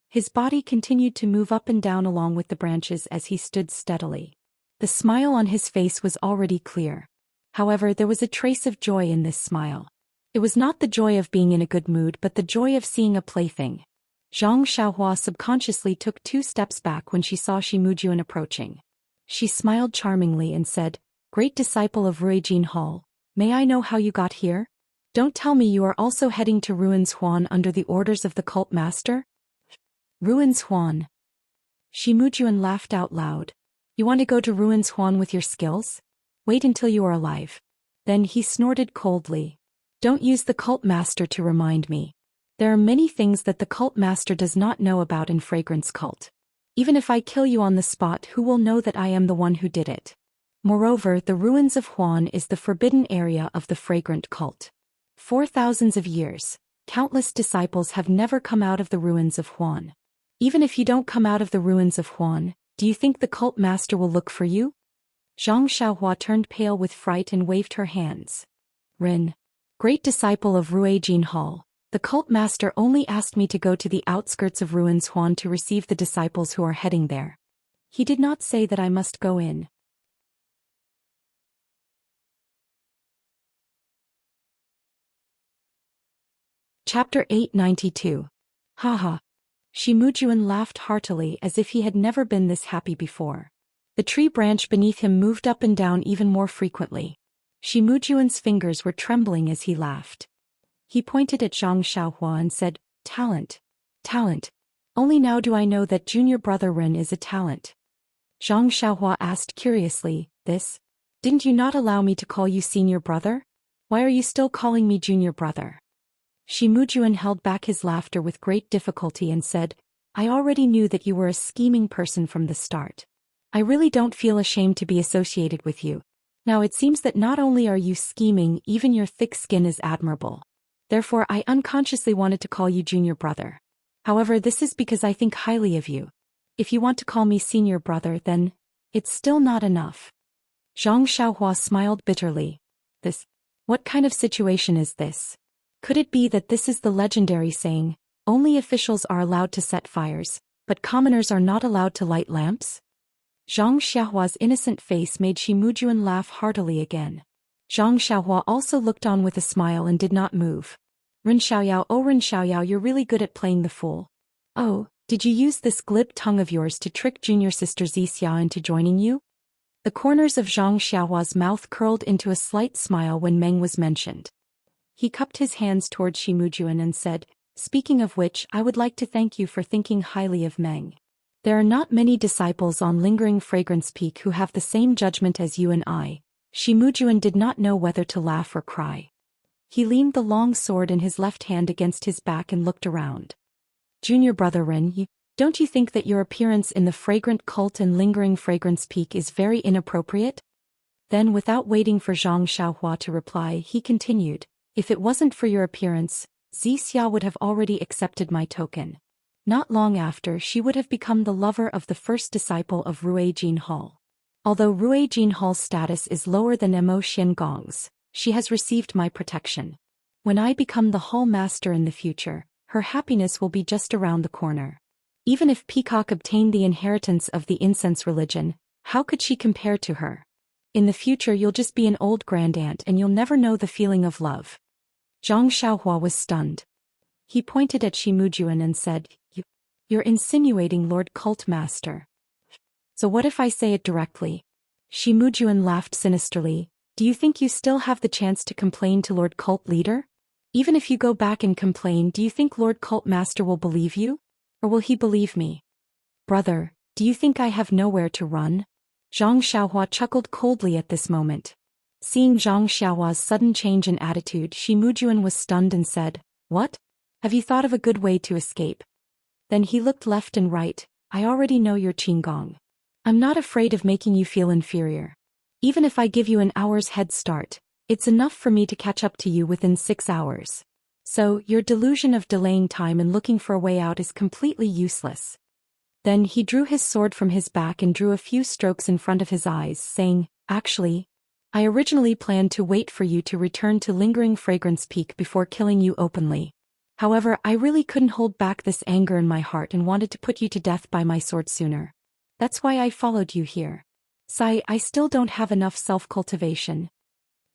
His body continued to move up and down along with the branches as he stood steadily. The smile on his face was already clear. However, there was a trace of joy in this smile. It was not the joy of being in a good mood but the joy of seeing a plaything. Zhang Xiaohua subconsciously took 2 steps back when she saw Shimujuan approaching. She smiled charmingly and said, "Great disciple of Ruijin Hall, may I know how you got here? Don't tell me you are also heading to Ruins Huan under the orders of the cult master?" "Ruins Huan?" Shimujuan laughed out loud. "You want to go to Ruins Huan with your skills? Wait until you are alive." Then he snorted coldly. "Don't use the cult master to remind me. There are many things that the cult master does not know about in Fragrance Cult. Even if I kill you on the spot, who will know that I am the one who did it? Moreover, the ruins of Huan is the forbidden area of the Fragrant Cult. For thousands of years, countless disciples have never come out of the ruins of Huan. Even if you don't come out of the ruins of Huan, do you think the cult master will look for you?" Zhang Xiaohua turned pale with fright and waved her hands. "Rin, great disciple of Ruijin Hall, the cult master only asked me to go to the outskirts of Ruins Huan to receive the disciples who are heading there. He did not say that I must go in." Chapter 892. Haha. Shimujuan laughed heartily as if he had never been this happy before. The tree branch beneath him moved up and down even more frequently. Shimujuan's fingers were trembling as he laughed. He pointed at Zhang Xiaohua and said, "Talent. Talent. Only now do I know that junior brother Ren is a talent." Zhang Xiaohua asked curiously, "This? Didn't you not allow me to call you senior brother? Why are you still calling me junior brother?" Shimujuan held back his laughter with great difficulty and said, "I already knew that you were a scheming person from the start. I really don't feel ashamed to be associated with you. Now it seems that not only are you scheming, even your thick skin is admirable. Therefore I unconsciously wanted to call you junior brother. However, this is because I think highly of you. If you want to call me senior brother, then it's still not enough." Zhang Xiaohua smiled bitterly. "This? What kind of situation is this? Could it be that this is the legendary saying, only officials are allowed to set fires, but commoners are not allowed to light lamps?" Zhang Xiaohua's innocent face made Shimujuan laugh heartily again. Zhang Xiaohua also looked on with a smile and did not move. "Ren Xiaoyao, oh Ren Xiaoyao, you're really good at playing the fool. Oh, did you use this glib tongue of yours to trick junior sister Zixia into joining you?" The corners of Zhang Xiaohua's mouth curled into a slight smile when Meng was mentioned. He cupped his hands toward Shimujuan and said, "Speaking of which, I would like to thank you for thinking highly of Meng. There are not many disciples on Lingering Fragrance Peak who have the same judgment as you and I." Shimujuan did not know whether to laugh or cry. He leaned the long sword in his left hand against his back and looked around. "Junior brother Ren, don't you think that your appearance in the Fragrant Cult and Lingering Fragrance Peak is very inappropriate?" Then, without waiting for Zhang Xiaohua to reply, he continued, "If it wasn't for your appearance, Zixia would have already accepted my token. Not long after, she would have become the lover of the first disciple of Rui Jinhao. Although Rui Jinhao's status is lower than Emo Xiangong's, she has received my protection. When I become the Hall Master in the future, her happiness will be just around the corner. Even if Peacock obtained the inheritance of the incense religion, how could she compare to her? In the future you'll just be an old grandaunt and you'll never know the feeling of love. Zhang Xiaohua was stunned. He pointed at Shimujuan and said, You're insinuating Lord Cult Master. So what if I say it directly? Shimujuan laughed sinisterly. Do you think you still have the chance to complain to Lord Cult Leader? Even if you go back and complain, do you think Lord Cult Master will believe you? Or will he believe me? Brother, do you think I have nowhere to run? Zhang Xiaohua chuckled coldly at this moment. Seeing Zhang Xiaohua's sudden change in attitude, Shimujuan was stunned and said, What? Have you thought of a good way to escape? Then he looked left and right. I already know your Qinggong. I'm not afraid of making you feel inferior. Even if I give you an hour's head start, it's enough for me to catch up to you within 6 hours. So, your delusion of delaying time and looking for a way out is completely useless. Then he drew his sword from his back and drew a few strokes in front of his eyes, saying, Actually, I originally planned to wait for you to return to Lingering Fragrance Peak before killing you openly. However, I really couldn't hold back this anger in my heart and wanted to put you to death by my sword sooner. That's why I followed you here. Sai, I still don't have enough self-cultivation.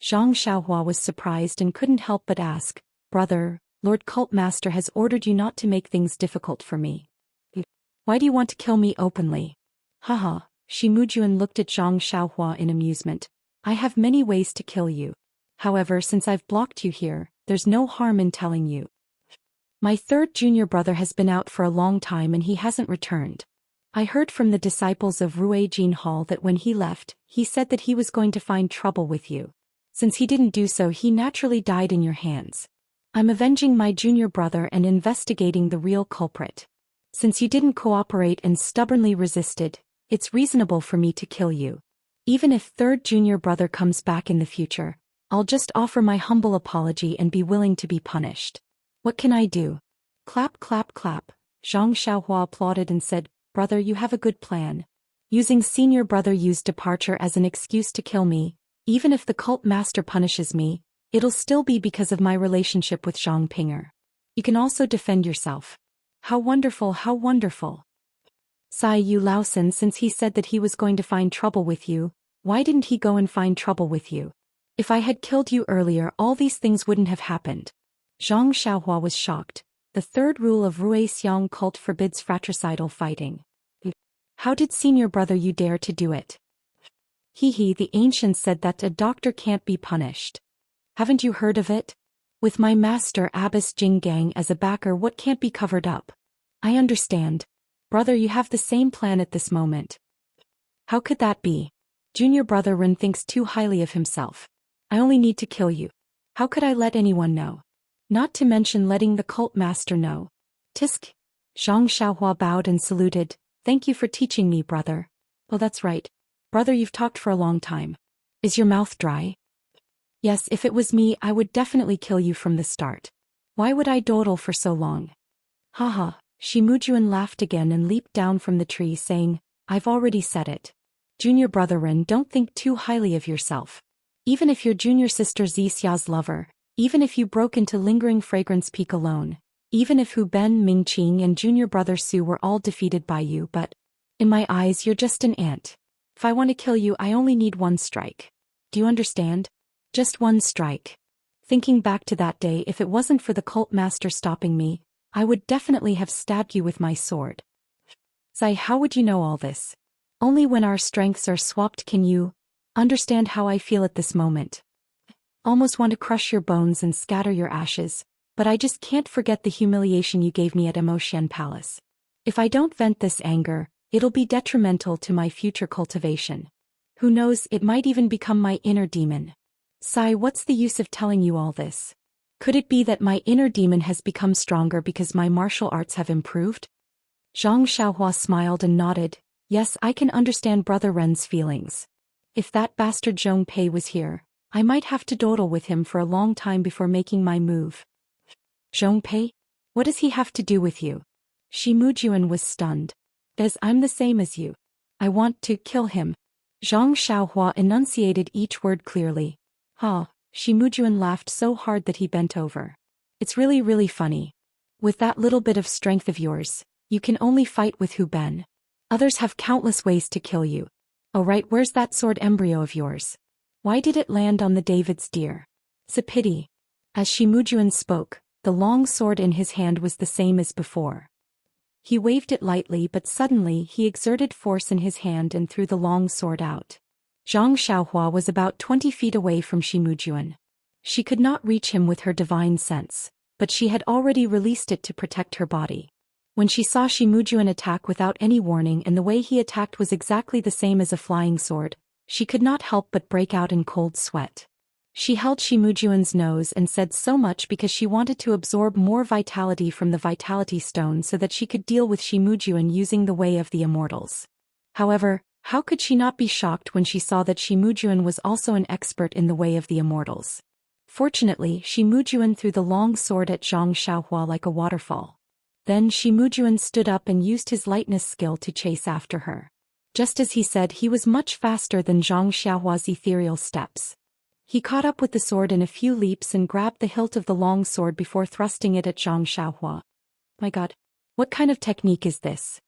Zhang Xiaohua was surprised and couldn't help but ask, Brother, Lord Cult Master has ordered you not to make things difficult for me. Why do you want to kill me openly? Haha, Shimujuan looked at Zhang Xiaohua in amusement. I have many ways to kill you. However, since I've blocked you here, there's no harm in telling you. My third junior brother has been out for a long time and he hasn't returned. I heard from the disciples of Rui Jinhao that when he left, he said that he was going to find trouble with you. Since he didn't do so, he naturally died in your hands. I'm avenging my junior brother and investigating the real culprit. Since you didn't cooperate and stubbornly resisted, it's reasonable for me to kill you. Even if third junior brother comes back in the future, I'll just offer my humble apology and be willing to be punished. What can I do? Clap, clap, clap. Zhang Xiaohua applauded and said, Brother, you have a good plan. Using senior brother used departure as an excuse to kill me, even if the cult master punishes me, it'll still be because of my relationship with Zhang Pinger. You can also defend yourself. How wonderful, how wonderful. Sai Yu Laosan, since he said that he was going to find trouble with you, why didn't he go and find trouble with you? If I had killed you earlier, all these things wouldn't have happened. Zhang Xiaohua was shocked. The third rule of Rui Xiang cult forbids fratricidal fighting. How did senior brother you dare to do it? The ancients said that a doctor can't be punished. Haven't you heard of it? With my master Abbess Jinggang as a backer, what can't be covered up? I understand. Brother, you have the same plan at this moment. How could that be? Junior brother Ren thinks too highly of himself. I only need to kill you. How could I let anyone know? Not to mention letting the cult master know. Tisk. Zhang Xiaohua bowed and saluted. Thank you for teaching me, brother. Oh, that's right. Brother, you've talked for a long time. Is your mouth dry? Yes, if it was me, I would definitely kill you from the start. Why would I dawdle for so long? Haha, Shimujuan laughed again and leaped down from the tree saying, I've already said it. Junior brother Ren, don't think too highly of yourself. Even if your junior sister Zixia's lover, even if you broke into Lingering Fragrance Peak alone, even if Hu Ben, Mingqing and junior brother Su were all defeated by you, but in my eyes you're just an ant. If I want to kill you, I only need one strike. Do you understand? Just one strike. Thinking back to that day, if it wasn't for the cult master stopping me, I would definitely have stabbed you with my sword. Sai, how would you know all this? Only when our strengths are swapped can you understand how I feel at this moment. Almost want to crush your bones and scatter your ashes, but I just can't forget the humiliation you gave me at Emoshen Palace. If I don't vent this anger, it'll be detrimental to my future cultivation. Who knows, it might even become my inner demon. Sai, what's the use of telling you all this? Could it be that my inner demon has become stronger because my martial arts have improved? Zhang Xiaohua smiled and nodded. Yes, I can understand Brother Ren's feelings. If that bastard Zhong Pei was here, I might have to dawdle with him for a long time before making my move. Zhong Pei? What does he have to do with you? Shi Mujuan was stunned. As I'm the same as you. I want to kill him. Zhang Xiaohua enunciated each word clearly. Ha, Shi Mujuan laughed so hard that he bent over. It's really, really funny. With that little bit of strength of yours, you can only fight with Hu Ben. Others have countless ways to kill you. Oh right, where's that sword embryo of yours? Why did it land on the David's deer? It's a pity. As Shi Mujuan spoke, the long sword in his hand was the same as before. He waved it lightly, but suddenly he exerted force in his hand and threw the long sword out. Zhang Xiaohua was about 20 feet away from Shi Mujuan. She could not reach him with her divine sense, but she had already released it to protect her body. When she saw Shi Mujuan attack without any warning and the way he attacked was exactly the same as a flying sword, she could not help but break out in cold sweat. She held Shi Mujuan's nose and said so much because she wanted to absorb more vitality from the vitality stone so that she could deal with Shi Mujuan using the way of the immortals. However, how could she not be shocked when she saw that Shi Mujuan was also an expert in the way of the immortals? Fortunately, Shi Mujuan threw the long sword at Zhang Xiaohua like a waterfall. Then Shi Mujuan stood up and used his lightness skill to chase after her. Just as he said, he was much faster than Zhang Xiaohua's ethereal steps. He caught up with the sword in a few leaps and grabbed the hilt of the long sword before thrusting it at Zhang Xiaohua. My god. What kind of technique is this?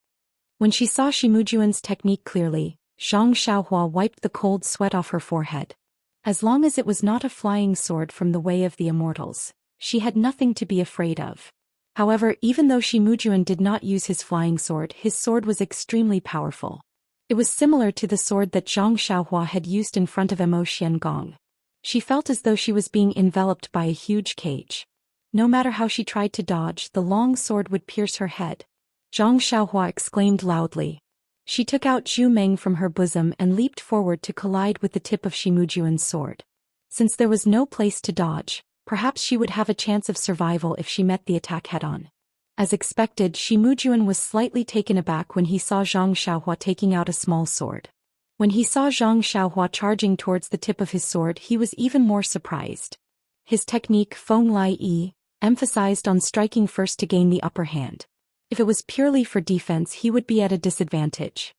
When she saw Shi Mujuan's technique clearly, Zhang Xiaohua wiped the cold sweat off her forehead. As long as it was not a flying sword from the way of the immortals, she had nothing to be afraid of. However, even though Shi Mujuan did not use his flying sword, his sword was extremely powerful. It was similar to the sword that Zhang Xiaohua had used in front of Immerse Gong. She felt as though she was being enveloped by a huge cage. No matter how she tried to dodge, the long sword would pierce her head. Zhang Xiaohua exclaimed loudly. She took out Zhu Meng from her bosom and leaped forward to collide with the tip of Shi Mujuan's sword. Since there was no place to dodge, perhaps she would have a chance of survival if she met the attack head-on. As expected, Shi Mujuan was slightly taken aback when he saw Zhang Xiaohua taking out a small sword. When he saw Zhang Xiaohua charging towards the tip of his sword, he was even more surprised. His technique, Feng Lai Yi, emphasized on striking first to gain the upper hand. If it was purely for defense, he would be at a disadvantage.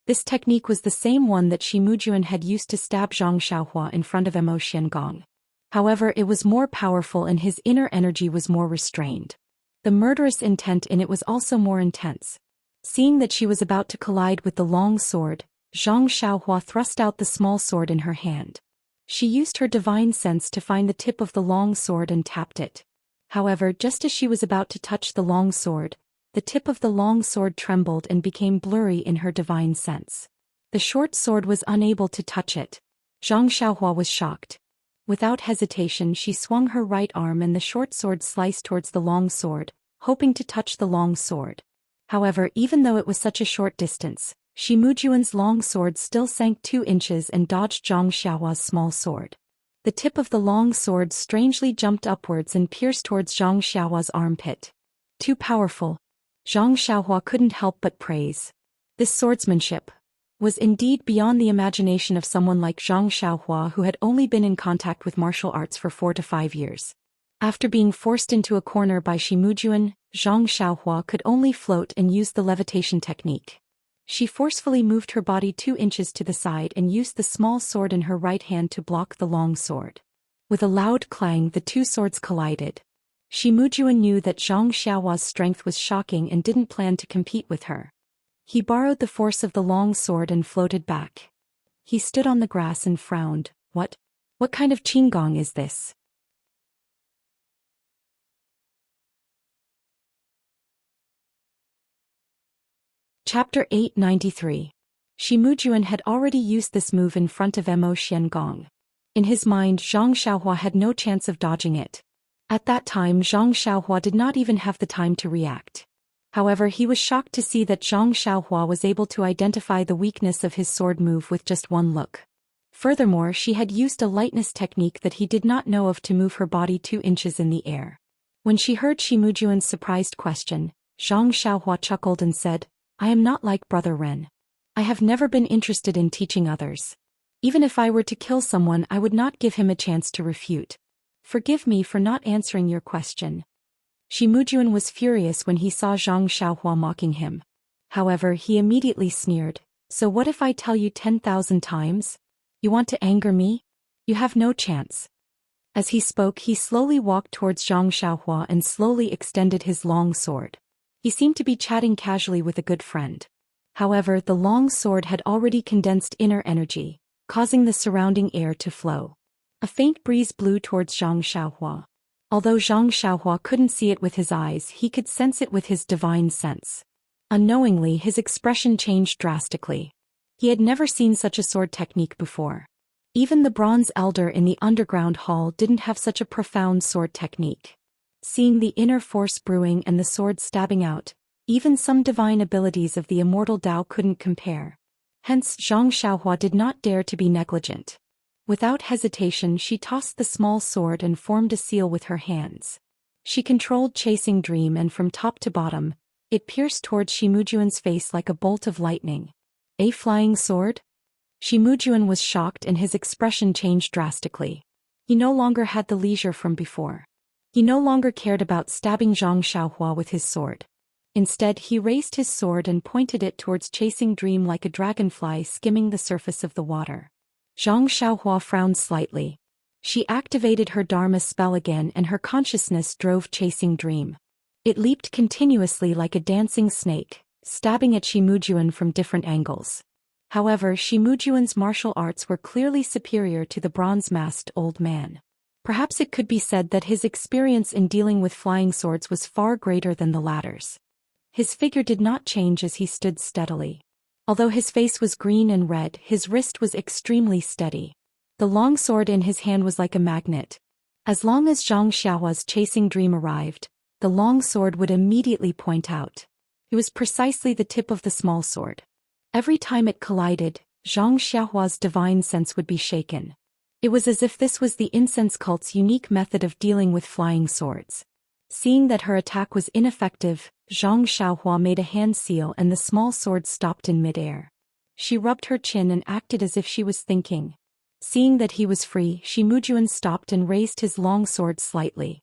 This technique was the same one that Shi Mujuan had used to stab Zhang Xiaohua in front of Mo Xiangong. However, it was more powerful and his inner energy was more restrained. The murderous intent in it was also more intense. Seeing that she was about to collide with the long sword, Zhang Xiaohua thrust out the small sword in her hand. She used her divine sense to find the tip of the long sword and tapped it. However, just as she was about to touch the long sword, the tip of the long sword trembled and became blurry in her divine sense. The short sword was unable to touch it. Zhang Xiaohua was shocked. Without hesitation, she swung her right arm and the short sword sliced towards the long sword, hoping to touch the long sword. However, even though it was such a short distance, Shi Mujuan's long sword still sank 2 inches and dodged Zhang Xiaohua's small sword. The tip of the long sword strangely jumped upwards and pierced towards Zhang Xiaohua's armpit. Too powerful. Zhang Xiaohua couldn't help but praise. This swordsmanship was indeed beyond the imagination of someone like Zhang Xiaohua, who had only been in contact with martial arts for 4 to 5 years. After being forced into a corner by Shi Mujuan, Zhang Xiaohua could only float and use the levitation technique. She forcefully moved her body 2 inches to the side and used the small sword in her right hand to block the long sword. With a loud clang, the 2 swords collided. Shi Mujuan knew that Zhang Xiaohua's strength was shocking and didn't plan to compete with her. He borrowed the force of the long sword and floated back. He stood on the grass and frowned. What kind of qinggong is this? Chapter 893. Shi Mujuan had already used this move in front of Mo Xiangong. In his mind, Zhang Xiaohua had no chance of dodging it. At that time, Zhang Xiaohua did not even have the time to react. However, he was shocked to see that Zhang Xiaohua was able to identify the weakness of his sword move with just one look. Furthermore, she had used a lightness technique that he did not know of to move her body 2 inches in the air. When she heard Shi Mujuan's surprised question, Zhang Xiaohua chuckled and said, I am not like Brother Ren. I have never been interested in teaching others. Even if I were to kill someone, I would not give him a chance to refute. Forgive me for not answering your question. Shi Mujuan was furious when he saw Zhang Xiaohua mocking him. However, he immediately sneered, "So what if I tell you 10,000 times? You want to anger me? You have no chance." As he spoke, he slowly walked towards Zhang Xiaohua and slowly extended his long sword. He seemed to be chatting casually with a good friend. However, the long sword had already condensed inner energy, causing the surrounding air to flow. A faint breeze blew towards Zhang Xiaohua. Although Zhang Xiaohua couldn't see it with his eyes, he could sense it with his divine sense. Unknowingly, his expression changed drastically. He had never seen such a sword technique before. Even the bronze elder in the underground hall didn't have such a profound sword technique. Seeing the inner force brewing and the sword stabbing out, even some divine abilities of the immortal Tao couldn't compare. Hence, Zhang Xiaohua did not dare to be negligent. Without hesitation, she tossed the small sword and formed a seal with her hands. She controlled Chasing Dream, and from top to bottom, it pierced towards Shi Mujuan's face like a bolt of lightning. A flying sword? Shi Mujuan was shocked and his expression changed drastically. He no longer had the leisure from before. He no longer cared about stabbing Zhang Xiaohua with his sword. Instead, he raised his sword and pointed it towards Chasing Dream like a dragonfly skimming the surface of the water. Zhang Xiaohua frowned slightly. She activated her Dharma spell again and her consciousness drove Chasing Dream. It leaped continuously like a dancing snake, stabbing at Shi Mujuan from different angles. However, Shi Mujuan's martial arts were clearly superior to the bronze-masked old man. Perhaps it could be said that his experience in dealing with flying swords was far greater than the latter's. His figure did not change as he stood steadily. Although his face was green and red, his wrist was extremely steady. The long sword in his hand was like a magnet. As long as Zhang Xiaohua's Chasing Dream arrived, the long sword would immediately point out. It was precisely the tip of the small sword. Every time it collided, Zhang Xiaohua's divine sense would be shaken. It was as if this was the incense cult's unique method of dealing with flying swords. Seeing that her attack was ineffective, Zhang Xiaohua made a hand seal and the small sword stopped in midair. She rubbed her chin and acted as if she was thinking. Seeing that he was free, Shi Mujuan stopped and raised his long sword slightly.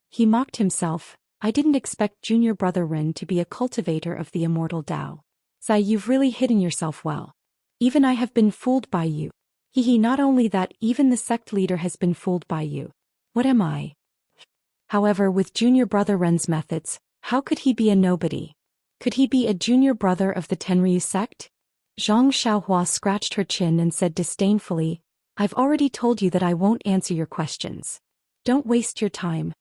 He mocked himself, "I didn't expect junior brother Ren to be a cultivator of the immortal Tao. Sai, you've really hidden yourself well. Even I have been fooled by you. Hehe, not only that, even the sect leader has been fooled by you. What am I?" However, with junior brother Ren's methods, how could he be a nobody? Could he be a junior brother of the Tenryu sect? Zhang Xiaohua scratched her chin and said disdainfully, "I've already told you that I won't answer your questions. Don't waste your time."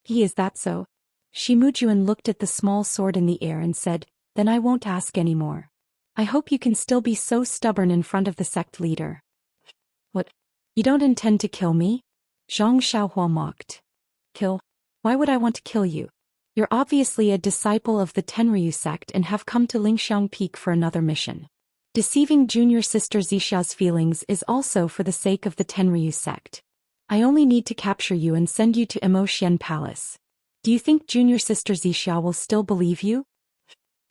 Is that so? Shi Mujuan looked at the small sword in the air and said, "Then I won't ask anymore. I hope you can still be so stubborn in front of the sect leader." "What? You don't intend to kill me?" Zhang Xiaohua mocked. "Kill? Why would I want to kill you? You're obviously a disciple of the Tenryu sect and have come to Lingxiang Peak for another mission. Deceiving junior sister Zixa's feelings is also for the sake of the Tenryu sect. I only need to capture you and send you to Immerse Palace. Do you think junior sister Zixa will still believe you?"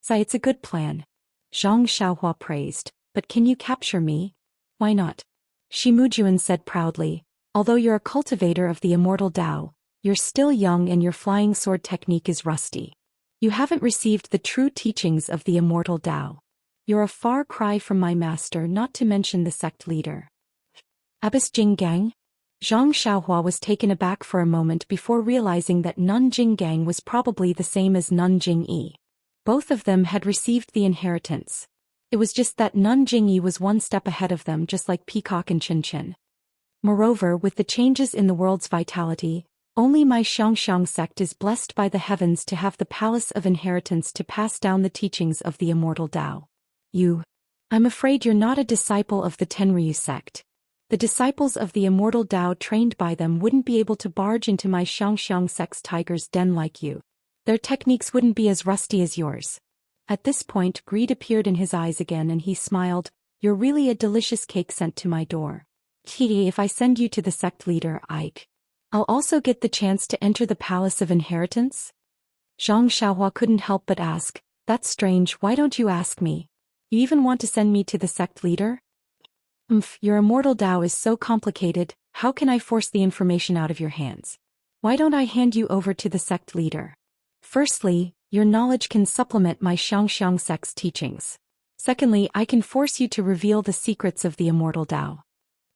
"Sai, it's a good plan," Zhang Xiaohua praised, "but can you capture me?" "Why not?" Shi Mujuan said proudly, "Although you're a cultivator of the immortal Tao, you're still young and your flying sword technique is rusty. You haven't received the true teachings of the immortal Tao. You're a far cry from my master, not to mention the sect leader." "Abbess Jinggang?" Zhang Xiaohua was taken aback for a moment before realizing that Nun Jinggang was probably the same as Nun Jingyi. Both of them had received the inheritance. It was just that Nun Jingyi was one step ahead of them, just like Peacock and Chin. Moreover, with the changes in the world's vitality, only my Xiangxiang sect is blessed by the heavens to have the palace of inheritance to pass down the teachings of the immortal Tao. I'm afraid you're not a disciple of the Tenryu sect. The disciples of the immortal Tao trained by them wouldn't be able to barge into my Xiangxiang sect's tiger's den like you. Their techniques wouldn't be as rusty as yours." At this point, greed appeared in his eyes again and he smiled, "You're really a delicious cake sent to my door. If I send you to the sect leader, I'll also get the chance to enter the palace of inheritance?" Zhang Xiaohua couldn't help but ask, "That's strange, why don't you ask me? You even want to send me to the sect leader?" Your immortal Tao is so complicated, how can I force the information out of your hands?" Why don't I hand you over to the sect leader? Firstly, your knowledge can supplement my Xiangxiang sect's teachings. Secondly, I can force you to reveal the secrets of the immortal Tao.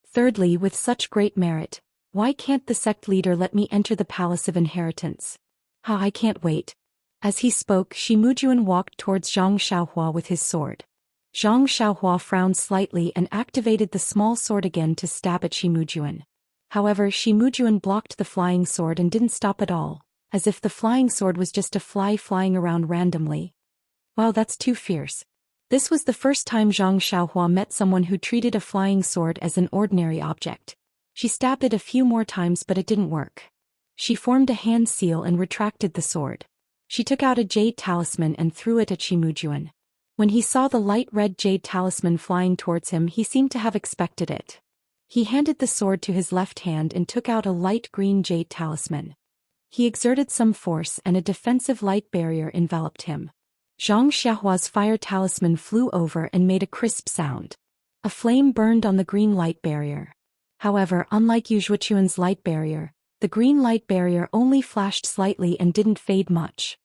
Thirdly, with such great merit, why can't the sect leader let me enter the Palace of Inheritance? I can't wait. As he spoke, Shi Mujuan walked towards Zhang Xiaohua with his sword. Zhang Xiaohua frowned slightly and activated the small sword again to stab at Shi Mujuan. However, Shi Mujuan blocked the flying sword and didn't stop at all, as if the flying sword was just a fly flying around randomly. Wow, that's too fierce. This was the first time Zhang Xiaohua met someone who treated a flying sword as an ordinary object. She stabbed it a few more times but it didn't work. She formed a hand seal and retracted the sword. She took out a jade talisman and threw it at Shi Mujuan. When he saw the light red jade talisman flying towards him, he seemed to have expected it. He handed the sword to his left hand and took out a light green jade talisman. He exerted some force and a defensive light barrier enveloped him. Zhang Xiaohua's fire talisman flew over and made a crisp sound. A flame burned on the green light barrier. However, unlike Yu Zhuochuan's light barrier, the green light barrier only flashed slightly and didn't fade much.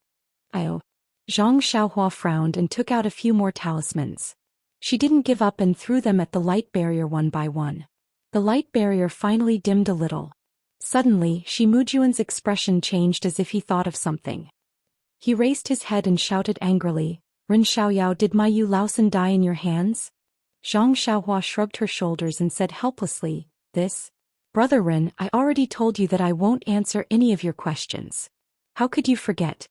Oh. Zhang Xiaohua frowned and took out a few more talismans. She didn't give up and threw them at the light barrier one by one. The light barrier finally dimmed a little. Suddenly, Shi Mujuan's expression changed as if he thought of something. He raised his head and shouted angrily, "Ren Xiaoyao, did my Yu Laosan die in your hands?" Zhang Xiaohua shrugged her shoulders and said helplessly, "This? Brother Ren, I already told you that I won't answer any of your questions. How could you forget?"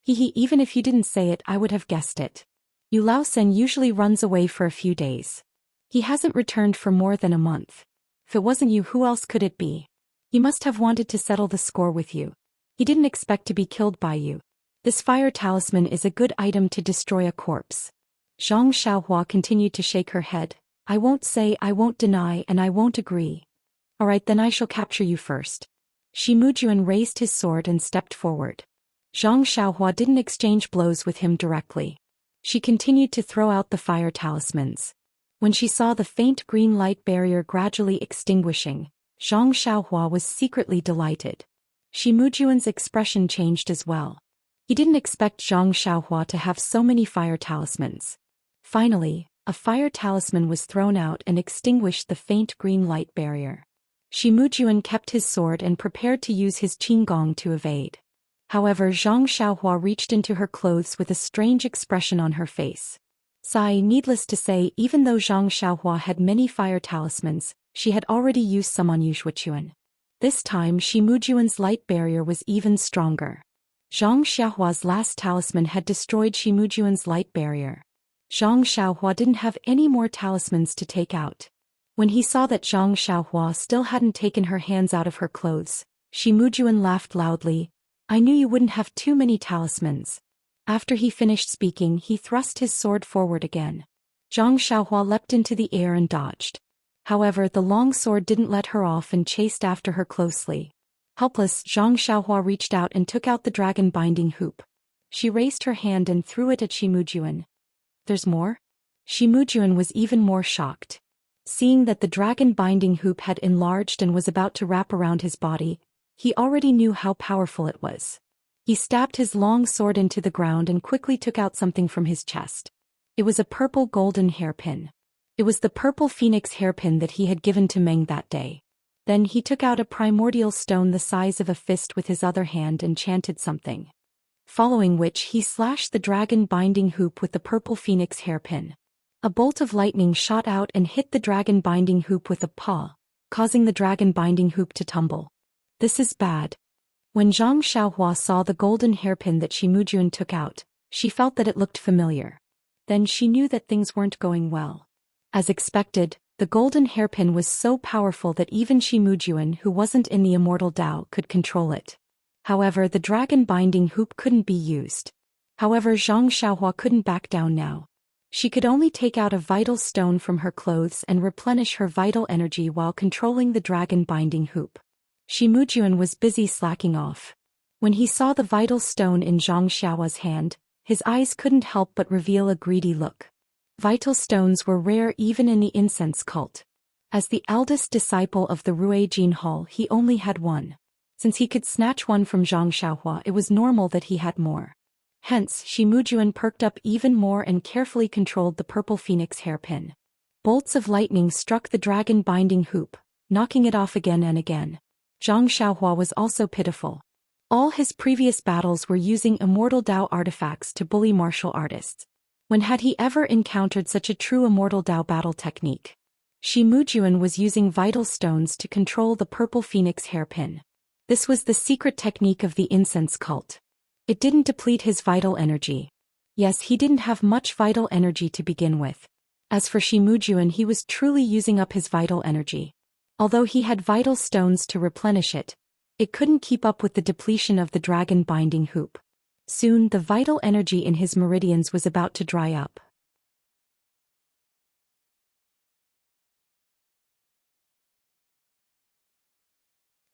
Even if you didn't say it, I would have guessed it. Yu Laosan usually runs away for a few days. He hasn't returned for more than a month. If it wasn't you, who else could it be? He must have wanted to settle the score with you. He didn't expect to be killed by you. This fire talisman is a good item to destroy a corpse. Zhang Xiaohua continued to shake her head. "I won't say, I won't deny, and I won't agree. Alright, then I shall capture you first." Shi Mujuan raised his sword and stepped forward. Zhang Xiaohua didn't exchange blows with him directly. She continued to throw out the fire talismans. When she saw the faint green light barrier gradually extinguishing, Zhang Xiaohua was secretly delighted. Shi Mujuan's expression changed as well. He didn't expect Zhang Xiaohua to have so many fire talismans. Finally, a fire talisman was thrown out and extinguished the faint green light barrier. Shi Mujuan kept his sword and prepared to use his qinggong to evade. However, Zhang Xiaohua reached into her clothes with a strange expression on her face. Needless to say, even though Zhang Xiaohua had many fire talismans, she had already used some on Yu Zhuochuan. This time, Shi Mujuan's light barrier was even stronger. Zhang Xiaohua's last talisman had destroyed Shi Mujuan's light barrier. Zhang Xiaohua didn't have any more talismans to take out. When he saw that Zhang Xiaohua still hadn't taken her hands out of her clothes, Shi Mujuan laughed loudly. "I knew you wouldn't have too many talismans." After he finished speaking, he thrust his sword forward again. Zhang Xiaohua leapt into the air and dodged. However, the long sword didn't let her off and chased after her closely. Helpless, Zhang Xiaohua reached out and took out the dragon binding hoop. She raised her hand and threw it at Shi Mujuan. "There's more?" Shi Mujuan was even more shocked. Seeing that the dragon binding hoop had enlarged and was about to wrap around his body, he already knew how powerful it was. He stabbed his long sword into the ground and quickly took out something from his chest. It was a purple golden hairpin. It was the purple phoenix hairpin that he had given to Meng that day. Then he took out a primordial stone the size of a fist with his other hand and chanted something. Following which he slashed the dragon binding hoop with the purple phoenix hairpin. A bolt of lightning shot out and hit the dragon binding hoop with a paw, causing the dragon binding hoop to tumble. "This is bad." When Zhang Xiaohua saw the golden hairpin that Shi Mujuan took out, she felt that it looked familiar. Then she knew that things weren't going well. As expected, the golden hairpin was so powerful that even Shi Mujuan, who wasn't in the immortal Tao, could control it. However, the dragon binding hoop couldn't be used. However, Zhang Xiaohua couldn't back down now. She could only take out a vital stone from her clothes and replenish her vital energy while controlling the dragon binding hoop. Shi Mujuan was busy slacking off. When he saw the vital stone in Zhang Xiaohua's hand, his eyes couldn't help but reveal a greedy look. Vital stones were rare even in the incense cult. As the eldest disciple of the Ruijin Hall, he only had one. Since he could snatch one from Zhang Xiaohua, it was normal that he had more. Hence, Shi Mujuan perked up even more and carefully controlled the purple phoenix hairpin. Bolts of lightning struck the dragon binding hoop, knocking it off again and again. Zhang Xiaohua was also pitiful. All his previous battles were using immortal Dao artifacts to bully martial artists. When had he ever encountered such a true immortal Dao battle technique? Shi Mujuan was using vital stones to control the purple phoenix hairpin. This was the secret technique of the incense cult. It didn't deplete his vital energy. Yes, he didn't have much vital energy to begin with. As for Shi Mujuan, he was truly using up his vital energy. Although he had vital stones to replenish it, it couldn't keep up with the depletion of the dragon binding hoop. Soon, the vital energy in his meridians was about to dry up.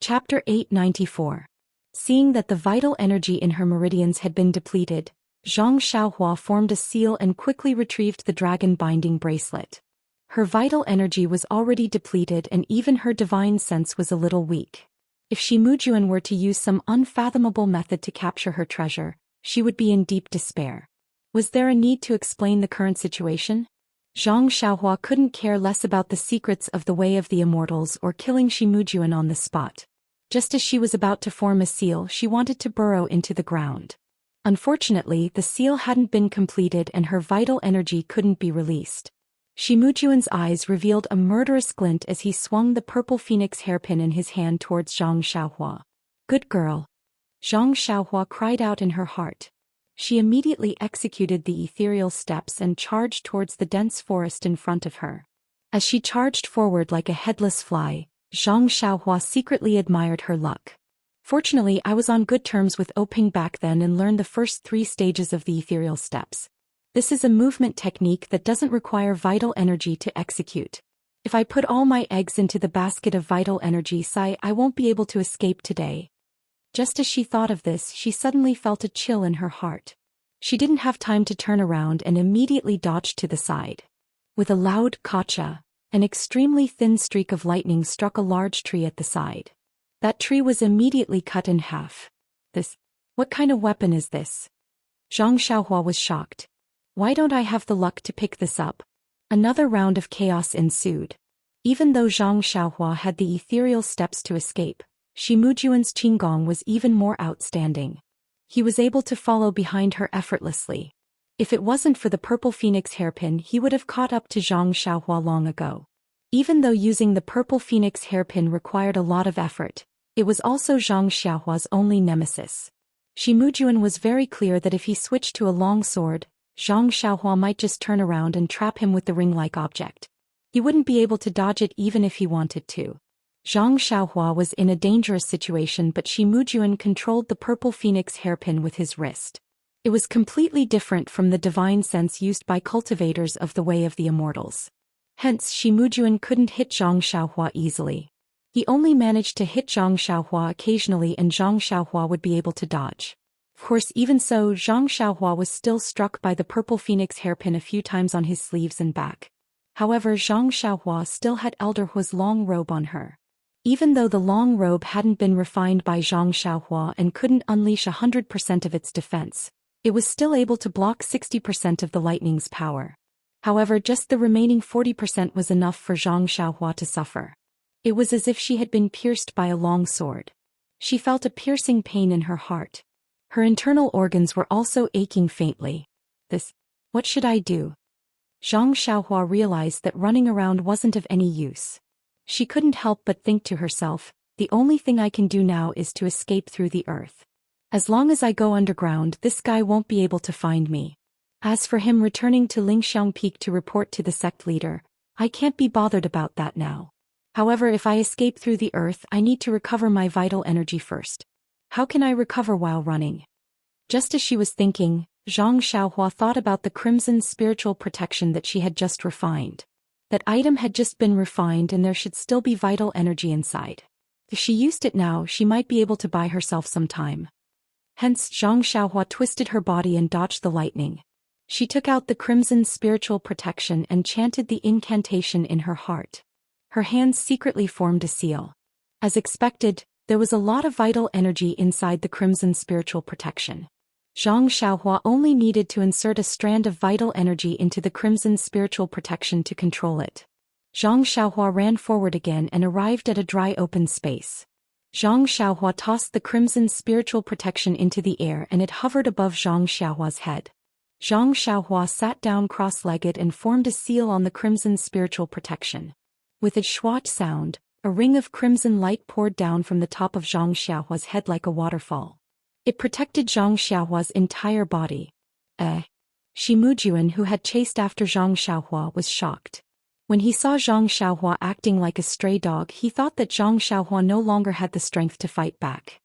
Chapter 894. Seeing that the vital energy in her meridians had been depleted, Zhang Xiaohua formed a seal and quickly retrieved the dragon binding bracelet. Her vital energy was already depleted and even her divine sense was a little weak. If Shi Mujuan were to use some unfathomable method to capture her treasure, she would be in deep despair. Was there a need to explain the current situation? Zhang Xiaohua couldn't care less about the secrets of the Way of the Immortals or killing Shi Mujuan on the spot. Just as she was about to form a seal, she wanted to burrow into the ground. Unfortunately, the seal hadn't been completed and her vital energy couldn't be released. Shi Mujuan's eyes revealed a murderous glint as he swung the purple phoenix hairpin in his hand towards Zhang Xiaohua. Good girl. Zhang Xiaohua cried out in her heart. She immediately executed the ethereal steps and charged towards the dense forest in front of her. As she charged forward like a headless fly, Zhang Xiaohua secretly admired her luck. Fortunately, I was on good terms with Oping back then and learned the first 3 stages of the ethereal steps. This is a movement technique that doesn't require vital energy to execute. If I put all my eggs into the basket of vital energy, I won't be able to escape today. Just as she thought of this, she suddenly felt a chill in her heart. She didn't have time to turn around and immediately dodged to the side. With a loud kacha, an extremely thin streak of lightning struck a large tree at the side. That tree was immediately cut in half. What kind of weapon is this? Zhang Xiaohua was shocked. Why don't I have the luck to pick this up? Another round of chaos ensued. Even though Zhang Xiaohua had the ethereal steps to escape, Shi Mujuan's qinggong was even more outstanding. He was able to follow behind her effortlessly. If it wasn't for the purple phoenix hairpin, he would have caught up to Zhang Xiaohua long ago. Even though using the purple phoenix hairpin required a lot of effort, it was also Zhang Xiaohua's only nemesis. Shi Mujuan was very clear that if he switched to a long sword, Zhang Xiaohua might just turn around and trap him with the ring-like object. He wouldn't be able to dodge it even if he wanted to. Zhang Xiaohua was in a dangerous situation, but Shi Mujuan controlled the purple phoenix hairpin with his wrist. It was completely different from the divine sense used by cultivators of the Way of the Immortals. Hence, Shi Mujuan couldn't hit Zhang Xiaohua easily. He only managed to hit Zhang Xiaohua occasionally and Zhang Xiaohua would be able to dodge. Of course, even so, Zhang Xiaohua was still struck by the purple phoenix hairpin a few times on his sleeves and back. However, Zhang Xiaohua still had Elder Hua's long robe on her. Even though the long robe hadn't been refined by Zhang Xiaohua and couldn't unleash 100% of its defense, it was still able to block 60% of the lightning's power. However, just the remaining 40% was enough for Zhang Xiaohua to suffer. It was as if she had been pierced by a long sword. She felt a piercing pain in her heart. Her internal organs were also aching faintly. What should I do? Zhang Xiaohua realized that running around wasn't of any use. She couldn't help but think to herself, the only thing I can do now is to escape through the earth. As long as I go underground, this guy won't be able to find me. As for him returning to Lingxiang Peak to report to the sect leader, I can't be bothered about that now. However, if I escape through the earth, I need to recover my vital energy first. How can I recover while running? Just as she was thinking, Zhang Xiaohua thought about the crimson spiritual protection that she had just refined. That item had just been refined and there should still be vital energy inside. If she used it now, she might be able to buy herself some time. Hence, Zhang Xiaohua twisted her body and dodged the lightning. She took out the crimson spiritual protection and chanted the incantation in her heart. Her hands secretly formed a seal. As expected, There was a lot of vital energy inside the crimson spiritual protection. Zhang Xiaohua only needed to insert a strand of vital energy into the crimson spiritual protection to control it. Zhang Xiaohua ran forward again and arrived at a dry open space. Zhang Xiaohua tossed the crimson spiritual protection into the air and it hovered above Zhang Xiaohua's head. Zhang Xiaohua sat down cross-legged and formed a seal on the crimson spiritual protection. With a schwat sound, a ring of crimson light poured down from the top of Zhang Xiaohua's head like a waterfall. It protected Zhang Xiaohua's entire body. Shi Mujuan, who had chased after Zhang Xiaohua, was shocked. When he saw Zhang Xiaohua acting like a stray dog, he thought that Zhang Xiaohua no longer had the strength to fight back.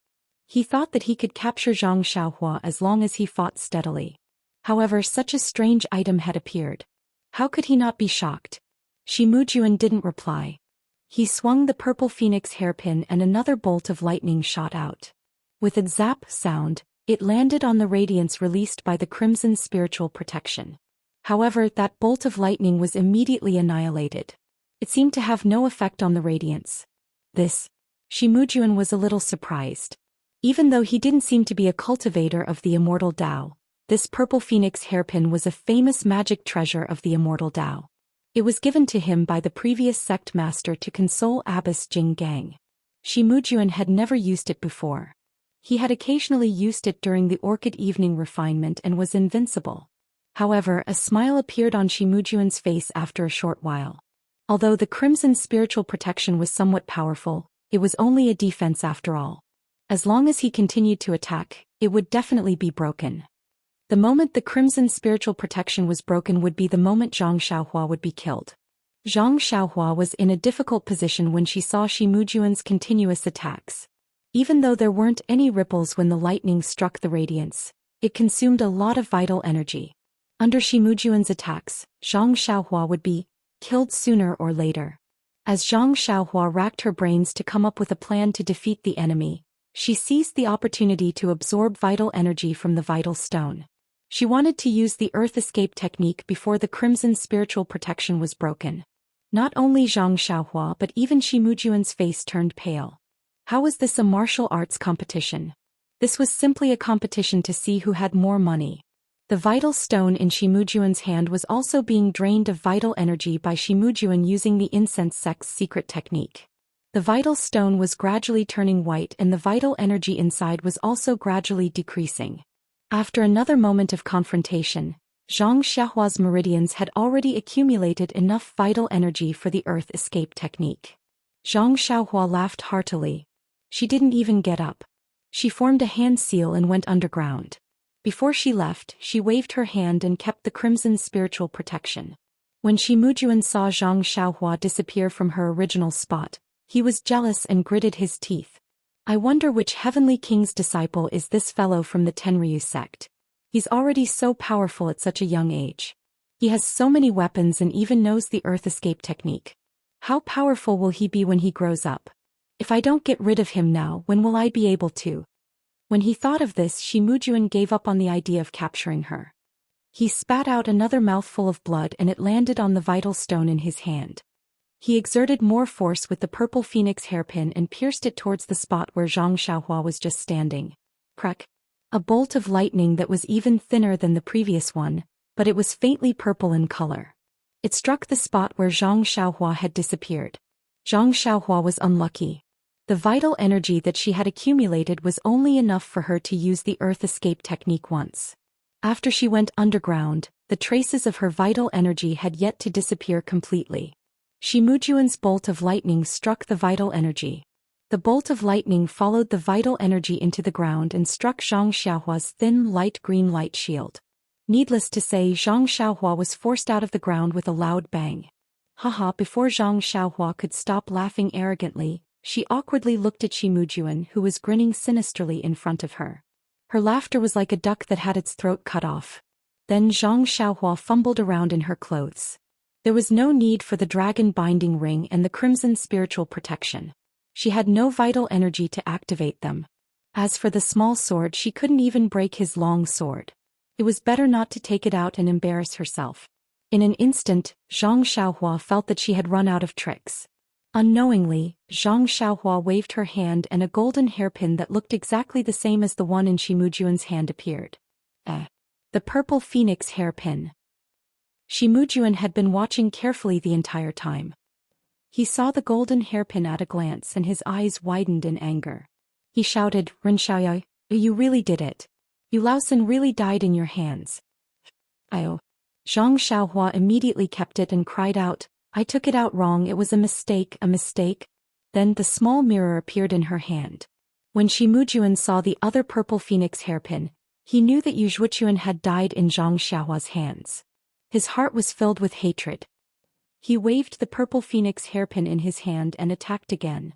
He thought that he could capture Zhang Xiaohua as long as he fought steadily. However, such a strange item had appeared. How could he not be shocked? Shi Mujuan didn't reply. He swung the purple phoenix hairpin and another bolt of lightning shot out. With a zap sound, it landed on the radiance released by the crimson spiritual protection. However, that bolt of lightning was immediately annihilated. It seemed to have no effect on the radiance. Shi Mujuan was a little surprised. Even though he didn't seem to be a cultivator of the immortal Tao, this purple phoenix hairpin was a famous magic treasure of the immortal Tao. It was given to him by the previous sect master to console Abbess Jing Gang. Shi Mujuan had never used it before. He had occasionally used it during the Orchid Evening Refinement and was invincible. However, a smile appeared on Shi Mujuan's face after a short while. Although the crimson spiritual protection was somewhat powerful, it was only a defense after all. As long as he continued to attack, it would definitely be broken. The moment the crimson spiritual protection was broken would be the moment Zhang Xiaohua would be killed. Zhang Xiaohua was in a difficult position when she saw Shi Mujuan's continuous attacks. Even though there weren't any ripples when the lightning struck the radiance, it consumed a lot of vital energy. Under Shi Mujuan's attacks, Zhang Xiaohua would be killed sooner or later. As Zhang Xiaohua racked her brains to come up with a plan to defeat the enemy, she seized the opportunity to absorb vital energy from the vital stone. She wanted to use the earth escape technique before the crimson spiritual protection was broken. Not only Zhang Xiaohua but even Shi Mujuan's face turned pale. How was this a martial arts competition? This was simply a competition to see who had more money. The vital stone in Shi Mujuan's hand was also being drained of vital energy by Shi Mujuan using the incense sect's secret technique. The vital stone was gradually turning white and the vital energy inside was also gradually decreasing. After another moment of confrontation, Zhang Xiaohua's meridians had already accumulated enough vital energy for the earth escape technique. Zhang Xiaohua laughed heartily. She didn't even get up. She formed a hand seal and went underground. Before she left, she waved her hand and kept the crimson spiritual protection. When Shi Mujuan saw Zhang Xiaohua disappear from her original spot, he was jealous and gritted his teeth. I wonder which heavenly king's disciple is this fellow from the Tenryu sect. He's already so powerful at such a young age. He has so many weapons and even knows the earth escape technique. How powerful will he be when he grows up? If I don't get rid of him now, when will I be able to? When he thought of this, Shi Mujuan gave up on the idea of capturing her. He spat out another mouthful of blood and it landed on the vital stone in his hand. He exerted more force with the purple phoenix hairpin and pierced it towards the spot where Zhang Xiaohua was just standing. Crack! A bolt of lightning that was even thinner than the previous one, but it was faintly purple in color. It struck the spot where Zhang Xiaohua had disappeared. Zhang Xiaohua was unlucky. The vital energy that she had accumulated was only enough for her to use the earth escape technique once. After she went underground, the traces of her vital energy had yet to disappear completely. Shi Mujuan's bolt of lightning struck the vital energy. The bolt of lightning followed the vital energy into the ground and struck Zhang Xiaohua's thin light green light shield. Needless to say, Zhang Xiaohua was forced out of the ground with a loud bang. Haha! Before Zhang Xiaohua could stop laughing arrogantly, she awkwardly looked at Shi Mujuan, who was grinning sinisterly in front of her. Her laughter was like a duck that had its throat cut off. Then Zhang Xiaohua fumbled around in her clothes. There was no need for the dragon binding ring and the crimson spiritual protection. She had no vital energy to activate them. As for the small sword, she couldn't even break his long sword. It was better not to take it out and embarrass herself. In an instant, Zhang Xiaohua felt that she had run out of tricks. Unknowingly, Zhang Xiaohua waved her hand and a golden hairpin that looked exactly the same as the one in Shimujuan's hand appeared. The purple phoenix hairpin. Shimujuan had been watching carefully the entire time. He saw the golden hairpin at a glance and his eyes widened in anger. He shouted, "Ren Xiaoyai, you really did it. You Laosin really died in your hands." "Oh." Zhang Xiaohua immediately kept it and cried out, "I took it out wrong, it was a mistake, a mistake." Then the small mirror appeared in her hand. When Shimujuan saw the other purple phoenix hairpin, he knew that Yu Zhuochuan had died in Zhang Xiaohua's hands. His heart was filled with hatred. He waved the purple phoenix hairpin in his hand and attacked again.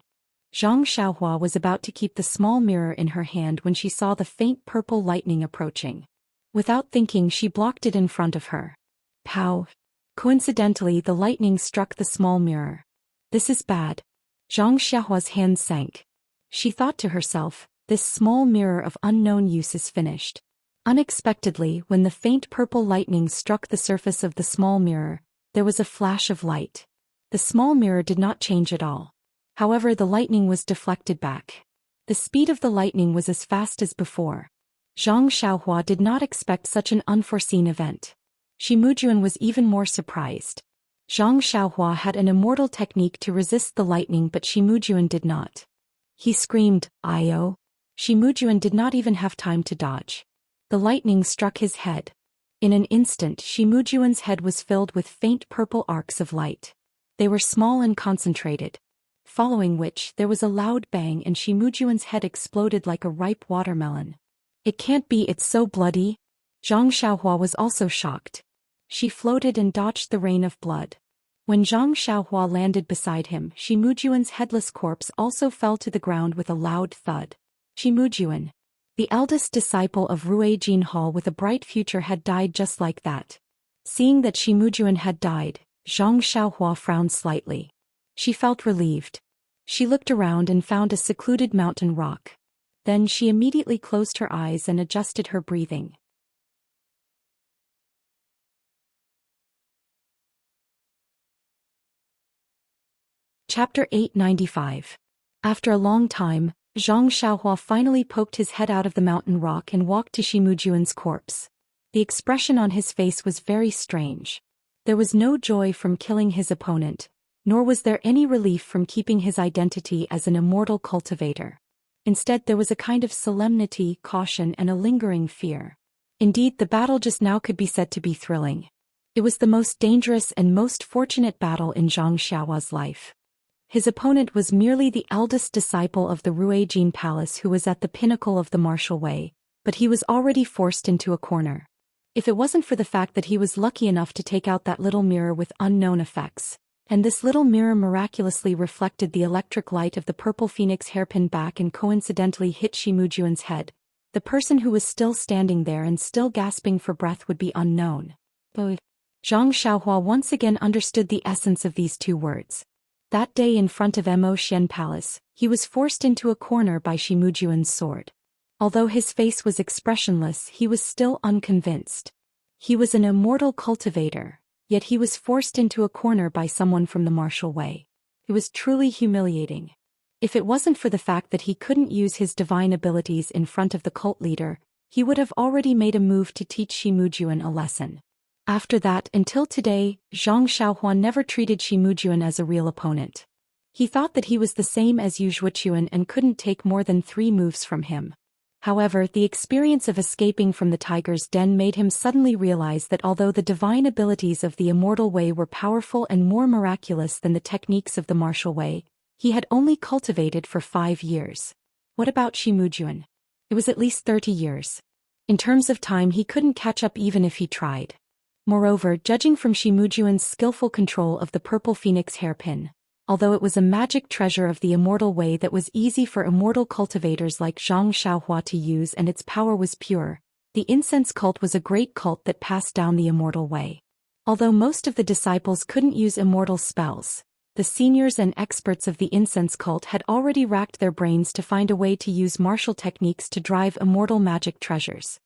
Zhang Xiaohua was about to keep the small mirror in her hand when she saw the faint purple lightning approaching. Without thinking, she blocked it in front of her. Pow! Coincidentally, the lightning struck the small mirror. This is bad. Zhang Xiaohua's hands sank. She thought to herself, this small mirror of unknown use is finished. Unexpectedly, when the faint purple lightning struck the surface of the small mirror, there was a flash of light. The small mirror did not change at all. However, the lightning was deflected back. The speed of the lightning was as fast as before. Zhang Xiaohua did not expect such an unforeseen event. Shimujuan was even more surprised. Zhang Xiaohua had an immortal technique to resist the lightning, but Shimujuan did not. He screamed, "Io!" Shimujuan did not even have time to dodge. The lightning struck his head. In an instant, Shimujuan's head was filled with faint purple arcs of light. They were small and concentrated. Following which, there was a loud bang and Shimujuan's head exploded like a ripe watermelon. "It can't be, it's so bloody." Zhang Xiaohua was also shocked. She floated and dodged the rain of blood. When Zhang Xiaohua landed beside him, Shimujuan's headless corpse also fell to the ground with a loud thud. Shimujuan, the eldest disciple of Ruijin Hall with a bright future, had died just like that. Seeing that Shimujuan had died, Zhang Xiaohua frowned slightly. She felt relieved. She looked around and found a secluded mountain rock. Then she immediately closed her eyes and adjusted her breathing. Chapter 895. After a long time, Zhang Xiaohua finally poked his head out of the mountain rock and walked to Shimujuan's corpse. The expression on his face was very strange. There was no joy from killing his opponent, nor was there any relief from keeping his identity as an immortal cultivator. Instead, there was a kind of solemnity, caution, and a lingering fear. Indeed, the battle just now could be said to be thrilling. It was the most dangerous and most fortunate battle in Zhang Xiaohua's life. His opponent was merely the eldest disciple of the Ruijin Palace who was at the pinnacle of the martial way, but he was already forced into a corner. If it wasn't for the fact that he was lucky enough to take out that little mirror with unknown effects, and this little mirror miraculously reflected the electric light of the purple phoenix hairpin back and coincidentally hit Shimujuan's head, the person who was still standing there and still gasping for breath would be unknown. But Zhang Xiaohua once again understood the essence of these two words. That day in front of Mo Palace, he was forced into a corner by Shimujuan's sword. Although his face was expressionless, he was still unconvinced. He was an immortal cultivator, yet he was forced into a corner by someone from the martial way. It was truly humiliating. If it wasn't for the fact that he couldn't use his divine abilities in front of the cult leader, he would have already made a move to teach Shimujuan a lesson. After that, until today, Zhang Xiaohua never treated Shimujuan as a real opponent. He thought that he was the same as Yu Zhuochuan and couldn't take more than 3 moves from him. However, the experience of escaping from the tiger's den made him suddenly realize that although the divine abilities of the immortal way were powerful and more miraculous than the techniques of the martial way, he had only cultivated for 5 years. What about Shimujuan? It was at least 30 years. In terms of time, he couldn't catch up even if he tried. Moreover, judging from Shimujuan's skillful control of the purple phoenix hairpin, although it was a magic treasure of the immortal way that was easy for immortal cultivators like Zhang Xiaohua to use and its power was pure, the incense cult was a great cult that passed down the immortal way. Although most of the disciples couldn't use immortal spells, the seniors and experts of the incense cult had already racked their brains to find a way to use martial techniques to drive immortal magic treasures.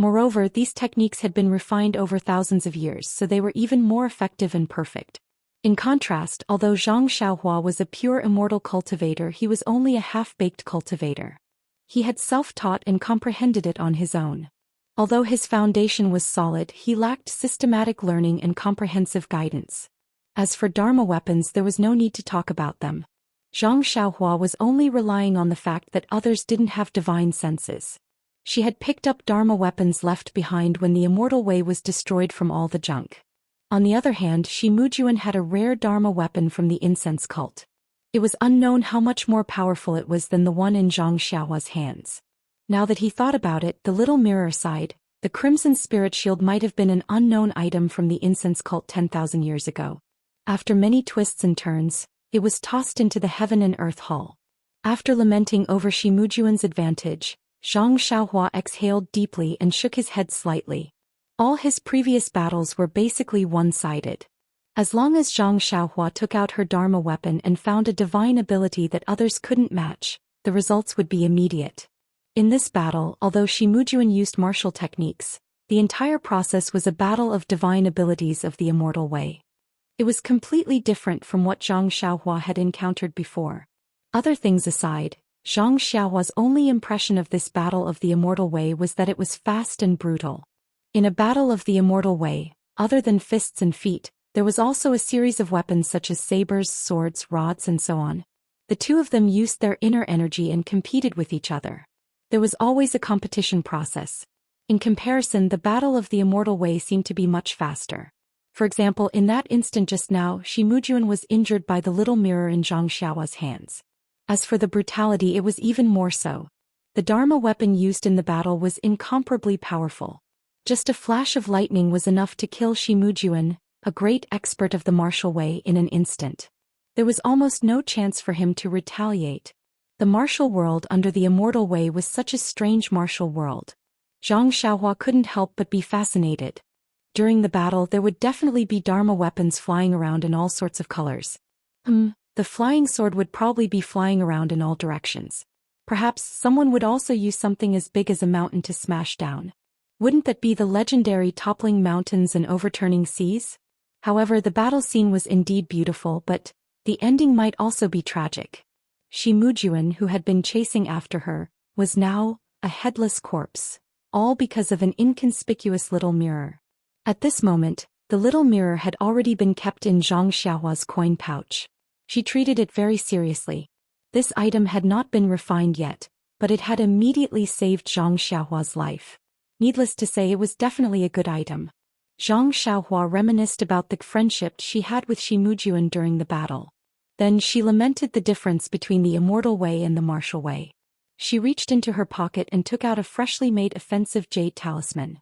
Moreover, these techniques had been refined over thousands of years, so they were even more effective and perfect. In contrast, although Zhang Xiaohua was a pure immortal cultivator, he was only a half-baked cultivator. He had self-taught and comprehended it on his own. Although his foundation was solid, he lacked systematic learning and comprehensive guidance. As for Dharma weapons, there was no need to talk about them. Zhang Xiaohua was only relying on the fact that others didn't have divine senses. She had picked up Dharma weapons left behind when the immortal way was destroyed from all the junk. On the other hand, Shi Mujuan had a rare Dharma weapon from the incense cult. It was unknown how much more powerful it was than the one in Zhang Xiaohua's hands. Now that he thought about it, the little mirror sighed. The Crimson Spirit Shield might have been an unknown item from the incense cult 10,000 years ago. After many twists and turns, it was tossed into the Heaven and Earth Hall. After lamenting over Shi Mujuan's advantage, Zhang Xiaohua exhaled deeply and shook his head slightly. All his previous battles were basically one-sided. As long as Zhang Xiaohua took out her Dharma weapon and found a divine ability that others couldn't match, the results would be immediate. In this battle, although Shi Mujuan used martial techniques, the entire process was a battle of divine abilities of the immortal way. It was completely different from what Zhang Xiaohua had encountered before. Other things aside, Zhang Xiaohua's only impression of this battle of the immortal way was that it was fast and brutal. In a battle of the immortal way, other than fists and feet, there was also a series of weapons such as sabers, swords, rods, and so on. The two of them used their inner energy and competed with each other. There was always a competition process. In comparison, the battle of the immortal way seemed to be much faster. For example, in that instant just now, Shi Mujuan was injured by the little mirror in Zhang Xiaohua's hands. As for the brutality, it was even more so. The Dharma weapon used in the battle was incomparably powerful. Just a flash of lightning was enough to kill Shi Mujuan, a great expert of the martial way, in an instant. There was almost no chance for him to retaliate. The martial world under the immortal way was such a strange martial world. Zhang Xiaohua couldn't help but be fascinated. During the battle, there would definitely be Dharma weapons flying around in all sorts of colors. The flying sword would probably be flying around in all directions. Perhaps someone would also use something as big as a mountain to smash down. Wouldn't that be the legendary toppling mountains and overturning seas? However, the battle scene was indeed beautiful, but the ending might also be tragic. Shi Mujuan, who had been chasing after her, was now a headless corpse, all because of an inconspicuous little mirror. At this moment, the little mirror had already been kept in Zhang Xiaohua's coin pouch. She treated it very seriously. This item had not been refined yet, but it had immediately saved Zhang Xiaohua's life. Needless to say, it was definitely a good item. Zhang Xiaohua reminisced about the friendship she had with Shi Mujuan during the battle. Then she lamented the difference between the immortal way and the martial way. She reached into her pocket and took out a freshly made offensive jade talisman.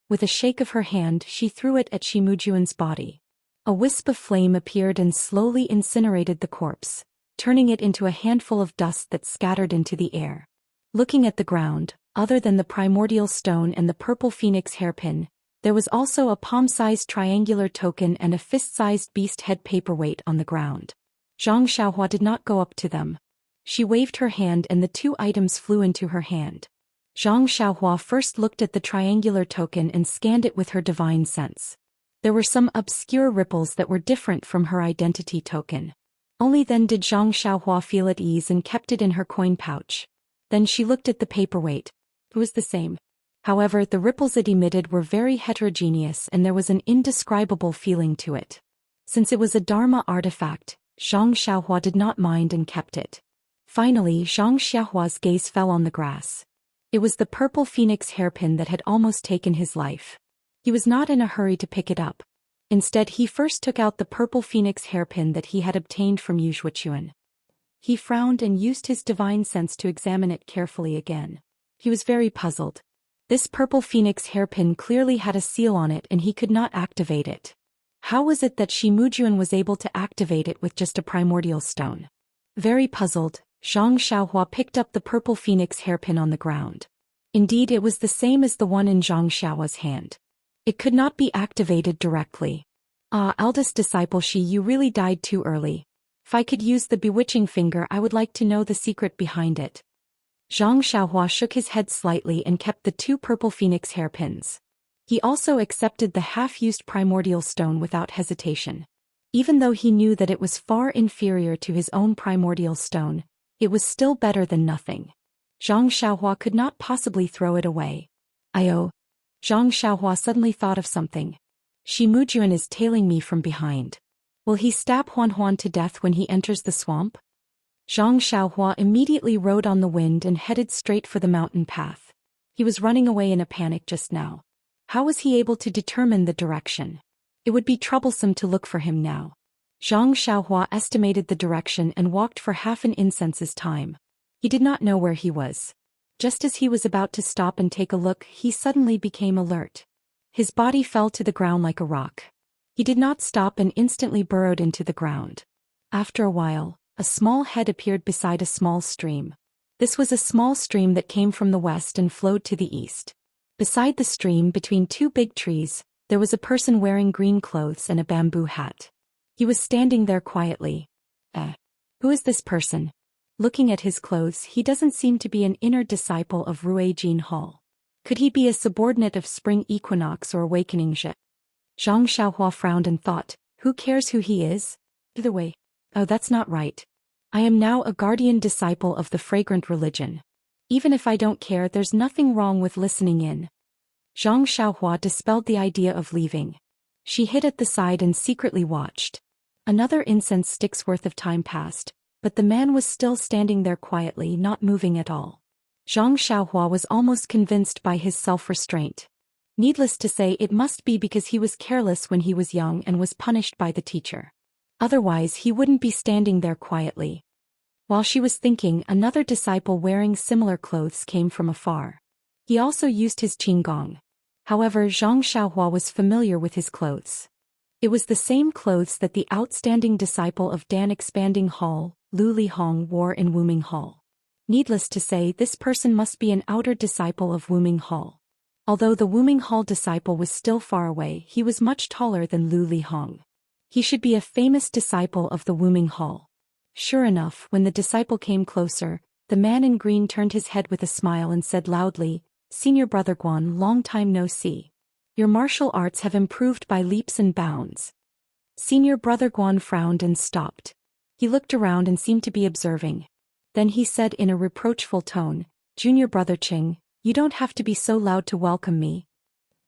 With a shake of her hand, she threw it at Shi Mujuan's body. A wisp of flame appeared and slowly incinerated the corpse, turning it into a handful of dust that scattered into the air. Looking at the ground, other than the primordial stone and the purple phoenix hairpin, there was also a palm-sized triangular token and a fist-sized beast head paperweight on the ground. Zhang Xiaohua did not go up to them. She waved her hand and the two items flew into her hand. Zhang Xiaohua first looked at the triangular token and scanned it with her divine sense. There were some obscure ripples that were different from her identity token. Only then did Zhang Xiaohua feel at ease and kept it in her coin pouch. Then she looked at the paperweight. It was the same. However, the ripples it emitted were very heterogeneous and there was an indescribable feeling to it. Since it was a Dharma artifact, Zhang Xiaohua did not mind and kept it. Finally, Zhang Xiaohua's gaze fell on the grass. It was the purple phoenix hairpin that had almost taken his life. He was not in a hurry to pick it up. Instead, he first took out the purple phoenix hairpin that he had obtained from Yu Zhuochuan. He frowned and used his divine sense to examine it carefully again. He was very puzzled. This purple phoenix hairpin clearly had a seal on it and he could not activate it. How was it that Shi Mujuan was able to activate it with just a primordial stone? Very puzzled, Zhang Xiaohua picked up the purple phoenix hairpin on the ground. Indeed, it was the same as the one in Zhang Xiaohua's hand. It could not be activated directly. Eldest disciple Shi, you really died too early. If I could use the bewitching finger, I would like to know the secret behind it. Zhang Xiaohua shook his head slightly and kept the two purple phoenix hairpins. He also accepted the half-used primordial stone without hesitation. Even though he knew that it was far inferior to his own primordial stone, it was still better than nothing. Zhang Xiaohua could not possibly throw it away. Zhang Xiaohua suddenly thought of something. Shi Mujuan is tailing me from behind. Will he stab Huan Huan to death when he enters the swamp? Zhang Xiaohua immediately rode on the wind and headed straight for the mountain path. He was running away in a panic just now. How was he able to determine the direction? It would be troublesome to look for him now. Zhang Xiaohua estimated the direction and walked for half an incense's time. He did not know where he was. Just as he was about to stop and take a look, he suddenly became alert. His body fell to the ground like a rock. He did not stop and instantly burrowed into the ground. After a while, a small head appeared beside a small stream. This was a small stream that came from the west and flowed to the east. Beside the stream, between two big trees, there was a person wearing green clothes and a bamboo hat. He was standing there quietly. Who is this person? Looking at his clothes, he doesn't seem to be an inner disciple of Rui Jin Hall. Could he be a subordinate of Spring Equinox or Awakening Zhe? Zhang Xiaohua frowned and thought, who cares who he is? Either way. Oh, that's not right. I am now a guardian disciple of the fragrant religion. Even if I don't care, there's nothing wrong with listening in. Zhang Xiaohua dispelled the idea of leaving. She hid at the side and secretly watched. Another incense stick's worth of time passed, but the man was still standing there quietly, not moving at all. Zhang Xiaohua was almost convinced by his self-restraint. Needless to say, it must be because he was careless when he was young and was punished by the teacher. Otherwise, he wouldn't be standing there quietly. While she was thinking, another disciple wearing similar clothes came from afar. He also used his qinggong. However, Zhang Xiaohua was familiar with his clothes. It was the same clothes that the outstanding disciple of Dan Expanding Hall, Lu Lihong, wore in Wuming Hall. Needless to say, this person must be an outer disciple of Wuming Hall. Although the Wuming Hall disciple was still far away, he was much taller than Lu Lihong. He should be a famous disciple of the Wuming Hall. Sure enough, when the disciple came closer, the man in green turned his head with a smile and said loudly, "Senior Brother Guan, long time no see. Your martial arts have improved by leaps and bounds." Senior Brother Guan frowned and stopped. He looked around and seemed to be observing. Then he said in a reproachful tone, "Junior Brother Qing, you don't have to be so loud to welcome me."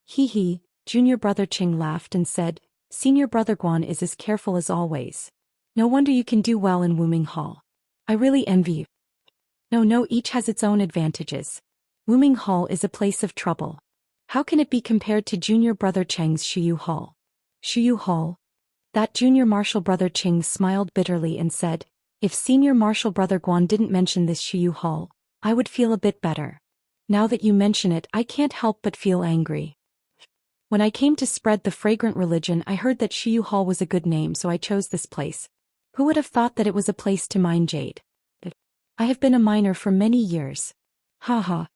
He. Junior Brother Qing laughed and said, "Senior Brother Guan is as careful as always. No wonder you can do well in Wuming Hall. I really envy you." No, each has its own advantages. Wuming Hall is a place of trouble. How can it be compared to Junior Brother Cheng's Shuyu Hall? Shuyu Hall? That Junior Martial Brother Qing smiled bitterly and said, "If Senior Martial Brother Guan didn't mention this Shuyu Hall, I would feel a bit better. Now that you mention it, I can't help but feel angry. When I came to spread the fragrant religion, I heard that Shuyu Hall was a good name, so I chose this place. Who would have thought that it was a place to mine jade? I have been a miner for many years." Ha.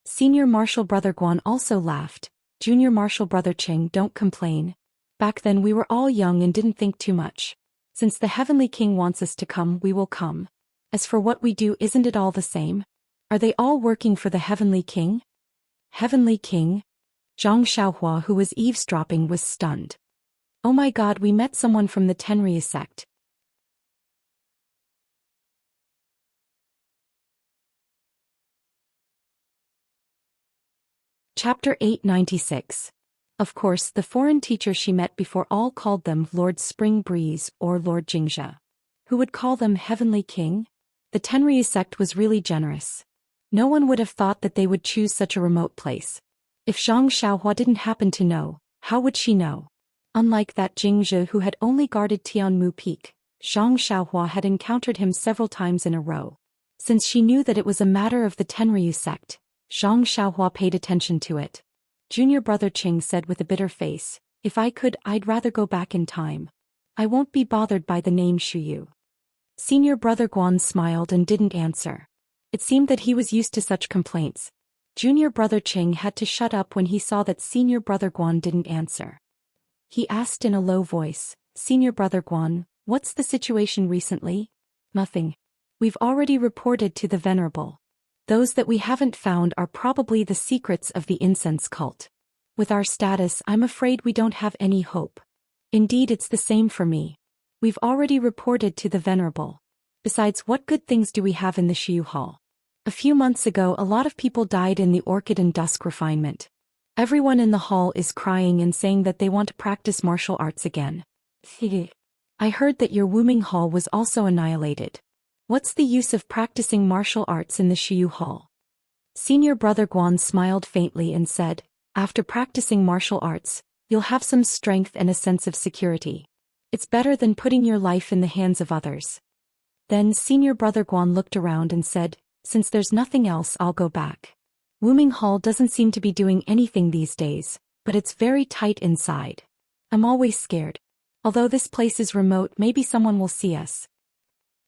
Senior Martial Brother Guan also laughed. "Junior Martial Brother Qing, don't complain. Back then we were all young and didn't think too much. Since the Heavenly King wants us to come, we will come. As for what we do, isn't it all the same? Are they all working for the Heavenly King?" Heavenly King? Zhang Xiaohua, who was eavesdropping, was stunned. "Oh my God, we met someone from the Tenryu sect." Chapter 896. Of course, the foreign teacher she met before all called them Lord Spring Breeze or Lord Jingzhe. Who would call them Heavenly King? The Tenryu sect was really generous. No one would have thought that they would choose such a remote place. If Zhang Xiaohua didn't happen to know, how would she know? Unlike that Jingzhe who had only guarded Tianmu Peak, Zhang Xiaohua had encountered him several times in a row. Since she knew that it was a matter of the Tenryu sect, Zhang Xiaohua paid attention to it. Junior Brother Qing said with a bitter face, "If I could, I'd rather go back in time. I won't be bothered by the name Shuyu." Senior Brother Guan smiled and didn't answer. It seemed that he was used to such complaints. Junior Brother Qing had to shut up when he saw that Senior Brother Guan didn't answer. He asked in a low voice, "Senior Brother Guan, what's the situation recently?" "Nothing. We've already reported to the Venerable. Those that we haven't found are probably the secrets of the incense cult. With our status, I'm afraid we don't have any hope. Indeed, it's the same for me. We've already reported to the Venerable. Besides, what good things do we have in the Shiyu Hall? A few months ago a lot of people died in the Orchid and Dusk refinement. Everyone in the hall is crying and saying that they want to practice martial arts again. I heard that your Wuming Hall was also annihilated. What's the use of practicing martial arts in the Shiyu Hall? Senior Brother Guan smiled faintly and said, after practicing martial arts, you'll have some strength and a sense of security. It's better than putting your life in the hands of others. Then Senior Brother Guan looked around and said, since there's nothing else, I'll go back. Wuming Hall doesn't seem to be doing anything these days, but it's very tight inside. I'm always scared. Although this place is remote, maybe someone will see us.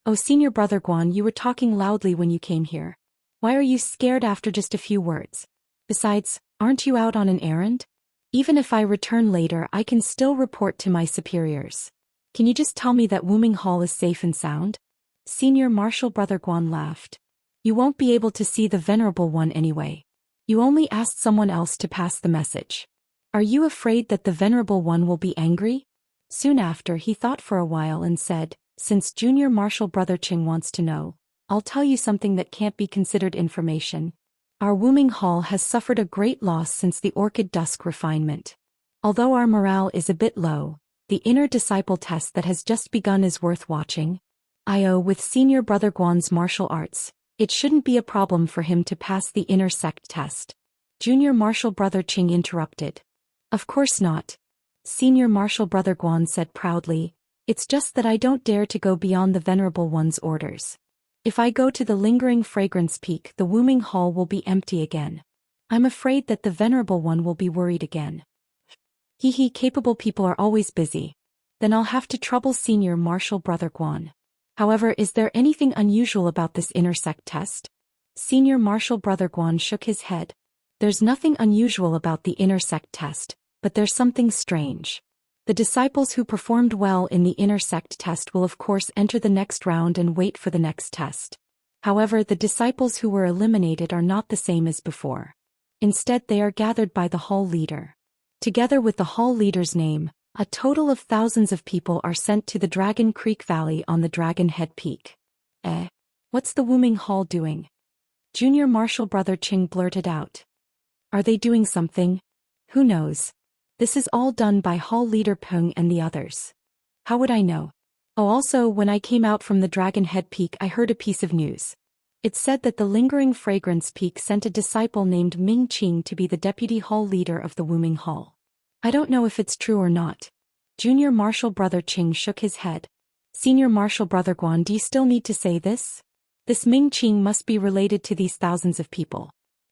Oh, Senior Brother Guan, you were talking loudly when you came here. Why are you scared after just a few words? Besides, aren't you out on an errand? Even if I return later, I can still report to my superiors. Can you just tell me that Wuming Hall is safe and sound? Senior Martial Brother Guan laughed. You won't be able to see the Venerable One anyway. You only asked someone else to pass the message. Are you afraid that the Venerable One will be angry? Soon after he thought for a while and said, since Junior Martial Brother Qing wants to know, I'll tell you something that can't be considered information. Our Wuming Hall has suffered a great loss since the Orchid Dusk refinement. Although our morale is a bit low, the inner disciple test that has just begun is worth watching. With Senior Brother Guan's martial arts, it shouldn't be a problem for him to pass the inner sect test. Junior Martial Brother Qing interrupted. Of course not. Senior Martial Brother Guan said proudly, it's just that I don't dare to go beyond the Venerable One's orders. If I go to the Lingering Fragrance Peak, the Wuming Hall will be empty again. I'm afraid that the Venerable One will be worried again. Capable people are always busy. Then I'll have to trouble Senior Martial Brother Guan. However, is there anything unusual about this inner sect test? Senior Martial Brother Guan shook his head. There's nothing unusual about the inner sect test, but there's something strange. The disciples who performed well in the inner sect test will of course enter the next round and wait for the next test. However, the disciples who were eliminated are not the same as before. Instead, they are gathered by the hall leader. Together with the hall leader's name, a total of thousands of people are sent to the Dragon Creek Valley on the Dragon Head Peak. What's the Wuming Hall doing? Junior Martial Brother Qing blurted out. Are they doing something? Who knows? This is all done by hall leader Peng and the others. How would I know? Oh, also, when I came out from the Dragon Head Peak, I heard a piece of news. It said that the Lingering Fragrance Peak sent a disciple named Ming Qing to be the deputy hall leader of the Wuming Hall. I don't know if it's true or not. Junior Martial Brother Qing shook his head. Senior Martial Brother Guan, do you still need to say this? This Ming Qing must be related to these thousands of people.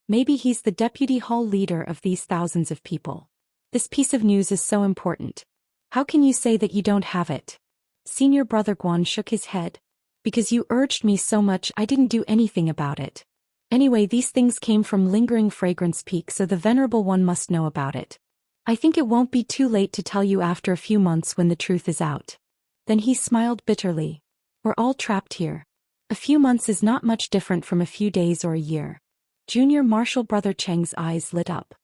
Maybe he's the deputy hall leader of these thousands of people. This piece of news is so important. How can you say that you don't have it? Senior Brother Guan shook his head. Because you urged me so much, I didn't do anything about it. Anyway, these things came from Lingering Fragrance Peak, so the Venerable One must know about it. I think it won't be too late to tell you after a few months when the truth is out. Then he smiled bitterly. We're all trapped here. A few months is not much different from a few days or a year. Junior Martial Brother Cheng's eyes lit up.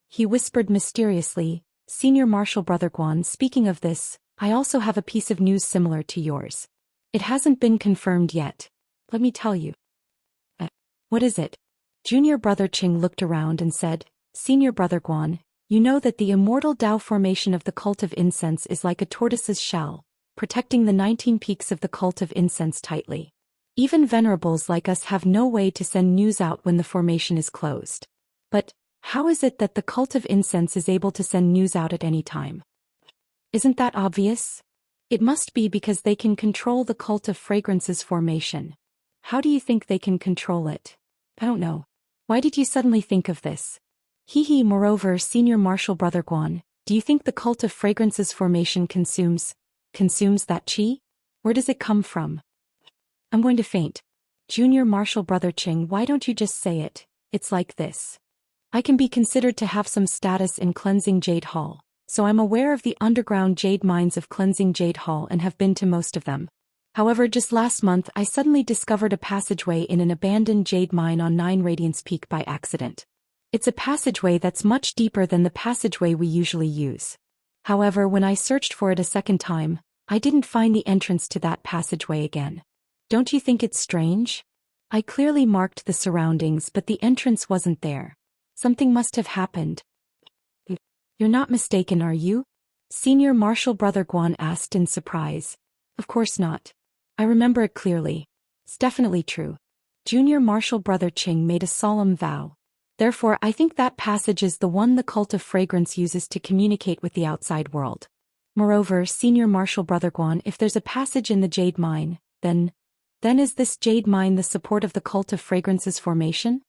He whispered mysteriously, Senior Martial Brother Guan, speaking of this, I also have a piece of news similar to yours. It hasn't been confirmed yet. Let me tell you. What is it? Junior Brother Qing looked around and said, Senior Brother Guan, you know that the immortal Tao formation of the cult of incense is like a tortoise's shell, protecting the 19 peaks of the cult of incense tightly. Even venerables like us have no way to send news out when the formation is closed. But, how is it that the cult of incense is able to send news out at any time? Isn't that obvious? It must be because they can control the cult of fragrance's formation. How do you think they can control it? I don't know. Why did you suddenly think of this? Moreover, Senior Martial Brother Guan, do you think the cult of fragrance's formation consumes that qi? Where does it come from? I'm going to faint. Junior Martial Brother Qing, why don't you just say it? It's like this. I can be considered to have some status in Cleansing Jade Hall, so I'm aware of the underground jade mines of Cleansing Jade Hall and have been to most of them. However, just last month I suddenly discovered a passageway in an abandoned jade mine on 9 Radiance Peak by accident. It's a passageway that's much deeper than the passageway we usually use. However, when I searched for it a second time, I didn't find the entrance to that passageway again. Don't you think it's strange? I clearly marked the surroundings, but the entrance wasn't there. Something must have happened. You're not mistaken, are you? Senior Marshal Brother Guan asked in surprise. Of course not. I remember it clearly. It's definitely true. Junior Marshal Brother Qing made a solemn vow. Therefore, I think that passage is the one the cult of fragrance uses to communicate with the outside world. Moreover, Senior Marshal Brother Guan, if there's a passage in the jade mine, then is this jade mine the support of the cult of fragrance's formation?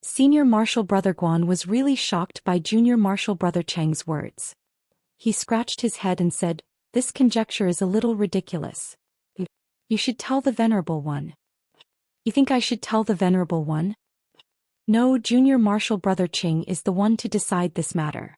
Senior Marshal Brother Guan was really shocked by Junior Marshal Brother Cheng's words. He scratched his head and said, "This conjecture is a little ridiculous. You should tell the Venerable One." You think I should tell the Venerable One? No, Junior Marshal Brother Qing is the one to decide this matter.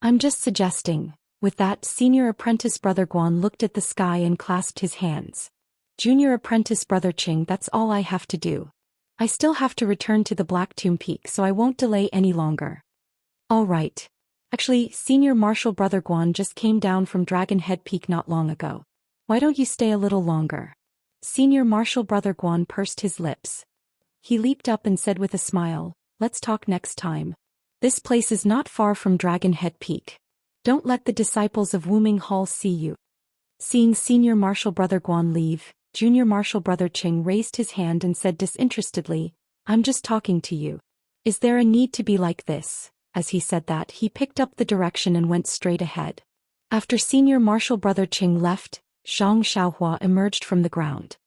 I'm just suggesting. With that, Senior Apprentice Brother Guan looked at the sky and clasped his hands. Junior Apprentice Brother Qing, that's all I have to do. I still have to return to the Black Tomb Peak, so I won't delay any longer. All right. Actually, Senior Marshal Brother Guan just came down from Dragon Head Peak not long ago. Why don't you stay a little longer? Senior Marshal Brother Guan pursed his lips. He leaped up and said with a smile, "Let's talk next time. This place is not far from Dragon Head Peak. Don't let the disciples of Wuming Hall see you." Seeing Senior Marshal Brother Guan leave, Junior Marshal Brother Qing raised his hand and said disinterestedly, "I'm just talking to you. Is there a need to be like this?" As he said that, he picked up the direction and went straight ahead. After Senior Marshal Brother Qing left, Zhang Xiaohua emerged from the ground.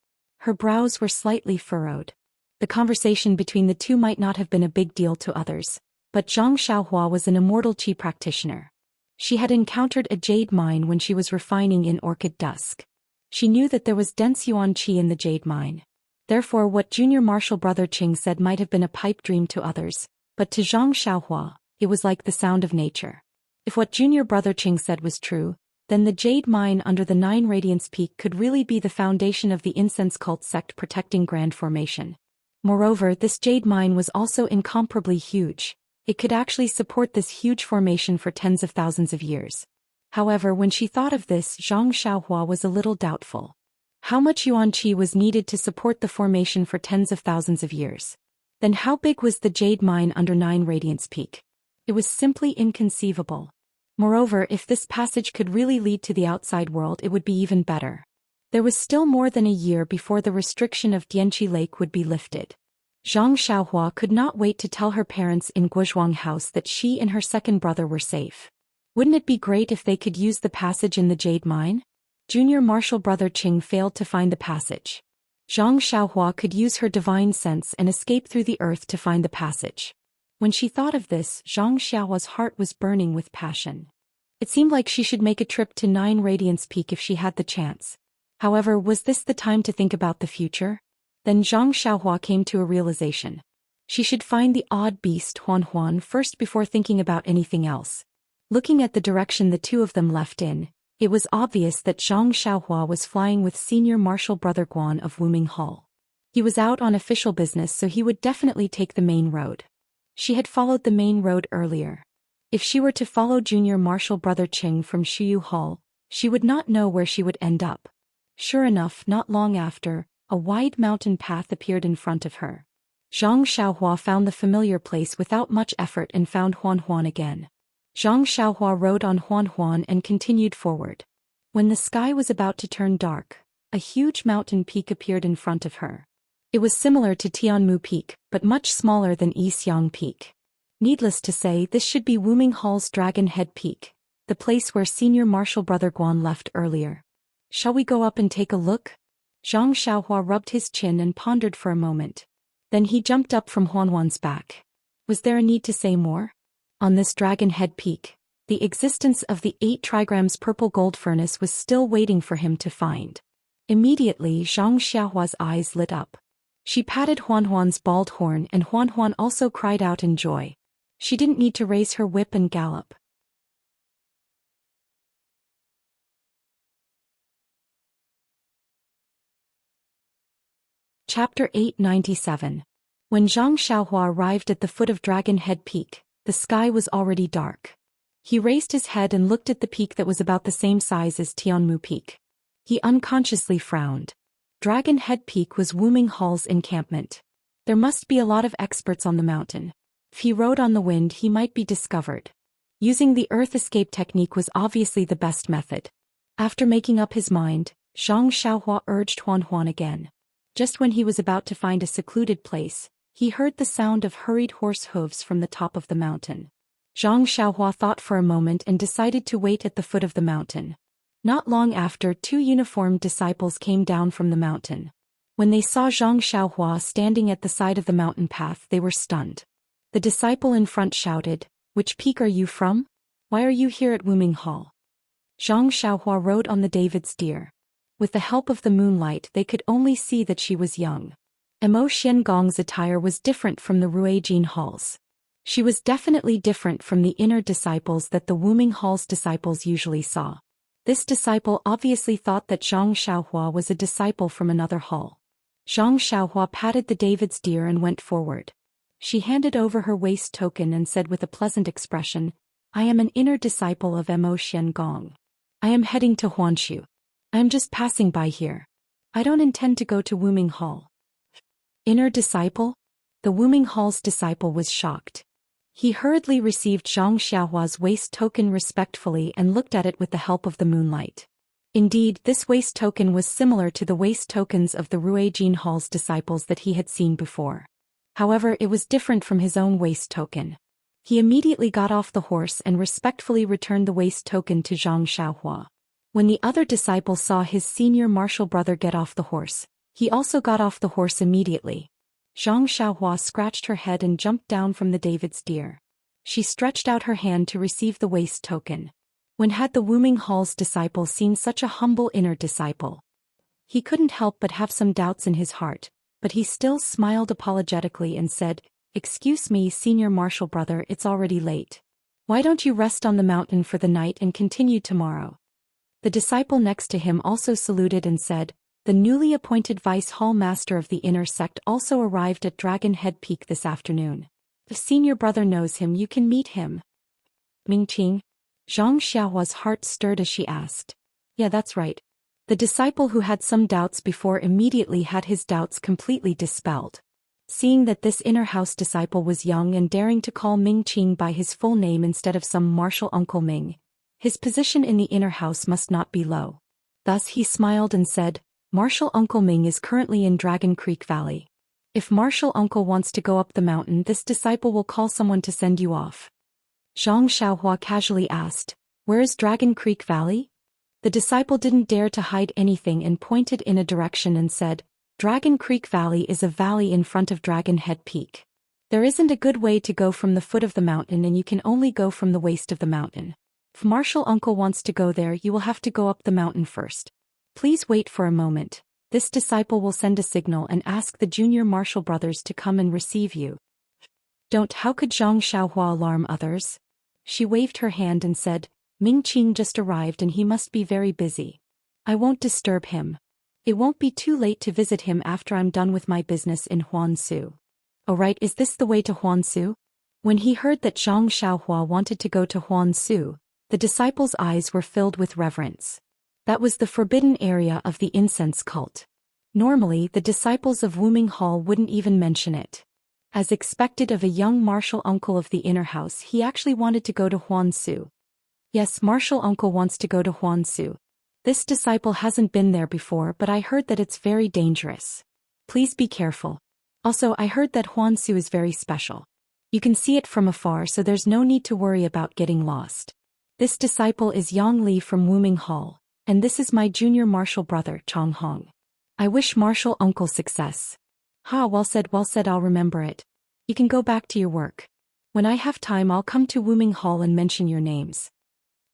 Her brows were slightly furrowed. The conversation between the two might not have been a big deal to others, but Zhang Xiaohua was an immortal qi practitioner. She had encountered a jade mine when she was refining in Orchid Dusk. She knew that there was dense yuan qi in the jade mine. Therefore, what Junior Marshal Brother Qing said might have been a pipe dream to others, but to Zhang Xiaohua, it was like the sound of nature. If what Junior Brother Qing said was true, then the jade mine under the 9 Radiance Peak could really be the foundation of the incense cult sect protecting Grand Formation. Moreover, this jade mine was also incomparably huge. It could actually support this huge formation for tens of thousands of years. However, when she thought of this, Zhang Xiaohua was a little doubtful. How much yuan qi was needed to support the formation for tens of thousands of years? Then how big was the jade mine under 9 Radiance Peak? It was simply inconceivable. Moreover, if this passage could really lead to the outside world, it would be even better. There was still more than a year before the restriction of Dianqi Lake would be lifted. Zhang Xiaohua could not wait to tell her parents in Guozhuang House that she and her second brother were safe. Wouldn't it be great if they could use the passage in the jade mine? Junior Marshal Brother Qing failed to find the passage. Zhang Xiaohua could use her divine sense and escape through the earth to find the passage. When she thought of this, Zhang Xiaohua's heart was burning with passion. It seemed like she should make a trip to 9 Radiance Peak if she had the chance. However, was this the time to think about the future? Then Zhang Xiaohua came to a realization. She should find the odd beast Huan Huan first before thinking about anything else. Looking at the direction the two of them left in, it was obvious that Zhang Xiaohua was flying with Senior Marshal Brother Guan of Wuming Hall. He was out on official business, so he would definitely take the main road. She had followed the main road earlier. If she were to follow Junior Marshal Brother Qing from Shuyu Hall, she would not know where she would end up. Sure enough, not long after, a wide mountain path appeared in front of her. Zhang Xiaohua found the familiar place without much effort and found Huan Huan again. Zhang Xiaohua rode on Huan Huan and continued forward. When the sky was about to turn dark, a huge mountain peak appeared in front of her. It was similar to Tianmu Peak, but much smaller than Yixiang Peak. Needless to say, this should be Wuming Hall's Dragon Head Peak, the place where Senior Marshal Brother Guan left earlier. Shall we go up and take a look? Zhang Xiaohua rubbed his chin and pondered for a moment. Then he jumped up from Huan Huan's back. Was there a need to say more? On this Dragon Head Peak, the existence of the 8 trigrams purple gold furnace was still waiting for him to find. Immediately, Zhang Xiaohua's eyes lit up. She patted Huan Huan's bald horn, and Huan Huan also cried out in joy. She didn't need to raise her whip and gallop. Chapter 897. When Zhang Xiaohua arrived at the foot of Dragon Head Peak, the sky was already dark. He raised his head and looked at the peak that was about the same size as Tianmu Peak. He unconsciously frowned. Dragon Head Peak was Wu Ming Hall's encampment. There must be a lot of experts on the mountain. If he rode on the wind, he might be discovered. Using the earth escape technique was obviously the best method. After making up his mind, Zhang Xiaohua urged Huan Huan again. Just when he was about to find a secluded place, he heard the sound of hurried horse hooves from the top of the mountain. Zhang Xiaohua thought for a moment and decided to wait at the foot of the mountain. Not long after, 2 uniformed disciples came down from the mountain. When they saw Zhang Xiaohua standing at the side of the mountain path, they were stunned. The disciple in front shouted, "Which peak are you from? Why are you here at Wuming Hall?" Zhang Xiaohua rode on the David's deer. With the help of the moonlight, they could only see that she was young. Mo Xiangong's attire was different from the Ruijin Hall's. She was definitely different from the inner disciples that the Wuming Hall's disciples usually saw. This disciple obviously thought that Zhang Xiaohua was a disciple from another hall. Zhang Xiaohua patted the David's deer and went forward. She handed over her waist token and said with a pleasant expression, "I am an inner disciple of Mo Xiangong. I am heading to Huanshu. I am just passing by here. I don't intend to go to Wuming Hall." Inner disciple? The Wuming Hall's disciple was shocked. He hurriedly received Zhang Xiaohua's waist token respectfully and looked at it with the help of the moonlight. Indeed, this waist token was similar to the waist tokens of the Ruijin Hall's disciples that he had seen before. However, it was different from his own waist token. He immediately got off the horse and respectfully returned the waist token to Zhang Xiaohua. When the other disciple saw his senior martial brother get off the horse, he also got off the horse immediately. Zhang Xiaohua scratched her head and jumped down from the David's deer. She stretched out her hand to receive the waist token. When had the Wuming Hall's disciple seen such a humble inner disciple? He couldn't help but have some doubts in his heart, but he still smiled apologetically and said, "Excuse me, senior martial brother, it's already late. Why don't you rest on the mountain for the night and continue tomorrow?" The disciple next to him also saluted and said, "The newly appointed vice hall master of the inner sect also arrived at Dragon Head Peak this afternoon. If senior brother knows him, you can meet him." Mingqing? Zhang Xiaohua's heart stirred as she asked. "Yeah, that's right." The disciple who had some doubts before immediately had his doubts completely dispelled. Seeing that this inner house disciple was young and daring to call Mingqing by his full name instead of some martial uncle Ming, his position in the inner house must not be low. Thus he smiled and said, "Martial Uncle Ming is currently in Dragon Creek Valley. If Martial Uncle wants to go up the mountain, this disciple will call someone to send you off." Zhang Xiaohua casually asked, "Where is Dragon Creek Valley?" The disciple didn't dare to hide anything and pointed in a direction and said, "Dragon Creek Valley is a valley in front of Dragon Head Peak. There isn't a good way to go from the foot of the mountain and you can only go from the waist of the mountain. If Martial Uncle wants to go there, you will have to go up the mountain first. Please wait for a moment. This disciple will send a signal and ask the junior martial brothers to come and receive you." "Don't, how could Zhang Xiaohua alarm others?" She waved her hand and said, "Mingqing just arrived and he must be very busy. I won't disturb him. It won't be too late to visit him after I'm done with my business in Huansu." "Oh right, is this the way to Huansu?" When he heard that Zhang Xiaohua wanted to go to Huansu, the disciple's eyes were filled with reverence. That was the forbidden area of the incense cult. Normally, the disciples of Wuming Hall wouldn't even mention it. As expected of a young martial uncle of the inner house, he actually wanted to go to Huansu. "Yes, martial uncle wants to go to Huansu. This disciple hasn't been there before, but I heard that it's very dangerous. Please be careful. Also, I heard that Huansu is very special. You can see it from afar, so there's no need to worry about getting lost. This disciple is Yang Li from Wuming Hall, and this is my junior martial brother, Chong Hong. I wish martial uncle success." "Ha, well said, I'll remember it. You can go back to your work. When I have time, I'll come to Wuming Hall and mention your names."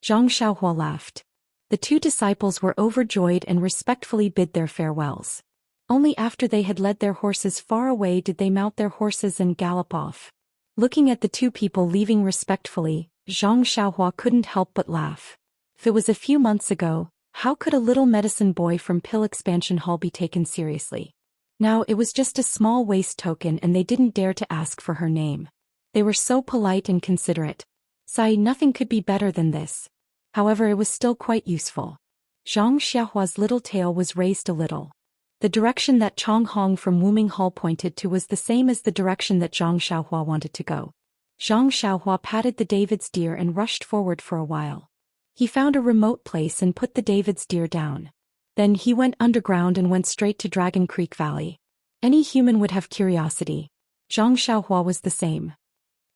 Zhang Xiaohua laughed. The 2 disciples were overjoyed and respectfully bid their farewells. Only after they had led their horses far away did they mount their horses and gallop off. Looking at the 2 people leaving respectfully, Zhang Xiaohua couldn't help but laugh. If it was a few months ago, how could a little medicine boy from Pill Expansion Hall be taken seriously? Now it was just a small waist token and they didn't dare to ask for her name. They were so polite and considerate. Sigh, nothing could be better than this. However, it was still quite useful. Zhang Xiaohua's little tail was raised a little. The direction that Chong Hong from Wuming Hall pointed to was the same as the direction that Zhang Xiaohua wanted to go. Zhang Xiaohua patted the David's deer and rushed forward for a while. He found a remote place and put the David's deer down. Then he went underground and went straight to Dragon Creek Valley. Any human would have curiosity. Zhang Xiaohua was the same.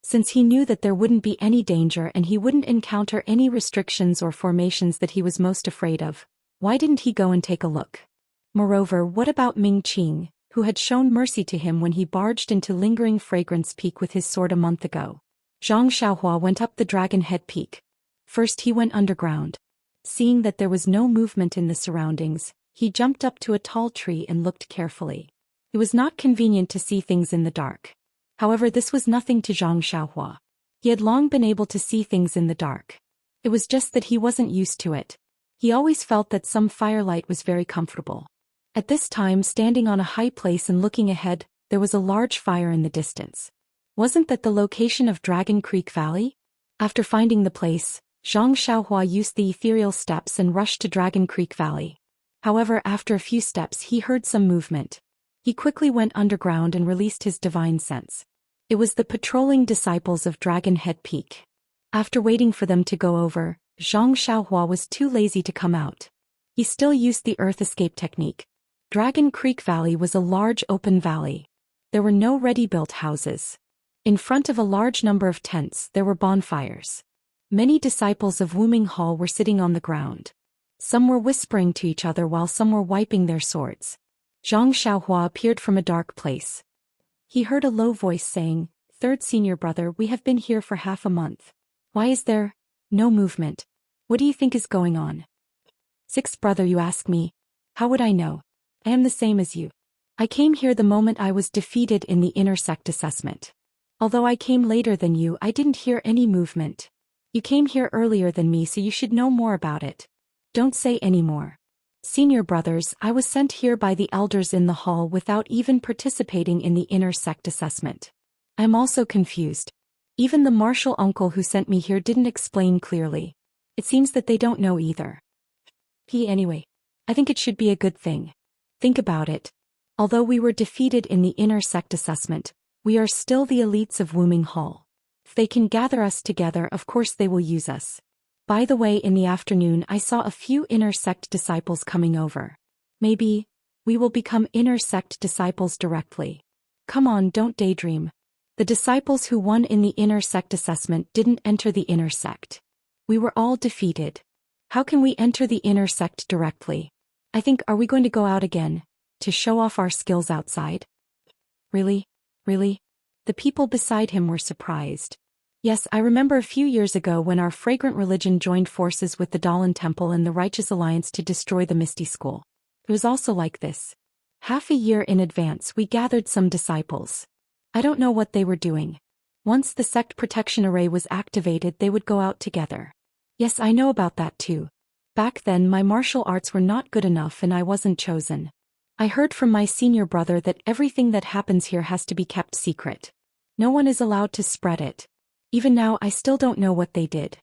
Since he knew that there wouldn't be any danger and he wouldn't encounter any restrictions or formations that he was most afraid of, why didn't he go and take a look? Moreover, what about Ming Qing, who had shown mercy to him when he barged into Lingering Fragrance Peak with his sword a month ago? Zhang Xiaohua went up the Dragon Head Peak. First he went underground. Seeing that there was no movement in the surroundings, he jumped up to a tall tree and looked carefully. It was not convenient to see things in the dark. However, this was nothing to Zhang Xiaohua. He had long been able to see things in the dark. It was just that he wasn't used to it. He always felt that some firelight was very comfortable. At this time, standing on a high place and looking ahead, there was a large fire in the distance. Wasn't that the location of Dragon Creek Valley? After finding the place, Zhang Xiaohua used the ethereal steps and rushed to Dragon Creek Valley. However, after a few steps he heard some movement. He quickly went underground and released his divine sense. It was the patrolling disciples of Dragon Head Peak. After waiting for them to go over, Zhang Xiaohua was too lazy to come out. He still used the earth escape technique. Dragon Creek Valley was a large open valley. There were no ready-built houses. In front of a large number of tents there were bonfires. Many disciples of Wuming Hall were sitting on the ground. Some were whispering to each other while some were wiping their swords. Zhang Xiaohua appeared from a dark place. He heard a low voice saying, "Third senior brother, we have been here for half a month. Why is there no movement? What do you think is going on?" "Sixth brother, you ask me? How would I know? I am the same as you. I came here the moment I was defeated in the inner sect assessment. Although I came later than you, I didn't hear any movement. You came here earlier than me, so you should know more about it. Don't say any more. Senior brothers, I was sent here by the elders in the hall without even participating in the inner sect assessment. I am also confused. Even the martial uncle who sent me here didn't explain clearly. It seems that they don't know either. Anyway, I think it should be a good thing. Think about it. Although we were defeated in the inner sect assessment, we are still the elites of Wuming Hall. If they can gather us together, of course they will use us. By the way, in the afternoon I saw a few inner sect disciples coming over. Maybe we will become inner sect disciples directly. Come on, don't daydream. The disciples who won in the inner sect assessment didn't enter the inner sect. We were all defeated. How can we enter the inner sect directly? I think, are we going to go out again to show off our skills outside?" Really? Really? The people beside him were surprised. Yes, I remember a few years ago when our fragrant religion joined forces with the Dalan Temple and the Righteous Alliance to destroy the Misty School. It was also like this. Half a year in advance we gathered some disciples. I don't know what they were doing. Once the sect protection array was activated, they would go out together. Yes, I know about that too. Back then my martial arts were not good enough and I wasn't chosen. I heard from my senior brother that everything that happens here has to be kept secret. No one is allowed to spread it. Even now I still don't know what they did.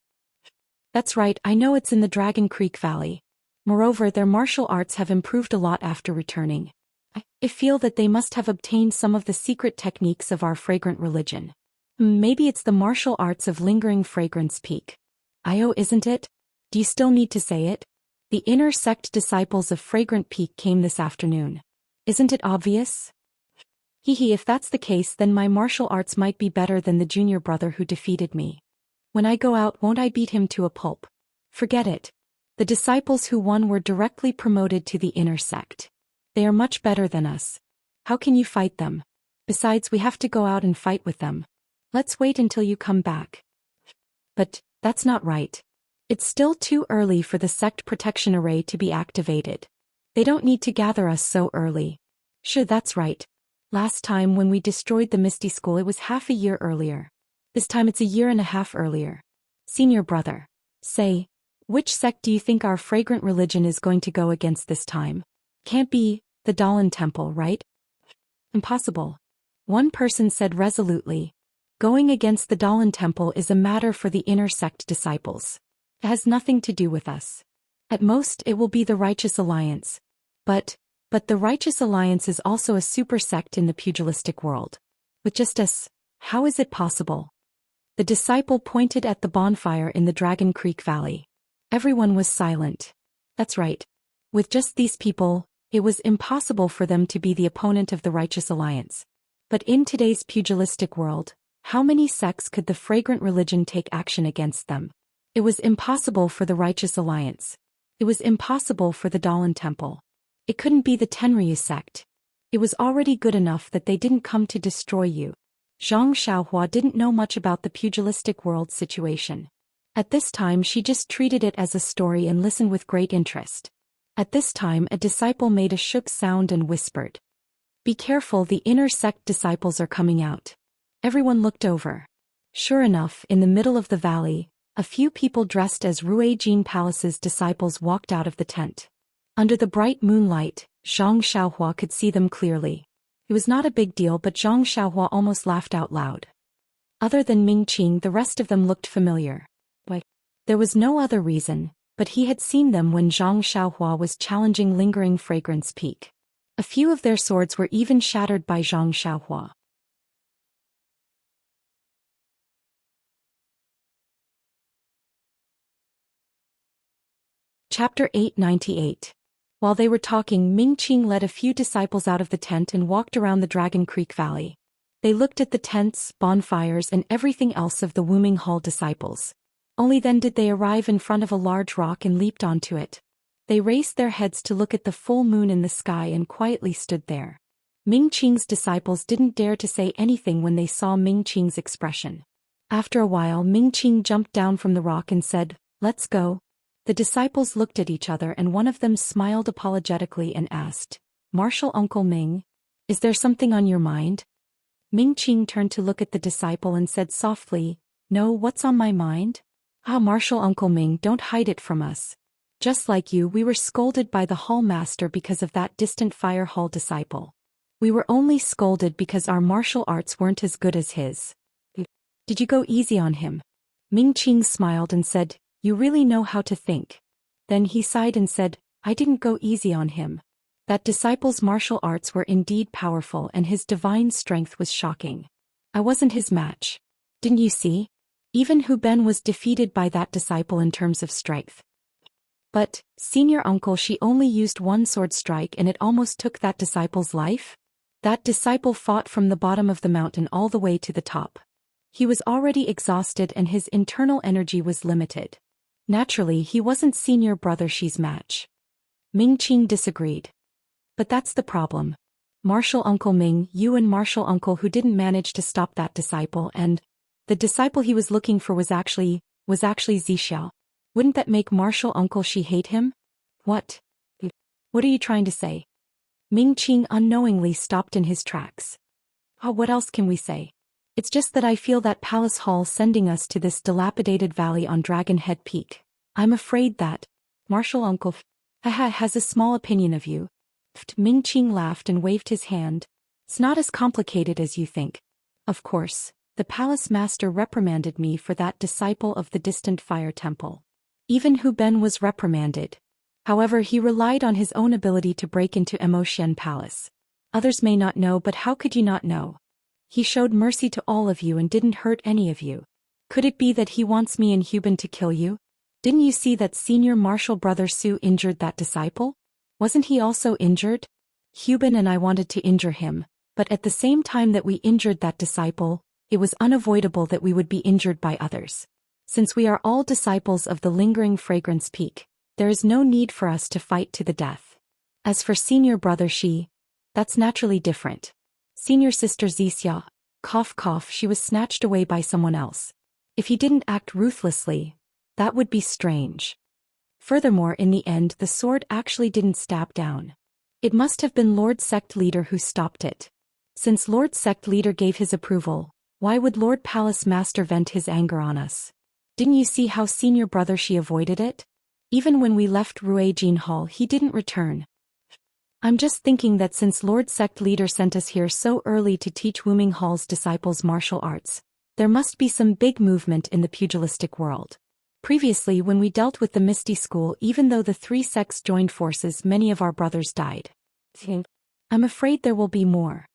That's right, I know it's in the Dragon Creek Valley. Moreover, their martial arts have improved a lot after returning. I feel that they must have obtained some of the secret techniques of our fragrant religion. Maybe it's the martial arts of Lingering Fragrance Peak. Isn't it? Do you still need to say it? The inner sect disciples of Fragrant Peak came this afternoon. Isn't it obvious? If that's the case, then my martial arts might be better than the junior brother who defeated me. When I go out, won't I beat him to a pulp? Forget it. The disciples who won were directly promoted to the inner sect. They are much better than us. How can you fight them? Besides, we have to go out and fight with them. Let's wait until you come back. But that's not right. It's still too early for the sect protection array to be activated. They don't need to gather us so early. Sure, that's right. Last time when we destroyed the Misty School, it was half a year earlier. This time it's a year and a half earlier. Senior brother, say, which sect do you think our fragrant religion is going to go against this time? Can't be the Dalan Temple, right? Impossible. One person said resolutely. Going against the Dalan Temple is a matter for the inner sect disciples. It has nothing to do with us. At most it will be the Righteous Alliance. But the Righteous Alliance is also a super sect in the pugilistic world. With just us, how is it possible? The disciple pointed at the bonfire in the Dragon Creek Valley. Everyone was silent. That's right. With just these people, it was impossible for them to be the opponent of the Righteous Alliance. But in today's pugilistic world, how many sects could the fragrant religion take action against them? It was impossible for the Righteous Alliance. It was impossible for the Dalan Temple. It couldn't be the Tenryu sect. It was already good enough that they didn't come to destroy you. Zhang Xiaohua didn't know much about the pugilistic world situation. At this time she just treated it as a story and listened with great interest. At this time a disciple made a shook sound and whispered. Be careful, the inner sect disciples are coming out. Everyone looked over. Sure enough, in the middle of the valley, a few people dressed as Ruijin Palace's disciples walked out of the tent. Under the bright moonlight, Zhang Xiaohua could see them clearly. It was not a big deal, but Zhang Xiaohua almost laughed out loud. Other than Ming Qing, the rest of them looked familiar. Why? There was no other reason, but he had seen them when Zhang Xiaohua was challenging Lingering Fragrance Peak. A few of their swords were even shattered by Zhang Xiaohua. Chapter 898. While they were talking, Ming Qing led a few disciples out of the tent and walked around the Dragon Creek Valley. They looked at the tents, bonfires, and everything else of the Wuming Hall disciples. Only then did they arrive in front of a large rock and leaped onto it. They raised their heads to look at the full moon in the sky and quietly stood there. Ming Qing's disciples didn't dare to say anything when they saw Ming Qing's expression. After a while, Ming Qing jumped down from the rock and said, "Let's go." The disciples looked at each other and one of them smiled apologetically and asked, "Martial Uncle Ming, is there something on your mind?" Ming Qing turned to look at the disciple and said softly, "No, what's on my mind?" "Ah, Martial Uncle Ming, don't hide it from us. Just like you, we were scolded by the hall master because of that distant fire hall disciple. We were only scolded because our martial arts weren't as good as his." "Did you go easy on him?" Ming Qing smiled and said, "You really know how to think." Then he sighed and said, "I didn't go easy on him. That disciple's martial arts were indeed powerful and his divine strength was shocking. I wasn't his match. Didn't you see? Even Hu Ben was defeated by that disciple in terms of strength. But, senior uncle, she only used one sword strike and it almost took that disciple's life? That disciple fought from the bottom of the mountain all the way to the top. He was already exhausted and his internal energy was limited. Naturally, he wasn't senior brother Shi's match." Ming Qing disagreed. "But that's the problem. Martial Uncle Ming, you and Martial Uncle who didn't manage to stop that disciple, and the disciple he was looking for was actually Zixiao. Wouldn't that make Martial Uncle Shi hate him?" What are you trying to say?" Ming Qing unknowingly stopped in his tracks. "Oh, what else can we say? It's just that I feel that Palace Hall sending us to this dilapidated valley on Dragon Head Peak. I'm afraid that Martial Uncle has a small opinion of you." Ming Qing laughed and waved his hand. "It's not as complicated as you think. Of course, the palace master reprimanded me for that disciple of the distant fire temple. Even Hu Ben was reprimanded. However, he relied on his own ability to break into Emoshen Palace. Others may not know, but how could you not know? He showed mercy to all of you and didn't hurt any of you. Could it be that he wants me and Hu Ben to kill you? Didn't you see that senior martial brother Su injured that disciple? Wasn't he also injured? Hu Ben and I wanted to injure him, but at the same time that we injured that disciple, it was unavoidable that we would be injured by others. Since we are all disciples of the Lingering Fragrance Peak, there is no need for us to fight to the death. As for senior brother Shi, that's naturally different. Senior sister Zixia, she was snatched away by someone else. If he didn't act ruthlessly, that would be strange. Furthermore, in the end, the sword actually didn't stab down. It must have been Lord Sect Leader who stopped it. Since Lord Sect Leader gave his approval, why would Lord Palace Master vent his anger on us? Didn't you see how senior brother Shi avoided it? Even when we left Ruijin Hall, he didn't return. I'm just thinking that since Lord Sect Leader sent us here so early to teach Wuming Hall's disciples martial arts, There must be some big movement in the pugilistic world. Previously, when we dealt with the Misty School, even though the three sects joined forces, many of our brothers died. I'm afraid there will be more.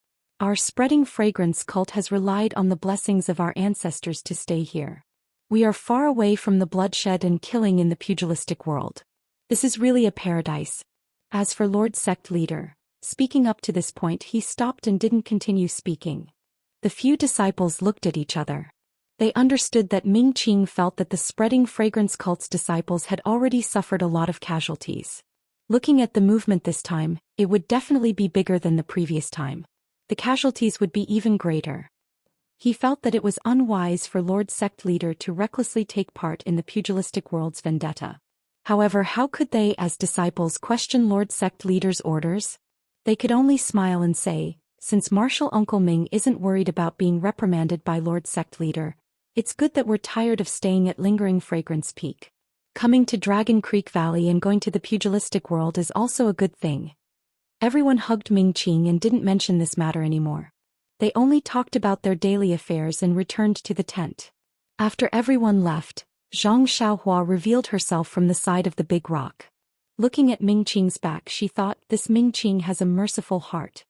Our spreading fragrance cult has relied on the blessings of our ancestors to stay here. We are far away from the bloodshed and killing in the pugilistic world. This is really a paradise. As for Lord Sect Leader, speaking up to this point, he stopped and didn't continue speaking. The few disciples looked at each other. They understood that Ming Qing felt that the spreading fragrance cult's disciples had already suffered a lot of casualties. Looking at the movement this time, it would definitely be bigger than the previous time. The casualties would be even greater. He felt that it was unwise for Lord Sect Leader to recklessly take part in the pugilistic world's vendetta. However, how could they as disciples question Lord Sect Leader's orders? They could only smile and say, since Martial Uncle Ming isn't worried about being reprimanded by Lord Sect Leader, it's good that we're tired of staying at Lingering Fragrance Peak. Coming to Dragon Creek Valley and going to the pugilistic world is also a good thing. Everyone hugged Ming Qing and didn't mention this matter anymore. They only talked about their daily affairs and returned to the tent. After everyone left, Zhang Xiaohua revealed herself from the side of the big rock. Looking at Ming Qing's back, she thought, this Ming Qing has a merciful heart.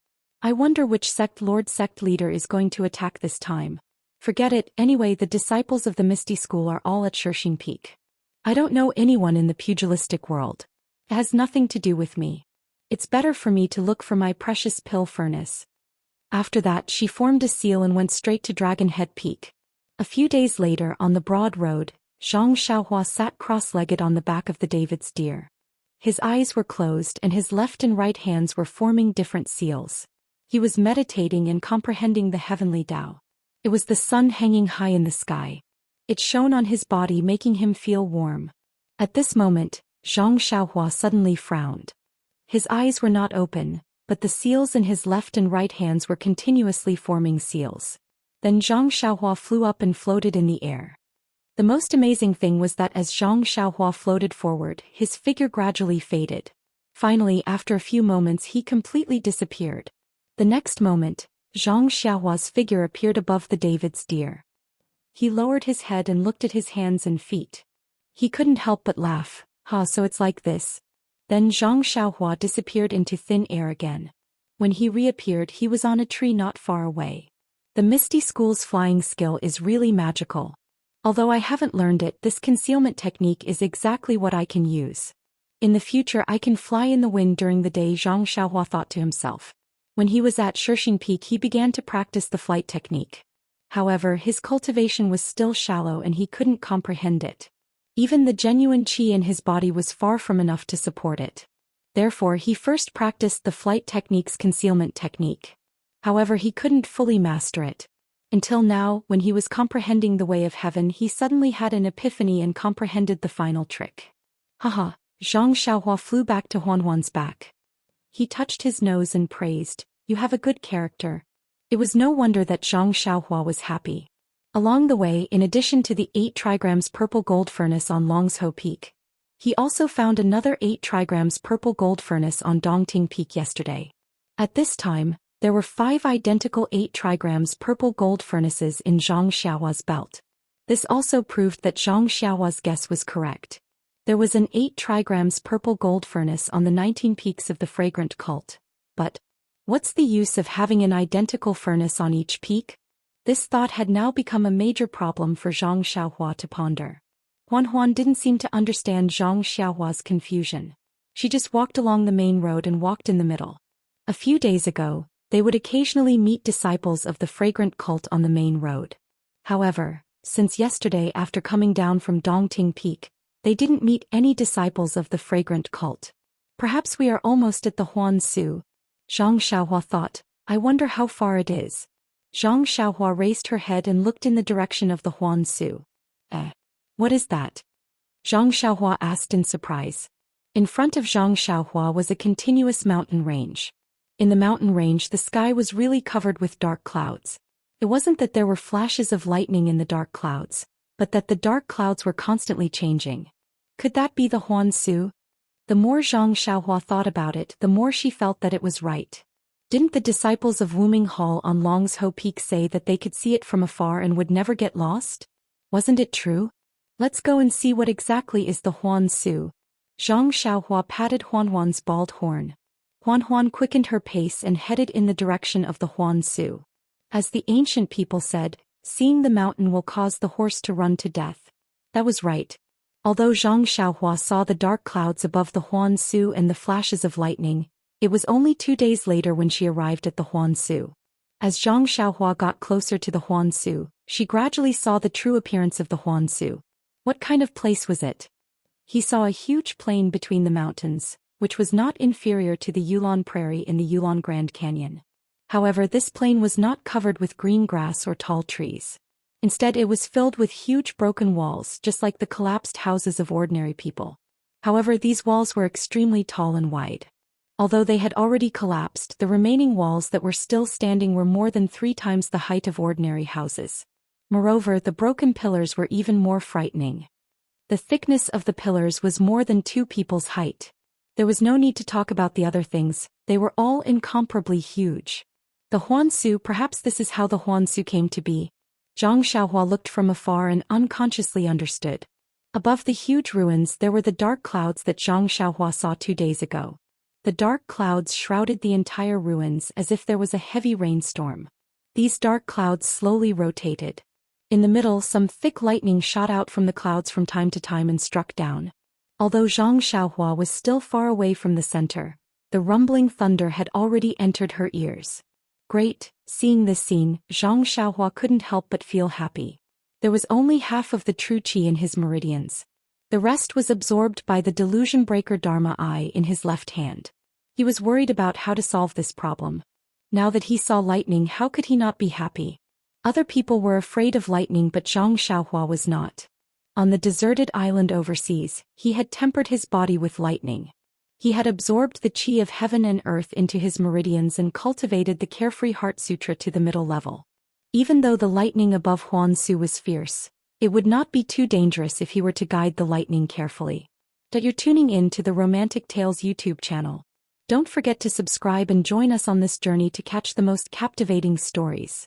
I wonder which sect Lord Sect Leader is going to attack this time. Forget it, anyway, the disciples of the Misty School are all at Shirshing Peak. I don't know anyone in the pugilistic world. It has nothing to do with me. It's better for me to look for my precious pill furnace. After that, she formed a seal and went straight to Dragon Head Peak. A few days later, on the broad road, Zhang Xiaohua sat cross-legged on the back of the David's deer. His eyes were closed and his left and right hands were forming different seals. He was meditating and comprehending the heavenly Tao. It was the sun hanging high in the sky. It shone on his body, making him feel warm. At this moment, Zhang Xiaohua suddenly frowned. His eyes were not open, but the seals in his left and right hands were continuously forming seals. Then Zhang Xiaohua flew up and floated in the air. The most amazing thing was that as Zhang Xiaohua floated forward, his figure gradually faded. Finally, after a few moments, he completely disappeared. The next moment, Zhang Xiaohua's figure appeared above the David's deer. He lowered his head and looked at his hands and feet. He couldn't help but laugh. So it's like this. Then Zhang Xiaohua disappeared into thin air again. When he reappeared, he was on a tree not far away. The Misty School's flying skill is really magical. Although I haven't learned it, this concealment technique is exactly what I can use. In the future I can fly in the wind during the day, Zhang Xiaohua thought to himself. When he was at Shirshing Peak, he began to practice the flight technique. However, his cultivation was still shallow and he couldn't comprehend it. Even the genuine qi in his body was far from enough to support it. Therefore, he first practiced the flight technique's concealment technique. However, he couldn't fully master it. Until now, when he was comprehending the way of heaven, he suddenly had an epiphany and comprehended the final trick. Haha, Zhang Xiaohua flew back to Huanhuan's back. He touched his nose and praised, "You have a good character." It was no wonder that Zhang Xiaohua was happy. Along the way, in addition to the 8 trigrams purple gold furnace on Longsho Peak, he also found another 8 trigrams purple gold furnace on Dongting Peak yesterday. At this time, there were 5 identical 8 trigrams purple gold furnaces in Zhang Xiaohua's belt. This also proved that Zhang Xiaohua's guess was correct. There was an 8 trigrams purple gold furnace on the 19 peaks of the fragrant cult. But what's the use of having an identical furnace on each peak? This thought had now become a major problem for Zhang Xiaohua to ponder. Huan didn't seem to understand Zhang Xiaohua's confusion. She just walked along the main road and walked in the middle. A few days ago, they would occasionally meet disciples of the fragrant cult on the main road. However, since yesterday after coming down from Dongting Peak, they didn't meet any disciples of the fragrant cult. Perhaps we are almost at the Huan Su. Zhang Xiaohua thought, I wonder how far it is. Zhang Xiaohua raised her head and looked in the direction of the Huan Su. What is that? Zhang Xiaohua asked in surprise. In front of Zhang Xiaohua was a continuous mountain range. In the mountain range, the sky was really covered with dark clouds. It wasn't that there were flashes of lightning in the dark clouds, but that the dark clouds were constantly changing. Could that be the Huan Su? The more Zhang Xiaohua thought about it, the more she felt that it was right. Didn't the disciples of Wuming Hall on Longsho Peak say that they could see it from afar and would never get lost? Wasn't it true? Let's go and see what exactly is the Huan Su. Zhang Xiaohua patted Huan's bald horn. Huan quickened her pace and headed in the direction of the Huan Su. As the ancient people said, seeing the mountain will cause the horse to run to death. That was right. Although Zhang Xiaohua saw the dark clouds above the Huan Su and the flashes of lightning, it was only 2 days later when she arrived at the Huan Su. As Zhang Xiaohua got closer to the Huan Su, she gradually saw the true appearance of the Huan Su. What kind of place was it? He saw a huge plain between the mountains, which was not inferior to the Yulon Prairie in the Yulon Grand Canyon. However, this plain was not covered with green grass or tall trees. Instead, it was filled with huge broken walls, just like the collapsed houses of ordinary people. However, these walls were extremely tall and wide. Although they had already collapsed, the remaining walls that were still standing were more than 3 times the height of ordinary houses. Moreover, the broken pillars were even more frightening. The thickness of the pillars was more than 2 people's height. There was no need to talk about the other things, they were all incomparably huge. The Huan Su, perhaps this is how the Huan Su came to be. Zhang Xiaohua looked from afar and unconsciously understood. Above the huge ruins there were the dark clouds that Zhang Xiaohua saw 2 days ago. The dark clouds shrouded the entire ruins as if there was a heavy rainstorm. These dark clouds slowly rotated. In the middle, some thick lightning shot out from the clouds from time to time and struck down. Although Zhang Xiaohua was still far away from the center, the rumbling thunder had already entered her ears. Great! Seeing this scene, Zhang Xiaohua couldn't help but feel happy. There was only half of the true qi in his meridians. The rest was absorbed by the delusion breaker Dharma Eye in his left hand. He was worried about how to solve this problem. Now that he saw lightning, how could he not be happy? Other people were afraid of lightning, but Zhang Xiaohua was not. On the deserted island overseas, he had tempered his body with lightning. He had absorbed the qi of heaven and earth into his meridians and cultivated the Carefree Heart Sutra to the middle level. Even though the lightning above Huan Su was fierce, it would not be too dangerous if he were to guide the lightning carefully. That you're tuning in to the Romantic Tales YouTube channel. Don't forget to subscribe and join us on this journey to catch the most captivating stories.